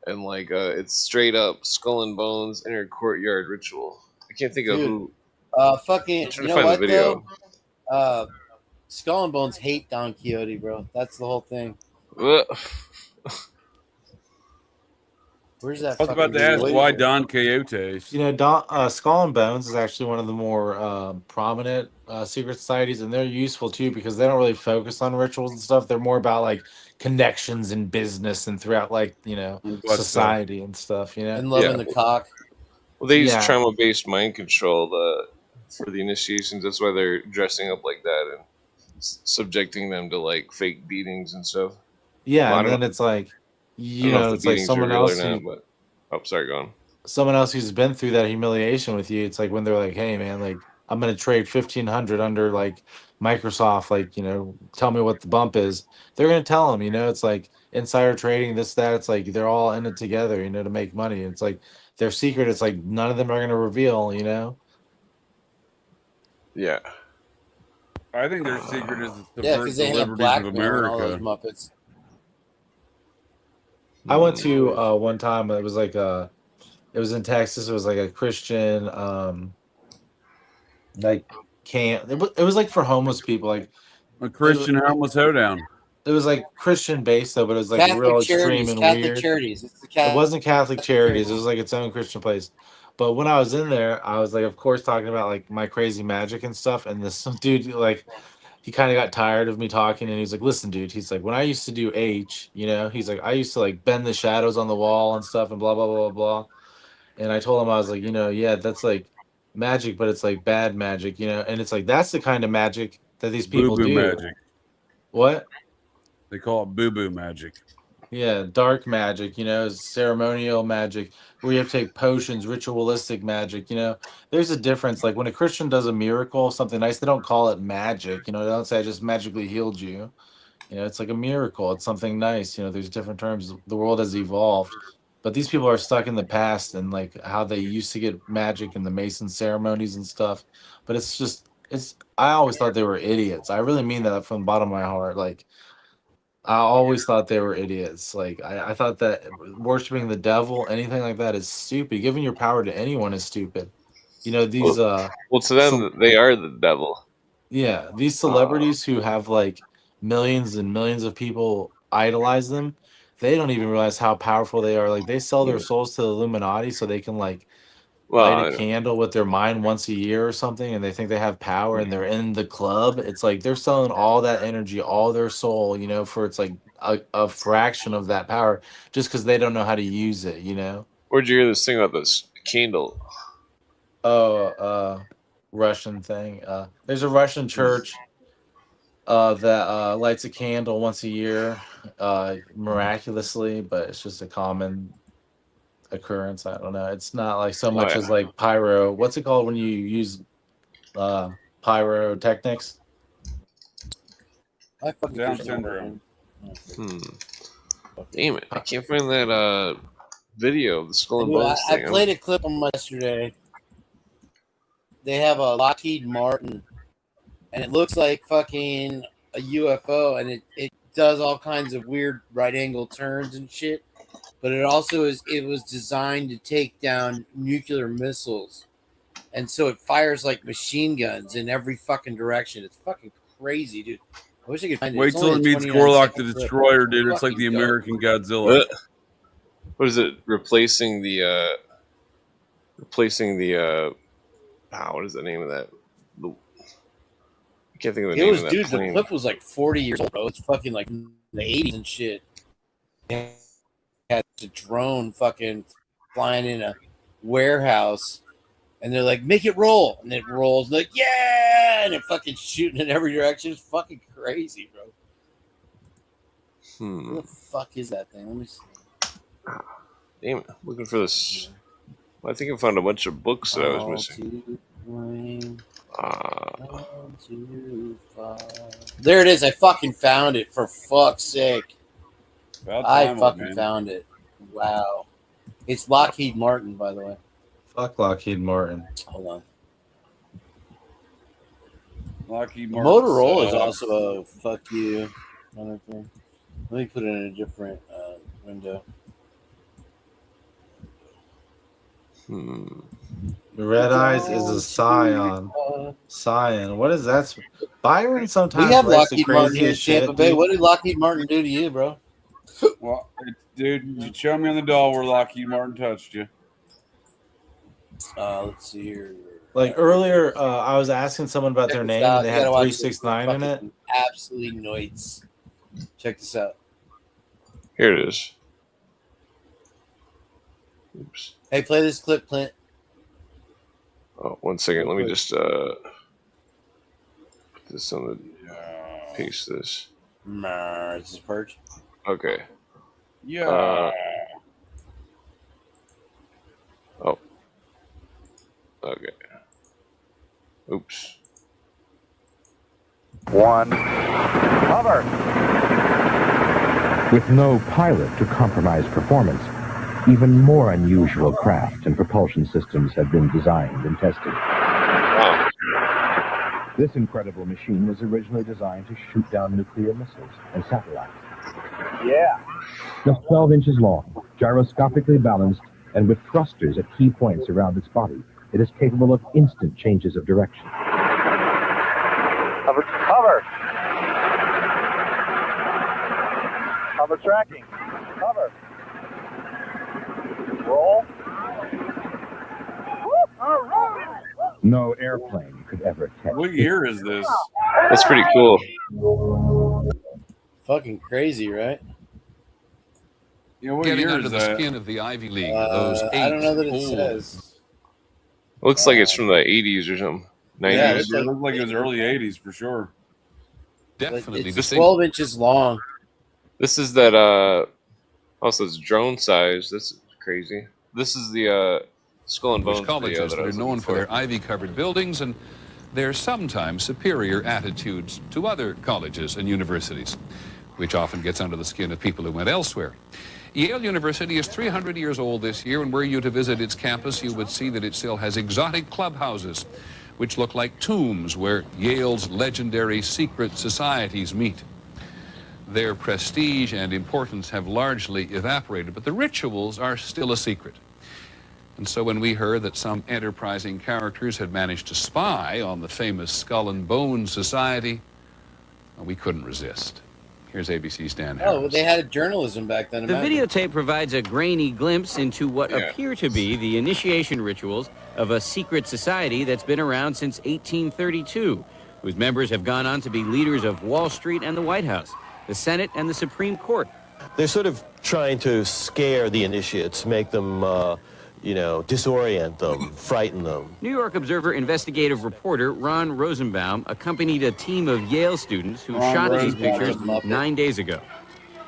[SPEAKER 1] and like it's straight up Skull and Bones inner courtyard ritual. I can't think of
[SPEAKER 5] Dude,
[SPEAKER 1] who.
[SPEAKER 5] Fucking,
[SPEAKER 1] I'm trying
[SPEAKER 5] you
[SPEAKER 1] to
[SPEAKER 5] know
[SPEAKER 1] find
[SPEAKER 5] what
[SPEAKER 1] the video.
[SPEAKER 5] though? Skull and Bones hate Don Quixote, bro. That's the whole thing. Where's that?
[SPEAKER 6] I was about
[SPEAKER 5] fucking
[SPEAKER 6] to ask
[SPEAKER 5] video?
[SPEAKER 6] why Don Quixote.
[SPEAKER 2] You know, Skull and Bones is actually one of the more prominent secret societies, and they're useful too because they don't really focus on rituals and stuff. They're more about like connections in business and throughout, like, you know,
[SPEAKER 6] What's
[SPEAKER 2] society and stuff. You know,
[SPEAKER 5] And loving
[SPEAKER 1] Yeah.
[SPEAKER 5] the cock.
[SPEAKER 1] Well, they use
[SPEAKER 2] Yeah.
[SPEAKER 1] trauma-based mind control for the initiations. That's why they're dressing up like that and subjecting them to like fake beatings and stuff.
[SPEAKER 2] yeah,
[SPEAKER 1] Well, I
[SPEAKER 2] and
[SPEAKER 1] don't
[SPEAKER 2] then it's like,
[SPEAKER 1] I
[SPEAKER 2] you
[SPEAKER 1] don't know
[SPEAKER 2] know,
[SPEAKER 1] if the
[SPEAKER 2] it's like
[SPEAKER 1] beatings are
[SPEAKER 2] someone
[SPEAKER 1] real
[SPEAKER 2] else
[SPEAKER 1] or not,
[SPEAKER 2] who,
[SPEAKER 1] but sorry, go on.
[SPEAKER 2] someone else who's been through that humiliation with you. It's like when they're like, "Hey, man, like I'm going to trade 1,500 under like Microsoft, like, tell me what the bump is. They're going to tell them, it's like insider trading, this, that. It's like they're all in it together, to make money. It's like their secret. It's like none of them are going to reveal,
[SPEAKER 1] Yeah.
[SPEAKER 6] I think their secret is to
[SPEAKER 5] Yeah,
[SPEAKER 6] subvert
[SPEAKER 5] because
[SPEAKER 6] the
[SPEAKER 5] they have
[SPEAKER 6] liberties of
[SPEAKER 5] blackmail and all those
[SPEAKER 6] America.
[SPEAKER 5] Muppets.
[SPEAKER 2] I went to one time. It was like it was in Texas. It was like a Christian like camp. It was like for homeless people. Like
[SPEAKER 6] A Christian homeless hoedown.
[SPEAKER 2] it was like Christian based though, but it was like
[SPEAKER 5] Catholic
[SPEAKER 2] real extreme
[SPEAKER 5] charities.
[SPEAKER 2] and
[SPEAKER 5] Catholic
[SPEAKER 2] weird.
[SPEAKER 5] charities. It's the
[SPEAKER 2] It
[SPEAKER 5] Catholic
[SPEAKER 2] wasn't Catholic charities. It
[SPEAKER 5] charities.
[SPEAKER 2] was like its own Christian place. But when I was in there, I was like, of course, talking about like my crazy magic and stuff. And this dude, like, he kind of got tired of me talking, and he's like, "Listen, dude." He's like, "When I used to do H, he's like, I used to like bend the shadows on the wall and stuff, and blah blah blah blah blah." And I told him I was like, yeah, that's like magic, but it's like bad magic, And it's like that's the kind of magic that these
[SPEAKER 6] Boo
[SPEAKER 2] people
[SPEAKER 6] boo
[SPEAKER 2] do.
[SPEAKER 6] magic.
[SPEAKER 2] What?
[SPEAKER 6] They call it boo boo magic.
[SPEAKER 2] Yeah, dark magic, ceremonial magic, where you have to take potions, ritualistic magic, There's a difference. Like when a Christian does a miracle, something nice, they don't call it magic, They don't say I just magically healed you. It's like a miracle. It's something nice. There's different terms. The world has evolved, but these people are stuck in the past and like how they used to get magic and the Mason ceremonies and stuff. But I always thought they were idiots. I really mean that from the bottom of my heart. Like, I always thought they were idiots. Like, I thought that worshiping the devil, anything like that, is stupid. Giving your power to anyone is stupid. These,
[SPEAKER 1] Well, to them, they are the devil.
[SPEAKER 2] yeah, these celebrities who have like millions and millions of people idolize them, they don't even realize how powerful they are. Like they sell their souls to the Illuminati so they can like light a
[SPEAKER 1] Well,
[SPEAKER 2] candle with their mind once a year or something, and they think they have power and they're in the club. It's like they're selling all that energy, all their soul, for it's like a fraction of that power just because they don't know how to use it.
[SPEAKER 1] Where'd you hear this thing about this candle?
[SPEAKER 2] Oh, Russian thing. There's a Russian church that lights a candle once a year, miraculously, but it's just a common occurrence. I don't know. It's not like so much as like pyro. What's it called when you use pyrotechnics?
[SPEAKER 6] Down syndrome.
[SPEAKER 1] Damn it! I can't find that video of the skull and bones
[SPEAKER 5] I
[SPEAKER 1] thing.
[SPEAKER 5] played a clip on yesterday. They have a Lockheed Martin, and it looks like fucking a UFO, and it does all kinds of weird right angle turns and shit. But it also was designed to take down nuclear missiles, and so it fires like machine guns in every fucking direction. It's fucking crazy, dude. I wish I could find it.
[SPEAKER 6] Wait till it meets Gorlock the Destroyer, dude. It's like the American Godzilla.
[SPEAKER 1] What is it? Replacing the what is the name of that? I can't think of the name of that.
[SPEAKER 5] Dude,
[SPEAKER 1] plane.
[SPEAKER 5] the clip was like 40 years old, bro. It's fucking like in the 80s and shit. It had a drone fucking flying in a warehouse, and they're like, make it roll. And it rolls, like, yeah! And it fucking shooting in every direction. It's fucking crazy, bro. What the fuck is that thing? Let me see.
[SPEAKER 1] Damn it. Looking for this. I think I found a bunch of books that I was missing.
[SPEAKER 5] There it is. I fucking found it, for fuck's sake. I fucking
[SPEAKER 6] man.
[SPEAKER 5] found it. Wow. It's Lockheed Martin, by the way.
[SPEAKER 2] Fuck Lockheed Martin.
[SPEAKER 5] Hold on.
[SPEAKER 6] Lockheed Martin.
[SPEAKER 5] Motorola is also a fuck you. Let me put it in a different window.
[SPEAKER 2] Red Eyes is a scion. Scion. What is that? Byron sometimes
[SPEAKER 5] We have
[SPEAKER 2] writes the
[SPEAKER 5] Lockheed Martin here in
[SPEAKER 2] craziest shit,
[SPEAKER 5] Tampa Bay.
[SPEAKER 2] dude.
[SPEAKER 5] What did Lockheed Martin do to you, bro?
[SPEAKER 6] Well, dude, you show me on the doll where Lockheed Martin touched you.
[SPEAKER 5] Let's see here.
[SPEAKER 2] Like earlier, I was asking someone about their name, and they had 369 in it.
[SPEAKER 5] Absolutely noids. Check this out.
[SPEAKER 1] Here it is. Oops.
[SPEAKER 5] Hey, play this clip, Clint.
[SPEAKER 1] Oh, 1 second. Let me just put this on the paste this.
[SPEAKER 5] Is this Purge?
[SPEAKER 1] Okay.
[SPEAKER 6] Yeah.
[SPEAKER 1] Oh. Okay. Oops.
[SPEAKER 11] 1. Hover.
[SPEAKER 12] With no pilot to compromise performance, even more unusual craft and propulsion systems have been designed and tested.
[SPEAKER 1] Wow.
[SPEAKER 12] This incredible machine was originally designed to shoot down nuclear missiles and satellites.
[SPEAKER 11] Yeah.
[SPEAKER 12] Just 12 inches long, gyroscopically balanced, and with thrusters at key points around its body, it is capable of instant changes of direction.
[SPEAKER 11] Hover. Hover. Hover tracking. Hover. Roll. All right.
[SPEAKER 12] No airplane could ever test.
[SPEAKER 6] What year is this?
[SPEAKER 1] That's pretty cool.
[SPEAKER 5] Fucking crazy, right?
[SPEAKER 6] Yeah, what
[SPEAKER 13] Getting
[SPEAKER 6] year
[SPEAKER 13] under
[SPEAKER 6] is
[SPEAKER 13] the
[SPEAKER 6] that?
[SPEAKER 13] skin of the Ivy League. Those
[SPEAKER 5] I don't know that it
[SPEAKER 13] age-old
[SPEAKER 5] says.
[SPEAKER 1] Looks like it's from the 80s or something. 90s.
[SPEAKER 5] Yeah,
[SPEAKER 6] It looked like it was early 80s for sure.
[SPEAKER 13] definitely
[SPEAKER 5] It's
[SPEAKER 13] distinct.
[SPEAKER 5] 12 inches long.
[SPEAKER 1] This is that, also it's drone size. This is crazy. This is the, Skull and Bones video
[SPEAKER 13] colleges
[SPEAKER 1] that
[SPEAKER 13] that
[SPEAKER 1] I
[SPEAKER 13] are
[SPEAKER 1] was
[SPEAKER 13] known
[SPEAKER 1] looking
[SPEAKER 13] for their ivy-covered buildings and their sometimes superior attitudes to other colleges and universities, which often gets under the skin of people who went elsewhere. Yale University is 300 years old this year, and were you to visit its campus, you would see that it still has exotic clubhouses, which look like tombs where Yale's legendary secret societies meet. Their prestige and importance have largely evaporated, but the rituals are still a secret. And so when we heard that some enterprising characters had managed to spy on the famous Skull and Bones Society, well, we couldn't resist. Here's ABC's Dan Harris.
[SPEAKER 5] Oh, well, they had journalism back then.
[SPEAKER 14] The
[SPEAKER 5] imagine.
[SPEAKER 14] videotape provides a grainy glimpse into what appear to be the initiation rituals of a secret society that's been around since 1832, whose members have gone on to be leaders of Wall Street and the White House, the Senate and the Supreme Court.
[SPEAKER 15] They're sort of trying to scare the initiates, make them, disorient them, frighten them.
[SPEAKER 14] New York Observer investigative reporter Ron Rosenbaum accompanied a team of Yale students who shot these pictures 9 days ago.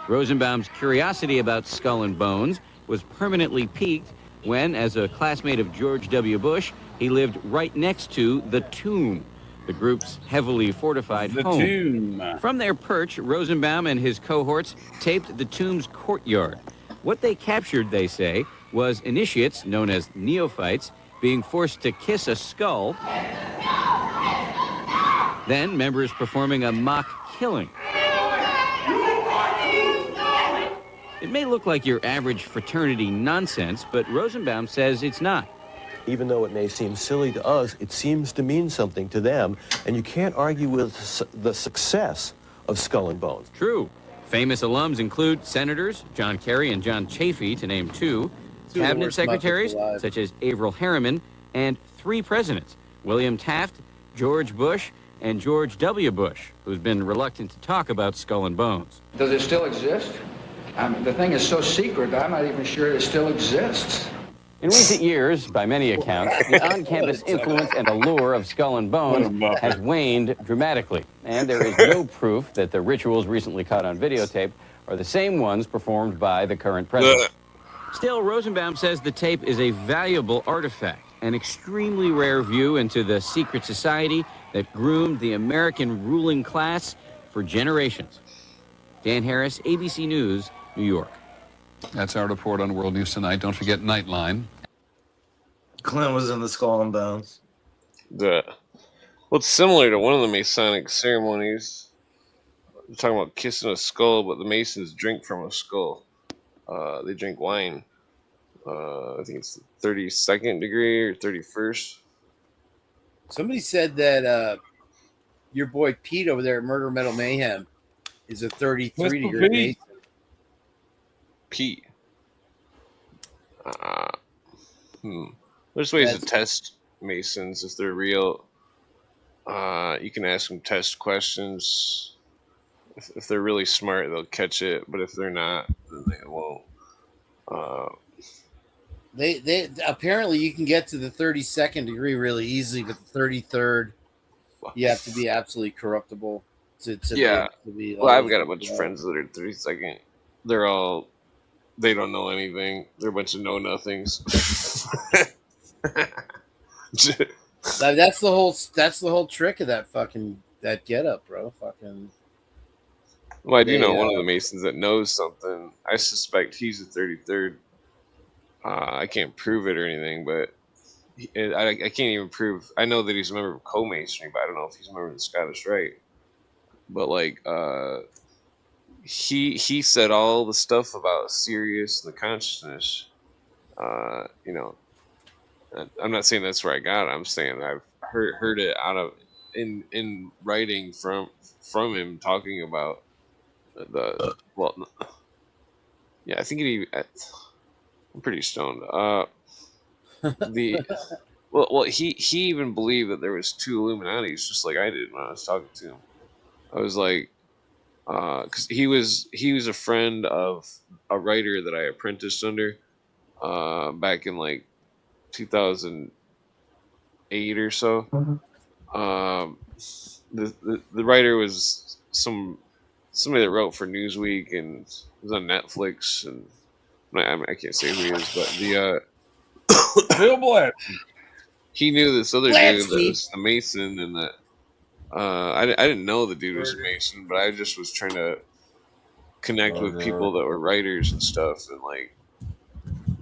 [SPEAKER 14] Rosenbaum's curiosity about Skull and Bones was permanently piqued when, as a classmate of George W. Bush, he lived right next to the Tomb, the group's heavily fortified home.
[SPEAKER 6] Tomb.
[SPEAKER 14] From their perch, Rosenbaum and his cohorts taped the tomb's courtyard. What they captured, they say, was initiates, known as neophytes, being forced to kiss a skull, then members performing a mock killing. It may look like your average fraternity nonsense, but Rosenbaum says it's not.
[SPEAKER 15] Even though it may seem silly to us, it seems to mean something to them, and you can't argue with the success of Skull and Bones.
[SPEAKER 14] True. Famous alums include senators John Kerry and John Chafee, to name two
[SPEAKER 5] Two of the
[SPEAKER 14] cabinet
[SPEAKER 5] worst
[SPEAKER 14] secretaries
[SPEAKER 5] Muppets alive.
[SPEAKER 14] such as Averell Harriman, and 3 presidents, William Taft, George Bush, and George W. Bush, who's been reluctant to talk about Skull and Bones.
[SPEAKER 16] Does it still exist? The thing is so secret, I'm not even sure it still exists.
[SPEAKER 14] In recent years, by many accounts, the on-campus influence and allure of Skull and Bones has waned dramatically, and there is no proof that the rituals recently caught on videotape are the same ones performed by the current president. Still, Rosenbaum says the tape is a valuable artifact, an extremely rare view into the secret society that groomed the American ruling class for generations. Dan Harris, ABC News, New York.
[SPEAKER 13] That's our report on World News Tonight. Don't forget Nightline.
[SPEAKER 2] Clint was in the Skull and Bones.
[SPEAKER 1] Well, it's similar to one of the Masonic ceremonies. We're talking about kissing a skull, but the Masons drink from a skull. They drink wine. I think it's the 32nd degree or 31st.
[SPEAKER 5] Somebody said that your boy Pete over there at Murder Metal Mayhem is a 33-degree Mason.
[SPEAKER 1] Pete. There's ways to test Masons if they're real. You can ask them test questions. If they're really smart, they'll catch it. But if they're not, then they won't.
[SPEAKER 5] They apparently you can get to the 32nd degree really easily, but the 33rd, you have to be absolutely corruptible to be.
[SPEAKER 1] Well, I've got a bunch of friends that are 32nd. They don't know anything. They're a bunch of know-nothings.
[SPEAKER 5] That's the whole trick of that getup, bro. Fucking.
[SPEAKER 1] Well, I do know one of the Masons that knows something. I suspect he's the 33rd. I can't prove it or anything, but I can't even prove. I know that he's a member of Co-Masonry, but I don't know if he's a member of the Scottish Rite. But like, he said all the stuff about Sirius and the consciousness. You know, I'm not saying that's where I got it. I'm saying I've heard it out of in writing from him talking about the well. Yeah, I think I'm pretty stoned. He even believed that there was two Illuminatis, just like I did when I was talking to him. I was like, because he was a friend of a writer that I apprenticed under, back in like 2008 or so. The writer was somebody that wrote for Newsweek and was on Netflix, and I can't say who he is, but the
[SPEAKER 6] Bill Blatt.
[SPEAKER 1] He knew this other dude that was a Mason, and that I didn't know the dude was a Mason, but I just was trying to connect with people that were writers and stuff, and like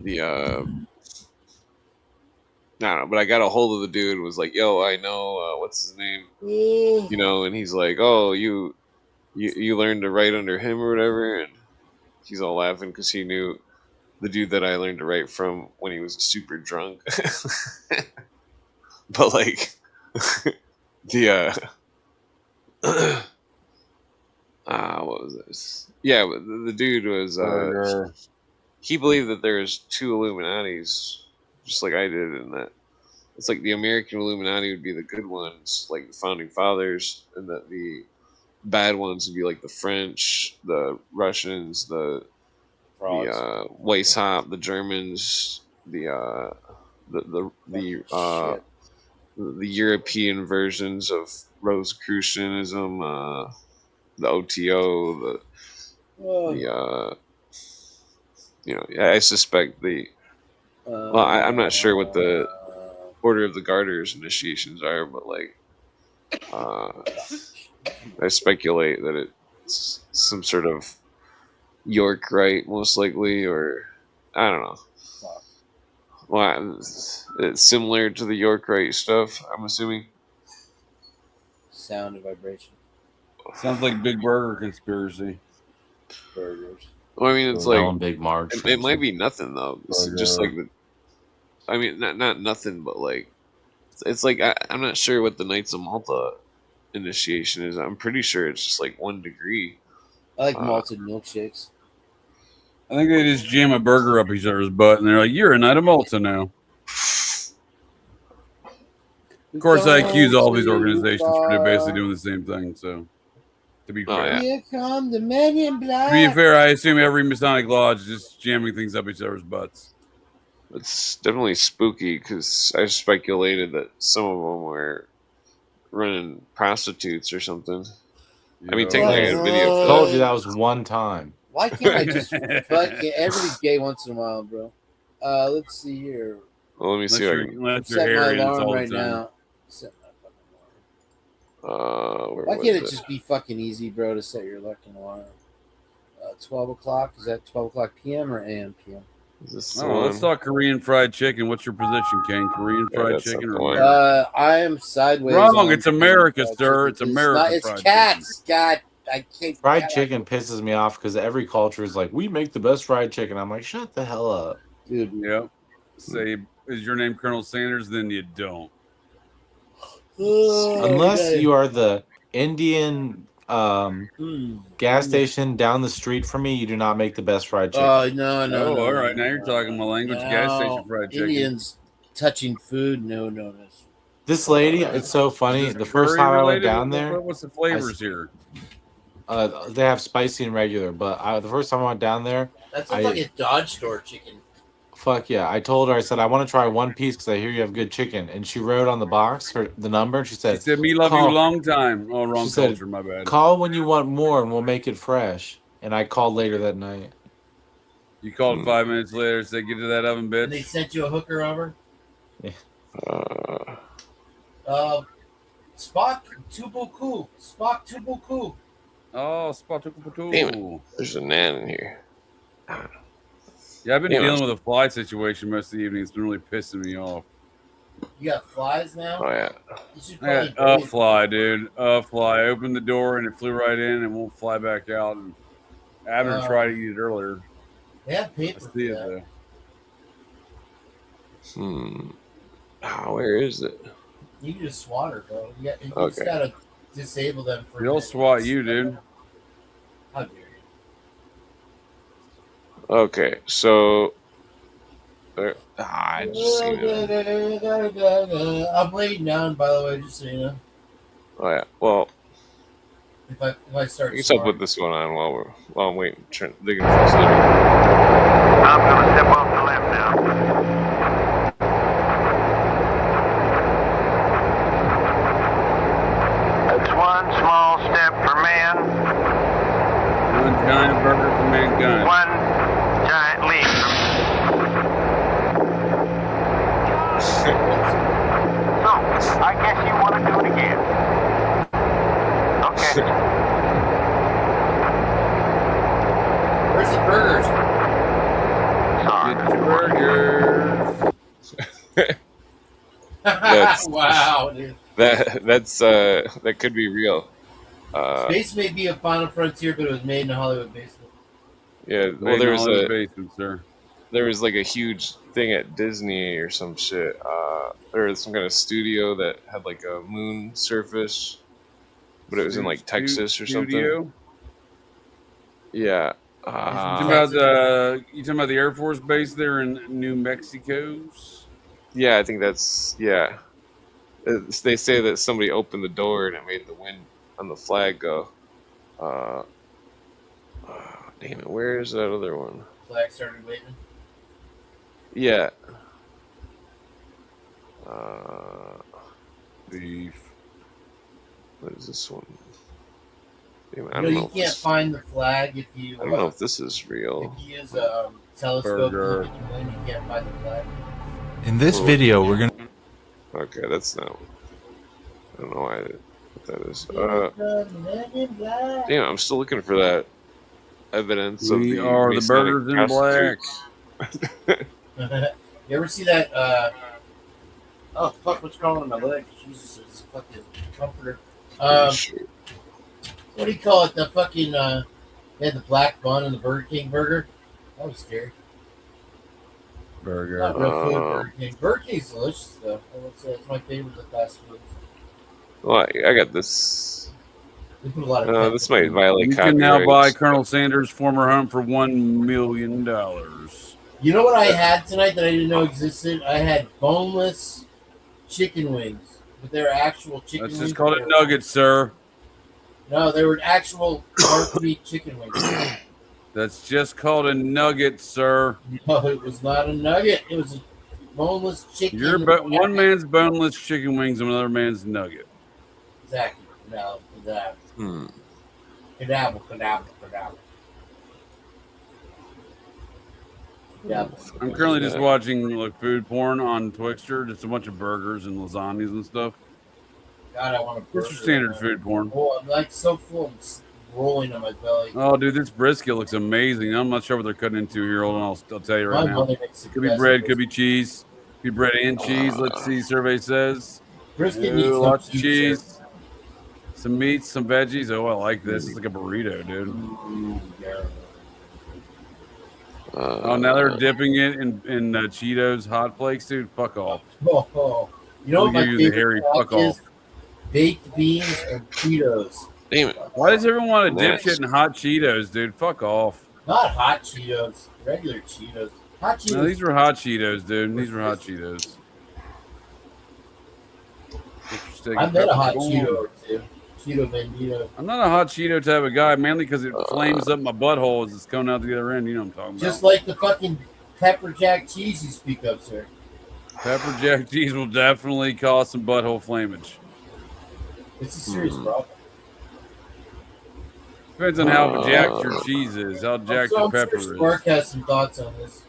[SPEAKER 1] the I don't know, but I got a hold of the dude and was like, yo, I know what's his name, you know, and he's like, oh, you learned to write under him or whatever, and he's all laughing because he knew the dude that I learned to write from when he was super drunk. But like the what was this? Yeah, the dude was he believed that there was two Illuminatis, just like I did, and that it's like the American Illuminati would be the good ones, like the founding fathers, and that the bad ones would be like the French, the Russians, the Weishaupt, the Germans, the European versions of Rosicrucianism, the OTO, you know, I suspect I'm not sure what the Order of the Garters initiations are, but like, I speculate that it's some sort of York Rite, most likely, or I don't know. Well, it's similar to the York Rite stuff, I'm assuming.
[SPEAKER 5] Sound and vibration.
[SPEAKER 6] Sounds like Big Burger conspiracy.
[SPEAKER 5] Burgers.
[SPEAKER 1] Well, I mean, it's like
[SPEAKER 2] Big March.
[SPEAKER 1] It might be nothing though. It's just like I mean, not nothing, but like it's like I'm not sure what the Knights of Malta initiation is. I'm pretty sure it's just like 1 degree.
[SPEAKER 5] I like malted milkshakes.
[SPEAKER 6] I think they just jam a burger up each other's butt, and they're like, "You're a Knight of Malta now." Of course, I accuse all these organizations for basically doing the same thing. So, to be fair,
[SPEAKER 5] Here come the men in black.
[SPEAKER 6] to be fair, I assume every Masonic lodge is just jamming things up each other's butts.
[SPEAKER 1] It's definitely spooky because I speculated that some of them were running prostitutes or something. I mean, technically, I got a video for that.
[SPEAKER 2] Told you that was one time.
[SPEAKER 5] Why can't I just everybody's gay once in a while, bro. Let's see here.
[SPEAKER 1] Well, let me see.
[SPEAKER 5] Set my alarm right now. Set my fucking alarm. Why can't it just be fucking easy, bro, to set your fucking alarm? 12 o'clock? Is that 12 o'clock p.m. or a.m. p.m.?
[SPEAKER 6] Let's talk Korean fried chicken. What's your position, Ken? Korean fried chicken or
[SPEAKER 5] I am sideways.
[SPEAKER 6] Wrong. It's America, sir. It's America.
[SPEAKER 5] It's cats. God, I can't.
[SPEAKER 2] Fried chicken pisses me off because every culture is like, we make the best fried chicken. I'm like, shut the hell up,
[SPEAKER 5] dude.
[SPEAKER 6] Yep. Say, is your name Colonel Sanders? Then you don't.
[SPEAKER 2] Unless you are the Indian gas station down the street from me, you do not make the best fried chicken.
[SPEAKER 5] Oh no!
[SPEAKER 6] Oh, all right. Now you're talking my language. Gas station fried chicken.
[SPEAKER 5] Indians touching food. No.
[SPEAKER 2] This lady, it's so funny. The first time I went down there,
[SPEAKER 6] what's the flavors here?
[SPEAKER 2] They have spicy and regular, but the first time I went down there,
[SPEAKER 5] that's like a Dodge store chicken.
[SPEAKER 2] Fuck yeah! I told her, I said, I want to try one piece because I hear you have good chicken, and she wrote on the box the number, and she said,
[SPEAKER 6] "Me love you long time." Oh, wrong culture, my bad.
[SPEAKER 2] Call when you want more, and we'll make it fresh. And I called later that night.
[SPEAKER 6] You called 5 minutes later, said, "Get to that oven, bitch."
[SPEAKER 5] And they sent you a hooker over.
[SPEAKER 2] Yeah.
[SPEAKER 5] Spock Tubuku. Spock Tubuku.
[SPEAKER 6] Oh, Spatukuputu.
[SPEAKER 1] Damn it. There's a nan in here.
[SPEAKER 6] Yeah, I've been
[SPEAKER 1] Damn it.
[SPEAKER 6] dealing with a fly situation most of the evening. It's been really pissing me off.
[SPEAKER 5] You got flies now?
[SPEAKER 1] Oh, yeah.
[SPEAKER 5] You should
[SPEAKER 6] I got
[SPEAKER 5] probably
[SPEAKER 6] a fly, dude. A fly. I opened the door and it flew right in and won't fly back out. And Abner tried to eat it earlier.
[SPEAKER 5] They have
[SPEAKER 6] I
[SPEAKER 5] paper
[SPEAKER 6] see
[SPEAKER 5] for
[SPEAKER 6] it
[SPEAKER 5] that.
[SPEAKER 6] though.
[SPEAKER 1] Where is it?
[SPEAKER 5] You can just swat her, bro. You just
[SPEAKER 1] Okay.
[SPEAKER 5] gotta disable them for a
[SPEAKER 6] He'll
[SPEAKER 5] minute.
[SPEAKER 6] swat you, dude.
[SPEAKER 5] How dare you?
[SPEAKER 1] Okay, so. I just seen it.
[SPEAKER 5] I'm laying down, by the way, just so you know.
[SPEAKER 1] Oh, yeah. Well,
[SPEAKER 5] If I start
[SPEAKER 1] I guess I'll
[SPEAKER 5] snoring.
[SPEAKER 1] put this one on while I'm waiting, digging for sleep.
[SPEAKER 11] I'm going to step off the left now. That's one small step for man,
[SPEAKER 6] One giant burger for mankind.
[SPEAKER 11] one giant leap So, I guess you want to do it again. Okay.
[SPEAKER 5] Where's the burgers?
[SPEAKER 11] Sorry.
[SPEAKER 6] Get your burgers.
[SPEAKER 1] That's,
[SPEAKER 5] Wow, dude.
[SPEAKER 1] that could be real.
[SPEAKER 5] Space may be a Final Frontier, but it was made in a Hollywood basement.
[SPEAKER 1] Yeah,
[SPEAKER 6] Made
[SPEAKER 1] well,
[SPEAKER 6] in
[SPEAKER 1] there was
[SPEAKER 6] Hollywood
[SPEAKER 1] a
[SPEAKER 6] basement, sir.
[SPEAKER 1] there was like a huge thing at Disney or some shit. There was some kind of studio that had like a moon surface, but it was in like Texas or something.
[SPEAKER 6] Studio?
[SPEAKER 1] Yeah.
[SPEAKER 6] You talking about the Air Force base there in New Mexico?
[SPEAKER 1] Yeah, I think that's they say that somebody opened the door and it made the wind on the flag go. Damn it, where is that other one?
[SPEAKER 5] Flag started waving.
[SPEAKER 1] Yeah. What is this one? Damn it, I don't know.
[SPEAKER 5] You can't find the flag if you.
[SPEAKER 1] I don't know if this is real.
[SPEAKER 5] If you use a telescope,
[SPEAKER 1] Burger.
[SPEAKER 5] you can't find the flag.
[SPEAKER 17] In this video, we're gonna.
[SPEAKER 1] Okay, that's not. I don't know what that is. Damn, I'm still looking for that evidence of
[SPEAKER 6] We
[SPEAKER 1] the
[SPEAKER 6] are the
[SPEAKER 1] Masonic
[SPEAKER 6] burgers in black.
[SPEAKER 1] prostitutes.
[SPEAKER 5] You ever see that? Oh fuck! What's crawling on my leg? Jesus, it's a fucking comforter. What do you call it? The fucking they had the black bun and the Burger King burger. That was scary.
[SPEAKER 6] Burger.
[SPEAKER 5] Not real food, Burger King. Burger King's delicious though. I would say it's my favorite of fast food.
[SPEAKER 1] Well, I got this.
[SPEAKER 5] They put a lot of
[SPEAKER 1] this might violate
[SPEAKER 6] You
[SPEAKER 1] copyright.
[SPEAKER 6] can now buy Colonel Sanders' former home for $1 million.
[SPEAKER 5] You know what I had tonight that I didn't know existed? I had boneless chicken wings, but they were actual chicken wings.
[SPEAKER 6] That's just called a nugget, sir.
[SPEAKER 5] No, they were actual dark meat chicken wings.
[SPEAKER 6] That's just called a nugget, sir.
[SPEAKER 5] No, it was not a nugget. It was a boneless chicken.
[SPEAKER 6] One man's boneless chicken wings and another man's nugget.
[SPEAKER 5] Exactly. No, that.
[SPEAKER 1] Hmm.
[SPEAKER 5] Cadaver. Yeah.
[SPEAKER 6] I'm currently just watching like food porn on Twixter, just a bunch of burgers and lasagnas and stuff.
[SPEAKER 5] God, I want a burger.
[SPEAKER 6] Just your standard food porn.
[SPEAKER 5] Oh, I'm like so full, I'm rolling on my belly.
[SPEAKER 6] Oh, dude, this brisket looks amazing. I'm not sure what they're cutting into here. Hold on, I'll tell you right
[SPEAKER 5] My
[SPEAKER 6] now.
[SPEAKER 5] mother makes the
[SPEAKER 6] Could be
[SPEAKER 5] best
[SPEAKER 6] bread,
[SPEAKER 5] brisket.
[SPEAKER 6] could be cheese, could be bread and cheese. Let's see, survey says.
[SPEAKER 5] Brisket
[SPEAKER 6] Ooh,
[SPEAKER 5] needs no
[SPEAKER 6] lots of
[SPEAKER 5] cheese,
[SPEAKER 6] cheese, some meats, some veggies. Oh, I like this. It's like a burrito, dude. Oh, now they're dipping it in Cheetos hot flakes, dude. Fuck off.
[SPEAKER 5] Oh, you know what my
[SPEAKER 6] Give you the hairy
[SPEAKER 5] favorite
[SPEAKER 6] fuck
[SPEAKER 5] is?
[SPEAKER 6] off.
[SPEAKER 5] Baked beans and Cheetos.
[SPEAKER 1] Damn it.
[SPEAKER 6] Why does everyone want to dip
[SPEAKER 1] Nice.
[SPEAKER 6] shit in hot Cheetos, dude? Fuck off.
[SPEAKER 5] Not hot Cheetos, regular Cheetos. Hot Cheetos.
[SPEAKER 6] No, these were hot Cheetos, dude. These were hot Cheetos.
[SPEAKER 5] I met a hot Cheeto too. Cheeto Bandito.
[SPEAKER 6] I'm not a hot Cheeto type of guy, mainly because it flames up my butthole as it's coming out the other end. You know what I'm talking about.
[SPEAKER 5] Just like the fucking pepper jack cheese you speak of, sir.
[SPEAKER 6] Pepper jack cheese will definitely cause some butthole flamage.
[SPEAKER 5] It's a serious problem.
[SPEAKER 6] Depends on how jacked your cheese is, how jacked your
[SPEAKER 5] I'm
[SPEAKER 6] pepper
[SPEAKER 5] sure
[SPEAKER 6] is.
[SPEAKER 5] Spark has some thoughts on this.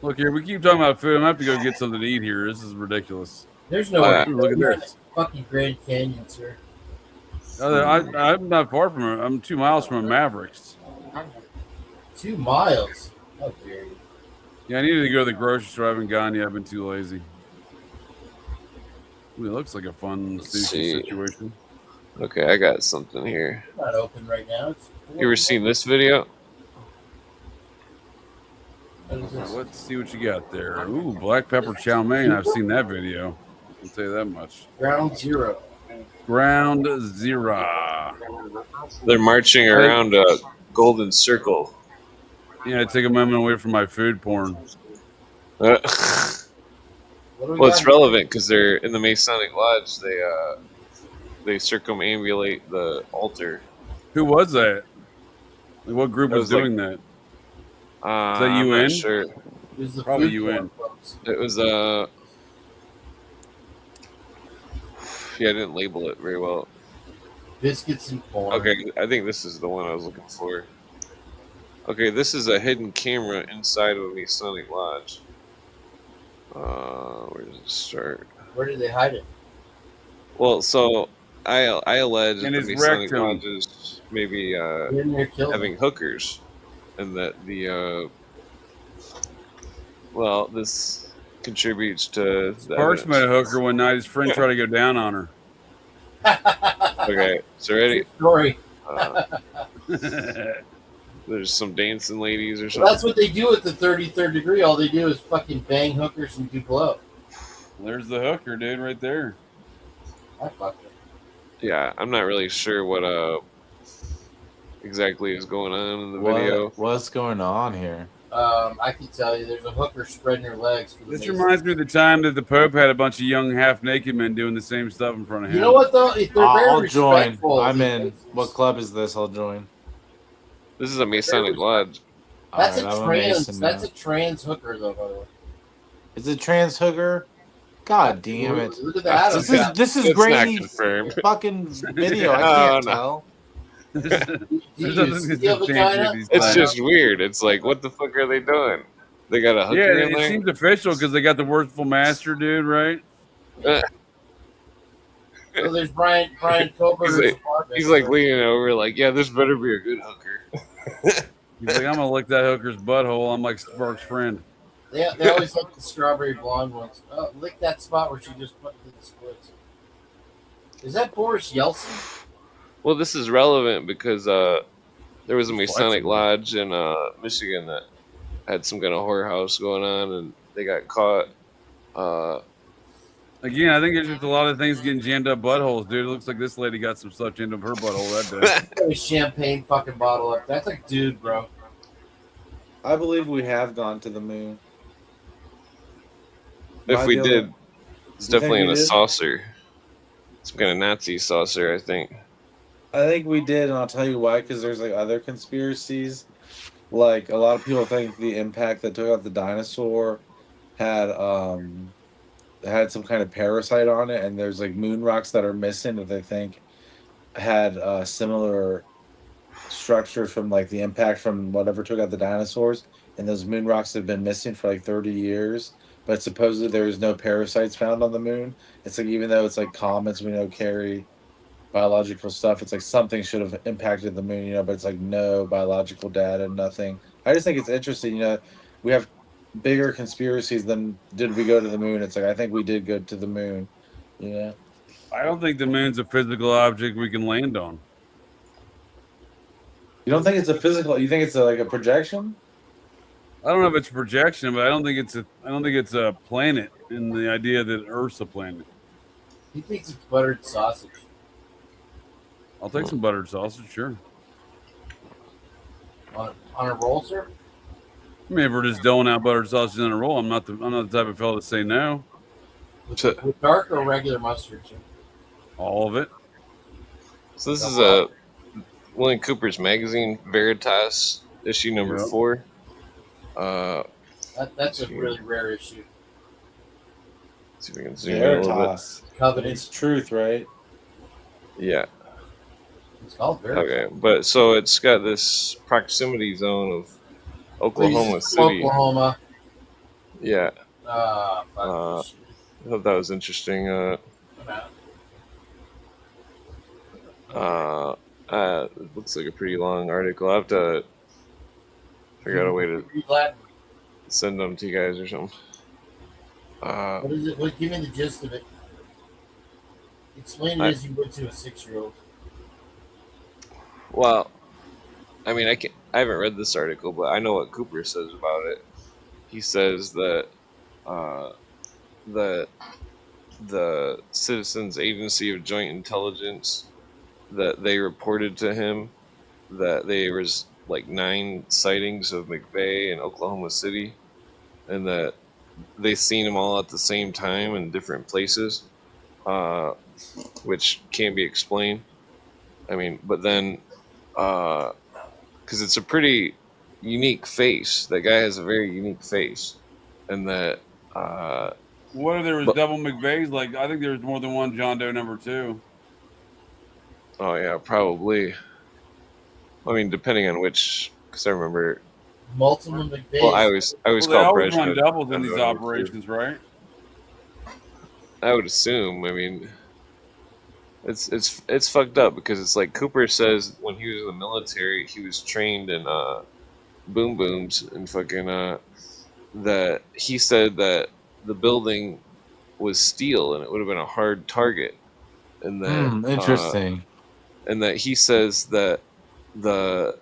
[SPEAKER 6] Look here, we keep talking about food. I'm gonna have to go get something to eat here. This is ridiculous.
[SPEAKER 5] There's nowhere.
[SPEAKER 6] Look at this.
[SPEAKER 5] Fucking Grand Canyon, sir.
[SPEAKER 6] Look at this.
[SPEAKER 5] Fucking Grand Canyon, sir.
[SPEAKER 6] I'm not far from it. I'm 2 miles from a Mavericks.
[SPEAKER 5] 2 miles. How dare you?
[SPEAKER 6] Yeah, I needed to go to the grocery store. I haven't gone yet. I've been too lazy. Ooh, it looks like a fun sushi situation.
[SPEAKER 1] Okay, I got something here.
[SPEAKER 5] It's not open right now.
[SPEAKER 1] You ever seen this video?
[SPEAKER 6] Let's see what you got there. Ooh, black pepper chow mein. I've seen that video. I'll tell you that much.
[SPEAKER 5] Ground Zero.
[SPEAKER 6] Ground Zero.
[SPEAKER 1] They're marching around a golden circle.
[SPEAKER 6] Yeah, I take a moment away from my food porn.
[SPEAKER 1] Well, it's relevant because they're in the Masonic Lodge. They circumambulate the altar.
[SPEAKER 6] Who was that? Like, what group was doing that? Is that
[SPEAKER 1] I'm
[SPEAKER 6] UN?
[SPEAKER 1] not sure.
[SPEAKER 6] Probably UN.
[SPEAKER 1] It was yeah, I didn't label it very well.
[SPEAKER 5] Biscuits and corn.
[SPEAKER 1] Okay, I think this is the one I was looking for. Okay, this is a hidden camera inside of a Masonic Lodge. Where does it start?
[SPEAKER 5] Where did they hide it?
[SPEAKER 1] Well, so I allege that
[SPEAKER 6] In
[SPEAKER 1] the
[SPEAKER 6] his
[SPEAKER 1] Masonic
[SPEAKER 6] rectum.
[SPEAKER 1] Lodges maybe
[SPEAKER 5] killed
[SPEAKER 1] having hookers, and that well, this contributes to the
[SPEAKER 6] Sparks met a
[SPEAKER 1] evidence.
[SPEAKER 6] hooker one night. His friend tried to go down on her.
[SPEAKER 1] Okay, so ready?
[SPEAKER 5] Story.
[SPEAKER 1] There's some dancing ladies or
[SPEAKER 5] Well,
[SPEAKER 1] something.
[SPEAKER 5] that's what they do at the 33rd degree. All they do is fucking bang hookers and do blow.
[SPEAKER 6] There's the hooker, dude, right there.
[SPEAKER 5] I fucked it.
[SPEAKER 1] Yeah, I'm not really sure what exactly is going on in the video.
[SPEAKER 17] What's going on here?
[SPEAKER 5] I can tell you, there's a hooker spreading her legs. For the
[SPEAKER 6] This
[SPEAKER 5] Masons.
[SPEAKER 6] reminds me of the time that the Pope had a bunch of young half-naked men doing the same stuff in front of him.
[SPEAKER 5] You know what though? If they're very
[SPEAKER 17] I'll join.
[SPEAKER 5] respectful,
[SPEAKER 17] I'm
[SPEAKER 5] these
[SPEAKER 17] in.
[SPEAKER 5] Masons-
[SPEAKER 17] What club is this? I'll join.
[SPEAKER 1] This is a Masonic Lodge.
[SPEAKER 5] That's
[SPEAKER 17] Alright, I'm
[SPEAKER 5] a
[SPEAKER 17] a
[SPEAKER 5] trans.
[SPEAKER 17] Mason
[SPEAKER 5] That's
[SPEAKER 17] now.
[SPEAKER 5] a trans hooker, though. By the way,
[SPEAKER 17] Is it trans hooker? God damn it!
[SPEAKER 5] Look at that.
[SPEAKER 17] This is
[SPEAKER 1] It's not
[SPEAKER 17] grainy
[SPEAKER 1] confirmed.
[SPEAKER 17] fucking video. I
[SPEAKER 1] No,
[SPEAKER 17] can't
[SPEAKER 1] no.
[SPEAKER 17] tell.
[SPEAKER 1] It's just weird. It's like, what the fuck are they doing? They got a hooker
[SPEAKER 6] Yeah,
[SPEAKER 1] in
[SPEAKER 6] it
[SPEAKER 1] there.
[SPEAKER 6] seems official because they got the worshipful master dude, right?
[SPEAKER 5] So there's Brian Kober.
[SPEAKER 1] He's like leaning over, like, yeah, this better be a good hooker.
[SPEAKER 6] He's like, I'm gonna lick that hooker's butthole. I'm like Sparks' friend.
[SPEAKER 5] They always like the strawberry blonde ones. Oh, lick that spot where she just put the splits. Is that Boris Yeltsin?
[SPEAKER 1] Well, this is relevant because there was a Masonic Lodge in Michigan that had some kind of whorehouse going on, and they got caught.
[SPEAKER 6] Again, I think there's just a lot of things getting jammed up buttholes, dude. It looks like this lady got some stuff jammed up her butthole that day.
[SPEAKER 5] A champagne fucking bottle up. That's a dude, bro.
[SPEAKER 2] I believe we have gone to the moon.
[SPEAKER 1] If we did, it's
[SPEAKER 2] You think
[SPEAKER 1] definitely in
[SPEAKER 2] we
[SPEAKER 1] a
[SPEAKER 2] did?
[SPEAKER 1] saucer. Some kind of Nazi saucer, I think.
[SPEAKER 2] I think we did, and I'll tell you why. Because there's like other conspiracies. Like a lot of people think the impact that took out the dinosaur had some kind of parasite on it, and there's like moon rocks that are missing that they think had similar structures from like the impact from whatever took out the dinosaurs, and those moon rocks have been missing for like 30 years. But supposedly there is no parasites found on the moon. It's like even though it's like comets we know carry biological stuff, it's like something should have impacted the moon, but it's like no biological data, nothing. I just think it's interesting, we have bigger conspiracies than did we go to the moon. It's like I think we did go to the moon.
[SPEAKER 6] I don't think the moon's a physical object we can land on.
[SPEAKER 2] You don't think it's a physical? You think it's like a projection?
[SPEAKER 6] I don't know if it's a projection, but I don't think it's a planet in the idea that Earth's a planet.
[SPEAKER 5] He thinks it's buttered sausage.
[SPEAKER 6] I'll take some buttered sausage, sure.
[SPEAKER 5] On a roll, sir?
[SPEAKER 6] I mean, if we're just doling out buttered sausage in a roll, I'm not the type of fellow to say no.
[SPEAKER 5] With dark or regular mustard, sir?
[SPEAKER 6] All of it.
[SPEAKER 1] So this is a William Cooper's magazine, Veritas, issue number 4.
[SPEAKER 5] That's a really rare issue.
[SPEAKER 1] See if we can zoom in a little bit.
[SPEAKER 2] Veritas. It's truth, right?
[SPEAKER 1] Yeah.
[SPEAKER 5] It's called Veritas.
[SPEAKER 1] Okay, but so it's got this proximity zone of Oklahoma City.
[SPEAKER 5] Oklahoma.
[SPEAKER 1] Yeah.
[SPEAKER 18] I thought that was interesting. It looks like a pretty long article. I have to figure out a way to send them to you guys or something.
[SPEAKER 5] What is it? What? Give me the gist of it. Explain it as you would to a 6-year-old.
[SPEAKER 18] Well, I mean, I haven't read this article, but I know what Cooper says about it. He says that the Citizens Agency of Joint Intelligence, that they reported to him that there was like 9 sightings of McVeigh in Oklahoma City, and that they seen them all at the same time in different places, which can't be explained. I mean, but then, because it's a pretty unique face. That guy has a very unique face, and that.
[SPEAKER 6] What if there was double McVeighs? Like, I think there's more than one John Doe number 2.
[SPEAKER 18] Oh yeah, probably. I mean, depending on which, because I remember.
[SPEAKER 5] Multiple McVeighs.
[SPEAKER 18] Well, I always
[SPEAKER 6] They
[SPEAKER 18] call
[SPEAKER 6] always
[SPEAKER 18] Brezhnev
[SPEAKER 6] run doubles in
[SPEAKER 18] John
[SPEAKER 6] these
[SPEAKER 18] Doe number 2.
[SPEAKER 6] operations, right?
[SPEAKER 18] I would assume. I mean, it's fucked up because it's like Cooper says when he was in the military, he was trained in boom booms and fucking that he said that the building was steel and it would have been a hard target, and that
[SPEAKER 2] Interesting.
[SPEAKER 18] and that he says that the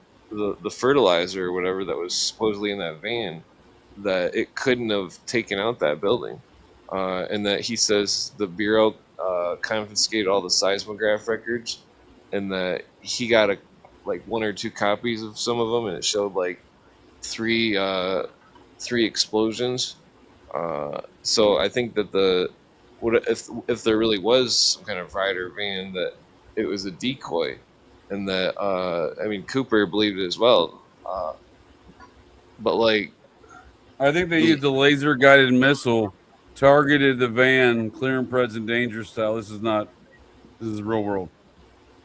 [SPEAKER 18] fertilizer or whatever that was supposedly in that van, that it couldn't have taken out that building, and that he says the bureau confiscated all the seismograph records, and that he got like 1 or 2 copies of some of them, and it showed like three explosions. So I think that if there really was some kind of rider van, that it was a decoy, and that I mean Cooper believed it as well. But like,
[SPEAKER 6] I think they used a laser guided missile, targeted the van, clear and present danger style. This is real world.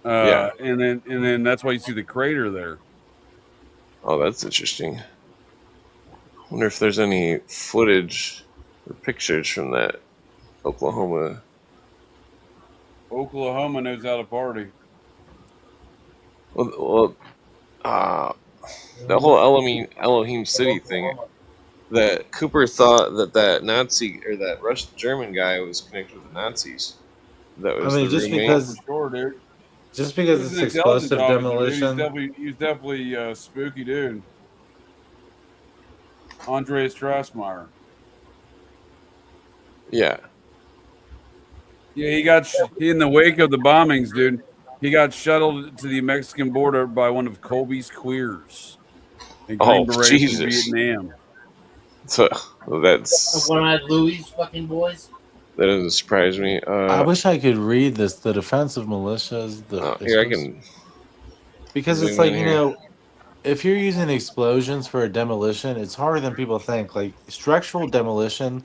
[SPEAKER 18] Yeah.
[SPEAKER 6] And then that's why you see the crater there.
[SPEAKER 18] Oh, that's interesting. I wonder if there's any footage or pictures from that Oklahoma.
[SPEAKER 6] Oklahoma knows how to party.
[SPEAKER 18] Well, the whole Elohim City thing. That Cooper thought that Nazi or that German guy was connected with the Nazis. That was the
[SPEAKER 2] just
[SPEAKER 18] roommate.
[SPEAKER 2] because
[SPEAKER 6] Dude.
[SPEAKER 2] just because
[SPEAKER 6] He's
[SPEAKER 2] it's
[SPEAKER 6] an intelligence
[SPEAKER 2] explosive
[SPEAKER 6] officer, dude.
[SPEAKER 2] demolition.
[SPEAKER 6] He's definitely a spooky dude. Andreas Strassmeyer.
[SPEAKER 18] Yeah.
[SPEAKER 6] Yeah, he got in the wake of the bombings, dude. He got shuttled to the Mexican border by one of Colby's queers. And Green Berets in Vietnam.
[SPEAKER 18] So that's
[SPEAKER 5] One-eyed Louis fucking boys.
[SPEAKER 18] That doesn't surprise me.
[SPEAKER 2] I wish I could read this. The defense of militias.
[SPEAKER 18] Here I can.
[SPEAKER 2] Because it's like, if you're using explosions for a demolition, it's harder than people think. Like structural demolition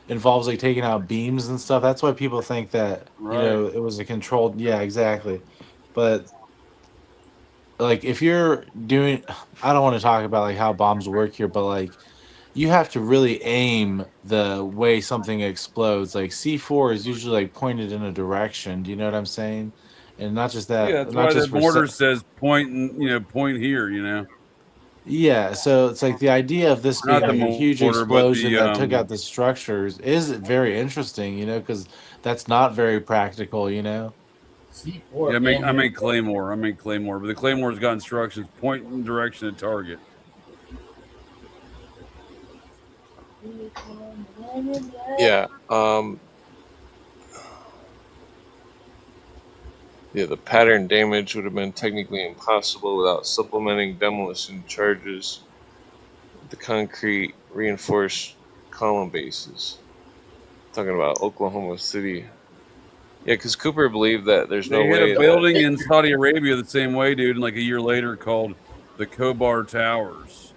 [SPEAKER 2] involves like taking out beams and stuff. That's why people think that it was a controlled. Yeah, exactly. But like if you're doing, I don't want to talk about like how bombs work here, but like you have to really aim the way something explodes. Like C4 is usually like pointed in a direction. Do you know what I'm saying? And not just that.
[SPEAKER 6] Yeah, that's
[SPEAKER 2] not
[SPEAKER 6] why
[SPEAKER 2] just
[SPEAKER 6] the mortar says point here.
[SPEAKER 2] Yeah, so it's like the idea of this being
[SPEAKER 6] Not
[SPEAKER 2] like
[SPEAKER 6] the
[SPEAKER 2] a huge
[SPEAKER 6] mortar, but
[SPEAKER 2] explosion
[SPEAKER 6] the
[SPEAKER 2] that took out the structures is very interesting, because that's not very practical,
[SPEAKER 6] Yeah, I make Claymore. But the Claymore's got instructions: point in direction to target.
[SPEAKER 18] Yeah. Yeah, the pattern damage would have been technically impossible without supplementing demolition charges with the concrete reinforced column bases. Talking about Oklahoma City. Yeah, because Cooper believed that there's no way.
[SPEAKER 6] They hit a building in Saudi Arabia the same way, dude, and like a year later called the Khobar Towers.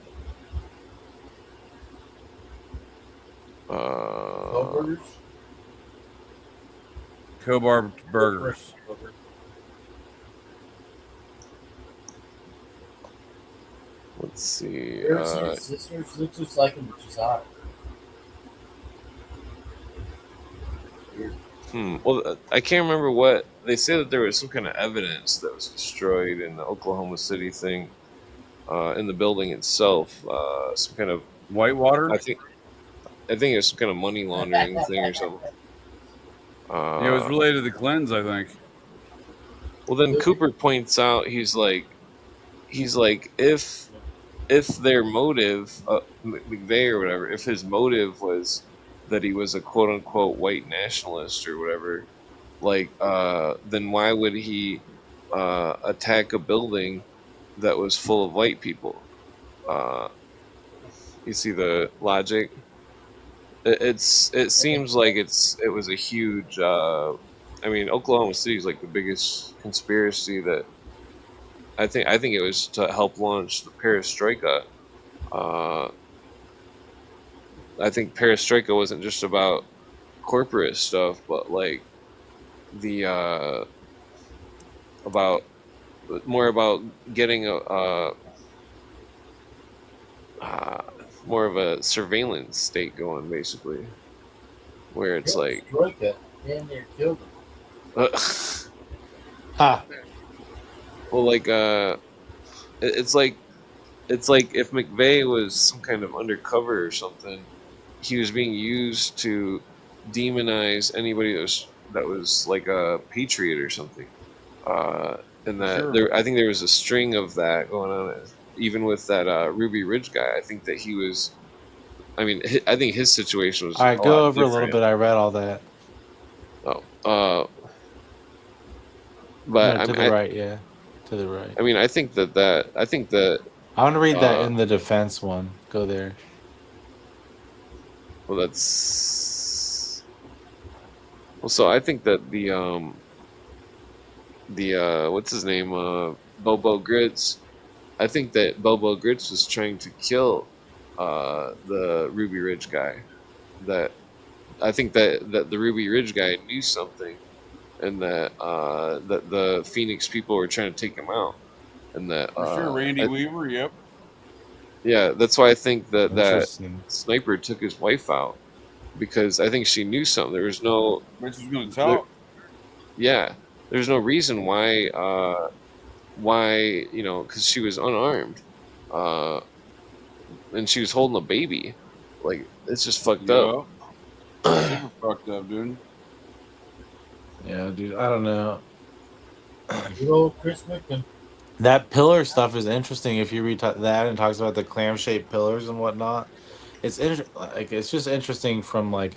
[SPEAKER 6] Khobar burgers.
[SPEAKER 18] Let's see.
[SPEAKER 5] Sisters looks just like him, but she's hot.
[SPEAKER 18] Well, I can't remember what they say that there was some kind of evidence that was destroyed in the Oklahoma City thing, in the building itself. Some kind of
[SPEAKER 6] Whitewater.
[SPEAKER 18] I think it was some kind of money laundering thing or something.
[SPEAKER 6] Yeah, it was related to the cleanse, I think.
[SPEAKER 18] Well, then Cooper points out he's like if their motive, McVeigh or whatever, if his motive was that he was a quote unquote white nationalist or whatever, like then why would he attack a building that was full of white people? You see the logic? It seems like it was a huge. I mean, Oklahoma City is like the biggest conspiracy that I think it was to help launch the perestroika. I think perestroika wasn't just about corporate stuff, but like the about more about getting more of a surveillance state going, basically, where it's like
[SPEAKER 5] damn near killed him.
[SPEAKER 17] Ha.
[SPEAKER 18] Well, like it's like if McVeigh was some kind of undercover or something, he was being used to demonize anybody that was like a patriot or something. And that
[SPEAKER 6] Sure.
[SPEAKER 18] I think there was a string of that going on, even with that Ruby Ridge guy. I think that he was. I mean, I think his situation was
[SPEAKER 17] All right,
[SPEAKER 18] a
[SPEAKER 17] go
[SPEAKER 18] lot
[SPEAKER 17] over a little
[SPEAKER 18] different.
[SPEAKER 17] bit. I read all that.
[SPEAKER 18] Oh, but
[SPEAKER 17] No, to the right, yeah, to the right.
[SPEAKER 18] I mean, I think that
[SPEAKER 17] I want to read that in the defense one. Go there.
[SPEAKER 18] Well, so I think that the what's his name, Bobo Grits. I think that Bobo Grits was trying to kill the Ruby Ridge guy. That I think that the Ruby Ridge guy knew something, and that that the Phoenix people were trying to take him out, and that
[SPEAKER 6] For sure, Randy Weaver. Yep.
[SPEAKER 18] yeah, that's why I think that
[SPEAKER 17] Interesting.
[SPEAKER 18] sniper took his wife out, because I think she knew something. There was no.
[SPEAKER 6] Which was going to talk.
[SPEAKER 18] Yeah, there's no reason why because she was unarmed, and she was holding a baby. Like, it's just fucked up.
[SPEAKER 6] Super fucked up, dude.
[SPEAKER 17] Yeah, dude. I don't know.
[SPEAKER 5] Good old Chris Mickton.
[SPEAKER 17] That pillar stuff is interesting. If you read that and talks about the clam-shaped pillars and whatnot, it's it's just interesting from like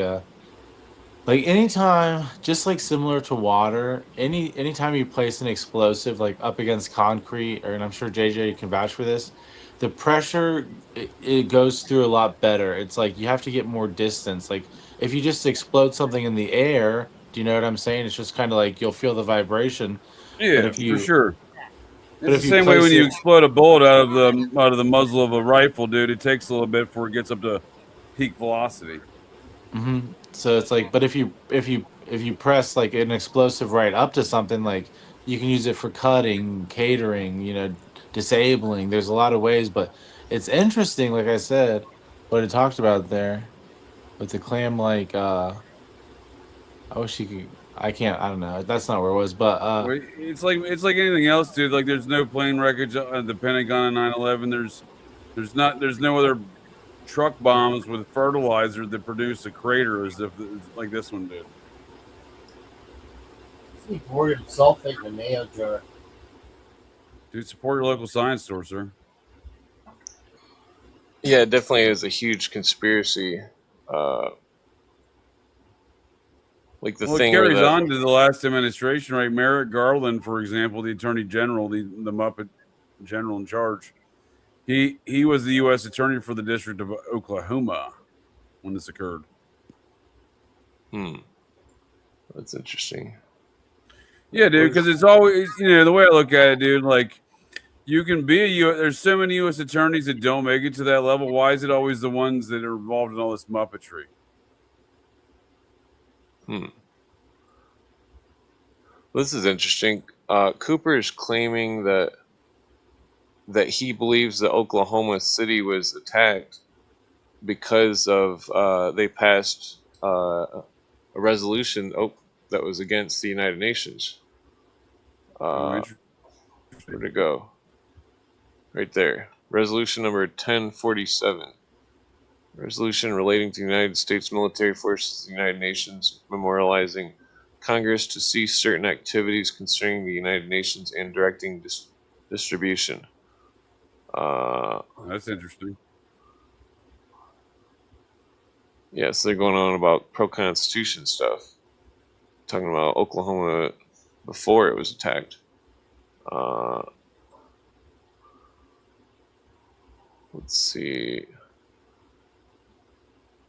[SPEAKER 17] anytime, just like similar to water. Anytime you place an explosive like up against concrete, and I'm sure JJ can vouch for this, the pressure it goes through a lot better. It's like you have to get more distance. Like if you just explode something in the air, do you know what I'm saying? It's just kind of like you'll feel the vibration. But
[SPEAKER 6] Yeah,
[SPEAKER 17] if
[SPEAKER 6] for
[SPEAKER 17] you
[SPEAKER 6] sure.
[SPEAKER 17] But
[SPEAKER 6] It's
[SPEAKER 17] if
[SPEAKER 6] the
[SPEAKER 17] you
[SPEAKER 6] same way
[SPEAKER 17] place
[SPEAKER 6] when you
[SPEAKER 17] it,
[SPEAKER 6] explode a bullet out of the muzzle of a rifle, dude. It takes a little bit before it gets up to peak velocity.
[SPEAKER 17] so it's like, but if you press like an explosive right up to something, like you can use it for cutting, catering, disabling. There's a lot of ways, but it's interesting, like I said, what it talked about there with the clam. Like, I wish you could. I can't. I don't know. That's not where it was, but
[SPEAKER 6] Well, it's like anything else, dude. Like there's no plane wreckage at the Pentagon on 9/11. There's no other truck bombs with fertilizer that produce a crater as if like this one did.
[SPEAKER 5] He poured sulfate in a mayo jar.
[SPEAKER 6] Dude, support your local science store, sir.
[SPEAKER 18] Yeah, it definitely is a huge conspiracy. Like the
[SPEAKER 6] Well, it
[SPEAKER 18] thing where
[SPEAKER 6] carries on to the last administration, right? Merrick Garland, for example, the Attorney General, the Muppet General in charge. He was the U.S. Attorney for the District of Oklahoma when this occurred.
[SPEAKER 18] That's interesting.
[SPEAKER 6] Yeah, dude, because it's always, the way I look at it, dude, like, you can be a U.S. There's so many U.S. attorneys that don't make it to that level. Why is it always the ones that are involved in all this muppetry?
[SPEAKER 18] This is interesting. Cooper is claiming that he believes that Oklahoma City was attacked because of they passed a resolution. Oh, that was against the United Nations. Where'd it go? Right there. Resolution number 1047. Resolution relating to the United States military forces, the United Nations, memorializing Congress to cease certain activities concerning the United Nations and directing distribution.
[SPEAKER 6] That's interesting.
[SPEAKER 18] Yes, they're going on about pro-constitution stuff. Talking about Oklahoma before it was attacked. Let's see.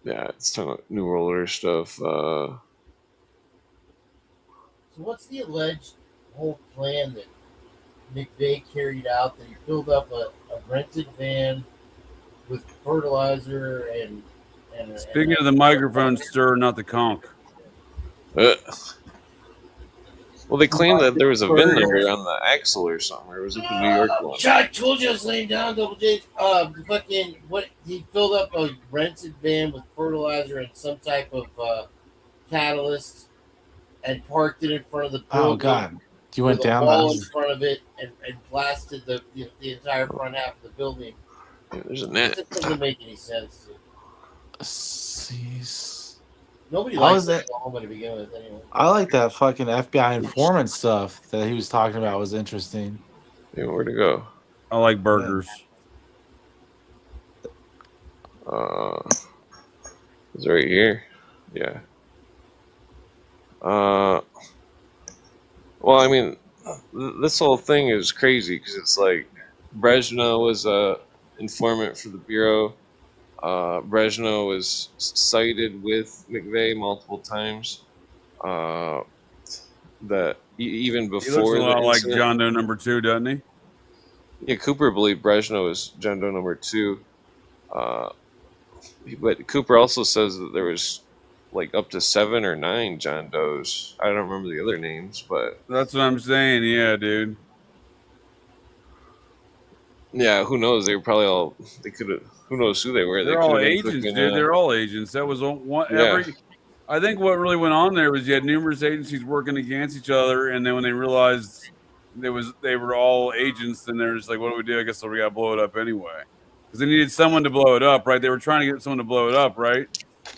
[SPEAKER 18] Yeah, it's talking about New World Order stuff.
[SPEAKER 5] So what's the alleged whole plan that McVeigh carried out? That he filled up a rented van with fertilizer and
[SPEAKER 6] Speaking of the microphone stir, not the conch.
[SPEAKER 18] Well, they claimed that there was a VIN number on the axle or something, or was it the New York one?
[SPEAKER 5] I told you I was laying down, Double J. Fucking what? He filled up a rented van with fertilizer and some type of catalyst, and parked it in front of the building.
[SPEAKER 17] Oh God, you went
[SPEAKER 5] with a
[SPEAKER 17] down
[SPEAKER 5] wall
[SPEAKER 17] that.
[SPEAKER 5] in front of it and blasted the entire front half of the building.
[SPEAKER 18] Yeah, there's a net.
[SPEAKER 5] That doesn't make any sense. Nobody
[SPEAKER 17] How
[SPEAKER 5] likes
[SPEAKER 17] is that?
[SPEAKER 5] Oklahoma to begin with, anyway.
[SPEAKER 17] I like that fucking FBI informant stuff that he was talking about. Was interesting.
[SPEAKER 18] Yeah, where'd it go?
[SPEAKER 6] I like burgers.
[SPEAKER 18] It's right here. Yeah. Well, I mean, this whole thing is crazy because it's like Brezhnev was a informant for the Bureau. Brezhnev was cited with McVeigh multiple times. That even before
[SPEAKER 6] He looks a lot
[SPEAKER 18] the
[SPEAKER 6] like
[SPEAKER 18] incident,
[SPEAKER 6] John Doe number 2, doesn't he?
[SPEAKER 18] Yeah, Cooper believed Brezhnev was John Doe number 2. But Cooper also says that there was like up to 7 or 9 John Does. I don't remember the other names, but
[SPEAKER 6] That's what I'm saying. Yeah, dude.
[SPEAKER 18] yeah, who knows? They were probably all. They could have. Who knows who they were?
[SPEAKER 6] They're
[SPEAKER 18] They
[SPEAKER 6] all
[SPEAKER 18] could've been
[SPEAKER 6] agents,
[SPEAKER 18] fucking,
[SPEAKER 6] dude. They're all agents. That was one.
[SPEAKER 18] Yeah.
[SPEAKER 6] I think what really went on there was you had numerous agencies working against each other, and then when they realized they were all agents, then they're just like, "What do we do? I guess we got to blow it up anyway." Because they needed someone to blow it up, right? They were trying to get someone to blow it up, right?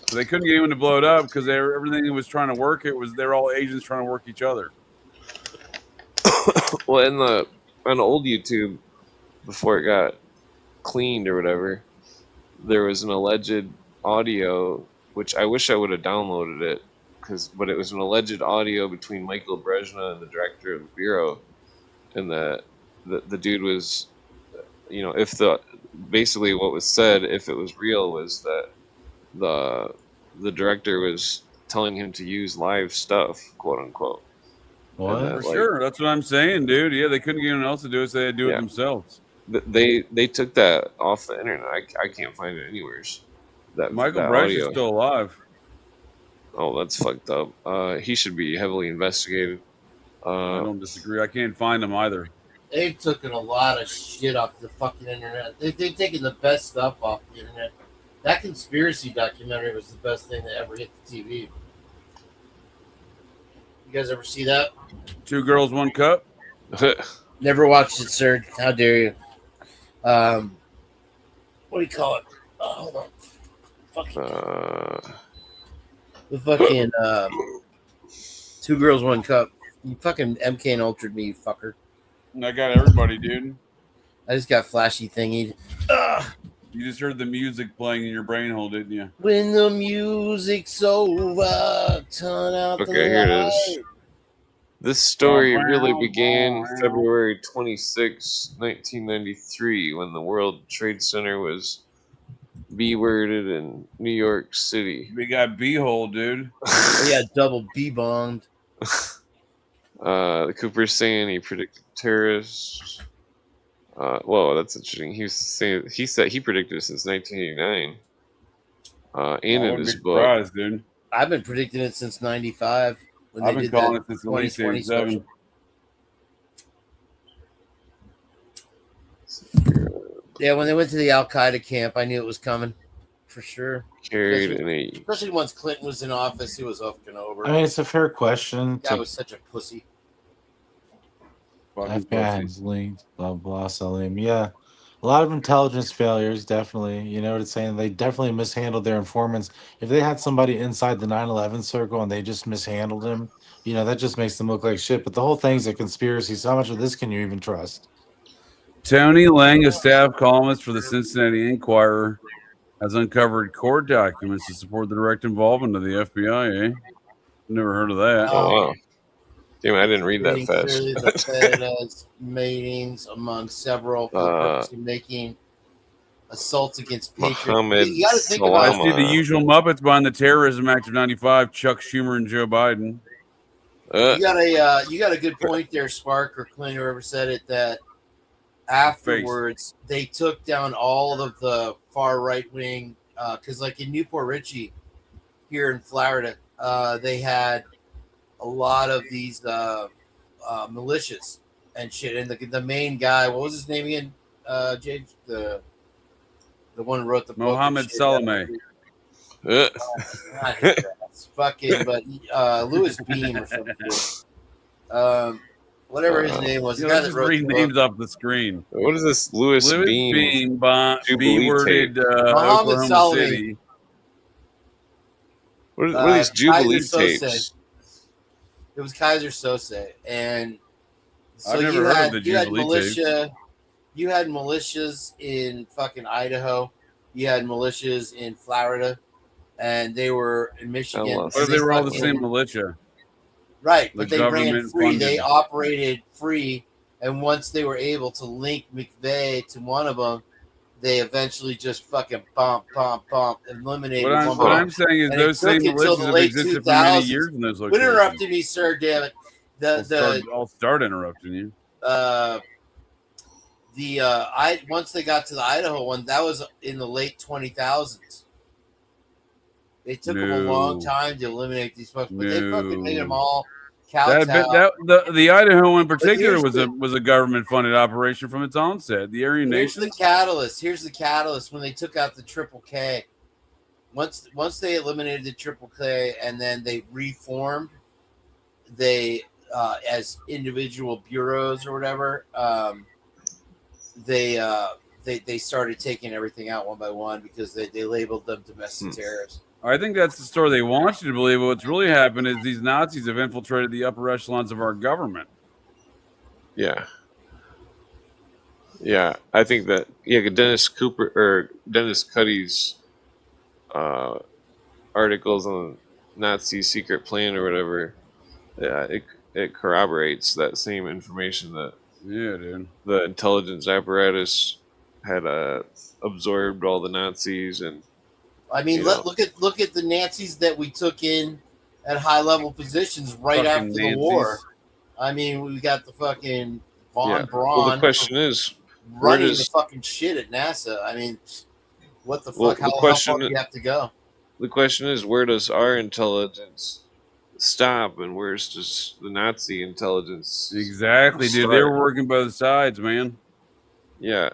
[SPEAKER 6] So they couldn't get anyone to blow it up because everything that was trying to work, they're all agents trying to work each other.
[SPEAKER 18] Well, on old YouTube, before it got cleaned or whatever, there was an alleged audio, which I wish I would have downloaded it, but it was an alleged audio between Michael Brezhnev and the director of the Bureau, and the dude was, basically what was said, if it was real, was that the director was telling him to use live stuff, quote unquote.
[SPEAKER 6] For sure, that's what I'm saying, dude. Yeah, they couldn't get anyone else to do it, so they had to do it themselves.
[SPEAKER 18] They took that off the internet. I can't find it anywhere.
[SPEAKER 6] Michael
[SPEAKER 18] that
[SPEAKER 6] Bryce is
[SPEAKER 18] audio.
[SPEAKER 6] still alive.
[SPEAKER 18] Oh, that's fucked up. He should be heavily investigated.
[SPEAKER 6] I don't disagree. I can't find him either.
[SPEAKER 5] They've taken a lot of shit off the fucking internet. They've taken the best stuff off the internet. That conspiracy documentary was the best thing that ever hit the TV. You guys ever see that?
[SPEAKER 6] 2 Girls, 1 Cup?
[SPEAKER 5] Never watched it, sir. How dare you? What do you call it? Hold on. The fucking 2 Girls, 1 Cup. You fucking MK and Ultra'd me, you fucker.
[SPEAKER 6] I got everybody, dude.
[SPEAKER 5] I just got flashy thingied.
[SPEAKER 6] You just heard the music playing in your brain hole, didn't you?
[SPEAKER 5] When the music's over, turn out the
[SPEAKER 18] Okay, here it
[SPEAKER 5] light.
[SPEAKER 18] is. This story really began February 26, 1993, when the World Trade Center was B-worded in New York City.
[SPEAKER 6] We got B-hole, dude.
[SPEAKER 5] Yeah, double B-bombed.
[SPEAKER 18] The Cooper's saying he predicted terrorists. Whoa, that's interesting. He said he predicted it since 1989. And in his book,
[SPEAKER 6] surprised, dude.
[SPEAKER 5] I've been predicting it since '95. When
[SPEAKER 6] I've
[SPEAKER 5] they
[SPEAKER 6] been
[SPEAKER 5] did
[SPEAKER 6] calling
[SPEAKER 5] that
[SPEAKER 6] it since at least
[SPEAKER 5] 2020
[SPEAKER 6] '87.
[SPEAKER 5] Yeah, when they went to the Al Qaeda camp, I knew it was coming. for sure.
[SPEAKER 18] Carried in a.
[SPEAKER 5] Especially once Clinton was in office, he was fucking over.
[SPEAKER 17] I mean, it's a fair question.
[SPEAKER 5] Guy was such a pussy.
[SPEAKER 17] FBI has linked, blah, blah, Salim. Yeah. A lot of intelligence failures, definitely. You know what it's saying? They definitely mishandled their informants. If they had somebody inside the 9/11 circle and they just mishandled him, you know, that just makes them look like shit. But the whole thing's a conspiracy. So how much of this can you even trust?
[SPEAKER 6] Tony Lang, a staff columnist for the Cincinnati Enquirer, has uncovered court documents to support the direct involvement of the FBI. Never heard of that.
[SPEAKER 18] Oh, wow. Damn, I didn't read that
[SPEAKER 5] Stating
[SPEAKER 18] fast.
[SPEAKER 5] clearly the Fed has meetings among several for purposely making assaults against patriots.
[SPEAKER 18] Mohammed
[SPEAKER 5] You got to think about
[SPEAKER 6] I see the usual Muppets behind the Terrorism Act of '95: Chuck Schumer and Joe Biden.
[SPEAKER 5] you got a good point there, Spark or Clint, whoever said it, that afterwards they took down all of the far right wing because like in Newport Richie here in Florida, they had a lot of these militias and shit. And the main guy, what was his name again? James, the one who wrote the book.
[SPEAKER 6] Mohammed Salameh.
[SPEAKER 5] It's fucking, but Louis Beam or something. Whatever his name was. The guy that
[SPEAKER 6] Just
[SPEAKER 5] wrote
[SPEAKER 6] read
[SPEAKER 5] the
[SPEAKER 6] names
[SPEAKER 5] book.
[SPEAKER 6] off the screen.
[SPEAKER 18] What is this? Louis Beam.
[SPEAKER 6] B-worded
[SPEAKER 5] Mohammed
[SPEAKER 6] Oklahoma
[SPEAKER 5] Salameh.
[SPEAKER 6] City.
[SPEAKER 18] What are these Jubilee
[SPEAKER 5] Kaiser
[SPEAKER 18] tapes?
[SPEAKER 5] Sose. It was Kaiser Sose, and so
[SPEAKER 6] I've never
[SPEAKER 5] you
[SPEAKER 6] heard
[SPEAKER 5] had
[SPEAKER 6] of the
[SPEAKER 5] you had
[SPEAKER 6] Jubilee
[SPEAKER 5] militia,
[SPEAKER 6] tapes.
[SPEAKER 5] you had militias in fucking Idaho, you had militias in Florida, and they were in Michigan.
[SPEAKER 6] What if they were all the same militia?
[SPEAKER 5] Right,
[SPEAKER 6] The
[SPEAKER 5] but they ran
[SPEAKER 6] government
[SPEAKER 5] free.
[SPEAKER 6] funded.
[SPEAKER 5] They operated free, and once they were able to link McVeigh to one of them, they eventually just fucking eliminated
[SPEAKER 6] What I'm saying is
[SPEAKER 5] and
[SPEAKER 6] those
[SPEAKER 5] it took
[SPEAKER 6] same
[SPEAKER 5] until
[SPEAKER 6] militias
[SPEAKER 5] the
[SPEAKER 6] have
[SPEAKER 5] late
[SPEAKER 6] existed for many
[SPEAKER 5] 2000s.
[SPEAKER 6] years in those
[SPEAKER 5] Quit
[SPEAKER 6] locations.
[SPEAKER 5] interrupting me, sir. Damn it.
[SPEAKER 6] I'll start interrupting you.
[SPEAKER 5] Once they got to the Idaho one, that was in the late 20,000s. They took them a long time to eliminate these folks, but they fucking made them all kowtow.
[SPEAKER 6] The Idaho in particular
[SPEAKER 5] here's
[SPEAKER 6] was a government funded operation from its onset. The Aryan
[SPEAKER 5] Here's the
[SPEAKER 6] Nation.
[SPEAKER 5] catalyst. Here's the catalyst when they took out the Triple K. Once they eliminated the Triple K and then they reformed, they as individual bureaus or whatever, they started taking everything out one by one because they labeled them domestic terrorists.
[SPEAKER 6] I think that's the story they want you to believe. But what's really happened is these Nazis have infiltrated the upper echelons of our government.
[SPEAKER 18] Yeah. Yeah, I think that Dennis Cuddy's articles on the Nazi secret plan or whatever, it corroborates that same information that the intelligence apparatus had absorbed all the Nazis. And
[SPEAKER 5] I mean, look at the Nazis that we took in at high level positions right
[SPEAKER 18] Fucking
[SPEAKER 5] after the
[SPEAKER 18] Nazis.
[SPEAKER 5] war. I mean, we got the fucking von Braun.
[SPEAKER 18] Well, the question is,
[SPEAKER 5] running the fucking shit at NASA. I mean, what the fuck? How far do you have to go?
[SPEAKER 18] The question is, where does our intelligence stop, and where's just the Nazi intelligence?
[SPEAKER 6] Exactly, dude. They were working both sides, man.
[SPEAKER 18] Yeah,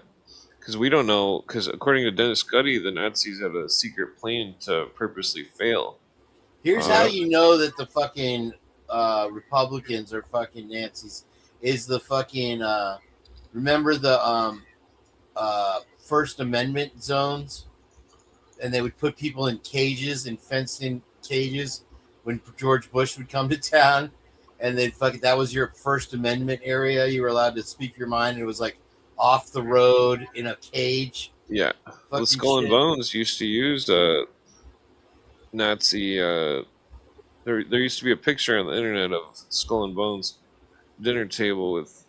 [SPEAKER 18] because we don't know. Because according to Dennis Cuddy, the Nazis had a secret plan to purposely fail.
[SPEAKER 5] Here's how you know that the fucking Republicans are fucking Nazis. Is the fucking remember the First Amendment zones, and they would put people in cages and fenced in cages when George Bush would come to town, and they'd fucking that was your First Amendment area. You were allowed to speak your mind. And it was like off the road in a cage.
[SPEAKER 18] Yeah,
[SPEAKER 5] Fucking
[SPEAKER 18] the Skull and
[SPEAKER 5] shit.
[SPEAKER 18] Bones used to use Nazi. There used to be a picture on the internet of Skull and Bones dinner table with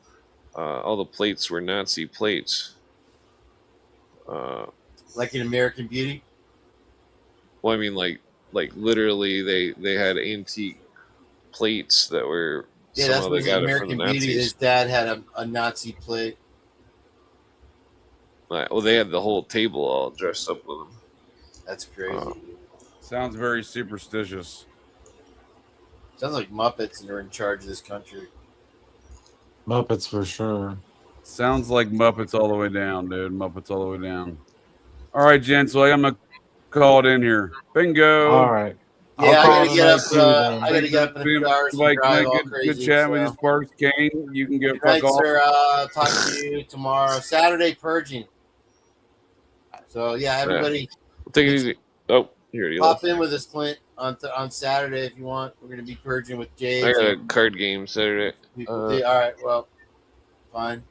[SPEAKER 18] all the plates were Nazi plates.
[SPEAKER 5] Like in American Beauty.
[SPEAKER 18] Well, I mean, like literally, they had antique plates that were
[SPEAKER 5] Yeah, that's
[SPEAKER 18] somehow
[SPEAKER 5] what
[SPEAKER 18] they got it
[SPEAKER 5] American
[SPEAKER 18] from the
[SPEAKER 5] Beauty.
[SPEAKER 18] Nazis.
[SPEAKER 5] His dad had a Nazi plate.
[SPEAKER 18] Well, they had the whole table all dressed up with them.
[SPEAKER 5] That's crazy.
[SPEAKER 6] Sounds very superstitious.
[SPEAKER 5] Sounds like Muppets are in charge of this country.
[SPEAKER 17] Muppets for sure.
[SPEAKER 6] Sounds like Muppets all the way down, dude. Muppets all the way down. All right, gents. So I'm gonna call it in here. Bingo.
[SPEAKER 17] All right.
[SPEAKER 5] Yeah, I gotta get up. I
[SPEAKER 6] Thanks
[SPEAKER 5] gotta get up in a few hours and
[SPEAKER 6] like
[SPEAKER 5] drive all
[SPEAKER 6] good
[SPEAKER 5] crazy.
[SPEAKER 6] chatting with you,
[SPEAKER 5] So.
[SPEAKER 6] Sparks. Kane, you can go
[SPEAKER 5] Good
[SPEAKER 6] fuck
[SPEAKER 5] night,
[SPEAKER 6] off.
[SPEAKER 5] sir. Talk to you tomorrow. Saturday purging. So yeah, everybody,
[SPEAKER 18] Take it easy. Oh, here you
[SPEAKER 5] pop
[SPEAKER 18] left.
[SPEAKER 5] in with us, Clint, on Saturday if you want. We're gonna be purging with Jade.
[SPEAKER 18] I got a card game Saturday.
[SPEAKER 5] All right, well, fine.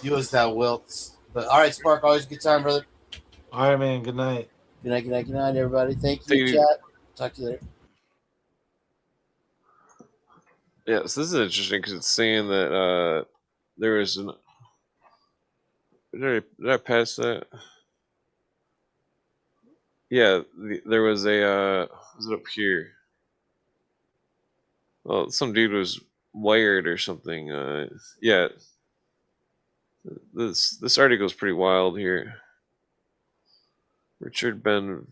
[SPEAKER 5] Do as thou wilt. But all right, Spark, always a good time, brother.
[SPEAKER 17] All right, man. Good night.
[SPEAKER 5] Good night, good night, good night, everybody. Thank
[SPEAKER 18] Take
[SPEAKER 5] you,
[SPEAKER 18] it
[SPEAKER 5] chat.
[SPEAKER 18] easy.
[SPEAKER 5] Talk to you later.
[SPEAKER 18] Yeah, so this is interesting because it's saying that there is an. Did I pass that? Yeah, there was a. Was it up here? Well, some dude was wired or something. Yeah. This article is pretty wild here. Richard Ben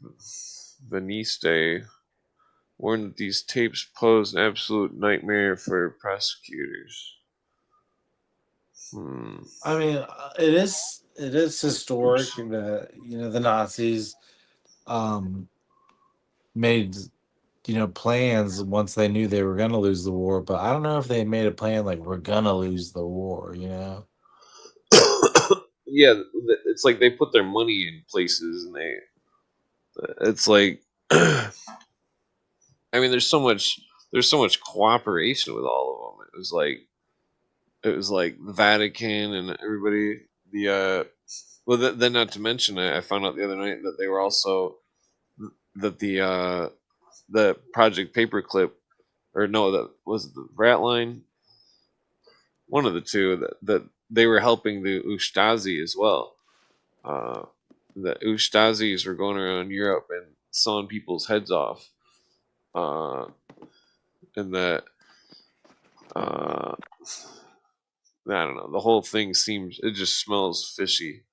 [SPEAKER 18] Veniste warned that these tapes pose an absolute nightmare for prosecutors.
[SPEAKER 17] I mean, it is historic that the Nazis made plans once they knew they were gonna lose the war, but I don't know if they made a plan like we're gonna lose the war.
[SPEAKER 18] Yeah, it's like they put their money in places, and it's like, I mean, there's so much cooperation with all of them. It was like the Vatican and everybody. Well, then not to mention, I found out the other night that they were also that the Project Paperclip, or no, that was the Ratline, one of the two, that they were helping the Ustazi as well. The Ustazis were going around Europe and sawing people's heads off, and that I don't know. The whole thing it just smells fishy.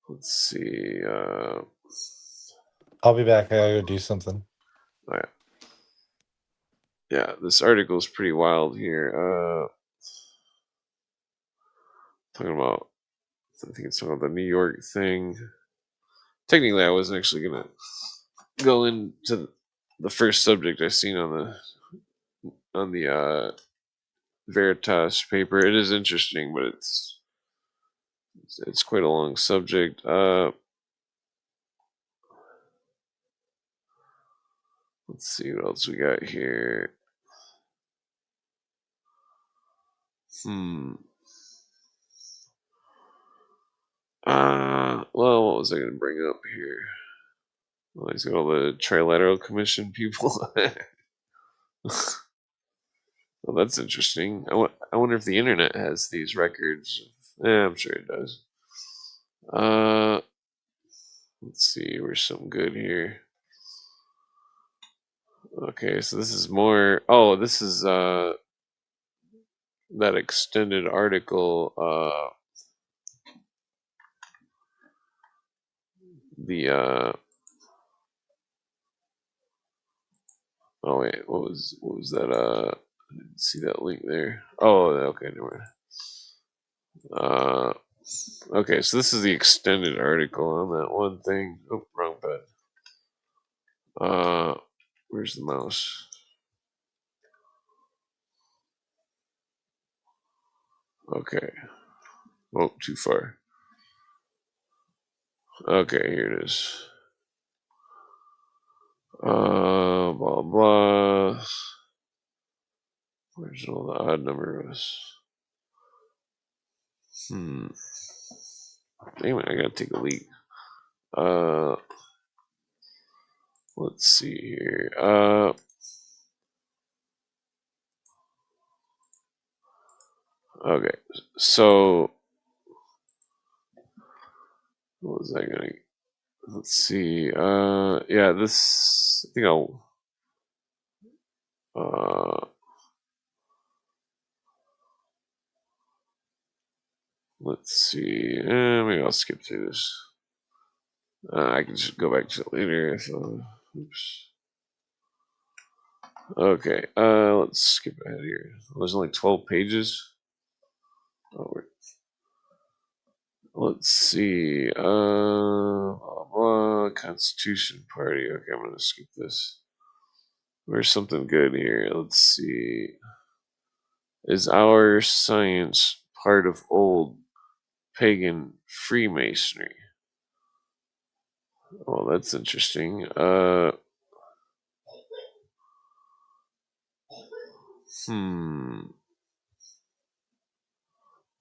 [SPEAKER 18] Let's see.
[SPEAKER 17] I'll be back. I gotta go do something.
[SPEAKER 18] Oh, yeah, this article is pretty wild here. Talking about, I think it's talking about the New York thing. Technically, I wasn't actually gonna go into the first subject I seen on the Veritas paper. It is interesting, but it's quite a long subject. Let's see what else we got here. Well, what was I going to bring up here? Well, he's got all the Trilateral Commission people. Well, that's interesting. I wonder if the internet has these records. Yeah, I'm sure it does. Let's see. Where's some good here? Okay, so this is more. Oh, this is that extended article. Oh wait, what was that? I didn't see that link there. Oh, okay, never mind. Okay, so this is the extended article on that one thing. Oh, wrong button. Where's the mouse? Okay. Oh, too far. Okay, here it is. Blah blah. Where's all the odd numbers? Damn it, I gotta take a leak. Let's see here. Okay, so what was I gonna? Let's see. Yeah, this. I think I'll. Let's see. Maybe I'll skip through this. I can just go back to it later. Oops. Okay. Let's skip ahead here. There's only 12 pages. Oh, Let's see. Blah, blah, Constitution Party. Okay, I'm gonna skip this. Where's something good here? Let's see. Is our science part of old pagan Freemasonry? Oh, that's interesting.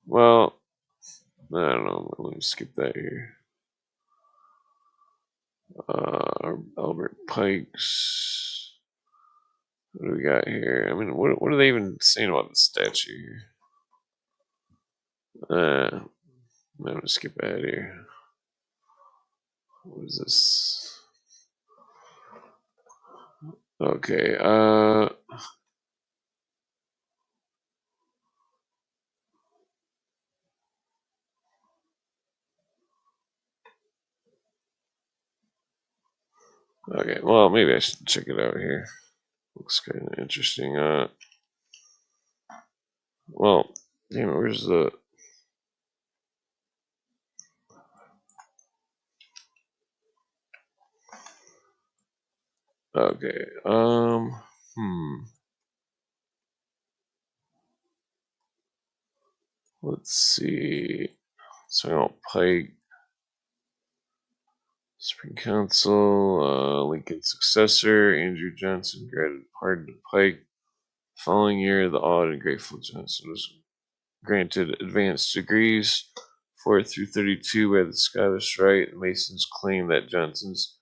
[SPEAKER 18] Well, I don't know. Let me skip that here. Albert Pike's. What do we got here? I mean, what are they even saying about the statue here? I'm gonna skip ahead here. What is this? Okay. Okay. Well, maybe I should check it out here. Looks kind of interesting. Well, damn it, where's the? Okay. Let's see. So Pike, Spring Council, Lincoln's successor, Andrew Johnson, granted pardon to Pike. The following year, the awed and grateful Johnson was granted advanced degrees 4 through 32 by the Scottish Rite. The Masons claimed that Johnson's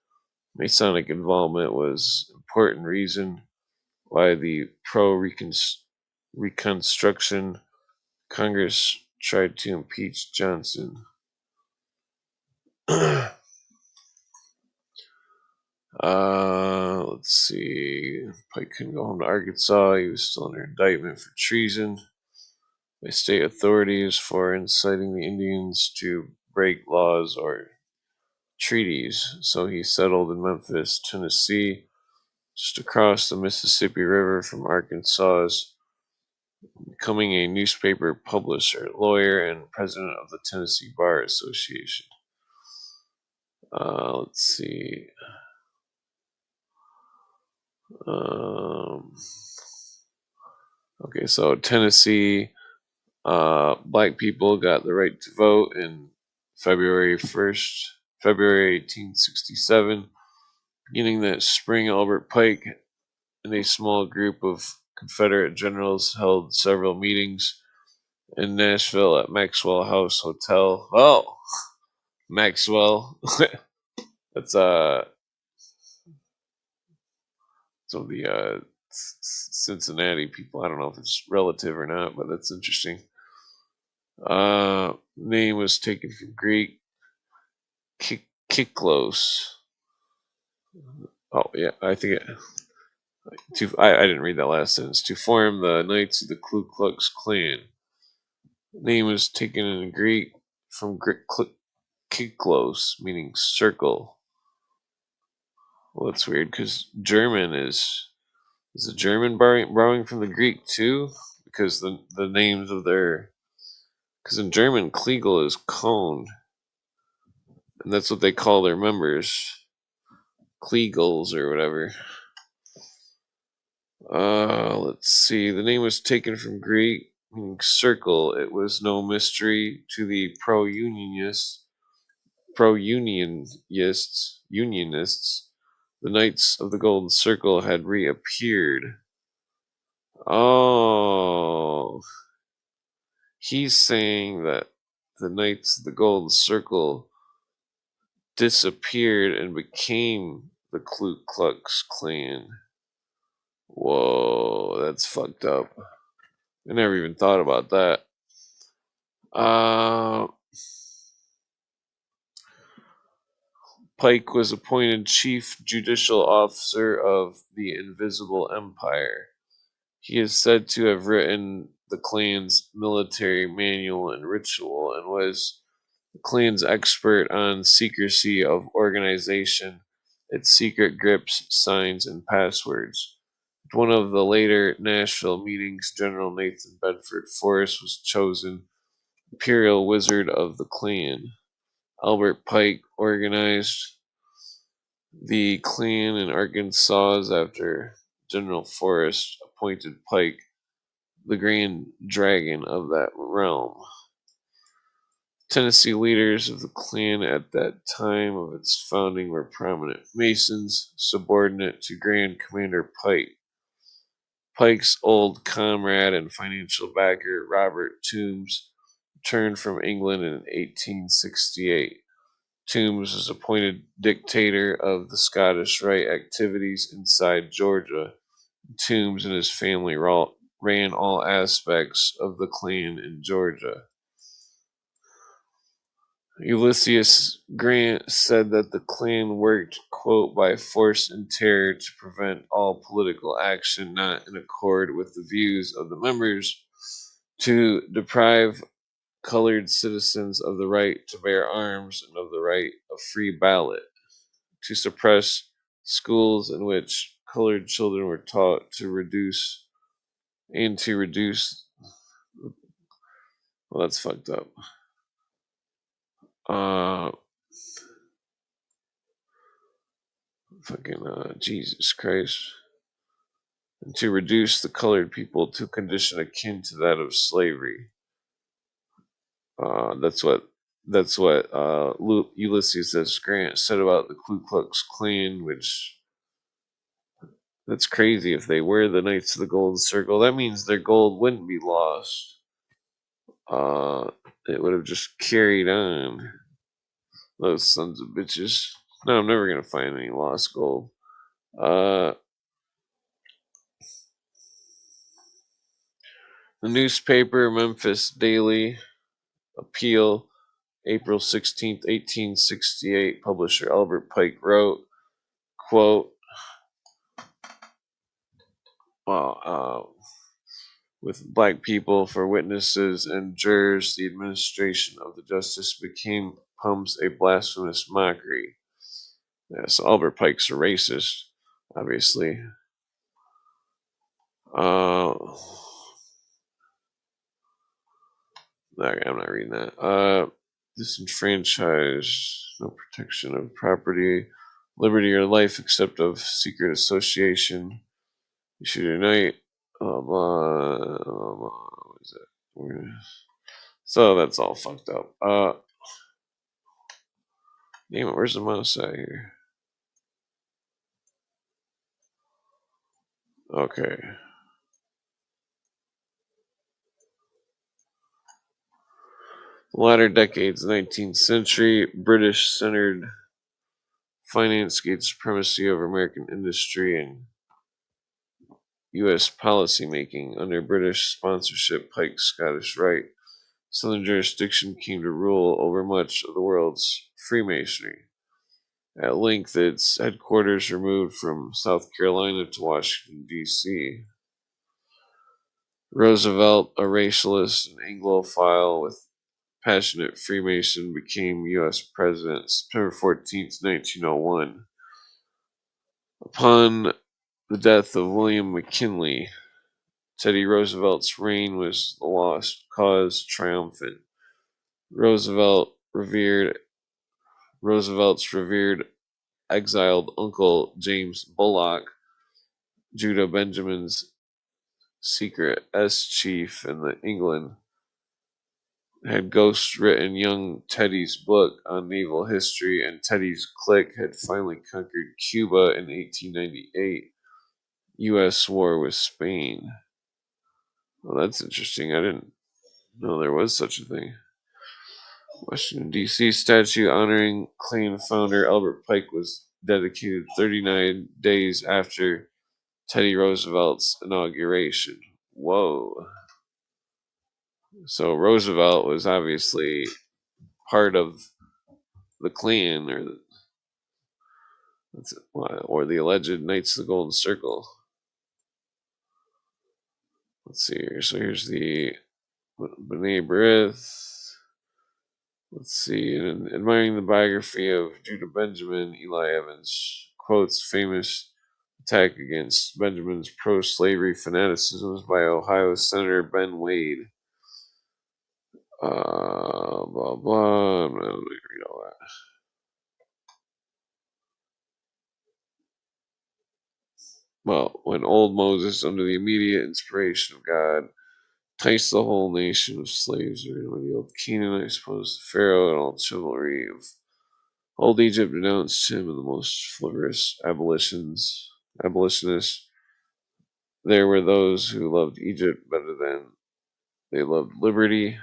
[SPEAKER 18] Masonic involvement was an important reason why the pro-Reconstruction Congress tried to impeach Johnson. Let's see. Pike couldn't go home to Arkansas. He was still under indictment for treason by state authorities for inciting the Indians to break laws or treaties. So he settled in Memphis, Tennessee, just across the Mississippi River from Arkansas, becoming a newspaper publisher, lawyer, and president of the Tennessee Bar Association. Let's see. Okay, so Tennessee, black people got the right to vote in February 1867. Beginning that spring, Albert Pike and a small group of Confederate generals held several meetings in Nashville at Maxwell House Hotel. Oh, Maxwell. That's some of the Cincinnati people. I don't know if it's relative or not, but that's interesting. Name was taken from Greek Kiklos. Oh yeah, I think I didn't read that last sentence. To form the Knights of the Ku Klux Klan. Name was taken in Greek from Kiklos, meaning circle. Well, that's weird because German is the German borrowing from the Greek too? Because the names of their, because in German Kliegel is cone, and that's what they call their members, Kliegels or whatever. Let's see. The name was taken from Greek, meaning circle. It was no mystery to the Unionists. The Knights of the Golden Circle had reappeared. Oh, he's saying that the Knights of the Golden Circle disappeared and became the Ku Klux Klan. Whoa, that's fucked up. I never even thought about that. Pike was appointed Chief Judicial Officer of the Invisible Empire. He is said to have written the Klan's military manual and ritual, and was the Klan's expert on secrecy of organization, its secret grips, signs, and passwords. At one of the later Nashville meetings, General Nathan Bedford Forrest was chosen imperial wizard of the Klan. Albert Pike organized the Klan in Arkansas after General Forrest appointed Pike the Grand Dragon of that realm. Tennessee leaders of the Klan at that time of its founding were prominent Masons, subordinate to Grand Commander Pike. Pike's old comrade and financial backer, Robert Toombs, returned from England in 1868. Toombs was appointed dictator of the Scottish Rite activities inside Georgia. Toombs and his family ran all aspects of the Klan in Georgia. Ulysses Grant said that the Klan worked, quote, by force and terror to prevent all political action not in accord with the views of the members, to deprive colored citizens of the right to bear arms and of the right of free ballot, to suppress schools in which colored children were taught to reduce. Well, that's fucked up. Jesus Christ. And to reduce the colored people to a condition akin to that of slavery. That's what Ulysses S. Grant said about the Ku Klux Klan, which that's crazy. If they were the Knights of the Golden Circle, that means their gold wouldn't be lost. It would have just carried on. Those sons of bitches. No, I'm never gonna find any lost gold. The newspaper Memphis Daily Appeal, April 16th, 1868. Publisher Albert Pike wrote, quote, with black people for witnesses and jurors, the administration of the justice becomes a blasphemous mockery. Yeah, so Albert Pike's a racist, obviously. I'm not reading that. Disenfranchised, no protection of property, liberty, or life except of secret association. You should unite. What is it? So that's all fucked up. Damn it, where's the mouse at here? Okay. The latter decades of the 19th century, British-centered finance gained supremacy over American industry and U.S. policymaking. Under British sponsorship, Pike's Scottish Rite Southern jurisdiction came to rule over much of the world's Freemasonry. At length, its headquarters were moved from South Carolina to Washington, D.C. Roosevelt, a racialist and Anglophile with passionate Freemason, became U.S. President September 14th, 1901. Upon the death of William McKinley, Teddy Roosevelt's reign was the lost cause triumphant. Roosevelt's revered exiled uncle James Bullock, Judah Benjamin's secret S-chief in England, had ghost-written young Teddy's book on naval history, and Teddy's clique had finally conquered Cuba in 1898. U.S. war with Spain. Well, that's interesting. I didn't know there was such a thing. Washington, D.C. statue honoring Klan founder Albert Pike was dedicated 39 days after Teddy Roosevelt's inauguration. Whoa. So Roosevelt was obviously part of the Klan or the alleged Knights of the Golden Circle. Let's see here. So here's the B'nai B'rith. Let's see. In admiring the biography of Judah Benjamin, Eli Evans quotes famous attack against Benjamin's pro-slavery fanaticisms by Ohio Senator Ben Wade. Blah blah. I'm not gonna read all that. Well, when old Moses, under the immediate inspiration of God, enticed the whole nation of slaves, when the old Canaanites opposed the Pharaoh and all chivalry of old Egypt denounced him and the most frivolous abolitionists. There were those who loved Egypt better than they loved liberty.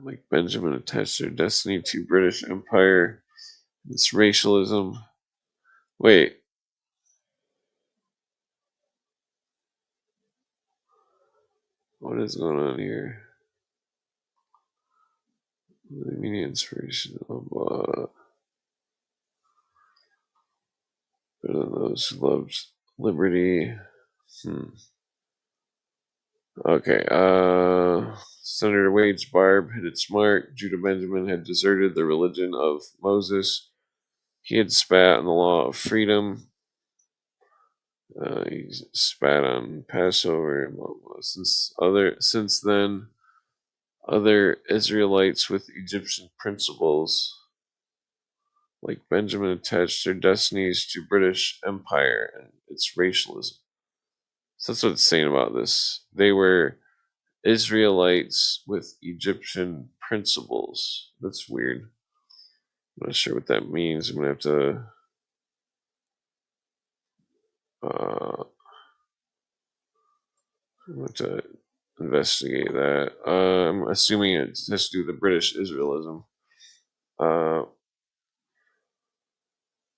[SPEAKER 18] Like Benjamin attached their destiny to British Empire. It's racialism. Wait. What is going on here? The immediate inspiration of better than those who loved liberty. Okay. Senator Wade's barb hit its mark. Judah Benjamin had deserted the religion of Moses. He had spat on the law of freedom. He spat on Passover. Since then, other Israelites with Egyptian principles, like Benjamin, attached their destinies to British Empire and its racialism. So that's what it's saying about this. They were Israelites with Egyptian principles. That's weird. I'm not sure what that means. I'm going to have to investigate that. I'm assuming it has to do with the British Israelism.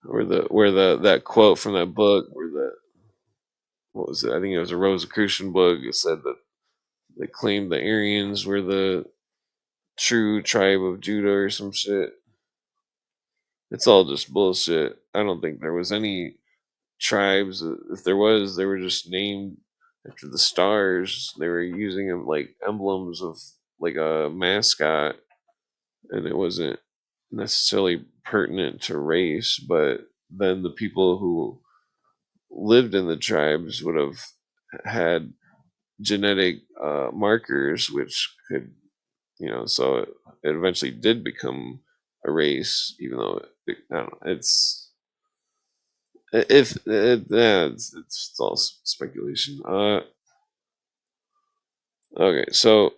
[SPEAKER 18] Where that quote from that book, what was it? I think it was a Rosicrucian book. It said that they claimed the Aryans were the true tribe of Judah or some shit. It's all just bullshit. I don't think there was any tribes. If there was, they were just named after the stars. They were using them like emblems of like a mascot, and it wasn't necessarily pertinent to race. But then the people who lived in the tribes would have had genetic markers which could, so it eventually did become a race, even though I don't know, it's all speculation. Okay, so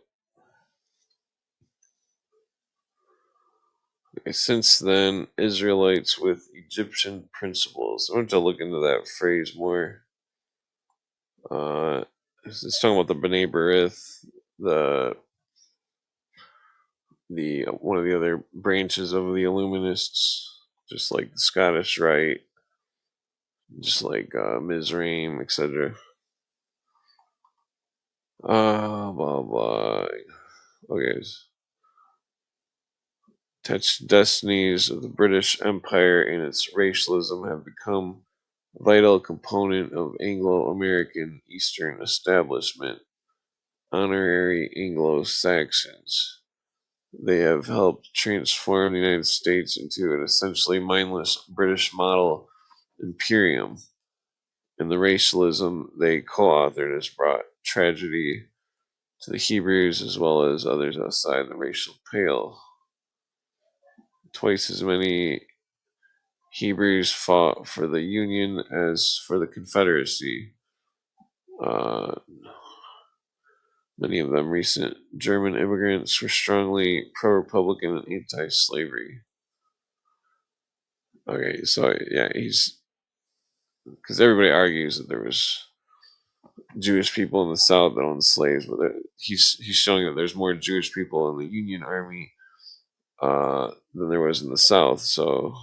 [SPEAKER 18] since then, Israelites with Egyptian principles. I want to look into that phrase more. It's talking about the B'nai B'rith, the one of the other branches of the Illuminists, just like the Scottish Rite, just like Mizraim, etc. Blah blah. Okay. Touched destinies of the British Empire and its racialism have become a vital component of Anglo-American Eastern establishment. Honorary Anglo-Saxons. They have helped transform the United States into an essentially mindless British model imperium. And the racialism they co-authored has brought tragedy to the Hebrews as well as others outside the racial pale. Twice as many Hebrews fought for the Union as for the Confederacy. Many of them recent German immigrants were strongly pro-Republican and anti-slavery. Okay, so yeah, because everybody argues that there was Jewish people in the South that owned slaves, but he's showing that there's more Jewish people in the Union Army than there was in the South, so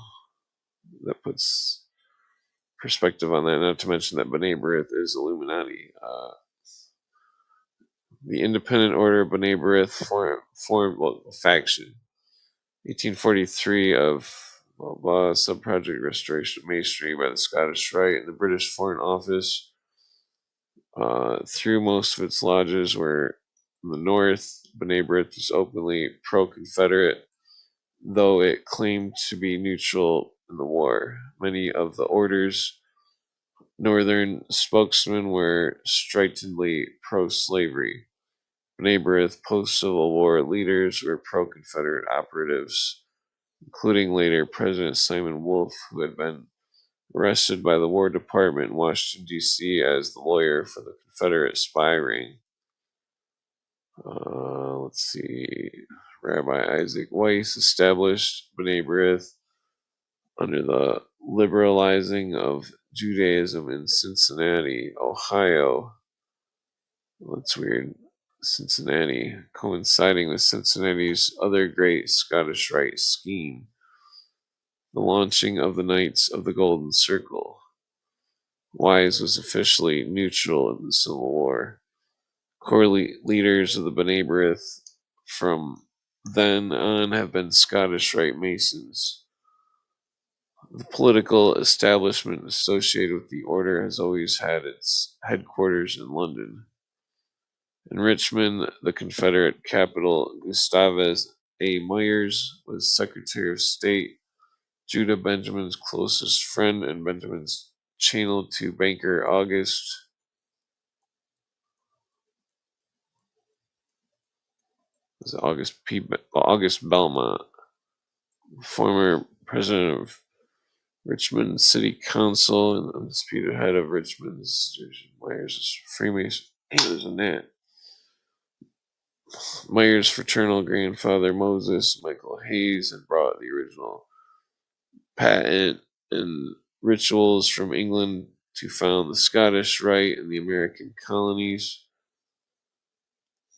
[SPEAKER 18] that puts perspective on that. Not to mention that B'nai B'rith is Illuminati. The Independent Order of B'nai B'rith formed a faction. 1843 of Subproject Restoration of Masonry by the Scottish Rite and the British Foreign Office. Through most of its lodges were In the North, B'nai B'rith was openly pro-Confederate, though it claimed to be neutral in the war. Many of the order's northern spokesmen were stridently pro-slavery. B'nai B'rith post-Civil War leaders were pro-Confederate operatives, including later President Simon Wolfe, who had been arrested by the War Department in Washington, D.C. as the lawyer for the Confederate spy ring. Let's see. Rabbi Isaac Weiss established B'nai B'rith under the liberalizing of Judaism in Cincinnati, Ohio. That's weird. Cincinnati, coinciding with Cincinnati's other great Scottish Rite scheme, the launching of the Knights of the Golden Circle. Wise was officially neutral in the Civil War. Core leaders of the B'nai B'rith from then on have been Scottish Rite Masons. The political establishment associated with the order has always had its headquarters in London. In Richmond, the Confederate capital, Gustavus A. Myers was Secretary of State, Judah Benjamin's closest friend, and Benjamin's channel to banker August Belmont, former president of Richmond City Council and undisputed head of Richmond's. Myers is Freemason. There's a net. Myers' fraternal grandfather Moses Michael Hayes had brought the original patent and rituals from England to found the Scottish Rite in the American colonies.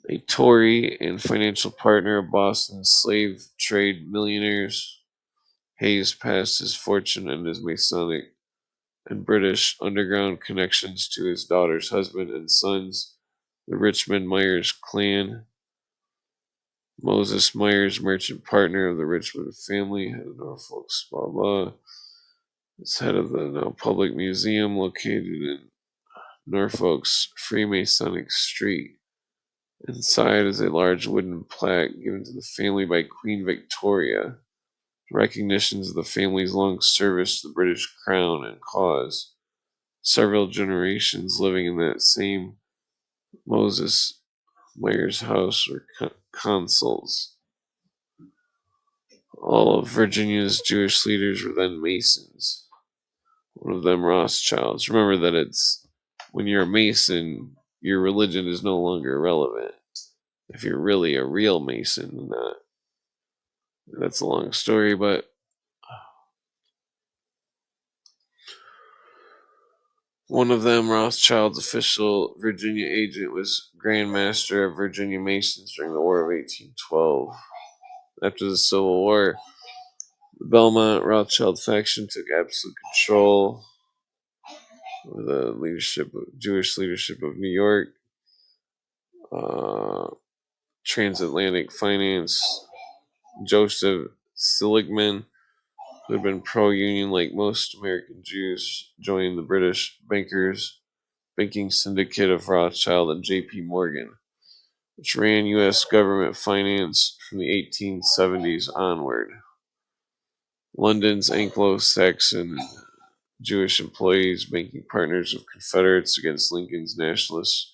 [SPEAKER 18] A Tory and financial partner of Boston's slave trade millionaires, Hayes passed his fortune and his Masonic and British underground connections to his daughter's husband and sons, the Richmond Myers clan. Moses Myers, merchant partner of the Richmond family, head of Norfolk's blah blah. Is head of the now public museum located in Norfolk's Freemasonic Street. Inside is a large wooden plaque given to the family by Queen Victoria, recognitions of the family's long service to the British Crown and cause. Several generations living in that same Moses Myers house were consuls. All of Virginia's Jewish leaders were then Masons. One of them Rothschilds. Remember that it's when you're a Mason, your religion is no longer relevant. If you're really a real Mason, that's a long story, but one of them, Rothschild's official Virginia agent, was Grand Master of Virginia Masons during the War of 1812. After the Civil War, the Belmont Rothschild faction took absolute control of the Jewish leadership of New York. Transatlantic finance, Joseph Seligman, who had been pro-union like most American Jews, joined the British banking syndicate of Rothschild and J.P. Morgan, which ran U.S. government finance from the 1870s onward. London's Anglo-Saxon Jewish employees, banking partners of Confederates against Lincoln's nationalist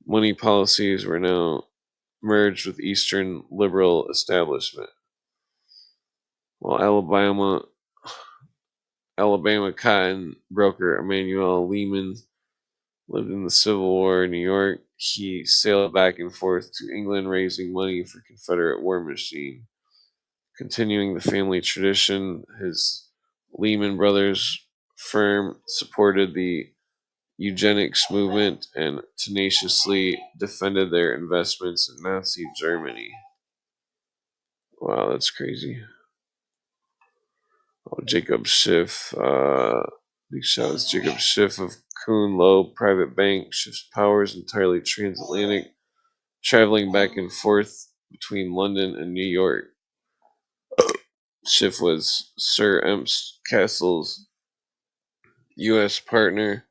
[SPEAKER 18] money policies, were now merged with Eastern liberal establishment. While Alabama cotton broker Emmanuel Lehman lived in the Civil War in New York, he sailed back and forth to England raising money for Confederate war machine. Continuing the family tradition, his Lehman Brothers firm supported the eugenics movement and tenaciously defended their investments in Nazi Germany. Wow, that's crazy. Oh, Jacob Schiff. Big shout out to Jacob Schiff of Kuhn Loeb Private Bank. Schiff's powers entirely transatlantic, traveling back and forth between London and New York. Schiff was Sir Emps Castle's U.S. partner,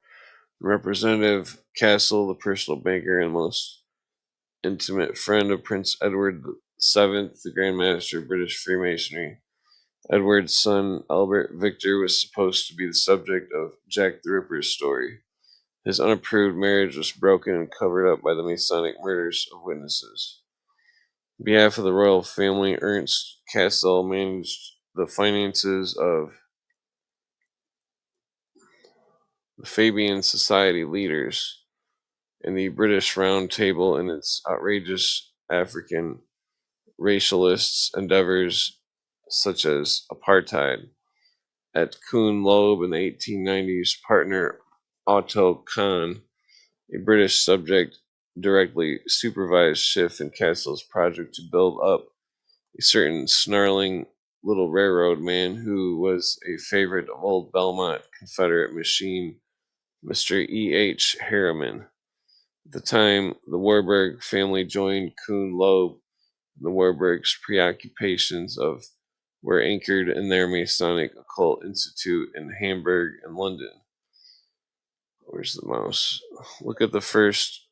[SPEAKER 18] Representative Castle, the personal banker and most intimate friend of Prince Edward VII, the Grand Master of British Freemasonry. Edward's son, Albert Victor, was supposed to be the subject of Jack the Ripper's story. His unapproved marriage was broken and covered up by the Masonic murders of witnesses. On behalf of the royal family, Ernst Cassel managed the finances of the Fabian Society leaders and the British Round Table in its outrageous African racialist endeavors such as apartheid. At Kuhn Loeb in the 1890s, partner Otto Kahn, a British subject, directly supervised Schiff and Cassel's project to build up a certain snarling little railroad man who was a favorite of old Belmont Confederate machine, Mr. E.H. Harriman. At the time, the Warburg family joined Kuhn Loeb. The Warburgs' preoccupations were anchored in their Masonic Occult Institute in Hamburg and London. Where's the mouse? Look at the first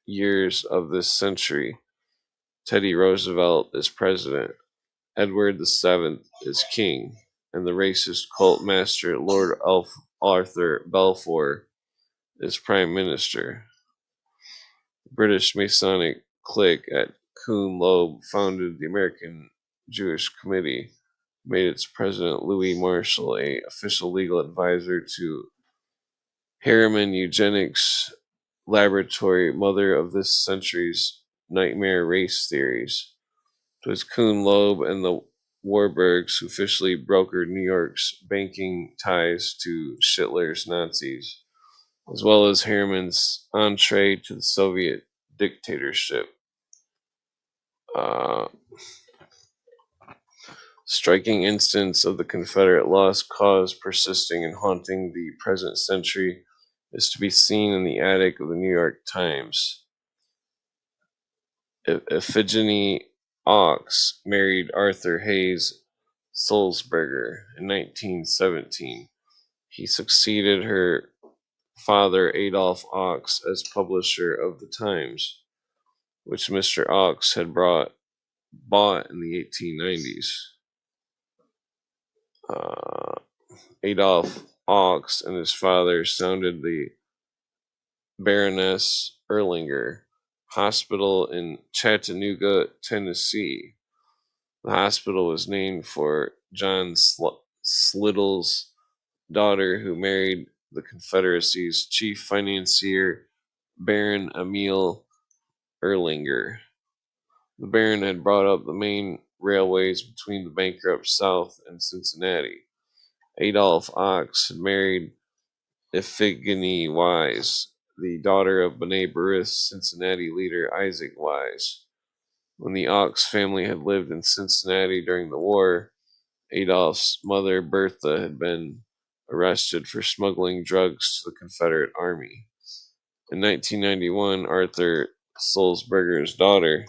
[SPEAKER 18] years of this century. Teddy Roosevelt is president. Edward VII is king. And the racist cult master Lord Arthur Balfour is prime minister. The British Masonic clique at Kuhn Loeb founded the American Jewish Committee, made its president Louis Marshall a official legal advisor to Harriman Eugenics Laboratory, mother of this century's nightmare race theories. It was Kuhn Loeb and the Warburgs who officially brokered New York's banking ties to Hitler's Nazis, as well as Harriman's entree to the Soviet dictatorship. Striking instance of the Confederate lost cause persisting and haunting the present century is to be seen in the attic of the New York Times. Iphigenie Ox married Arthur Hayes Sulzberger in 1917. He succeeded her father Adolph Ox as publisher of the Times, which Mr. Ox had bought in the 1890s. Adolph Ox and his father founded the Baroness Erlinger Hospital in Chattanooga, Tennessee. The hospital was named for John Slittle's daughter, who married the Confederacy's chief financier, Baron Emil Erlinger. The Baron had brought up the main railways between the bankrupt South and Cincinnati. Adolph Ox had married Iphigenie Wise, the daughter of B'nai B'rith's Cincinnati leader Isaac Wise. When the Ox family had lived in Cincinnati during the war, Adolph's mother Bertha had been arrested for smuggling drugs to the Confederate Army. In 1991, Arthur Sulzberger's daughter,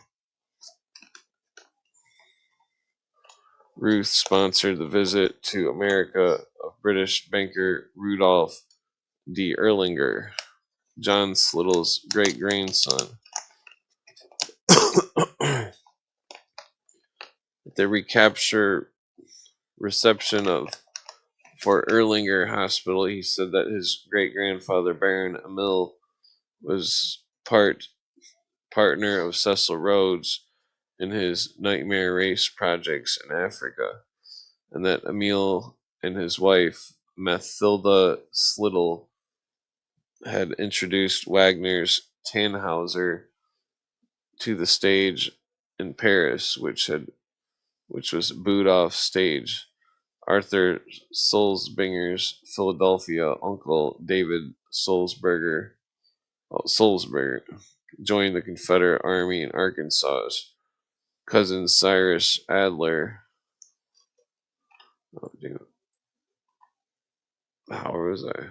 [SPEAKER 18] Ruth, sponsored the visit to America of British banker Rudolph D. Erlinger, John Slittle's great-grandson. At the recapture reception for Erlinger Hospital, he said that his great-grandfather Baron Emil was partner of Cecil Rhodes in his nightmare race projects in Africa, and that Emil and his wife Mathilda Slittle had introduced Wagner's Tannhauser to the stage in Paris, which was booed off stage. Arthur Sulzberger's Philadelphia uncle David Sulzberger joined the Confederate Army in Arkansas. Cousin Cyrus Adler, how was I?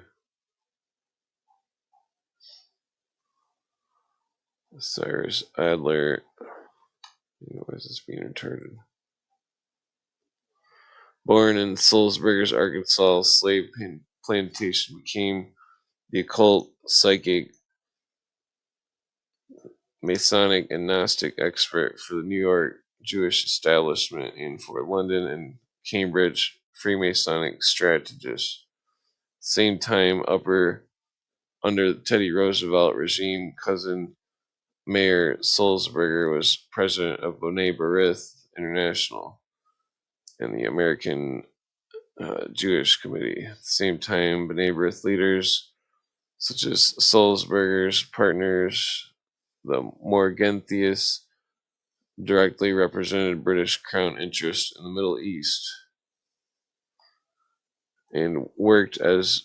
[SPEAKER 18] Cyrus Adler, why is this being retarded? Born in Sulzberger's Arkansas slave plantation, became the occult psychic Masonic and Gnostic expert for the New York Jewish establishment, and for London and Cambridge Freemasonic strategist. Same time, under the Teddy Roosevelt regime, cousin Mayor Sulzberger was president of B'nai B'rith International and the American Jewish Committee. At the same time, B'nai B'rith leaders such as Sulzberger's partners, the Morganthius, directly represented British Crown interests in the Middle East and worked as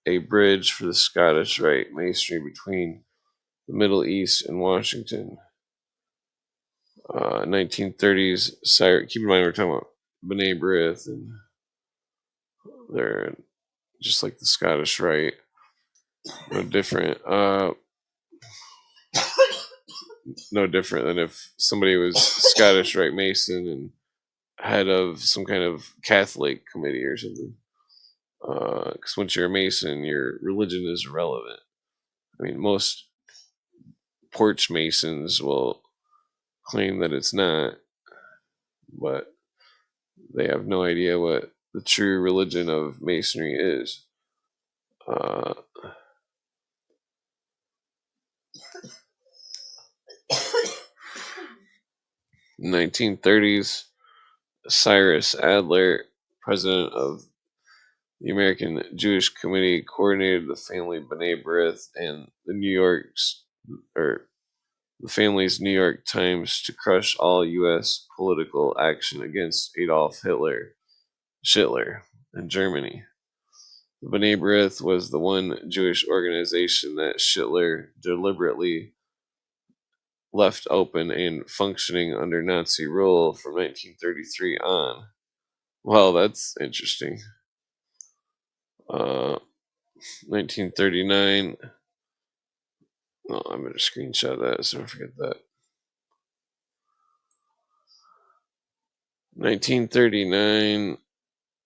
[SPEAKER 18] a bridge for the Scottish Rite Masonry between the Middle East and Washington. 1930s, keep in mind we're talking about B'nai B'rith, and they're just like the Scottish Rite, no different. No different than if somebody was Scottish Rite Mason and head of some kind of Catholic committee or something. Because once you're a Mason, your religion is irrelevant. I mean, most porch Masons will claim that it's not, but they have no idea what the true religion of Masonry is. 1930s, Cyrus Adler, president of the American Jewish Committee, coordinated the family B'nai B'rith and the family's New York Times to crush all U.S. political action against Adolf Hitler in Germany. The B'nai B'rith was the one Jewish organization that Hitler deliberately left open and functioning under Nazi rule from 1933 on. Well, that's interesting. 1939. Oh, I'm going to screenshot that so I don't forget that. 1939,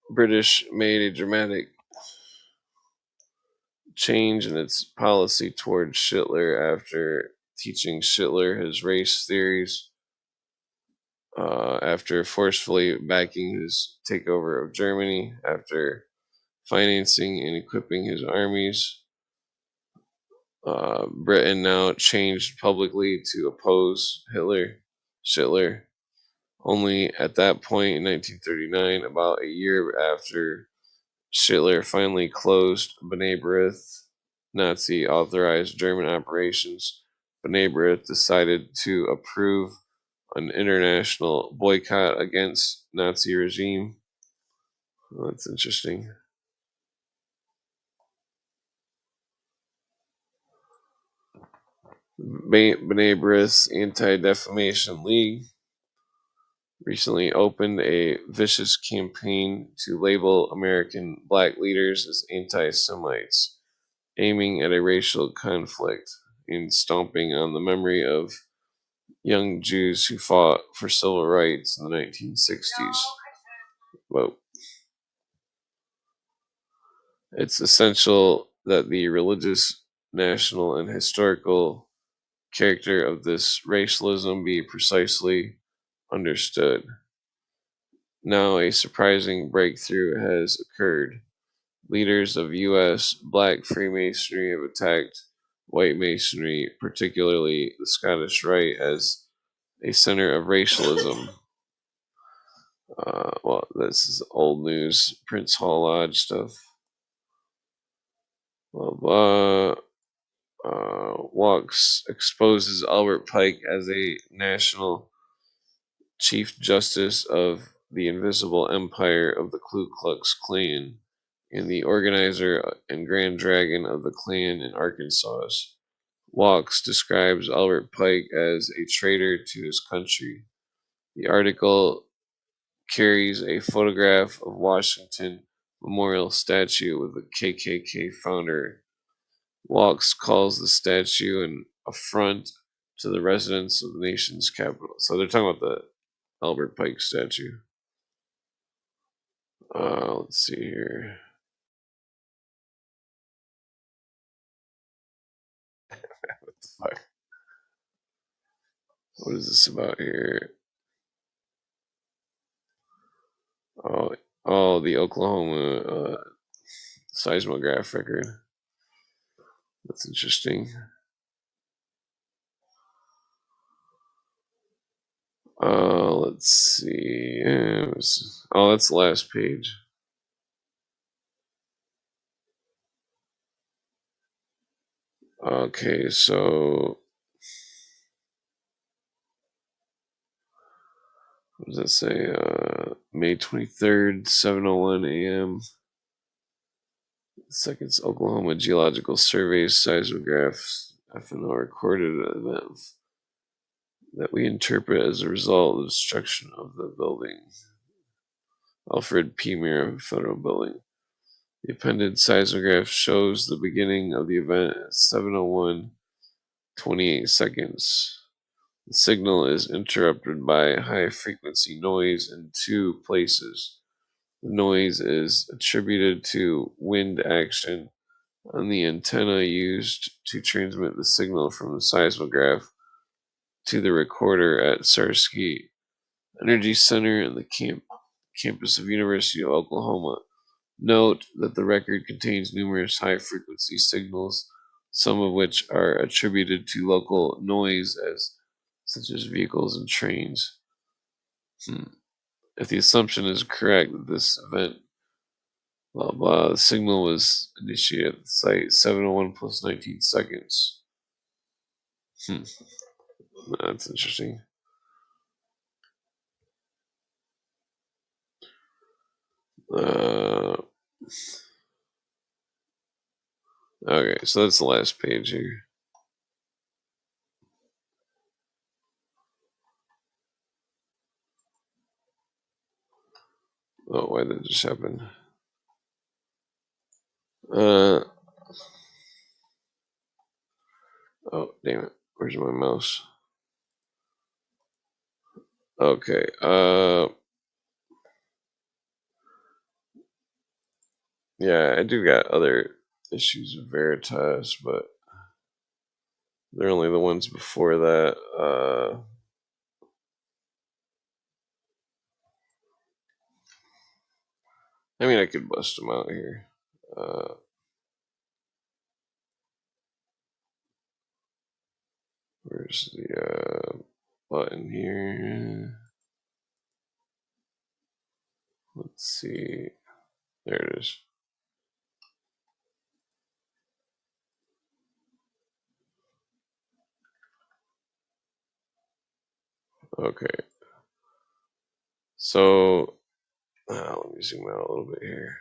[SPEAKER 18] British made a dramatic change in its policy towards Hitler after teaching Hitler his race theories, after forcefully backing his takeover of Germany, after financing and equipping his armies. Britain now changed publicly to oppose Hitler. Only at that point in 1939, about a year after Hitler finally closed B'nai B'rith Nazi-authorized German operations, B'nai B'rith decided to approve an international boycott against Nazi regime. Well, that's interesting. B'nai B'rith's Anti-Defamation League recently opened a vicious campaign to label American black leaders as anti-Semites, aiming at a racial conflict and stomping on the memory of young Jews who fought for civil rights in the 1960s. Well, it's essential that the religious, national, and historical character of this racialism be precisely understood. Now, a surprising breakthrough has occurred. Leaders of U.S. black Freemasonry have attacked white Masonry, particularly the Scottish Rite, as a center of racialism. Well, this is old news, Prince Hall Lodge stuff. Blah, blah. Walks exposes Albert Pike as a national Chief Justice of the invisible empire of the Ku Klux Klan and the organizer and Grand Dragon of the Klan in Arkansas. Walks describes Albert Pike as a traitor to his country. The article carries a photograph of Washington Memorial statue with the KKK founder. Walks calls the statue an affront to the residents of the nation's capital. So they're talking about the Albert Pike statue. Let's see here. What the fuck? What is this about here? Oh, the Oklahoma seismograph record. That's interesting. Let's see. Oh, that's the last page. Okay, so what does that say? May 23rd, 7:01 a.m. Seconds, Oklahoma Geological Survey seismographs FNO recorded an event that we interpret as a result of the destruction of the building. Alfred P. Mira Federal Building. The appended seismograph shows the beginning of the event at 7:01, 28 seconds. The signal is interrupted by high frequency noise in two places. The noise is attributed to wind action on the antenna used to transmit the signal from the seismograph to the recorder at Sarsky Energy Center in the campus of University of Oklahoma. Note that the record contains numerous high-frequency signals, some of which are attributed to local noise such as vehicles and trains. If the assumption is correct that this event, blah blah, the signal was initiated at the site 7:01 plus 19 seconds. That's interesting. Okay, so that's the last page here. Oh, why did that just happen? Oh, damn it. Where's my mouse? Okay, yeah, I do got other issues of Veritas, but they're only the ones before that. I mean, I could bust them out here. Where's the button here? Let's see. There it is. Okay. So, let me zoom out a little bit here.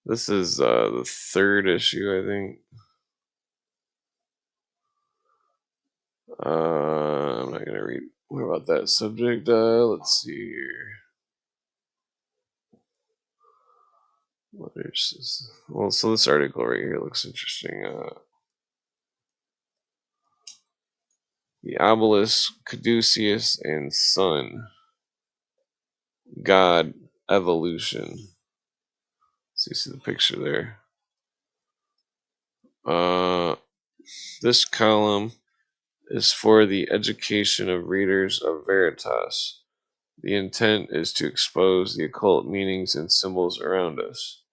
[SPEAKER 18] This is the third issue, I think. I'm not gonna read more about that subject. Let's see here. What is this? Well, so this article right here looks interesting. The obelisk, Caduceus, and Sun. God, evolution. So you see the picture there. This column is for the education of readers of Veritas. The intent is to expose the occult meanings and symbols around us.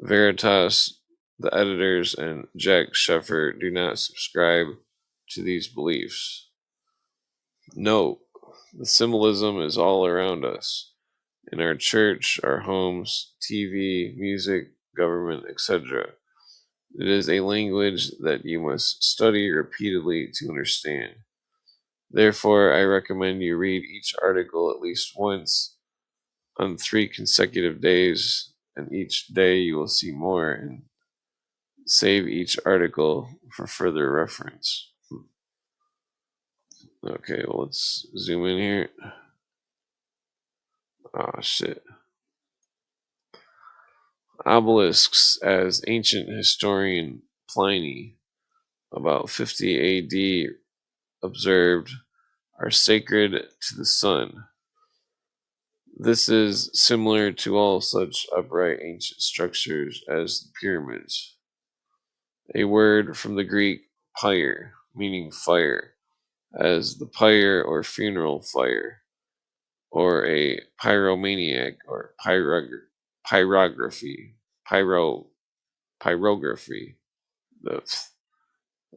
[SPEAKER 18] Veritas, the editors, and Jack Sheffer do not subscribe to these beliefs. Note, the symbolism is all around us, in our church, our homes, TV, music, government, etc. It is a language that you must study repeatedly to understand. Therefore, I recommend you read each article at least once on 3 consecutive days, and each day you will see more, and save each article for further reference. Okay, well, let's zoom in here. Ah, shit. Obelisks, as ancient historian Pliny, about 50 AD, observed, are sacred to the sun. This is similar to all such upright ancient structures as the pyramids. A word from the Greek pyre, meaning fire, as the pyre or funeral fire, or a pyromaniac or pyrography. Pyrography.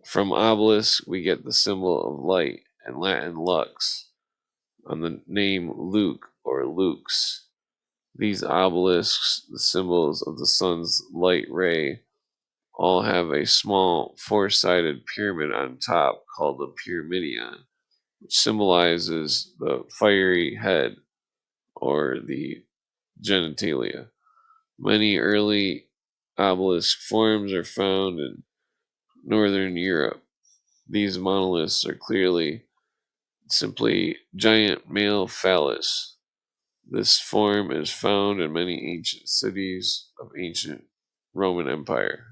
[SPEAKER 18] From obelisk, we get the symbol of light, and Latin lux, on the name Luke or Lux. These obelisks, the symbols of the sun's light ray, all have a small four-sided pyramid on top called the pyramidion, which symbolizes the fiery head or the genitalia. Many early obelisk forms are found in northern Europe. These monoliths are clearly simply giant male phallus. This form is found in many ancient cities of ancient Roman Empire.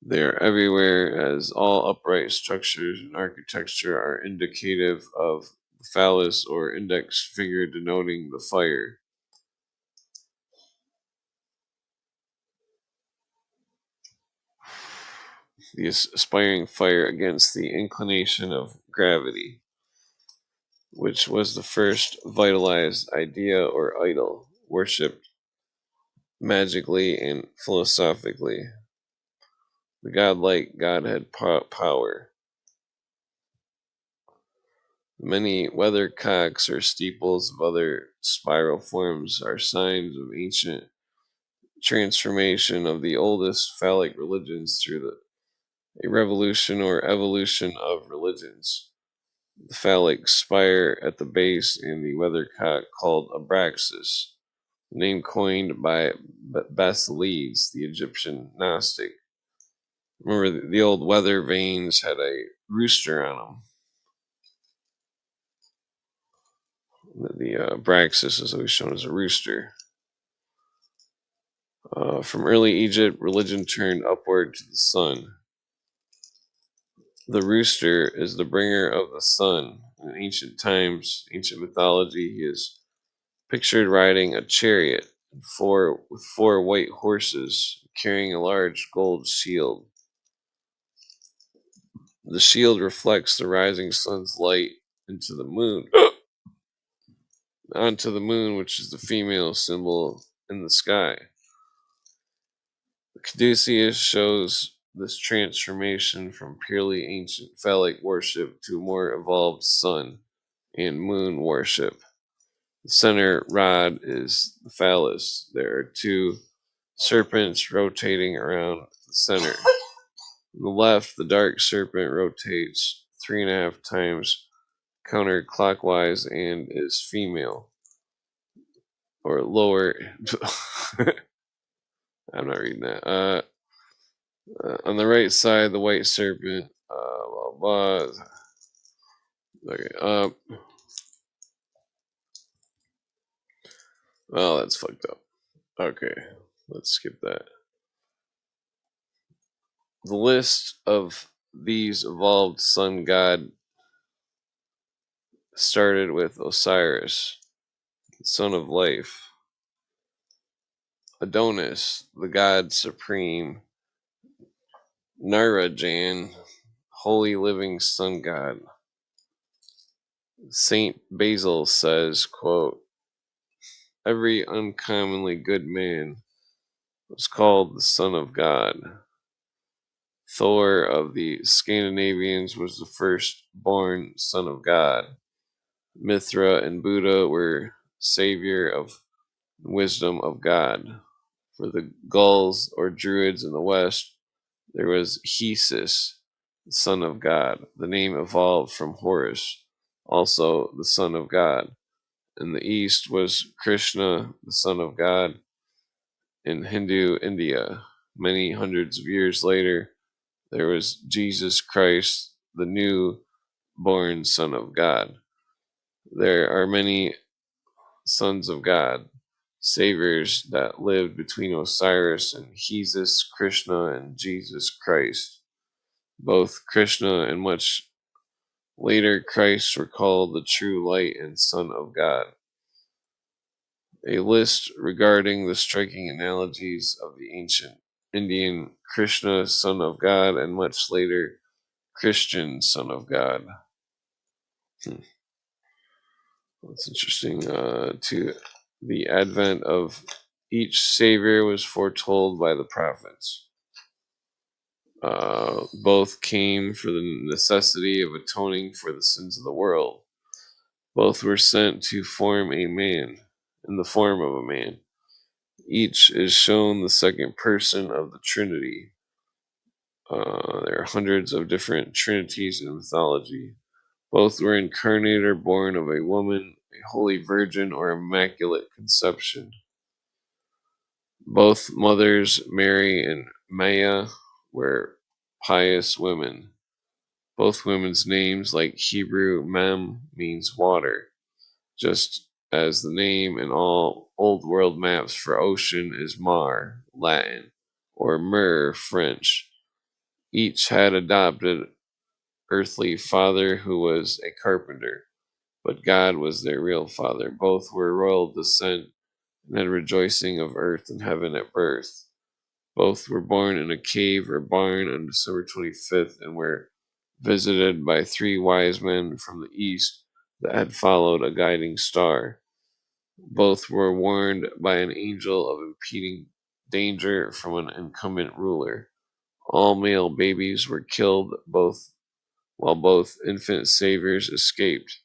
[SPEAKER 18] They are everywhere, as all upright structures and architecture are indicative of the phallus or index finger denoting the fire. The aspiring fire against the inclination of gravity, which was the first vitalized idea or idol, worshipped magically and philosophically. The godlike godhead power. Many weathercocks or steeples of other spiral forms are signs of ancient transformation of the oldest phallic religions through a revolution or evolution of religions. The phallic spire at the base and the weathercock called Abraxas, name coined by Basilides, the Egyptian Gnostic. Remember, the old weather vanes had a rooster on them. The Abraxas is always shown as a rooster. From early Egypt, religion turned upward to the sun. The rooster is the bringer of the sun. In ancient times, ancient mythology, he is pictured riding a chariot with four white horses carrying a large gold shield. The shield reflects the rising sun's light into the moon, onto the moon, which is the female symbol in the sky. Caduceus shows this transformation from purely ancient phallic worship to more evolved sun and moon worship. The center rod is the phallus. There are two serpents rotating around the center. On the left, the dark serpent rotates 3.5 times counterclockwise and is female. Or lower. I'm not reading that. On the right side, the white serpent. Blah, blah. Okay. Oh, that's fucked up. Okay. Let's skip that. The list of these evolved sun god started with Osiris, son of life, Adonis, the god supreme, Narajan, holy living sun god. Saint Basil says, quote, every uncommonly good man was called the son of God. Thor of the Scandinavians was the first-born son of God. Mithra and Buddha were savior of wisdom of God. For the Gauls or Druids in the West, there was Hesus, the son of God. The name evolved from Horus, also the son of God. In the East was Krishna, the son of God. In Hindu India, many hundreds of years later, there was Jesus Christ, the new born Son of God. There are many sons of God, saviors that lived between Osiris and Hesus, Krishna, and Jesus Christ. Both Krishna and much later Christ were called the true light and Son of God. A list regarding the striking analogies of the ancient Indian Krishna, son of God, and much later Christian, son of God. That's interesting. To the advent of each savior was foretold by the prophets. Both came for the necessity of atoning for the sins of the world. Both were sent to form a man, in the form of a man. Each is shown the second person of the Trinity. There are hundreds of different trinities in mythology. Both were incarnate or born of a woman, a holy virgin, or immaculate conception. Both mothers, Mary and Maya, were pious women. Both women's names, like Hebrew Mem, means water, just as the name in all Old World maps for ocean is Mar, Latin, or Mer, French. Each had adopted earthly father who was a carpenter, but God was their real father. Both were royal descent and had rejoicing of earth and heaven at birth. Both were born in a cave or barn on December 25th and were visited by 3 wise men from the east that had followed a guiding star. Both were warned by an angel of impending danger from an incumbent ruler. All male babies were killed, while both infant saviors escaped.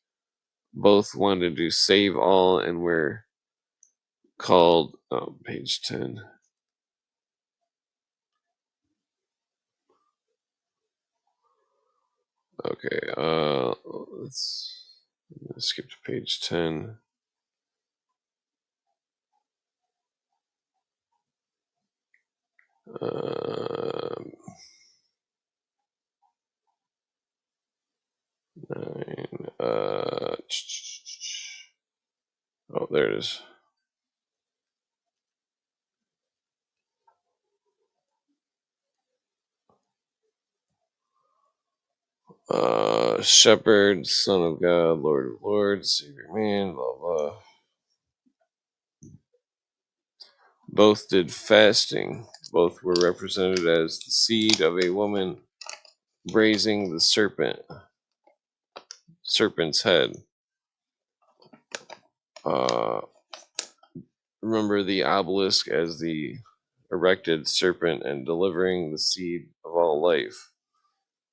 [SPEAKER 18] Both wanted to save all and were called, page 10. Okay, let's skip to page 10. Nine, oh, there it is. Shepherd, Son of God, Lord of Lords, Savior Man, blah blah. Both did fasting. Both were represented as the seed of a woman raising the serpent's head. Remember the obelisk as the erected serpent and delivering the seed of all life.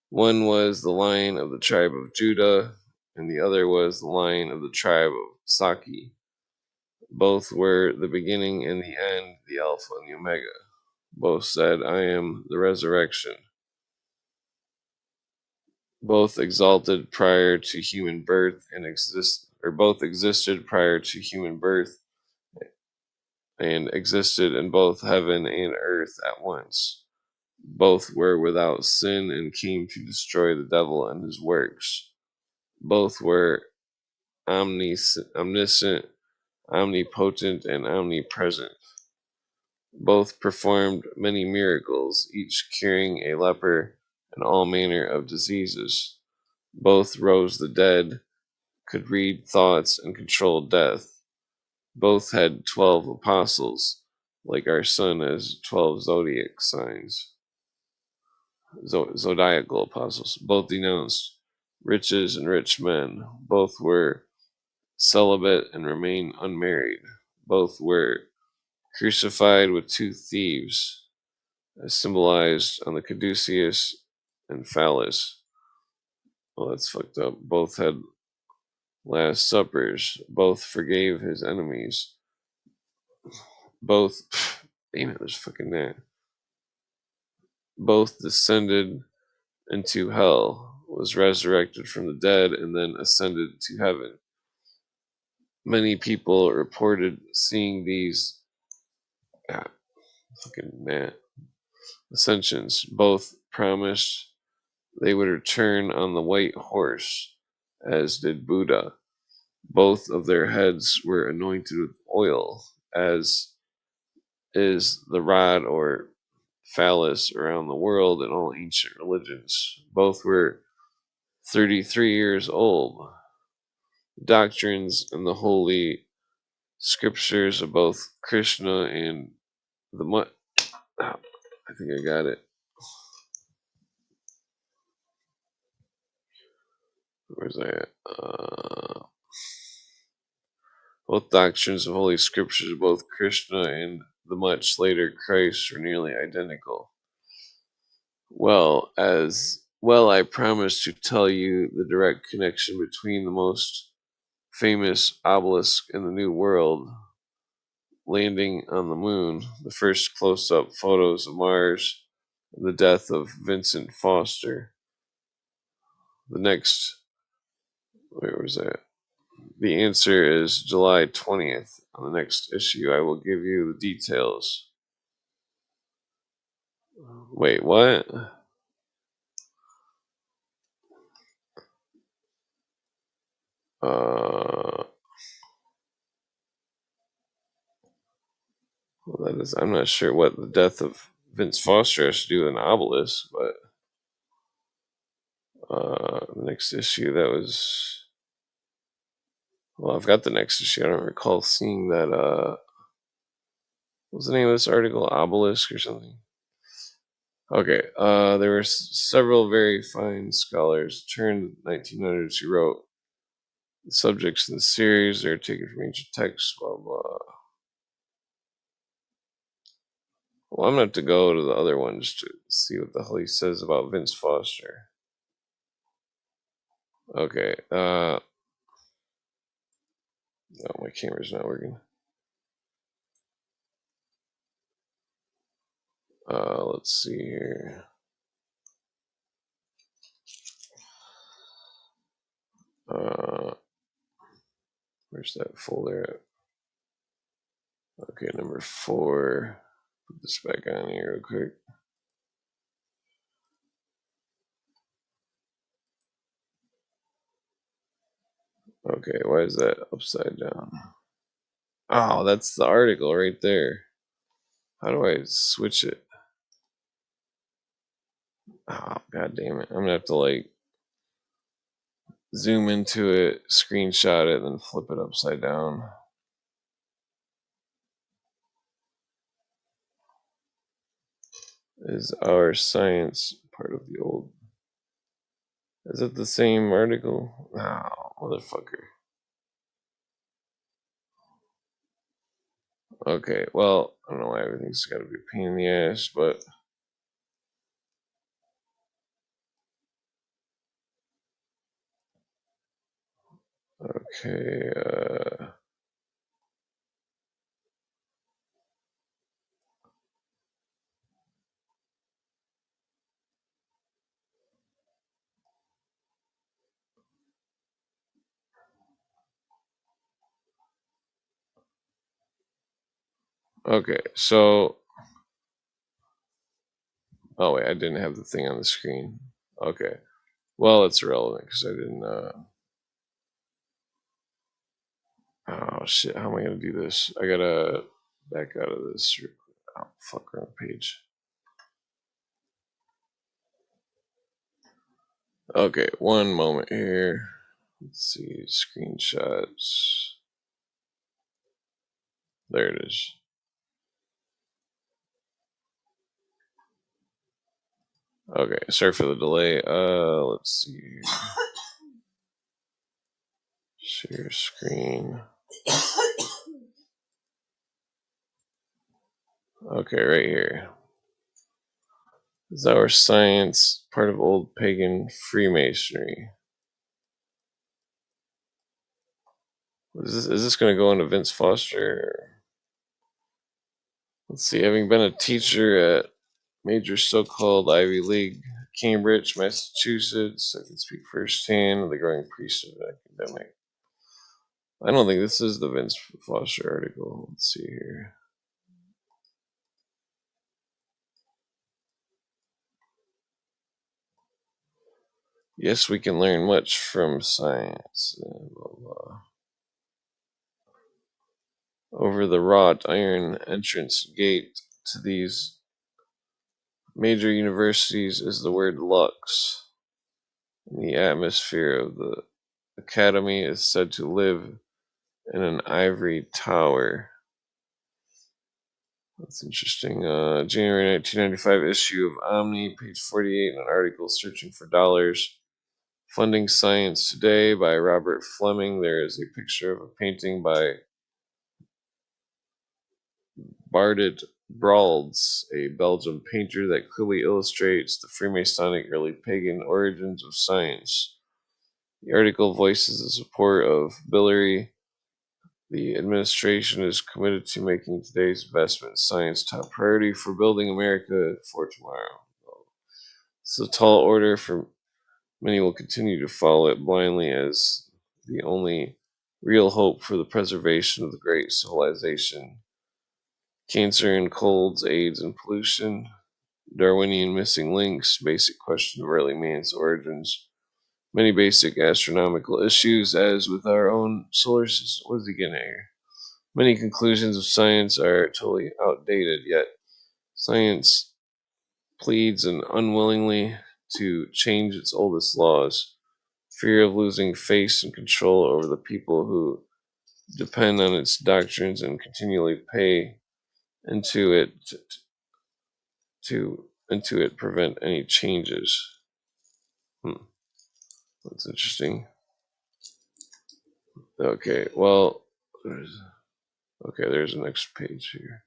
[SPEAKER 18] One was the lion of the tribe of Judah, and the other was the lion of the tribe of Saki. Both were the beginning and the end, the Alpha and the Omega. Both said, I am the resurrection. Both exalted prior to human birth and both existed prior to human birth and existed in both heaven and earth at once. Both were without sin and came to destroy the devil and his works. Both were omniscient, omnipotent, and omnipresent. Both performed many miracles, each curing a leper and all manner of diseases. Both rose the dead, could read thoughts, and control death. Both had 12 apostles, like our sun has 12 zodiac signs. Zodiacal apostles. Both denounced riches and rich men. Both were celibate and remained unmarried. Both were crucified with 2 thieves, as symbolized on the caduceus and phallus. Well, that's fucked up. Both had Last Suppers. Both forgave his enemies. Both, damn it, there's fucking that. Both descended into hell, was resurrected from the dead, and then ascended to heaven. Many people reported seeing these ascensions. Both promised they would return on the white horse, as did Buddha. Both of their heads were anointed with oil, as is the rod or phallus around the world in all ancient religions. Both were 33 years old. Doctrines and the holy scriptures of both Krishna and the I think I got it. Where's that? Both doctrines of Holy Scriptures, both Krishna and the much later Christ, are nearly identical. Well, I promise to tell you the direct connection between the most famous obelisk in the New World landing on the moon, the first close-up photos of Mars, and the death of Vincent Foster. The next, where was that? The answer is July 20th. On the next issue, I will give you the details. Wait, what? Well, that is, I'm not sure what the death of Vince Foster has to do with an obelisk, but the next issue, that was, well, I've got the next issue. I don't recall seeing that, what's the name of this article? Obelisk or something? Okay, there were several very fine scholars turned 1900s who wrote the subjects in the series. They're taken from ancient texts, blah, blah. Well, I'm going to have to go to the other one just to see what the hell he says about Vince Foster. Okay, no, my camera's not working. Let's see here. Where's that folder at? Okay, number 4. Put this back on here real quick. Okay, why is that upside down? Oh, that's the article right there. How do I switch it? Oh, god damn it. I'm gonna have to like zoom into it, screenshot it, and then flip it upside down. Is our science part of the old? Is it the same article? Oh, motherfucker. Okay, well, I don't know why everything's gotta be a pain in the ass, but okay, okay, so, oh wait, I didn't have the thing on the screen. Okay, well, it's irrelevant because I didn't, oh shit, how am I gonna do this? I gotta back out of this. Oh, fuck, wrong page. Okay, one moment here. Let's see, screenshots. There it is. Okay, sorry for the delay. Let's see. Share screen. Okay, right here. Is our science part of old pagan Freemasonry? Is this going to go into Vince Foster? Let's see. Having been a teacher at major so-called Ivy League, Cambridge, Massachusetts, I can speak firsthand of the growing priesthood academic. I don't think this is the Vince Foster article. Let's see here. Yes, we can learn much from science. Blah, blah. Over the wrought iron entrance gate to these major universities is the word lux. The atmosphere of the academy is said to live in an ivory tower. That's interesting. January 1995 issue of Omni, page 48, an article searching for dollars. Funding Science Today by Robert Fleming. There is a picture of a painting by Bardit Bralds, a Belgian painter that clearly illustrates the Freemasonic early pagan origins of science. The article voices the support of Billary. The administration is committed to making today's investment in science top priority for building America for tomorrow. It's a tall order, for many will continue to follow it blindly as the only real hope for the preservation of the great civilization. Cancer and colds, AIDS and pollution, Darwinian missing links, basic question of early man's origins, many basic astronomical issues, as with our own solar system. What is he getting at here? Many conclusions of science are totally outdated, yet science pleads and unwillingly to change its oldest laws. Fear of losing face and control over the people who depend on its doctrines and continually pay into it prevent any changes. That's interesting. Okay, well, there's the next page here.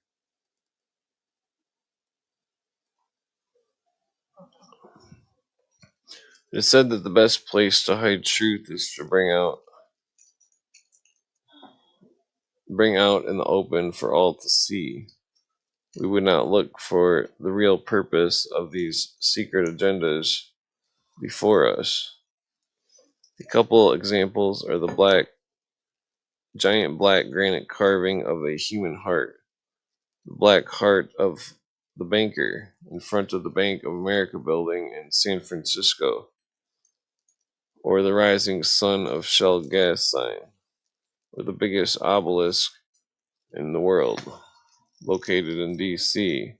[SPEAKER 18] It is said that the best place to hide truth is to bring out in the open for all to see. We would not look for the real purpose of these secret agendas before us. A couple examples are the giant black granite carving of a human heart, the black heart of the banker in front of the Bank of America building in San Francisco, or the rising sun of Shell gas sign, or the biggest obelisk in the world, located in D.C.,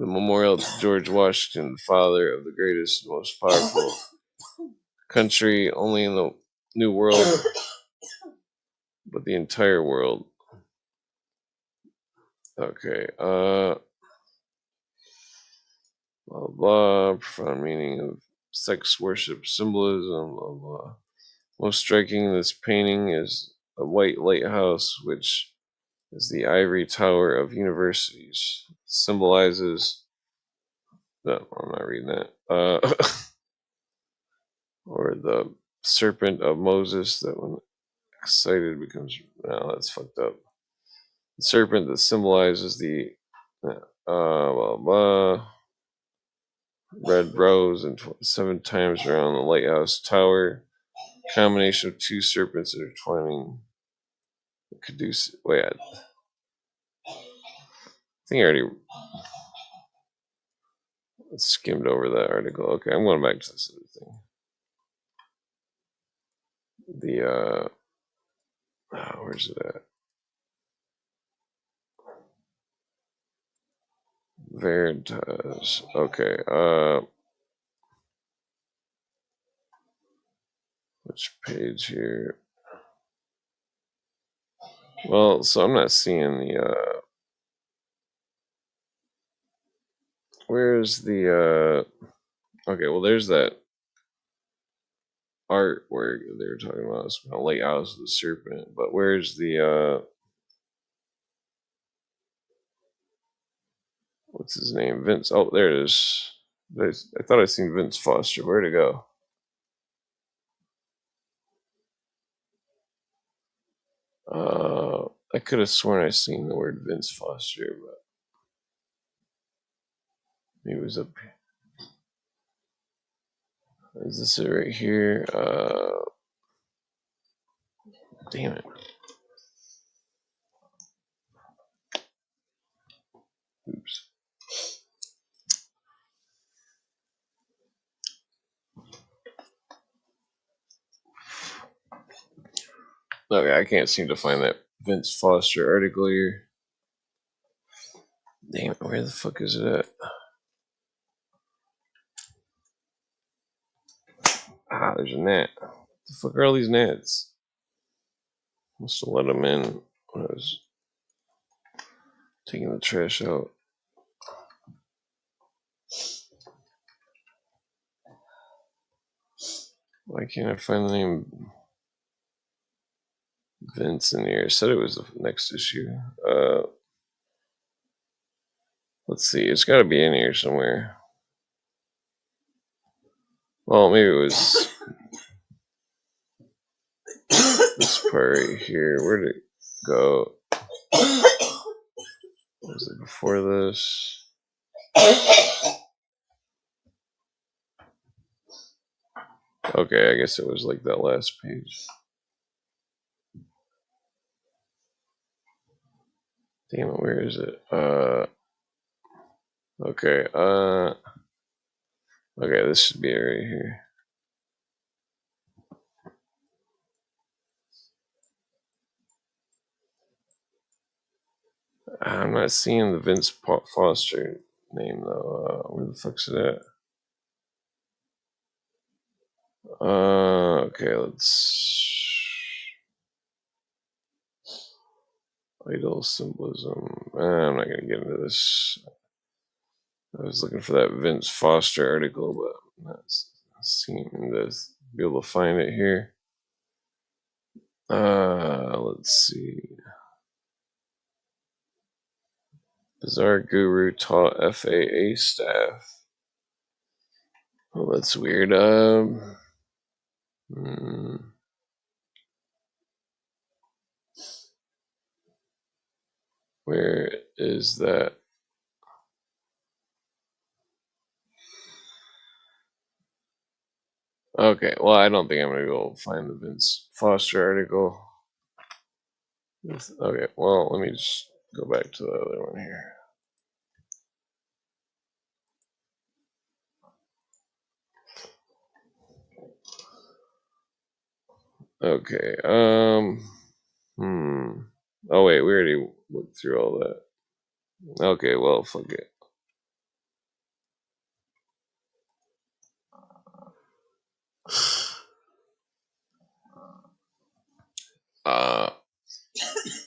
[SPEAKER 18] the memorial to George Washington, the father of the greatest and most powerful country only in the New World, but the entire world. Okay, blah blah, profound meaning of sex worship symbolism, blah blah. Most striking in this painting is a white lighthouse, which is the ivory tower of universities. Symbolizes. No, I'm not reading that. Or the serpent of Moses that when excited becomes. No, that's fucked up. The serpent that symbolizes the blah blah. Red rose and 7 times around the lighthouse tower. Combination of 2 serpents intertwining. Wait, I think I already skimmed over that article. Okay, I'm going back to this other thing. The where's it at? Veritas. Okay. Which page here? Well, so I'm not seeing the where's the okay, well there's that artwork they were talking about. It's gonna lay out the serpent, but where's the what's his name? Vince. Oh, there it is. I thought I seen Vince Foster. Where'd it go? I could have sworn I seen the word Vince Foster, but he was up. Is this it right here? Damn it. Oops. Okay, I can't seem to find that Vince Foster article here. Damn it, where the fuck is it at? Ah, there's a gnat. What the fuck are all these gnats? Must have let them in. Taking the trash out. Why can't I find the name Vince in here? I said it was the next issue. Let's see. It's got to be in here somewhere. Well, maybe it was this part right here. Where did it go? Was it before this? Okay, I guess it was like that last page. Damn it, where is it? Okay, okay, this should be it right here. I'm not seeing the Vince Foster name though. Where the fuck's it at? Okay, let's idol symbolism. I'm not gonna get into this. I was looking for that Vince Foster article, but I'm not seeming to be able to find it here. Let's see. Bizarre Guru taught FAA staff. Well, that's weird. Where is that? Okay, well, I don't think I'm gonna go find the Vince Foster article. Okay, well, let me just go back to the other one here. Okay, oh wait, we already looked through all that. Okay, well, fuck it.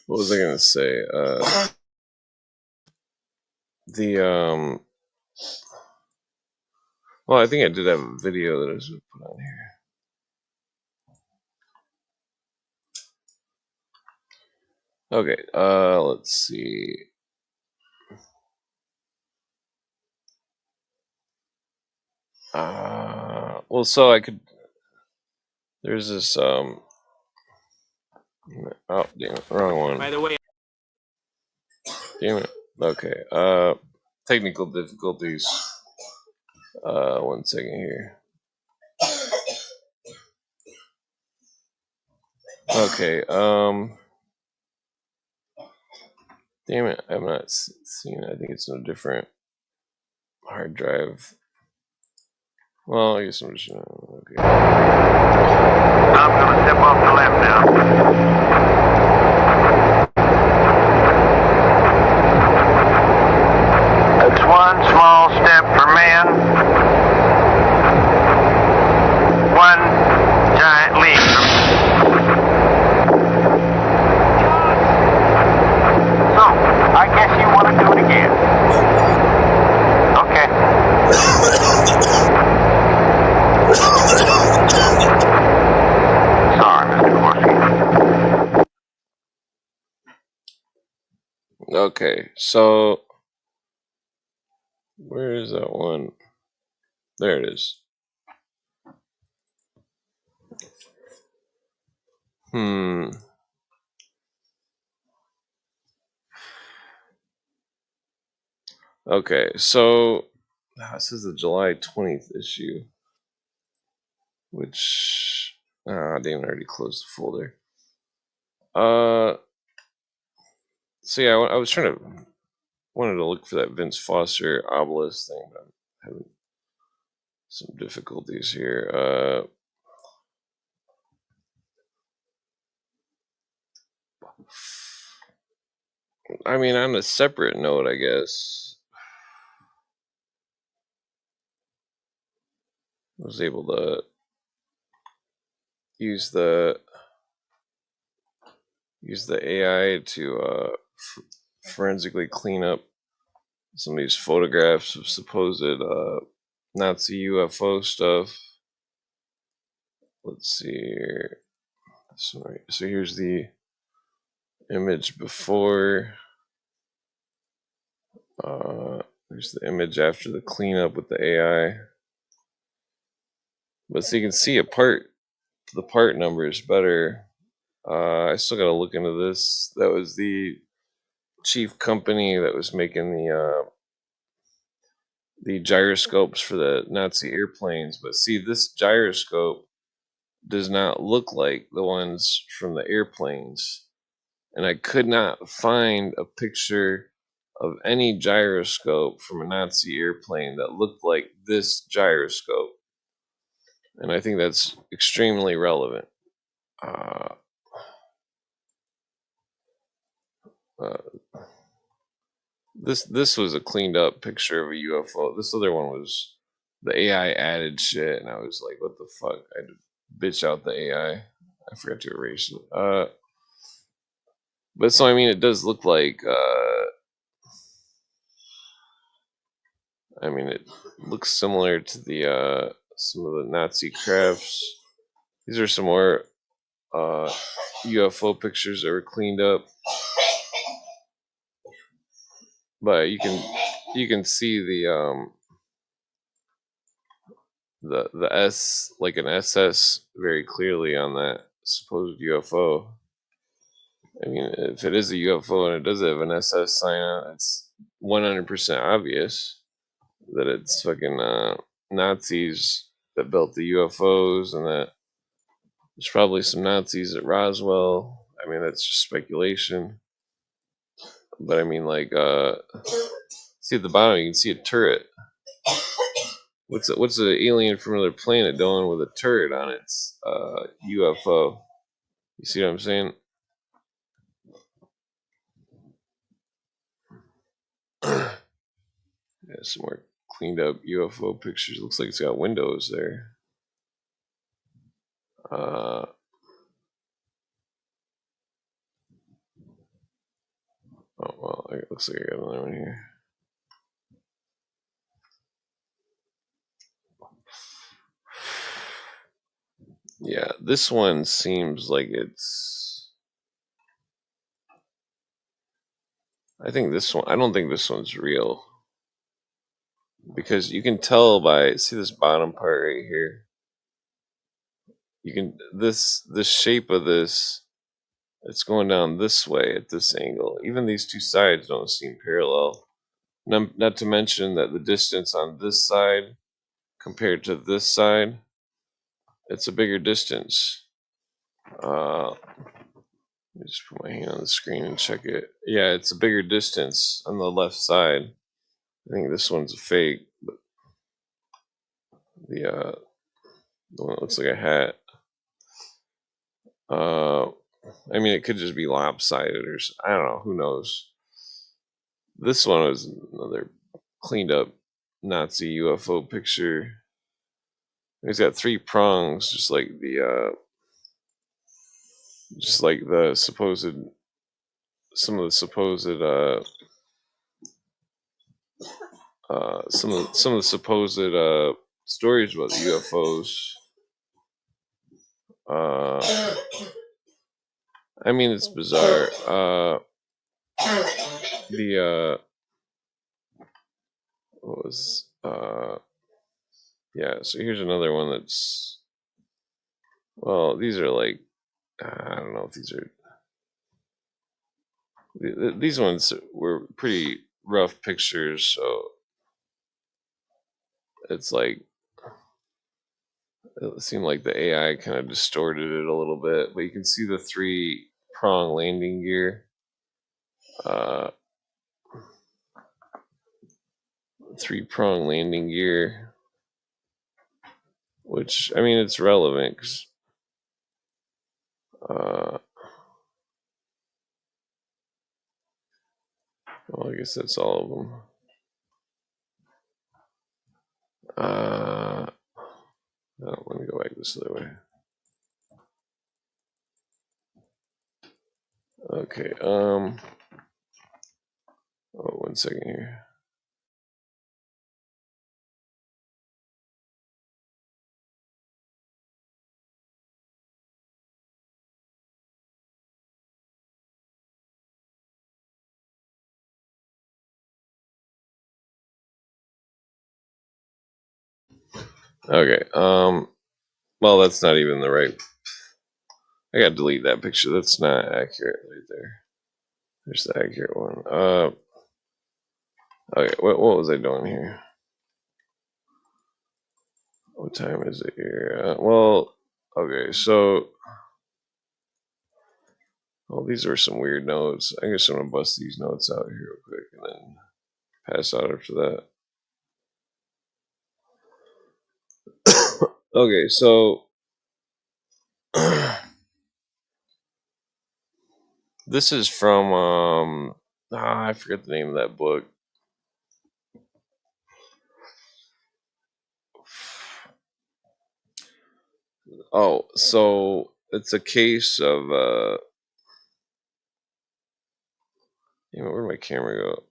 [SPEAKER 18] What was I gonna say? Well, I think I did have a video that I was gonna put on here. Okay, let's see. Well, so I could. There's this. Oh, damn it, wrong one.
[SPEAKER 8] By the way,
[SPEAKER 18] Damn it. Okay. Technical difficulties. 1 second here. Okay. Damn it, I'm not seeing it. I think it's in a different hard drive. Well, I guess I'm just gonna. Okay.
[SPEAKER 11] I'm gonna step off the left now. It's one small step for man, one giant leap for So, I guess you want to do it again. Okay. Sorry, Mr. Corsi.
[SPEAKER 18] Okay, so where is that one? There it is. Okay, so this is the July 20th issue, which damn, I already closed the folder. So yeah, I was wanted to look for that Vince Foster obelisk thing, but I'm having some difficulties here. I mean, on a separate note, I guess, I was able to use the AI to forensically clean up some of these photographs of supposed Nazi UFO stuff. Let's see here. Sorry. So here's the image before. There's the image after the cleanup with the AI. But so you can see the part numbers better. I still gotta look into this. That was the chief company that was making the gyroscopes for the Nazi airplanes. But see, this gyroscope does not look like the ones from the airplanes. And I could not find a picture of any gyroscope from a Nazi airplane that looked like this gyroscope. And I think that's extremely relevant. This was a cleaned up picture of a UFO. This other one was the AI added shit, and I was like, what the fuck? I had to bitch out the AI. I forgot to erase it. But so I mean, it does look like. I mean, it looks similar to the some of the Nazi crafts. These are some more UFO pictures that were cleaned up, but you can see the S, like an SS, very clearly on that supposed UFO. I mean, if it is a UFO and it does have an SS sign on it, it's 100% obvious that it's fucking Nazis that built the UFOs, and that there's probably some Nazis at Roswell. I mean, that's just speculation. But I mean, like, see at the bottom, you can see a turret. What's an alien from another planet doing with a turret on its UFO? You see what I'm saying? Yeah, some more cleaned up UFO pictures. Looks like it's got windows there. Oh well, it looks like I got another one here. Yeah, this one seems like it's. I think this one. I don't think this one's real, because you can tell by, see this bottom part right here. You can this shape of this. It's going down this way at this angle. Even these two sides don't seem parallel. Not to mention that the distance on this side compared to this side, it's a bigger distance. Let me just put my hand on the screen and check it. Yeah, it's a bigger distance on the left side. I think this one's a fake, but the one that looks like a hat. I mean, it could just be lopsided, or I don't know. Who knows? This one was another cleaned up Nazi UFO picture. It's got three prongs, just like the supposed, some of the supposed some of the supposed stories about the UFOs. I mean, it's bizarre. What was yeah. So here's another one that's, well, these are like, I don't know if these are. These ones were pretty rough pictures, so it's like, it seemed like the AI kind of distorted it a little bit, but you can see the three prong landing gear. Three prong landing gear, which, I mean, it's relevant because well, I guess that's all of them. Let me go back this other way. Okay. 1 second here. Okay. Well, that's not even the right. I gotta delete that picture. That's not accurate right there. There's the accurate one. Okay. What was I doing here? What time is it here? Well, okay. So, well, these are some weird notes. I guess I'm gonna bust these notes out here real quick and then pass out after that. Okay. So. This is from I forget the name of that book. Oh, so it's a case of where'd my camera go?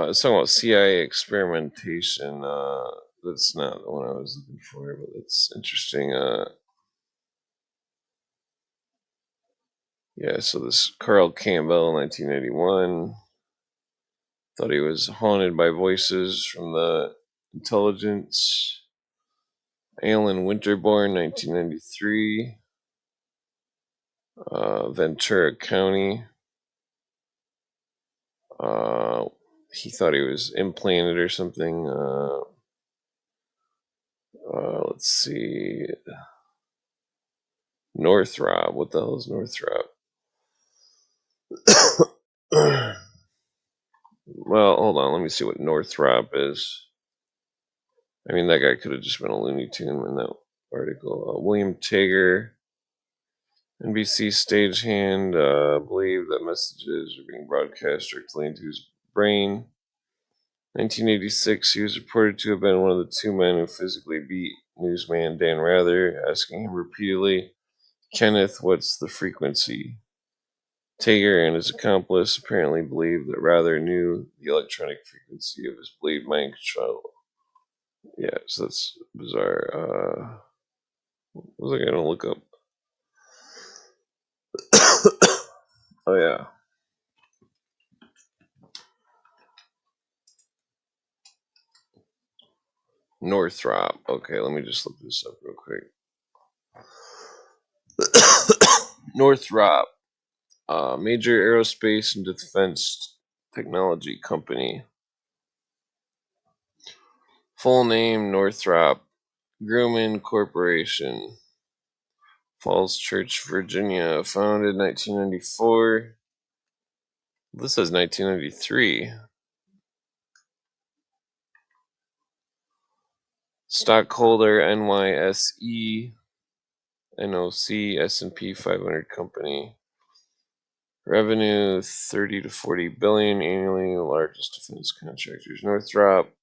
[SPEAKER 18] It's talking about CIA experimentation. That's not the one I was looking for, but it's interesting. Yeah, so this Carl Campbell, 1981, thought he was haunted by voices from the intelligence. Alan Winterborn, 1993, Ventura County. He thought he was implanted or something. Let's see. Northrop. What the hell is Northrop? Well, hold on. Let me see what Northrop is. I mean, that guy could have just been a Looney Tune in that article. William Tager, NBC stagehand, believed that messages are being broadcast directly into his brain. 1986, he was reported to have been one of the two men who physically beat newsman Dan Rather, asking him repeatedly, "Kenneth, what's the frequency?" Tager and his accomplice apparently believed that Rather knew the electronic frequency of his blade mind control. Yeah, so that's bizarre. What was I gonna look up? Oh yeah. Northrop. Okay, let me just look this up real quick. Northrop, major aerospace and defense technology company. Full name: Northrop Grumman Corporation, Falls Church, Virginia. Founded 1994. This says 1993. Stockholder NYSE NOC S&P 500 company. Revenue 30 to 40 billion annually. Largest defense contractors. Northrop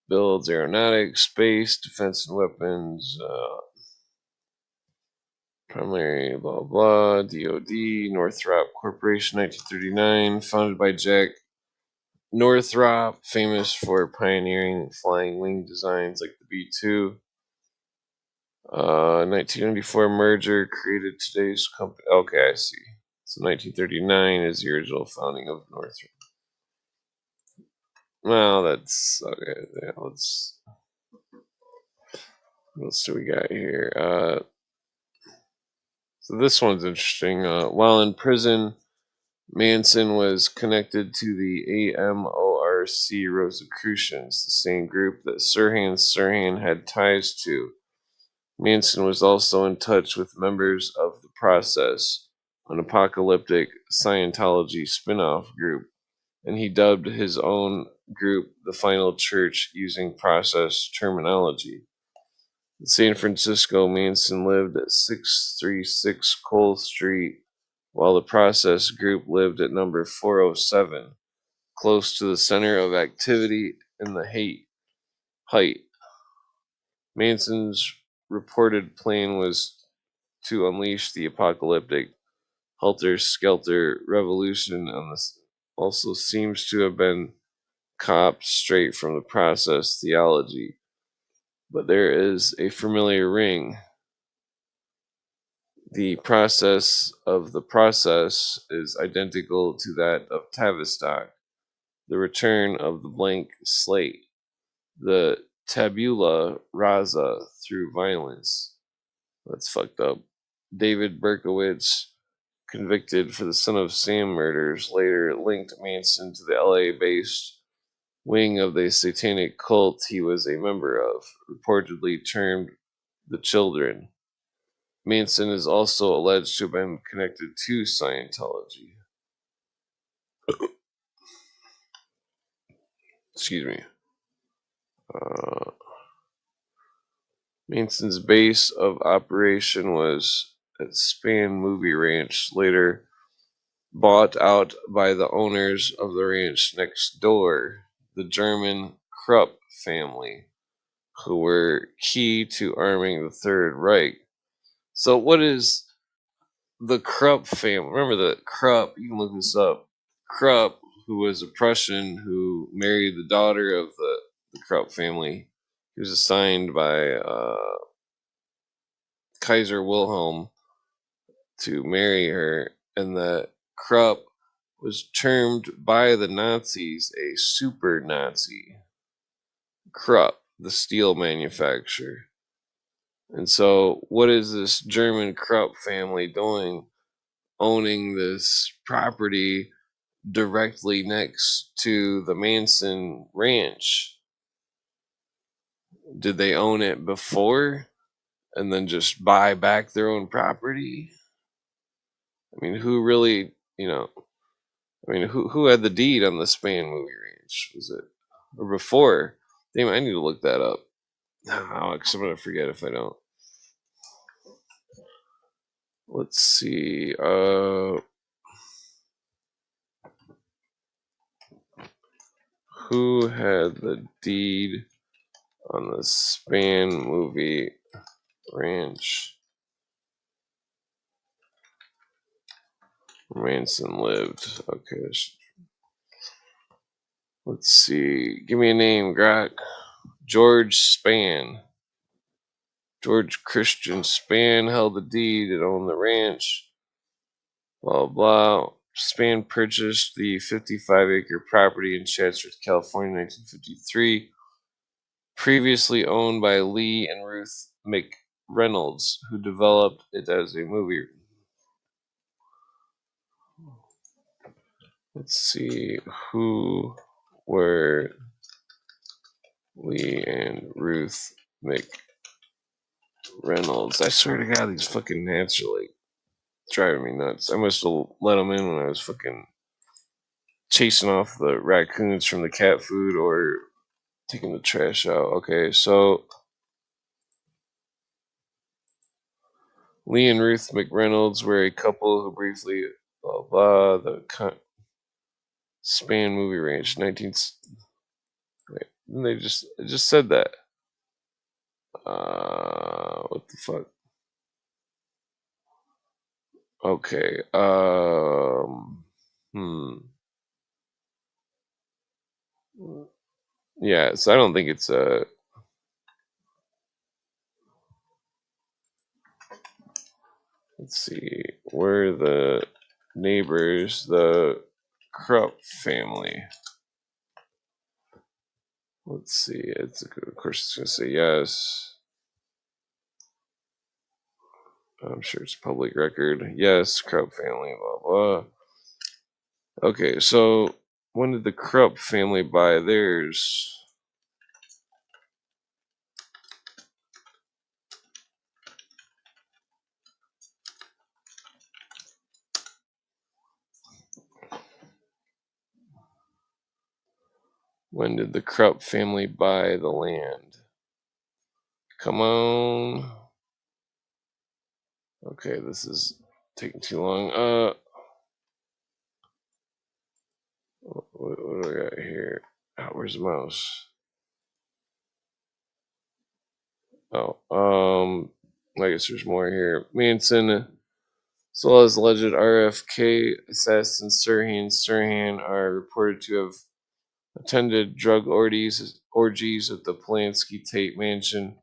[SPEAKER 18] builds aeronautics, space, defense, and weapons. Primary blah blah. DoD. Northrop Corporation, 1939. Founded by Jack Northrop, famous for pioneering flying wing designs like the B-2. 1994 merger created today's company. Okay, I see. So 1939 is the original founding of Northrop. Well, that's okay. Yeah, what else do we got here? So this one's interesting. While in prison, Manson was connected to the AMORC Rosicrucians, the same group that Sirhan had ties to. Manson was also in touch with members of The Process, an apocalyptic Scientology spin-off group, and he dubbed his own group the Final Church using Process terminology. In San Francisco, Manson lived at 636 Cole Street, while the Process group lived at number 407, close to the center of activity in the Height. Manson's reported plan was to unleash the apocalyptic helter-skelter revolution on this also seems to have been copped straight from the process theology. But there is a familiar ring. The process of the process is identical to that of Tavistock, the return of the blank slate, the tabula rasa through violence. That's fucked up. David Berkowitz, convicted for the Son of Sam murders, later linked Manson to the LA-based wing of the satanic cult he was a member of, reportedly termed the Children. Manson is also alleged to have been connected to Scientology. Excuse me. Manson's base of operation was at Span Movie Ranch, later bought out by the owners of the ranch next door, the German Krupp family, who were key to arming the Third Reich. So what is the Krupp family? Remember the Krupp, you can look this up. Krupp, who was a Prussian who married the daughter of the Krupp family. He was assigned by Kaiser Wilhelm to marry her, and that Krupp was termed by the Nazis a super Nazi. Krupp, the steel manufacturer. And so, what is this German Krupp family doing, owning this property directly next to the Manson ranch? Did they own it before and then just buy back their own property? I mean, who really, who had the deed on the Span movie ranch? Was it, or before? Damn, I need to look that up. Alex, I'm gonna forget if I don't. Let's see. Who had the deed on the Span movie ranch? Manson lived. Okay. Let's see. Give me a name, Grok. George Span. George Christian Span held the deed and owned the ranch. Blah, blah. Span purchased the 55-acre property in Chatsworth, California in 1953, previously owned by Lee and Ruth McReynolds, who developed it as a movie. Let's see. Who were Lee and Ruth McReynolds? I swear to God, these fucking gnats are like driving me nuts. I must have let them in when I was fucking chasing off the raccoons from the cat food or taking the trash out. Okay, so Lee and Ruth McReynolds were a couple who briefly blah blah the Span movie ranch 19. Wait, they just said that. What the fuck? Okay. Yeah, so I don't think it's a. Let's see. Where the neighbors, the Krupp family. Let's see. It's of course it's gonna say yes. I'm sure it's public record. Yes, Krupp family. Blah blah. Okay, so when did the Krupp family buy theirs? When did the Krupp family buy the land? Come on. Okay, this is taking too long. What do I got here? Oh, where's the mouse? Oh, I guess there's more here. Manson as well as alleged RFK assassin Sirhan Sirhan, are reported to have attended drug orgies at the Polanski Tate mansion.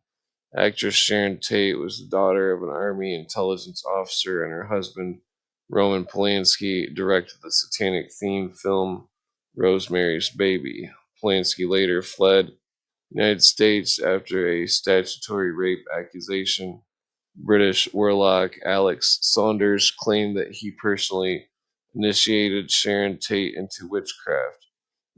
[SPEAKER 18] Actress Sharon Tate was the daughter of an Army intelligence officer, and her husband, Roman Polanski, directed the satanic-themed film Rosemary's Baby. Polanski later fled the United States after a statutory rape accusation. British warlock Alex Saunders claimed that he personally initiated Sharon Tate into witchcraft.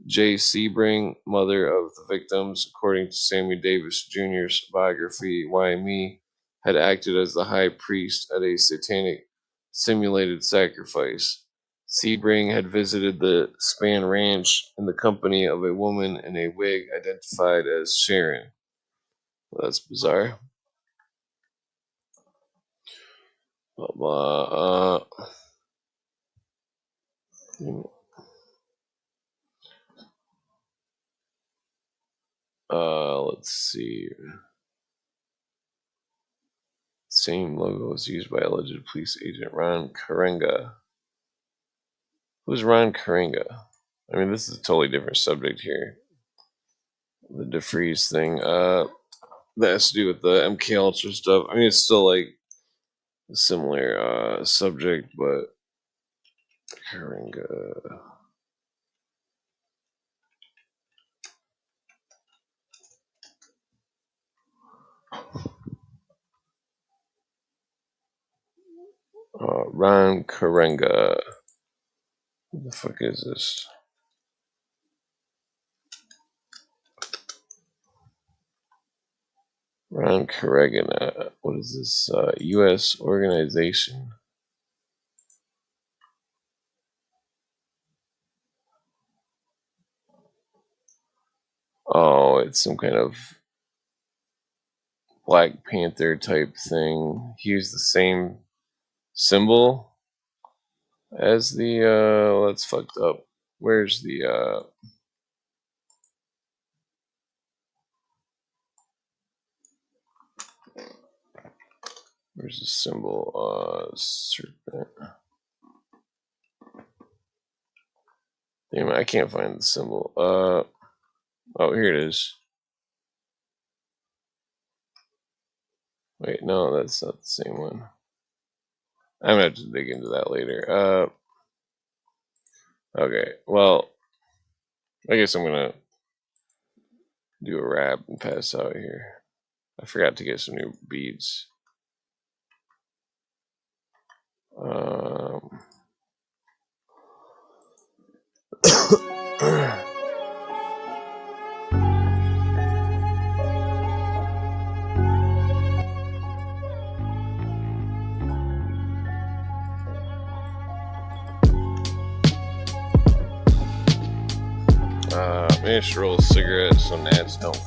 [SPEAKER 18] Jay Sebring, mother of the victims, according to Sammy Davis Jr.'s biography, Why Me, had acted as the high priest at a satanic simulated sacrifice. Sebring had visited the Span Ranch in the company of a woman in a wig identified as Sharon. Well, that's bizarre. Let's see. Same logo was used by alleged police agent Ron Karenga. Who's Ron Karenga? I mean, this is a totally different subject here. The DeFreeze thing. That has to do with the MK Ultra stuff. I mean, it's still like a similar subject, but Karenga. Ron Karenga. What the fuck is this? Ron Karenga. What is this? U.S. organization. Oh, it's some kind of Black Panther type thing. He used the same symbol as the that's fucked up. Where's the where's the symbol? Serpent. Damn, I can't find the symbol. Oh, here it is. Wait, no, that's not the same one. I'm gonna have to dig into that later. Okay, well, I guess I'm gonna do a rap and pass out here. I forgot to get some new beads. Maybe I should roll a cigarette so gnats don't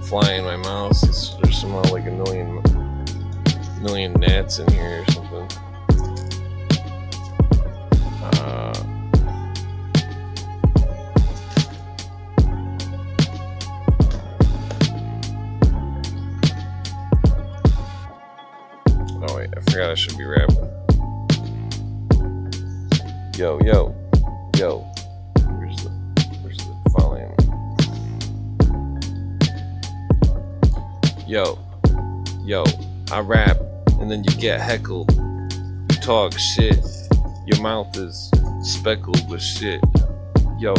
[SPEAKER 18] fly in my mouth. There's somehow like a million gnats in here or something. Oh wait, I forgot I should be rapping. Yo, yo, yo. Where's the volume? Yo, yo, I rap and then you get heckled. You talk shit. Your mouth is speckled with shit. Yo,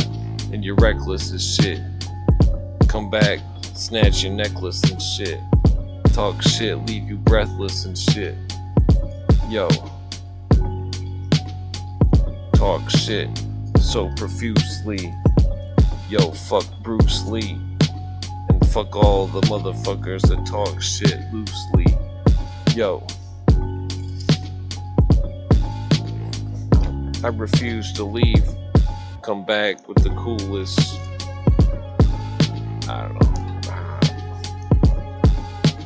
[SPEAKER 18] and you're reckless as shit. Come back, snatch your necklace and shit. Talk shit, leave you breathless and shit. Yo, talk shit so profusely. Yo, fuck Bruce Lee. And fuck all the motherfuckers that talk shit loosely. Yo, I refuse to leave. Come back with the coolest. I don't know.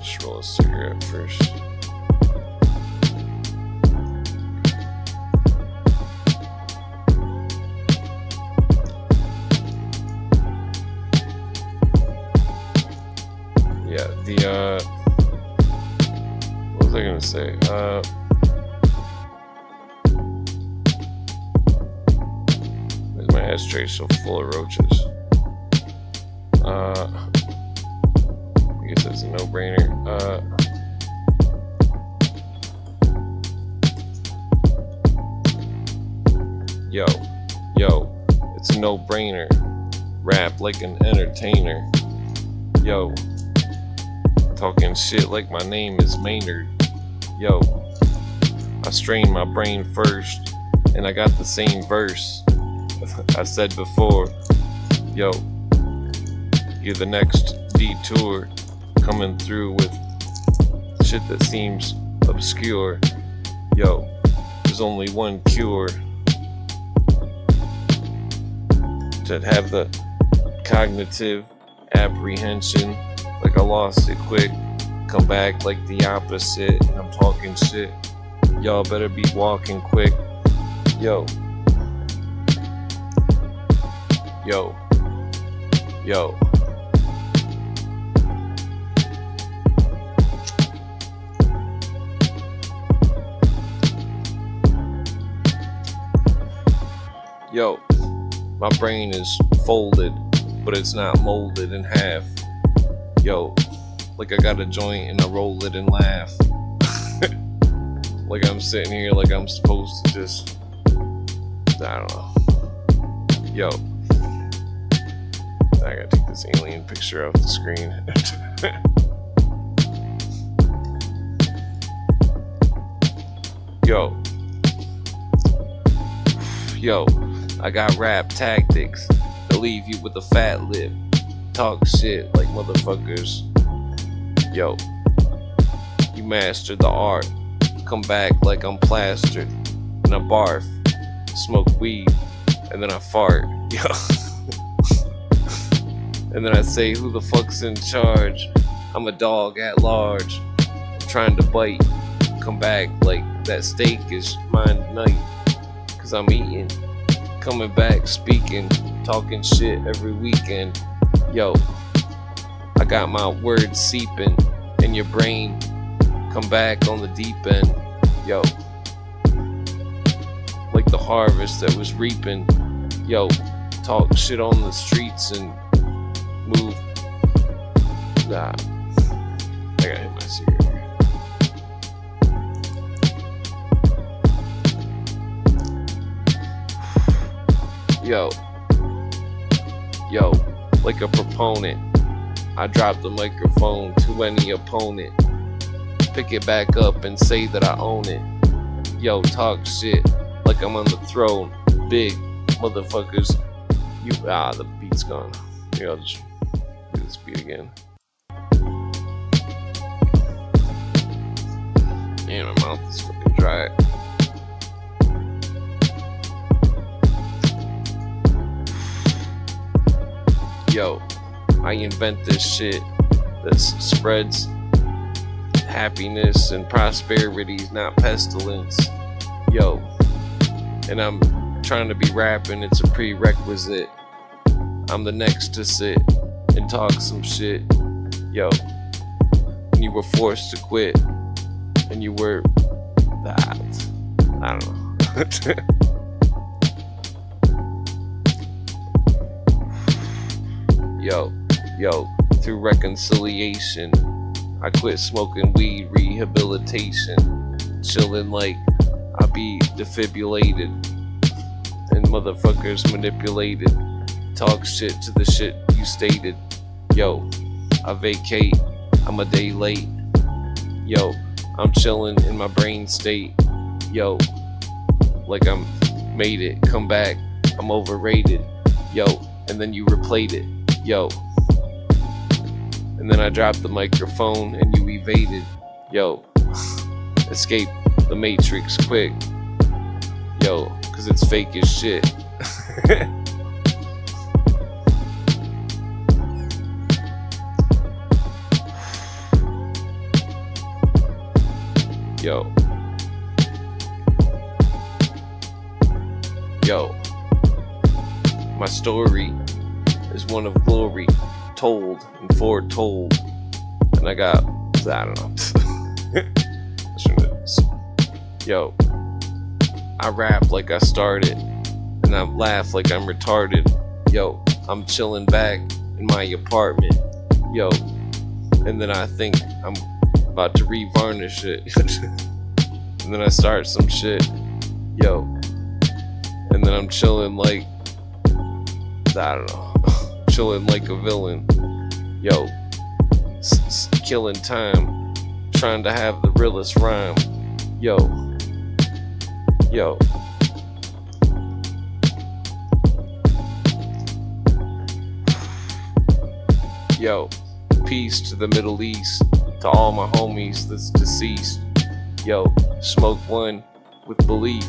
[SPEAKER 18] Just roll a cigarette first. Yeah, what was I gonna say? Ashtray so full of roaches. I guess that's a no-brainer. Yo, it's a no-brainer. Rap like an entertainer. Yo, talking shit like my name is Maynard. Yo, I strained my brain first, and I got the same verse I said before. Yo, you're the next detour, coming through with shit that seems obscure. Yo, there's only one cure to have the cognitive apprehension, like I lost it quick, come back like the opposite, and I'm talking shit. Y'all better be walking quick. Yo, yo, yo. Yo, my brain is folded, but it's not molded in half. Yo, like I got a joint and I roll it and laugh. Like I'm sitting here like I'm supposed to just, I don't know. Yo, I gotta take this alien picture off the screen. Yo, I got rap tactics to leave you with a fat lip. Talk shit like motherfuckers. Yo, you mastered the art. Come back like I'm plastered. And I barf, smoke weed, and then I fart. Yo. And then I say, who the fuck's in charge? I'm a dog at large. I'm trying to bite. Come back like that steak is mine tonight. Cause I'm eating. Coming back, speaking, talking shit every weekend. Yo, I got my words seeping in your brain. Come back on the deep end. Yo, like the harvest that was reaping. Yo, talk shit on the streets and move. Nah, I gotta hit my cigarette. Yo, like a proponent, I drop the microphone to any opponent. Pick it back up and say that I own it. Yo, talk shit like I'm on the throne. Big motherfuckers. The beat's gone. Maybe I'll just do this beat again. Man, my mouth is fucking dry. Yo, I invent this shit that spreads happiness and prosperity, not pestilence. Yo, and I'm trying to be rapping, it's a prerequisite. I'm the next to sit and talk some shit. Yo, and you were forced to quit, and you were, I don't know. Yo, through reconciliation, I quit smoking weed, rehabilitation, chilling like I be defibrillated, and motherfuckers manipulated, talk shit to the shit you stated. Yo, I vacate, I'm a day late. Yo, I'm chilling in my brain state. Yo, like I'm made it, come back, I'm overrated. Yo, and then you replayed it. Yo, and then I dropped the microphone and you evaded. Yo, escape the matrix quick. Yo, cause it's fake as shit. Yo, my story is one of glory, told and foretold, and I got, I don't know. Yo, I rap like I started, and and I laugh like I'm retarded. Yo, I'm chilling back in my apartment. Yo, and then I think I'm about to revarnish it. And then I start some shit. Yo, and then I'm chilling like, I don't know, chilling like a villain. Yo, killing time, trying to have the realest rhyme. Yo, yo. Yo, peace to the Middle East, to all my homies that's deceased. Yo, smoke one with belief,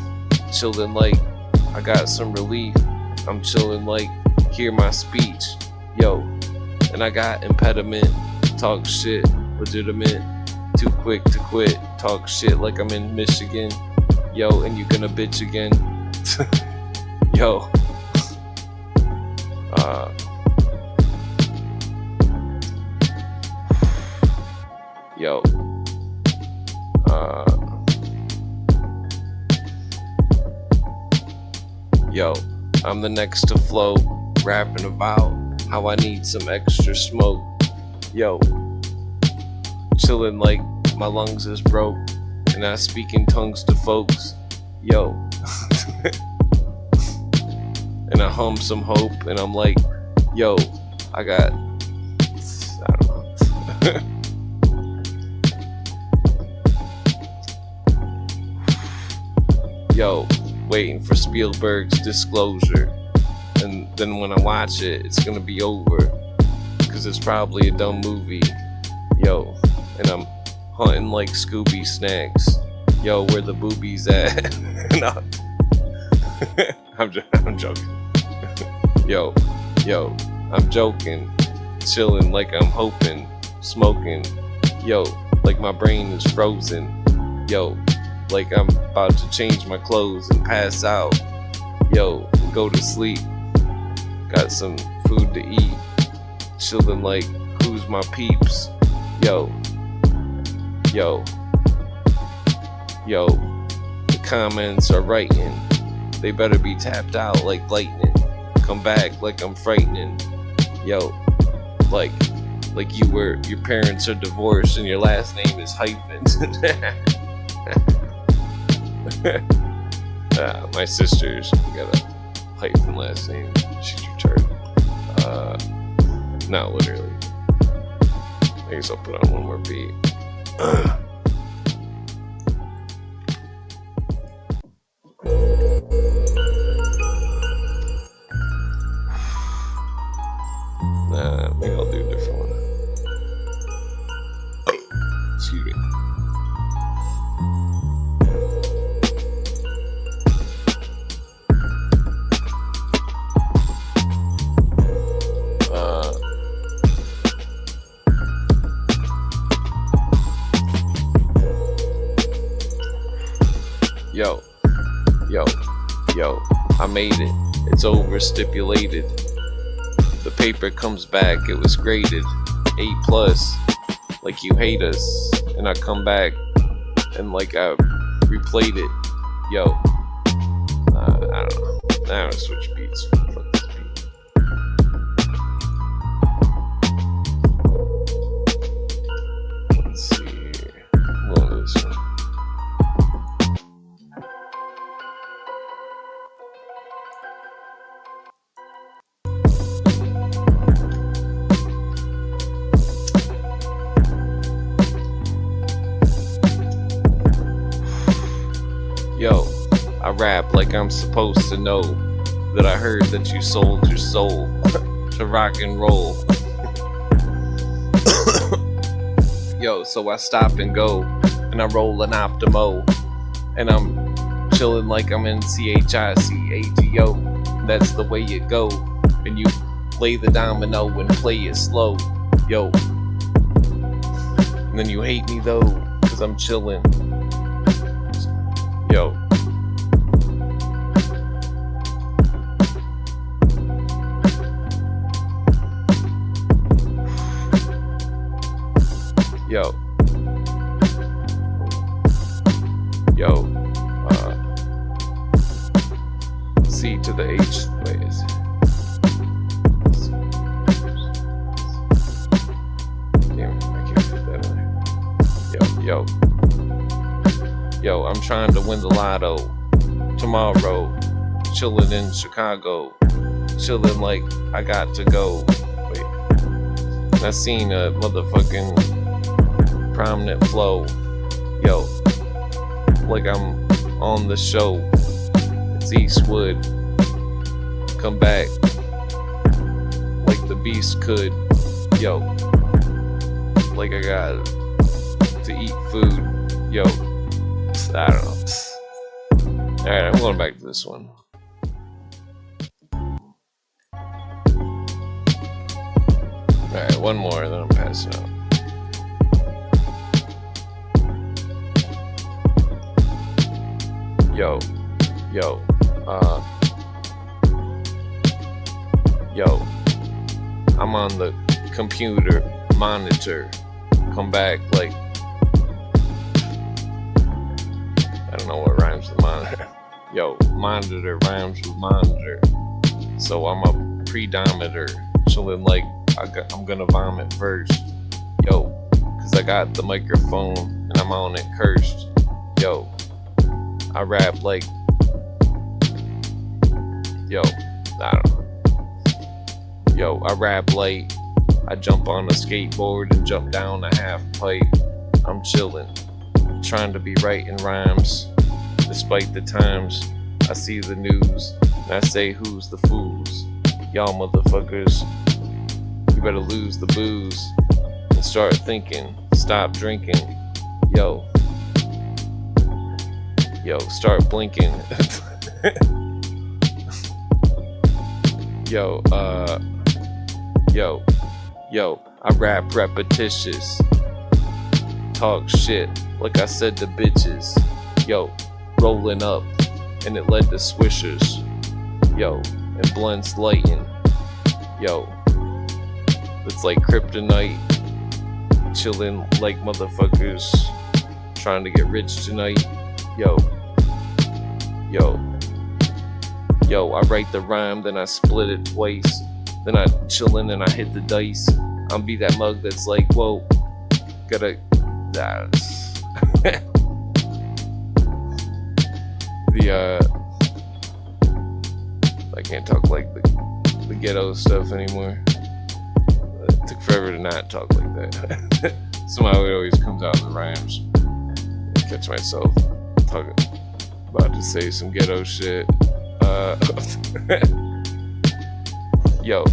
[SPEAKER 18] chillin' like I got some relief. I'm chillin' like hear my speech. Yo, and I got impediment, talk shit, legitimate, too quick to quit, talk shit like I'm in Michigan. Yo, and you gonna bitch again. Yo. Yo. Yo, I'm the next to flow, rapping about how I need some extra smoke. Yo, chillin' like my lungs is broke, and I speak in tongues to folks. Yo, and I hum some hope, and I'm like, yo, I got, I don't know. Yo, waiting for Spielberg's disclosure, and then when I watch it, it's gonna be over, cause it's probably a dumb movie. Yo, and I'm hunting like Scooby snacks. Yo, where the boobies at? No. I'm joking. Yo, I'm joking, chilling like I'm hoping, smoking. Yo, like my brain is frozen. Yo, like I'm about to change my clothes and pass out. Yo, go to sleep. Got some food to eat. Chillin' like who's my peeps. Yo, the comments are writing. They better be tapped out like lightning. Come back like I'm frightening. Yo, like your parents are divorced and your last name is hyphen. My sister's got a hyphen last name. She's retarded. Not literally. I guess I'll put on one more beat. Maybe I'll do a different one. Excuse me. Yo, I made it. It's over, stipulated. The paper comes back, it was graded A+, like you hate us. And I come back and like I replayed it. Yo, I don't know. Now I switch beats. Fuck this beat. Let's see here. I'm going to this one. Yo, I rap like I'm supposed to know that I heard that you sold your soul to rock and roll. Yo, so I stop and go, and I roll an Optimo, and I'm chilling like I'm in CHICAGO. That's the way you go, and you lay the domino and play it slow. Yo, and then you hate me though, cause I'm chilling. Yo. Let's C to the H. Wait, is it? Damn it, I can't put that in there. Yo, I'm trying to win the lotto tomorrow. Chilling in Chicago. Chilling like I got to go. Wait. I seen a motherfucking prominent flow. Yo, like I'm on the show. It's Eastwood. Come back like the beast could. Yo, like I got to eat food. Yo, I don't know. Alright, I'm going back to this one. Alright, one more, then I'm passing out. Yo, I'm on the computer monitor. Come back like, I don't know what rhymes with monitor. Yo, monitor rhymes with monitor. So I'm a predominator, chilling like I'm gonna vomit first. Yo, cause I got the microphone and I'm on it cursed. Yo, I rap like, yo, I don't know. Yo, I rap like I jump on a skateboard and jump down a half pipe. I'm chillin', trying to be writing rhymes. Despite the times, I see the news and I say, who's the fools? Y'all motherfuckers, you better lose the booze and start thinking, stop drinking. Yo, start blinking. Yo, I rap repetitious. Talk shit like I said to bitches. Yo, rolling up and it led to swishers. Yo, and blunts lighting. Yo, it's like kryptonite. Chilling like motherfuckers trying to get rich tonight. Yo, I write the rhyme, then I split it twice. Then I chillin' and I hit the dice. I'll be that mug that's like, whoa, gotta. I can't talk like the ghetto stuff anymore. It took forever to not talk like that. Somehow it always comes out in the rhymes. I catch myself talking, about to say some ghetto shit. Yo,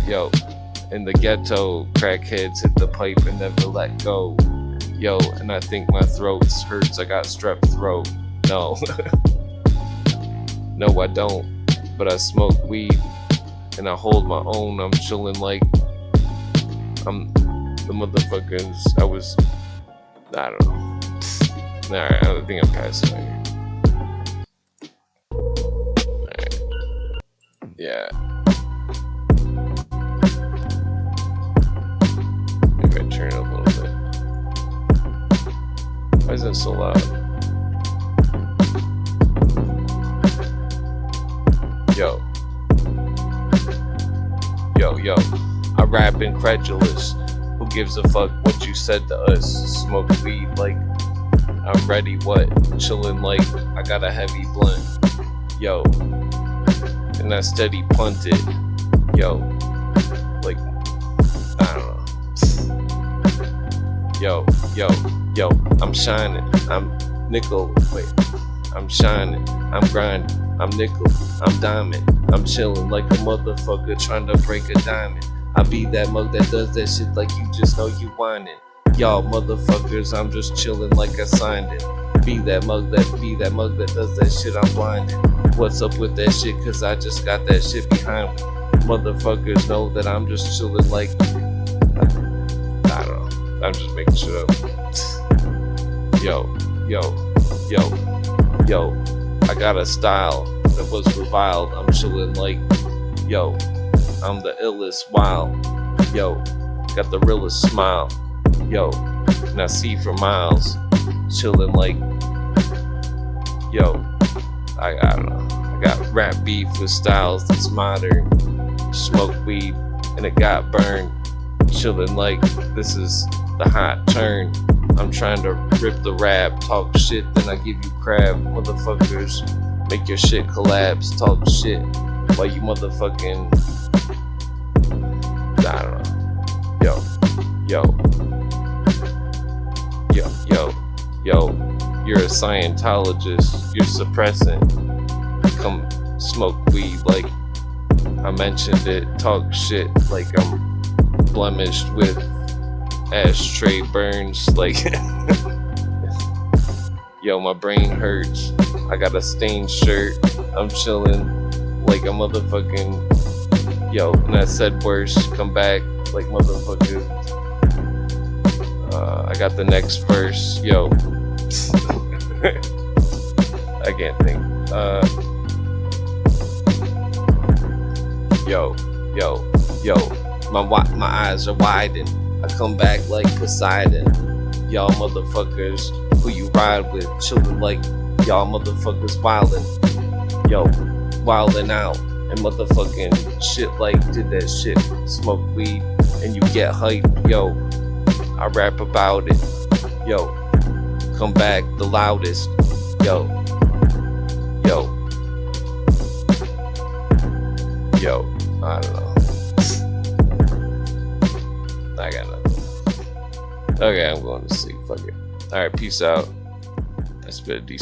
[SPEAKER 18] in the ghetto, crackheads hit the pipe and never let go. Yo, and I think my throat hurts, I got strep throat. No. No, I don't. But I smoke weed and I hold my own. I'm chilling like I'm the motherfuckers. I don't know. Alright, I think I'm passing out here. Alright. Yeah. Maybe I turn it up a little bit. Why is that so loud? Yo, I rap incredulous. Who gives a fuck what you said to us? Smoke weed like I'm ready, what? Chillin' like I got a heavy blunt. Yo, and I steady punted. Yo, like, I don't know. Yo, I'm shining. I'm nickel. Wait, I'm shining. I'm grinding. I'm nickel. I'm diamond. I'm chillin' like a motherfucker trying to break a diamond. I be that mug that does that shit like you just know you whining. Y'all motherfuckers, I'm just chillin' like I signed it. Be that mug that does that shit, I'm blinded. What's up with that shit? Cause I just got that shit behind me. Motherfuckers know that I'm just chillin' like, I don't know. I'm just making shit up. Yo, I got a style that was reviled. I'm chillin' like, yo, I'm the illest wild. Yo, got the realest smile. Yo, and I see for miles. Chillin' like, yo, I don't know. Got rap beef with styles that's modern. Smoke weed and it got burned. Chillin' like this is the hot turn. I'm trying to rip the rap, talk shit, then I give you crap. Motherfuckers, make your shit collapse, talk shit while you motherfucking, I don't know. Yo, you're a Scientologist, you're suppressing. Come smoke weed like I mentioned it, talk shit like I'm blemished with ashtray burns, like yo, my brain hurts. I got a stained shirt. I'm chilling like a motherfucking yo, and I said worse, come back like motherfucker. I got the next verse, yo. I can't think. Yo, my eyes are widened. I come back like Poseidon. Y'all motherfuckers who you ride with, chillin' like y'all motherfuckers wildin'. Yo, wildin' out and motherfucking shit like did that shit. Smoke weed and you get hype. Yo, I rap about it. Yo, come back the loudest. Yo, I don't know. I got nothing. Okay, I'm going to sleep. Fuck it. Alright, peace out. That's been a decent.